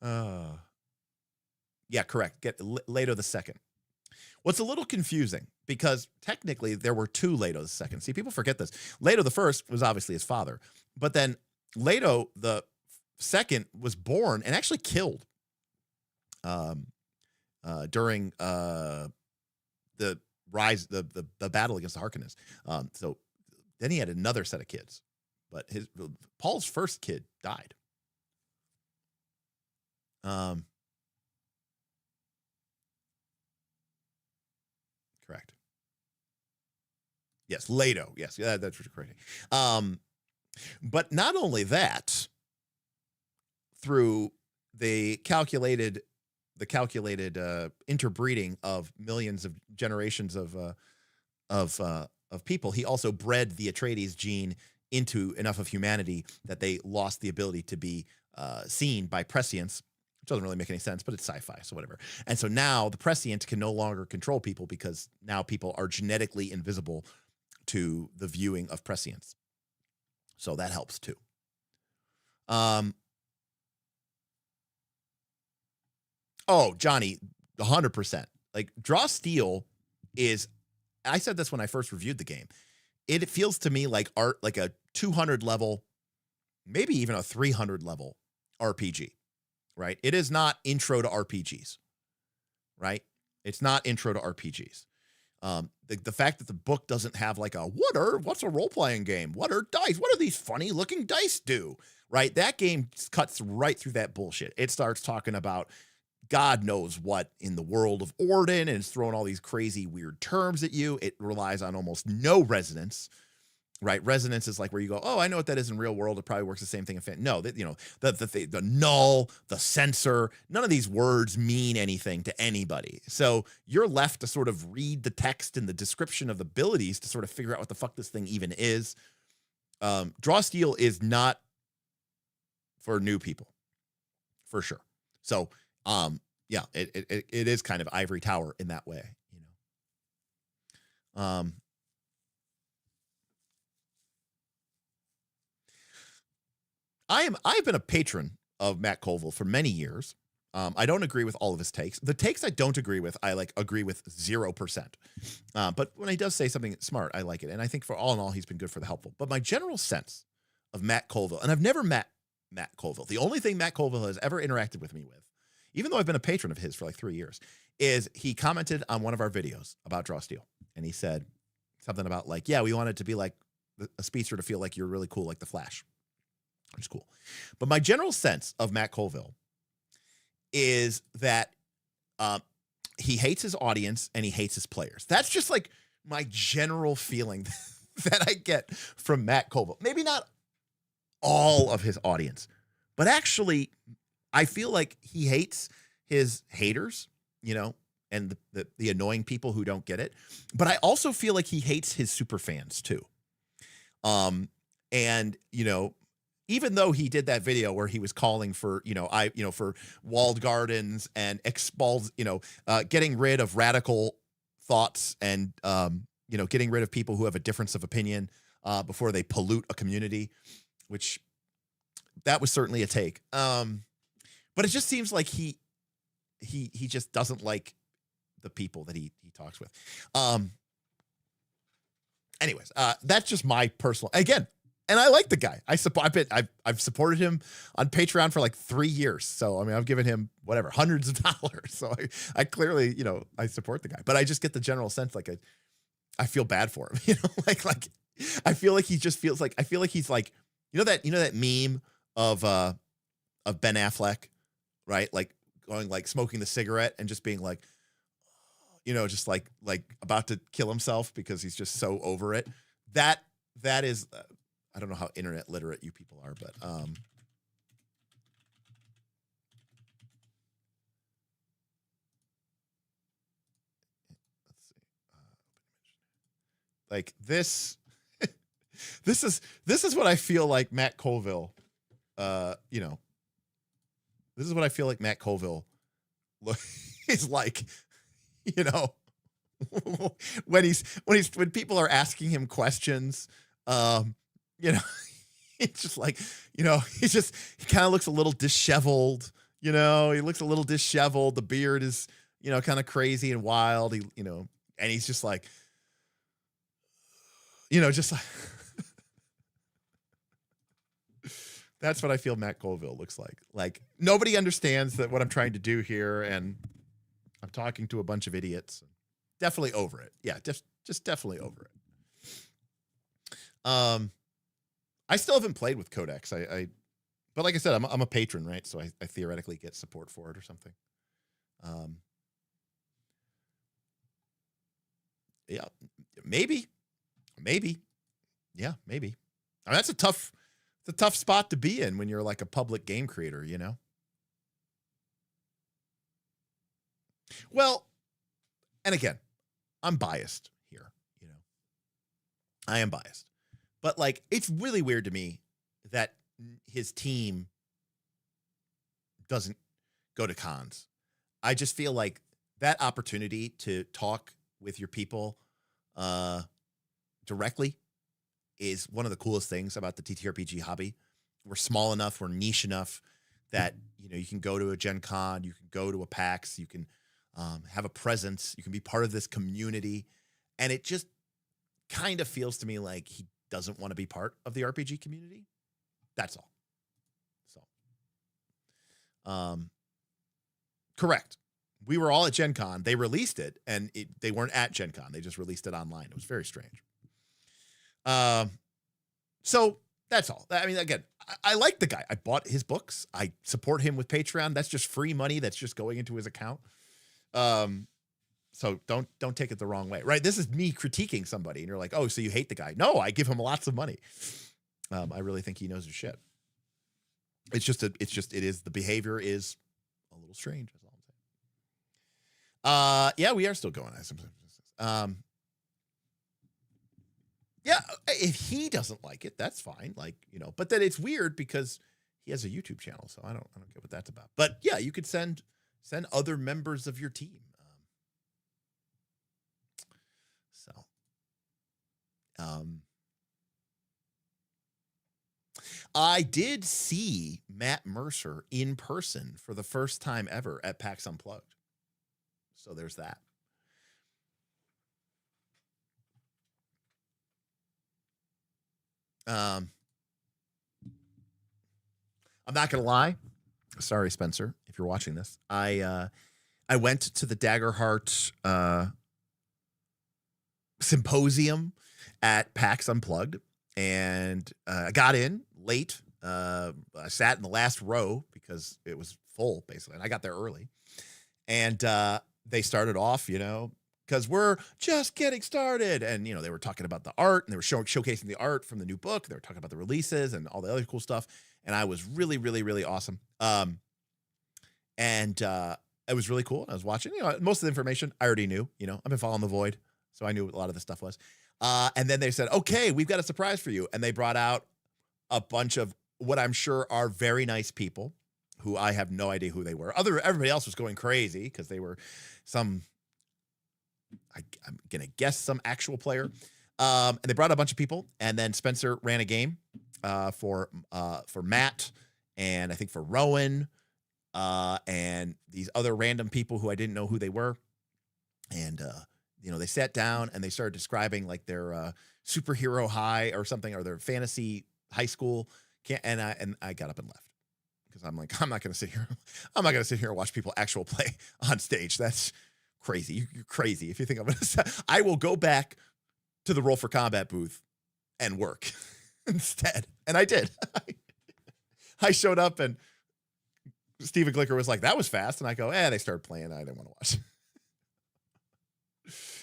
Yeah, correct. Get Leto the Second. What's a little confusing because technically there were two Leto the Second. See, people forget this. Leto the First was obviously his father, but then Leto the Second was born and actually killed during the rise, the battle against the Harkonnens. So then he had another set of kids, but Paul's first kid died. Correct. Yes, Leto. Yes, yeah, that's what you're correct. But not only that, through the calculated interbreeding of millions of generations of people, he also bred the Atreides gene into enough of humanity that they lost the ability to be seen by prescience, which doesn't really make any sense, but it's sci-fi, so whatever. And so now the prescient can no longer control people because now people are genetically invisible to the viewing of prescience. So that helps too. Oh, Johnny, 100%. Like, Draw Steel is, I said this when I first reviewed the game. It feels to me like like a 200 level, maybe even a 300 level RPG, right? It is not intro to RPGs, right? It's not intro to RPGs. The fact that the book doesn't have like what's a role-playing game? What are dice? What do these funny looking dice do? Right? That game cuts right through that bullshit. It starts talking about God knows what in the world of Orden, and it's throwing all these crazy weird terms at you. It relies on almost no resonance, right? Resonance is like where you go, oh, I know what that is in real world. It probably works the same thing in fan. No, you know, the null, the censor, none of these words mean anything to anybody. So you're left to sort of read the text and the description of the abilities to sort of figure out what the fuck this thing even is. Draw Steel is not for new people, for sure. So, yeah, it is kind of ivory tower in that way, you know. I've been a patron of Matt Colville for many years. I don't agree with all of his takes. The takes I don't agree with, I agree with 0%. But when he does say something smart, I like it. And I think for all in all, he's been good for the helpful. But my general sense of Matt Colville, and I've never met Matt Colville. The only thing Matt Colville has ever interacted with me with, even though I've been a patron of his for like 3 years, is he commented on one of our videos about Draw Steel. And he said something about like, yeah, we want it to be like a speedster to feel like you're really cool, like the Flash, which is cool. But my general sense of Matt Colville is that he hates his audience and he hates his players. That's just like my general feeling that I get from Matt Colville. Maybe not all of his audience, but actually I feel like he hates his haters, you know, and the annoying people who don't get it. But I also feel like he hates his super fans too. And you know, even though he did that video where he was calling for, for walled gardens and getting rid of radical thoughts and, getting rid of people who have a difference of opinion before they pollute a community, which that was certainly a take. But it just seems like he just doesn't like the people that he talks with. Anyways, that's just my personal, again, and I like the guy. I've supported him on Patreon for like 3 years. So, I mean, I've given him hundreds of dollars. So I clearly, I support the guy, but I just get the general sense, like I feel bad for him, like I feel like he just feels like, I feel like he's like, that meme of Ben Affleck, right? Like going, like smoking the cigarette and just being like, just like about to kill himself because he's just so over it. That is, I don't know how internet literate you people are, but let's see. Like this, this is what I feel like Matt Colville, this is what I feel like Matt Colville is like, when people are asking him questions, it's just like, he kind of looks a little disheveled, he looks a little disheveled. The beard is, kind of crazy and wild. And he's just like, just like, that's what I feel Matt Colville looks like. Like nobody understands that what I'm trying to do here. And I'm talking to a bunch of idiots. Definitely over it. Yeah. Just definitely over it. I still haven't played with Codex. But like I said, I'm a patron, right? So I theoretically get support for it or something. Yeah, maybe. Yeah, maybe. I mean, it's a tough spot to be in when you're like a public game creator, Well, and again, I'm biased here, I am biased. But like, it's really weird to me that his team doesn't go to cons. I just feel like that opportunity to talk with your people directly is one of the coolest things about the TTRPG hobby. We're small enough, we're niche enough that, you can go to a Gen Con, you can go to a PAX, you can have a presence, you can be part of this community. And it just kind of feels to me like he doesn't want to be part of the RPG community. That's all. So, correct. We were all at Gen Con. They released it and they weren't at Gen Con. They just released it online. It was very strange. So that's all. I mean, again, I like the guy. I bought his books. I support him with Patreon. That's just free money. That's just going into his account. So don't take it the wrong way, right? This is me critiquing somebody and you're like, oh, so you hate the guy. No, I give him lots of money. I really think he knows his shit. The behavior is a little strange. That's all I'm saying. Yeah, we are still going. Yeah, if he doesn't like it, that's fine. Like, but then it's weird because he has a YouTube channel. So I don't get what that's about, but yeah, you could send other members of your team. I did see Matt Mercer in person for the first time ever at PAX Unplugged. So there's that. I'm not going to lie. Sorry, Spencer, if you're watching this. I went to the Daggerheart symposium at PAX Unplugged, and I got in late. I sat in the last row because it was full, basically, and I got there early. And they started off, because we're just getting started. And, they were talking about the art, and they were showcasing the art from the new book. They were talking about the releases and all the other cool stuff. And I was really, really, really awesome. And it was really cool. I was watching, most of the information I already knew, I've been following the Void, so I knew what a lot of the stuff was. And then they said, okay, we've got a surprise for you. And they brought out a bunch of what I'm sure are very nice people who I have no idea who they were. Everybody else was going crazy because they were I'm going to guess some actual player. And they brought a bunch of people, and then Spencer ran a game for Matt, and I think for Rowan, and these other random people who I didn't know who they were. And, they sat down and they started describing like their superhero high or something, or their fantasy high school. And I got up and left because I'm like, I'm not going to sit here and watch people actual play on stage. That's crazy. You're crazy. If you think I'm going to, I will go back to the Roll for Combat booth and work instead. And I did. I showed up and Steven Glicker was like, that was fast. And I go, they started playing. I didn't want to watch.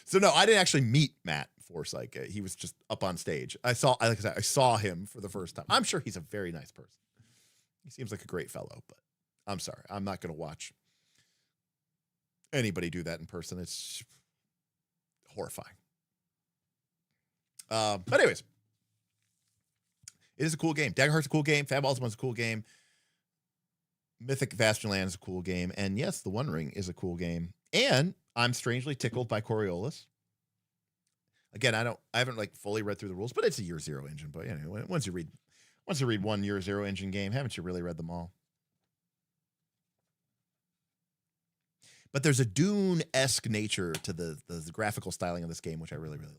So no, I didn't actually meet Matt Forsythe. He was just up on stage. I saw him for the first time. I'm sure he's a very nice person. He seems like a great fellow, but I'm sorry. I'm not going to watch anybody do that in person. It's horrifying. But anyways, it is a cool game. Daggerheart's a cool game. Fab Alzmon's a cool game. Mythic Vasterland is a cool game. And yes, The One Ring is a cool game. And I'm strangely tickled by Coriolis. Again, I haven't like fully read through the rules, but it's a year zero engine. But anyway, once you read one year zero engine game, haven't you really read them all? But there's a Dune-esque nature to the graphical styling of this game, which I really, really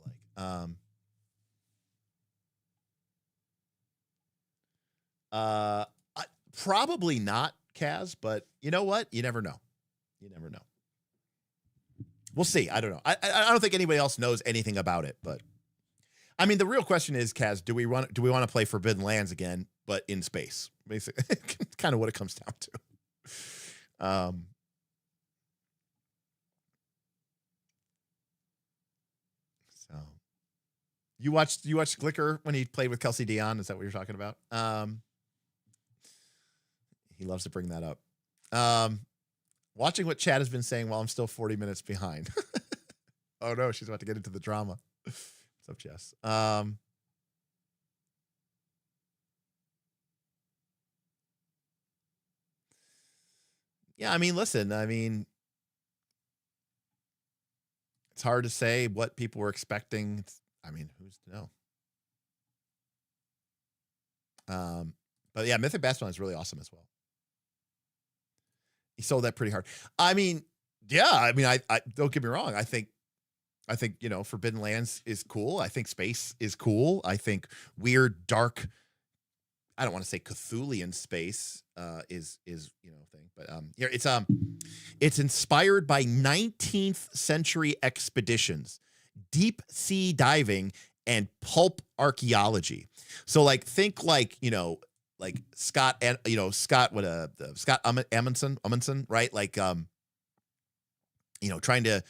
like. Probably not Kaz, but you know what? You never know. You never know. We'll see. I don't know. I don't think anybody else knows anything about it, but I mean, the real question is, Kaz, do we want to play Forbidden Lands again, but in space? Basically, kind of what it comes down to. So you watched Glicker when he played with Kelsey Dion? Is that what you're talking about? He loves to bring that up. Watching what Chad has been saying while I'm still 40 minutes behind. Oh no, she's about to get into the drama. What's up, Jess? Yeah, I mean, listen, it's hard to say what people were expecting. Who's to know? But yeah, Mythic Basketball is really awesome as well. He sold that pretty hard. I don't get me wrong. I think, Forbidden Lands is cool. I think space is cool. I think weird, dark, I don't want to say Cthulian space is thing, but it's inspired by 19th century expeditions, deep sea diving, and pulp archaeology. So like think like Scott and Scott Amundsen, right? Like trying to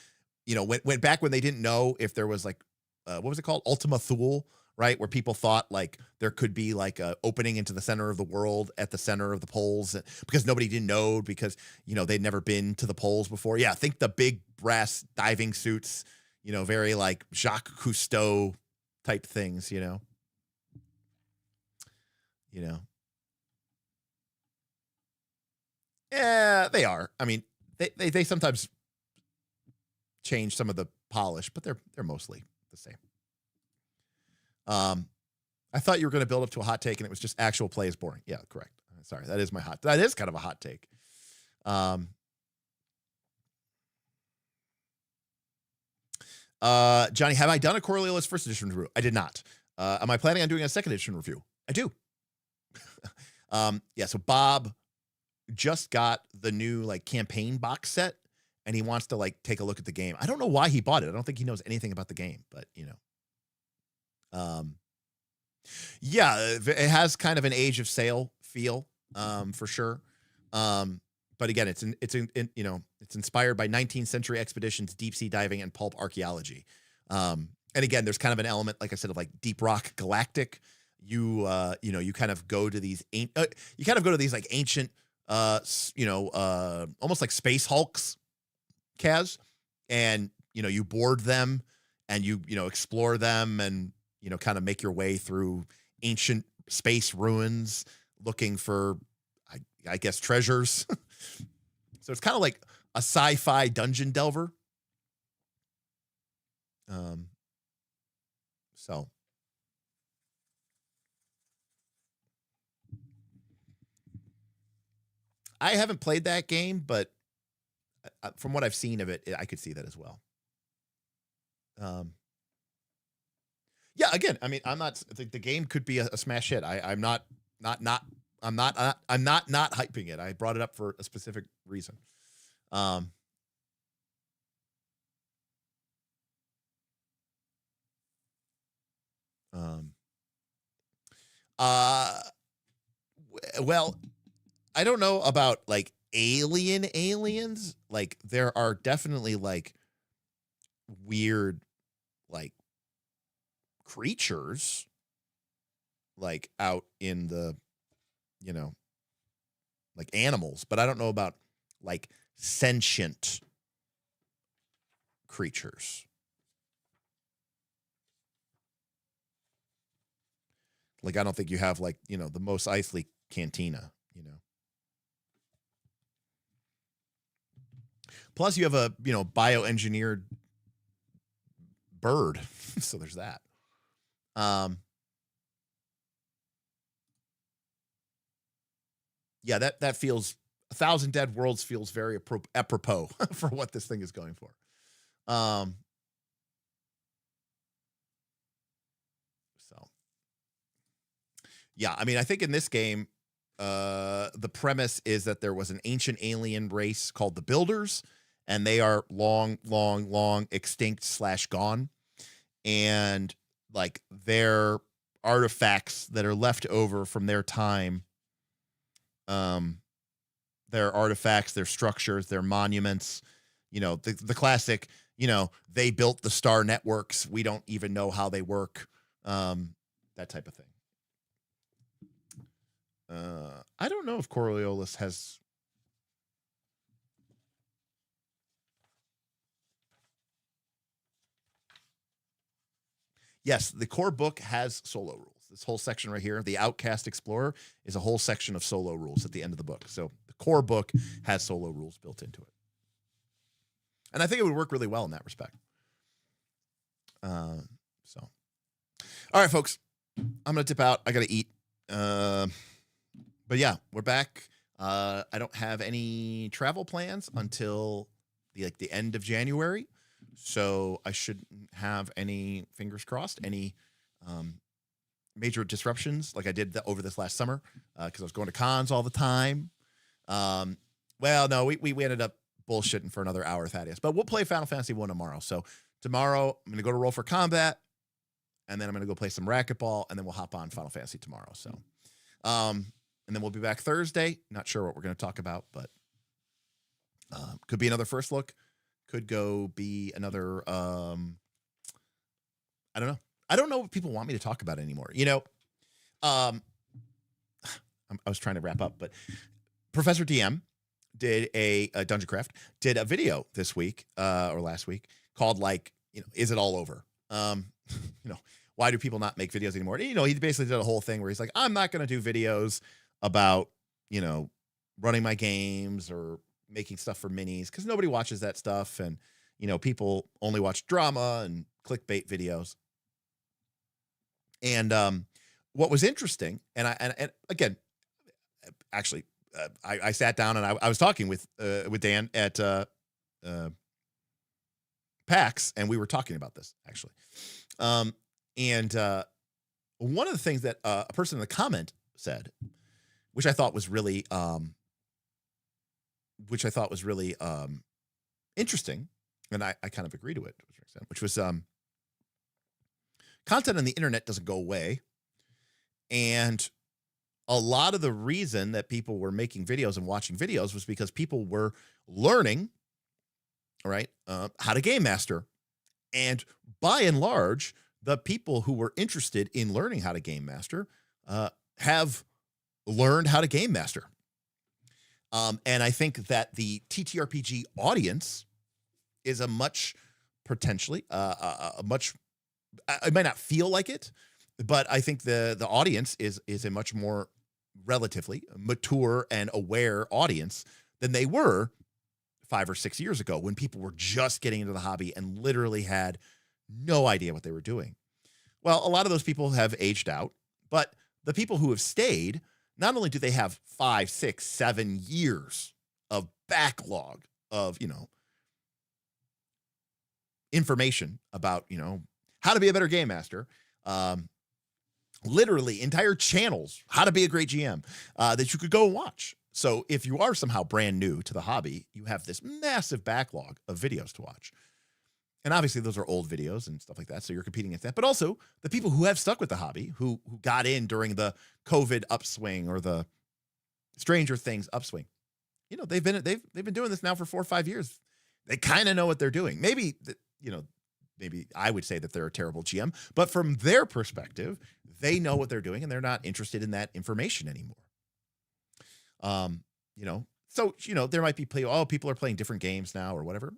went back when they didn't know if there was like what was it called, Ultima Thule, right, where people thought like there could be like a opening into the center of the world at the center of the poles, because nobody didn't know, because they'd never been to the poles before. Yeah, think the big brass diving suits, very like Jacques Cousteau type things, Yeah, they are. I mean, they sometimes change some of the polish, but they're mostly the same. I thought you were going to build up to a hot take, and it was just actual play is boring. Yeah, correct. Sorry, that is kind of a hot take. Johnny, have I done a Coriolis first edition review? I did not. Am I planning on doing a second edition review? I do. Yeah, so Bob just got the new like campaign box set, and he wants to like take a look at the game. I don't know why he bought it. I don't think he knows anything about the game, but yeah, it has kind of an Age of Sail feel, for sure. But again, it's inspired by 19th century expeditions, deep sea diving, and pulp archaeology. And again, there's kind of an element, like I said, of like Deep Rock Galactic. You kind of go to these like ancient almost like Space Hulks, Kaz, and you board them and you explore them and kind of make your way through ancient space ruins looking for I guess treasures. So it's kind of like a sci-fi dungeon delver. So I haven't played that game, but from what I've seen of it, I could see that as well. Yeah, again, I mean, I'm not. The game could be a smash hit. I'm not hyping it. I brought it up for a specific reason. Well, I don't know about like aliens. Like there are definitely like weird like creatures like out in the like animals, but I don't know about like sentient creatures. Like I don't think you have like the Mos Eisley cantina. Plus you have a bioengineered bird. So there's that. Yeah, that feels 1,000 Dead Worlds feels very apropos for what this thing is going for. So yeah, I mean, I think in this game, the premise is that there was an ancient alien race called the Builders, and they are long extinct / gone. And like their artifacts that are left over from their time, their artifacts, their structures, their monuments, the classic, they built the star networks. We don't even know how they work. That type of thing. I don't know if Coriolis has. Yes, the core book has solo rules. This whole section right here, the Outcast Explorer, is a whole section of solo rules at the end of the book. So the core book has solo rules built into it. And I think it would work really well in that respect. All right, folks, I'm going to dip out. I got to eat. But yeah, we're back. I don't have any travel plans until the end of January. So I shouldn't have any, fingers crossed, any major disruptions like I did over this last summer because I was going to cons all the time. Well, no, we ended up bullshitting for another hour, Thaddeus. But we'll play Final Fantasy 1 tomorrow. So tomorrow I'm going to go to Roll for Combat, and then I'm going to go play some racquetball, and then we'll hop on Final Fantasy tomorrow. So, and then we'll be back Thursday. Not sure what we're going to talk about, but could be another first look. Could go be another, I don't know. I don't know what people want me to talk about anymore. I was trying to wrap up, but Professor DM did a Dungeon Craft, did a video this week or last week called is it all over? Why do people not make videos anymore? He basically did a whole thing where he's like, I'm not going to do videos about, running my games or making stuff for minis because nobody watches that stuff. And, people only watch drama and clickbait videos. And what was interesting, and again, actually, I sat down and I was talking with Dan at PAX, and we were talking about this actually. And one of the things that a person in the comment said, which I thought was really interesting, and I kind of agree to it, which was content on the internet doesn't go away. And a lot of the reason that people were making videos and watching videos was because people were learning, all right, how to game master. And by and large, the people who were interested in learning how to game master have learned how to game master. And I think that the TTRPG audience is a much potentially a much. It might not feel like it, but I think the audience is a much more relatively mature and aware audience than they were 5 or 6 years ago when people were just getting into the hobby and literally had no idea what they were doing. Well, a lot of those people have aged out, but the people who have stayed, not only do they have 5, 6, 7 years of backlog of, information about, how to be a better game master, literally entire channels, how to be a great GM, that you could go and watch. So if you are somehow brand new to the hobby, you have this massive backlog of videos to watch. And obviously those are old videos and stuff like that. So you're competing against that, but also the people who have stuck with the hobby, who got in during the COVID upswing or the Stranger Things upswing. They've been doing this now for 4 or 5 years. They kind of know what they're doing. Maybe I would say that they're a terrible GM, but from their perspective, they know what they're doing and they're not interested in that information anymore. So, there might be people are playing different games now or whatever.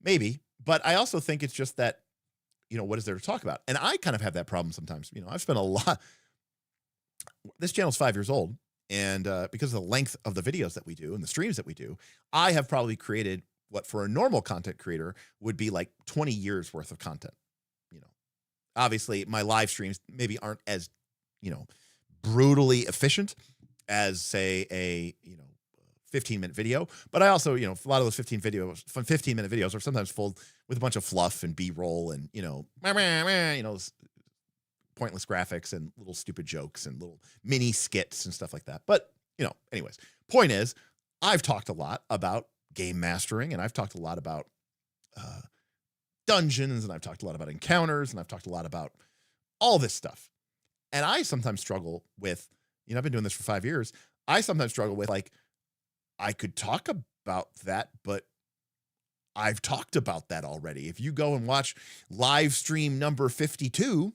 Maybe, but I also think it's just that, what is there to talk about? And I kind of have that problem sometimes. I've spent a lot. This channel's 5 years old, and because of the length of the videos that we do and the streams that we do, I have probably created what for a normal content creator would be like 20 years worth of content. Obviously my live streams maybe aren't as, brutally efficient as say a, 15-minute video, but I also, a lot of those 15-minute videos are sometimes full with a bunch of fluff and B-roll and, pointless graphics and little stupid jokes and little mini skits and stuff like that. But, anyways, point is, I've talked a lot about game mastering, and I've talked a lot about dungeons, and I've talked a lot about encounters, and I've talked a lot about all this stuff. And I sometimes struggle with, I've been doing this for 5 years. I sometimes struggle with I could talk about that, but I've talked about that already. If you go and watch live stream number 52,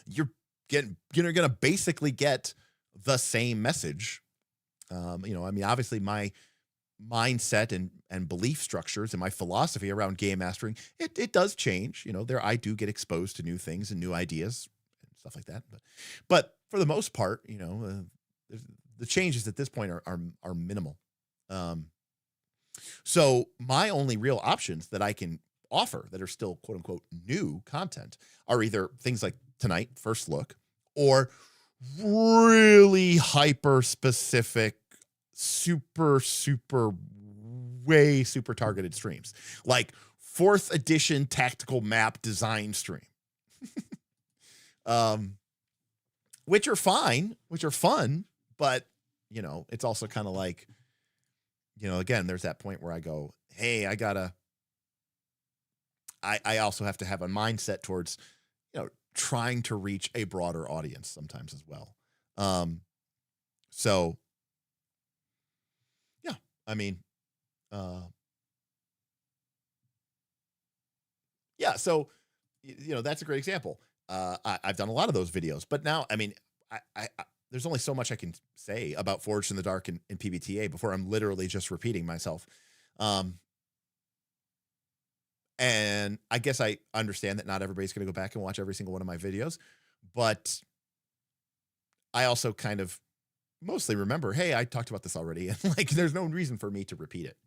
you're going to basically get the same message. Obviously my mindset and belief structures and my philosophy around game mastering, it does change. I do get exposed to new things and new ideas and stuff like that. But for the most part, the changes at this point are minimal. So my only real options that I can offer that are still quote unquote new content are either things like tonight, First Look, or really hyper specific, super targeted streams, like 4th edition tactical map design stream, which are fine, which are fun, but it's also kind of like, again, there's that point where I go, hey, I also have to have a mindset towards, trying to reach a broader audience sometimes as well. So yeah, so, that's a great example. I've done a lot of those videos, but now, I there's only so much I can say about Forged in the Dark and PBTA before I'm literally just repeating myself. And I guess I understand that not everybody's going to go back and watch every single one of my videos, but I also kind of mostly remember, hey, I talked about this already. And there's no reason for me to repeat it.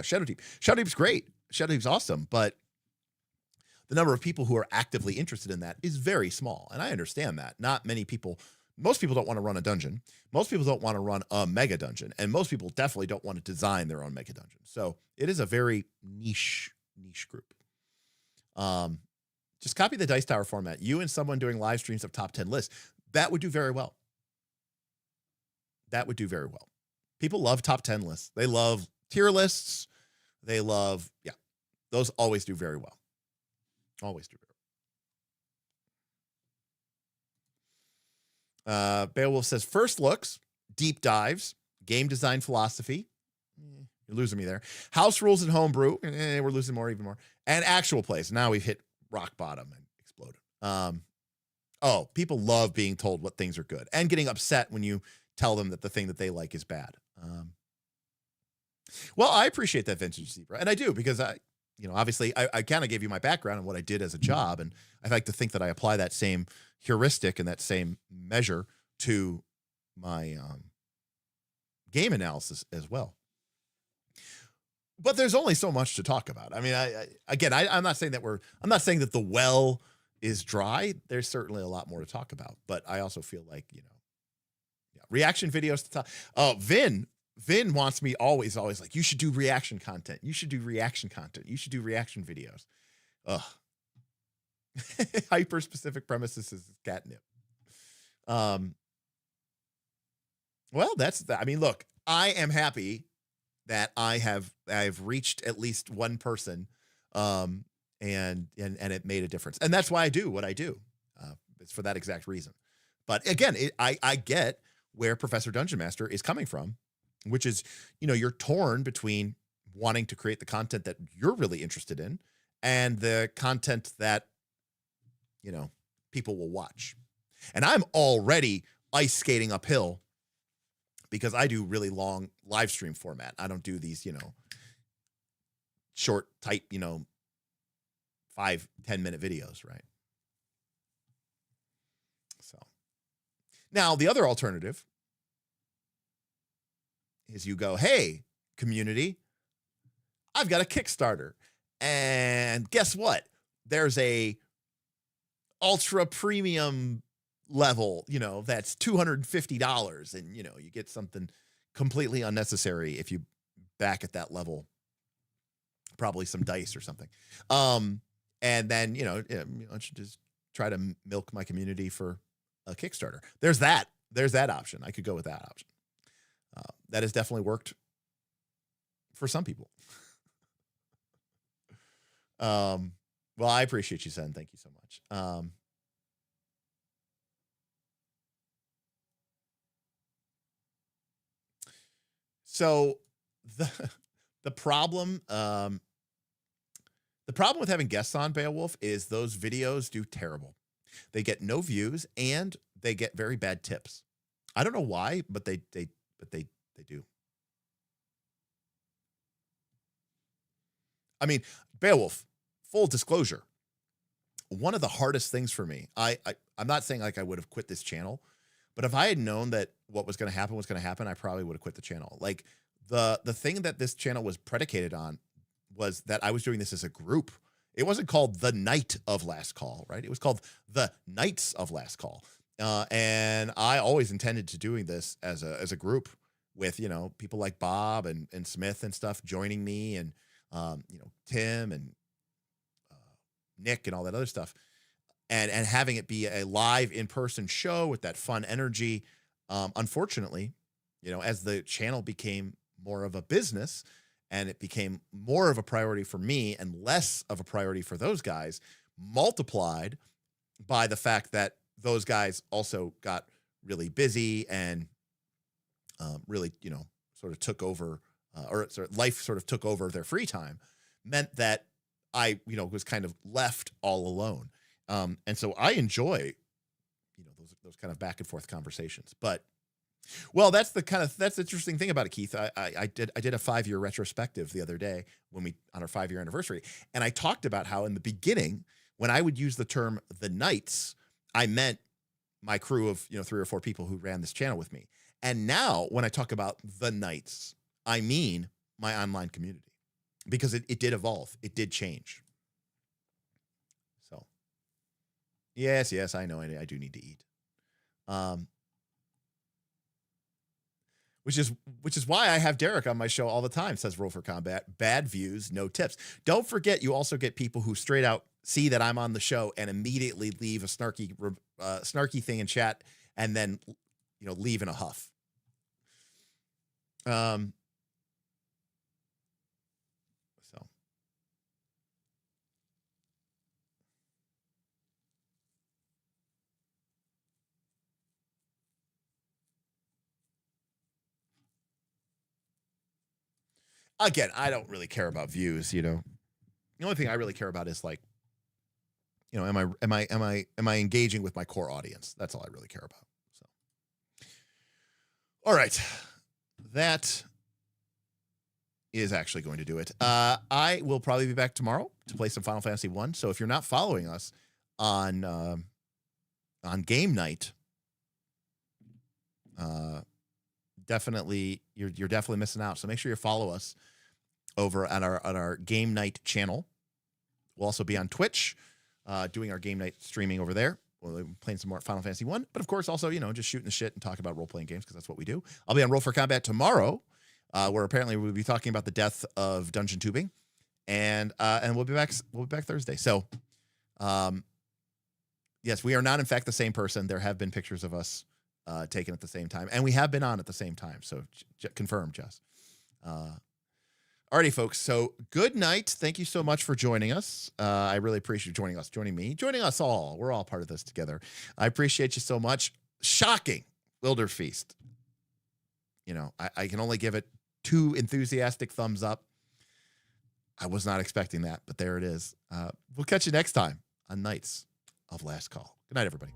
Shadow Deep. Shadow Deep's great. Shadow Deep's awesome, but the number of people who are actively interested in that is very small. And I understand that. Not many people, most people don't want to run a dungeon. Most people don't want to run a mega dungeon. And most people definitely don't want to design their own mega dungeon. So it is a very niche group. Just copy the Dice Tower format. You and someone doing live streams of top 10 lists. That would do very well. People love top 10 lists. They love tier lists. They love, those always do very well. Always do very well. Beowulf says, First Looks, deep dives, game design philosophy. You're losing me there. House rules and homebrew. We're losing even more. And actual plays. Now we've hit rock bottom and exploded. People love being told what things are good and getting upset when you tell them that the thing that they like is bad. Well, I appreciate that, Vintage Zebra, and I do, because obviously I kind of gave you my background and what I did as a job, and I like to think that I apply that same heuristic and that same measure to my game analysis as well. But there's only so much to talk about. I mean, I'm not saying that the well is dry. There's certainly a lot more to talk about, but I also feel like, reaction videos to talk. Oh, Vin wants me always like, you should do reaction content. You should do reaction content. You should do reaction videos. Ugh. Hyper specific premises is catnip. Well, look, I am happy that I've reached at least one person, and it made a difference. And that's why I do what I do. It's for that exact reason. But again, I get where Professor Dungeon Master is coming from, which is, you're torn between wanting to create the content that you're really interested in and the content that, people will watch. And I'm already ice skating uphill because I do really long live stream format. I don't do these, short, tight, 5-10 minute videos, right? So now the other alternative is you go, hey, community, I've got a Kickstarter. And guess what? There's a ultra premium level, that's $250. And, you get something completely unnecessary if you back at that level, probably some dice or something. And then, I should just try to milk my community for a Kickstarter. There's that option. I could go with that option. That has definitely worked for some people. Well, I appreciate you, Sen. Thank you so much. So the problem with having guests on Beowulf is those videos do terrible. They get no views and they get very bad tips. I don't know why, but they do. I mean, Beowulf, full disclosure, one of the hardest things for me, I'm not saying like I would have quit this channel, but if I had known that what was going to happen, I probably would have quit the channel. Like the thing that this channel was predicated on was that I was doing this as a group. It wasn't called The Night of Last Call, right? It was called The Knights of Last Call. And I always intended to doing this as a group with, people like Bob and Smith and stuff joining me, and, Tim and Nick and all that other stuff, and having it be a live in-person show with that fun energy. Unfortunately, as the channel became more of a business and it became more of a priority for me and less of a priority for those guys, multiplied by the fact that those guys also got really busy and really, sort of took over, life sort of took over their free time, meant that I, was kind of left all alone. And so I enjoy, those kind of back and forth conversations. But, well, that's the interesting thing about it, Keith. I did a 5-year retrospective the other day on our 5-year anniversary. And I talked about how in the beginning, when I would use the term the Knights, I meant my crew of, 3 or 4 people who ran this channel with me. And now when I talk about the Knights, I mean my online community, because it did evolve. It did change. So yes, I know I do need to eat. Which is why I have Derek on my show all the time, says Roll for Combat. Bad views, no tips. Don't forget, you also get people who straight out see that I'm on the show and immediately leave a snarky thing in chat and then, leave in a huff. So again, I don't really care about views, The only thing I really care about is like, am I engaging with my core audience? That's all I really care about. So, All right. That is actually going to do it. I will probably be back tomorrow to play some Final Fantasy 1. So if you're not following us on game night, definitely you're definitely missing out. So make sure you follow us over at our game night channel. We'll also be on Twitch, doing our game night streaming over there. We'll be playing some more Final Fantasy 1, but of course also, just shooting the shit and talking about role-playing games because that's what we do. I'll be on Roll for Combat tomorrow, where apparently we'll be talking about the death of Dungeon Tubing, and we'll be back Thursday. So, yes, we are not in fact the same person. There have been pictures of us taken at the same time, and we have been on at the same time. So confirmed, Jess. Alrighty, folks. So good night. Thank you so much for joining us. I really appreciate you joining me, joining us all. We're all part of this together. I appreciate you so much. Shocking, Wilderfeast. I can only give it 2 enthusiastic thumbs up. I was not expecting that, but there it is. We'll catch you next time on Knights of Last Call. Good night, everybody.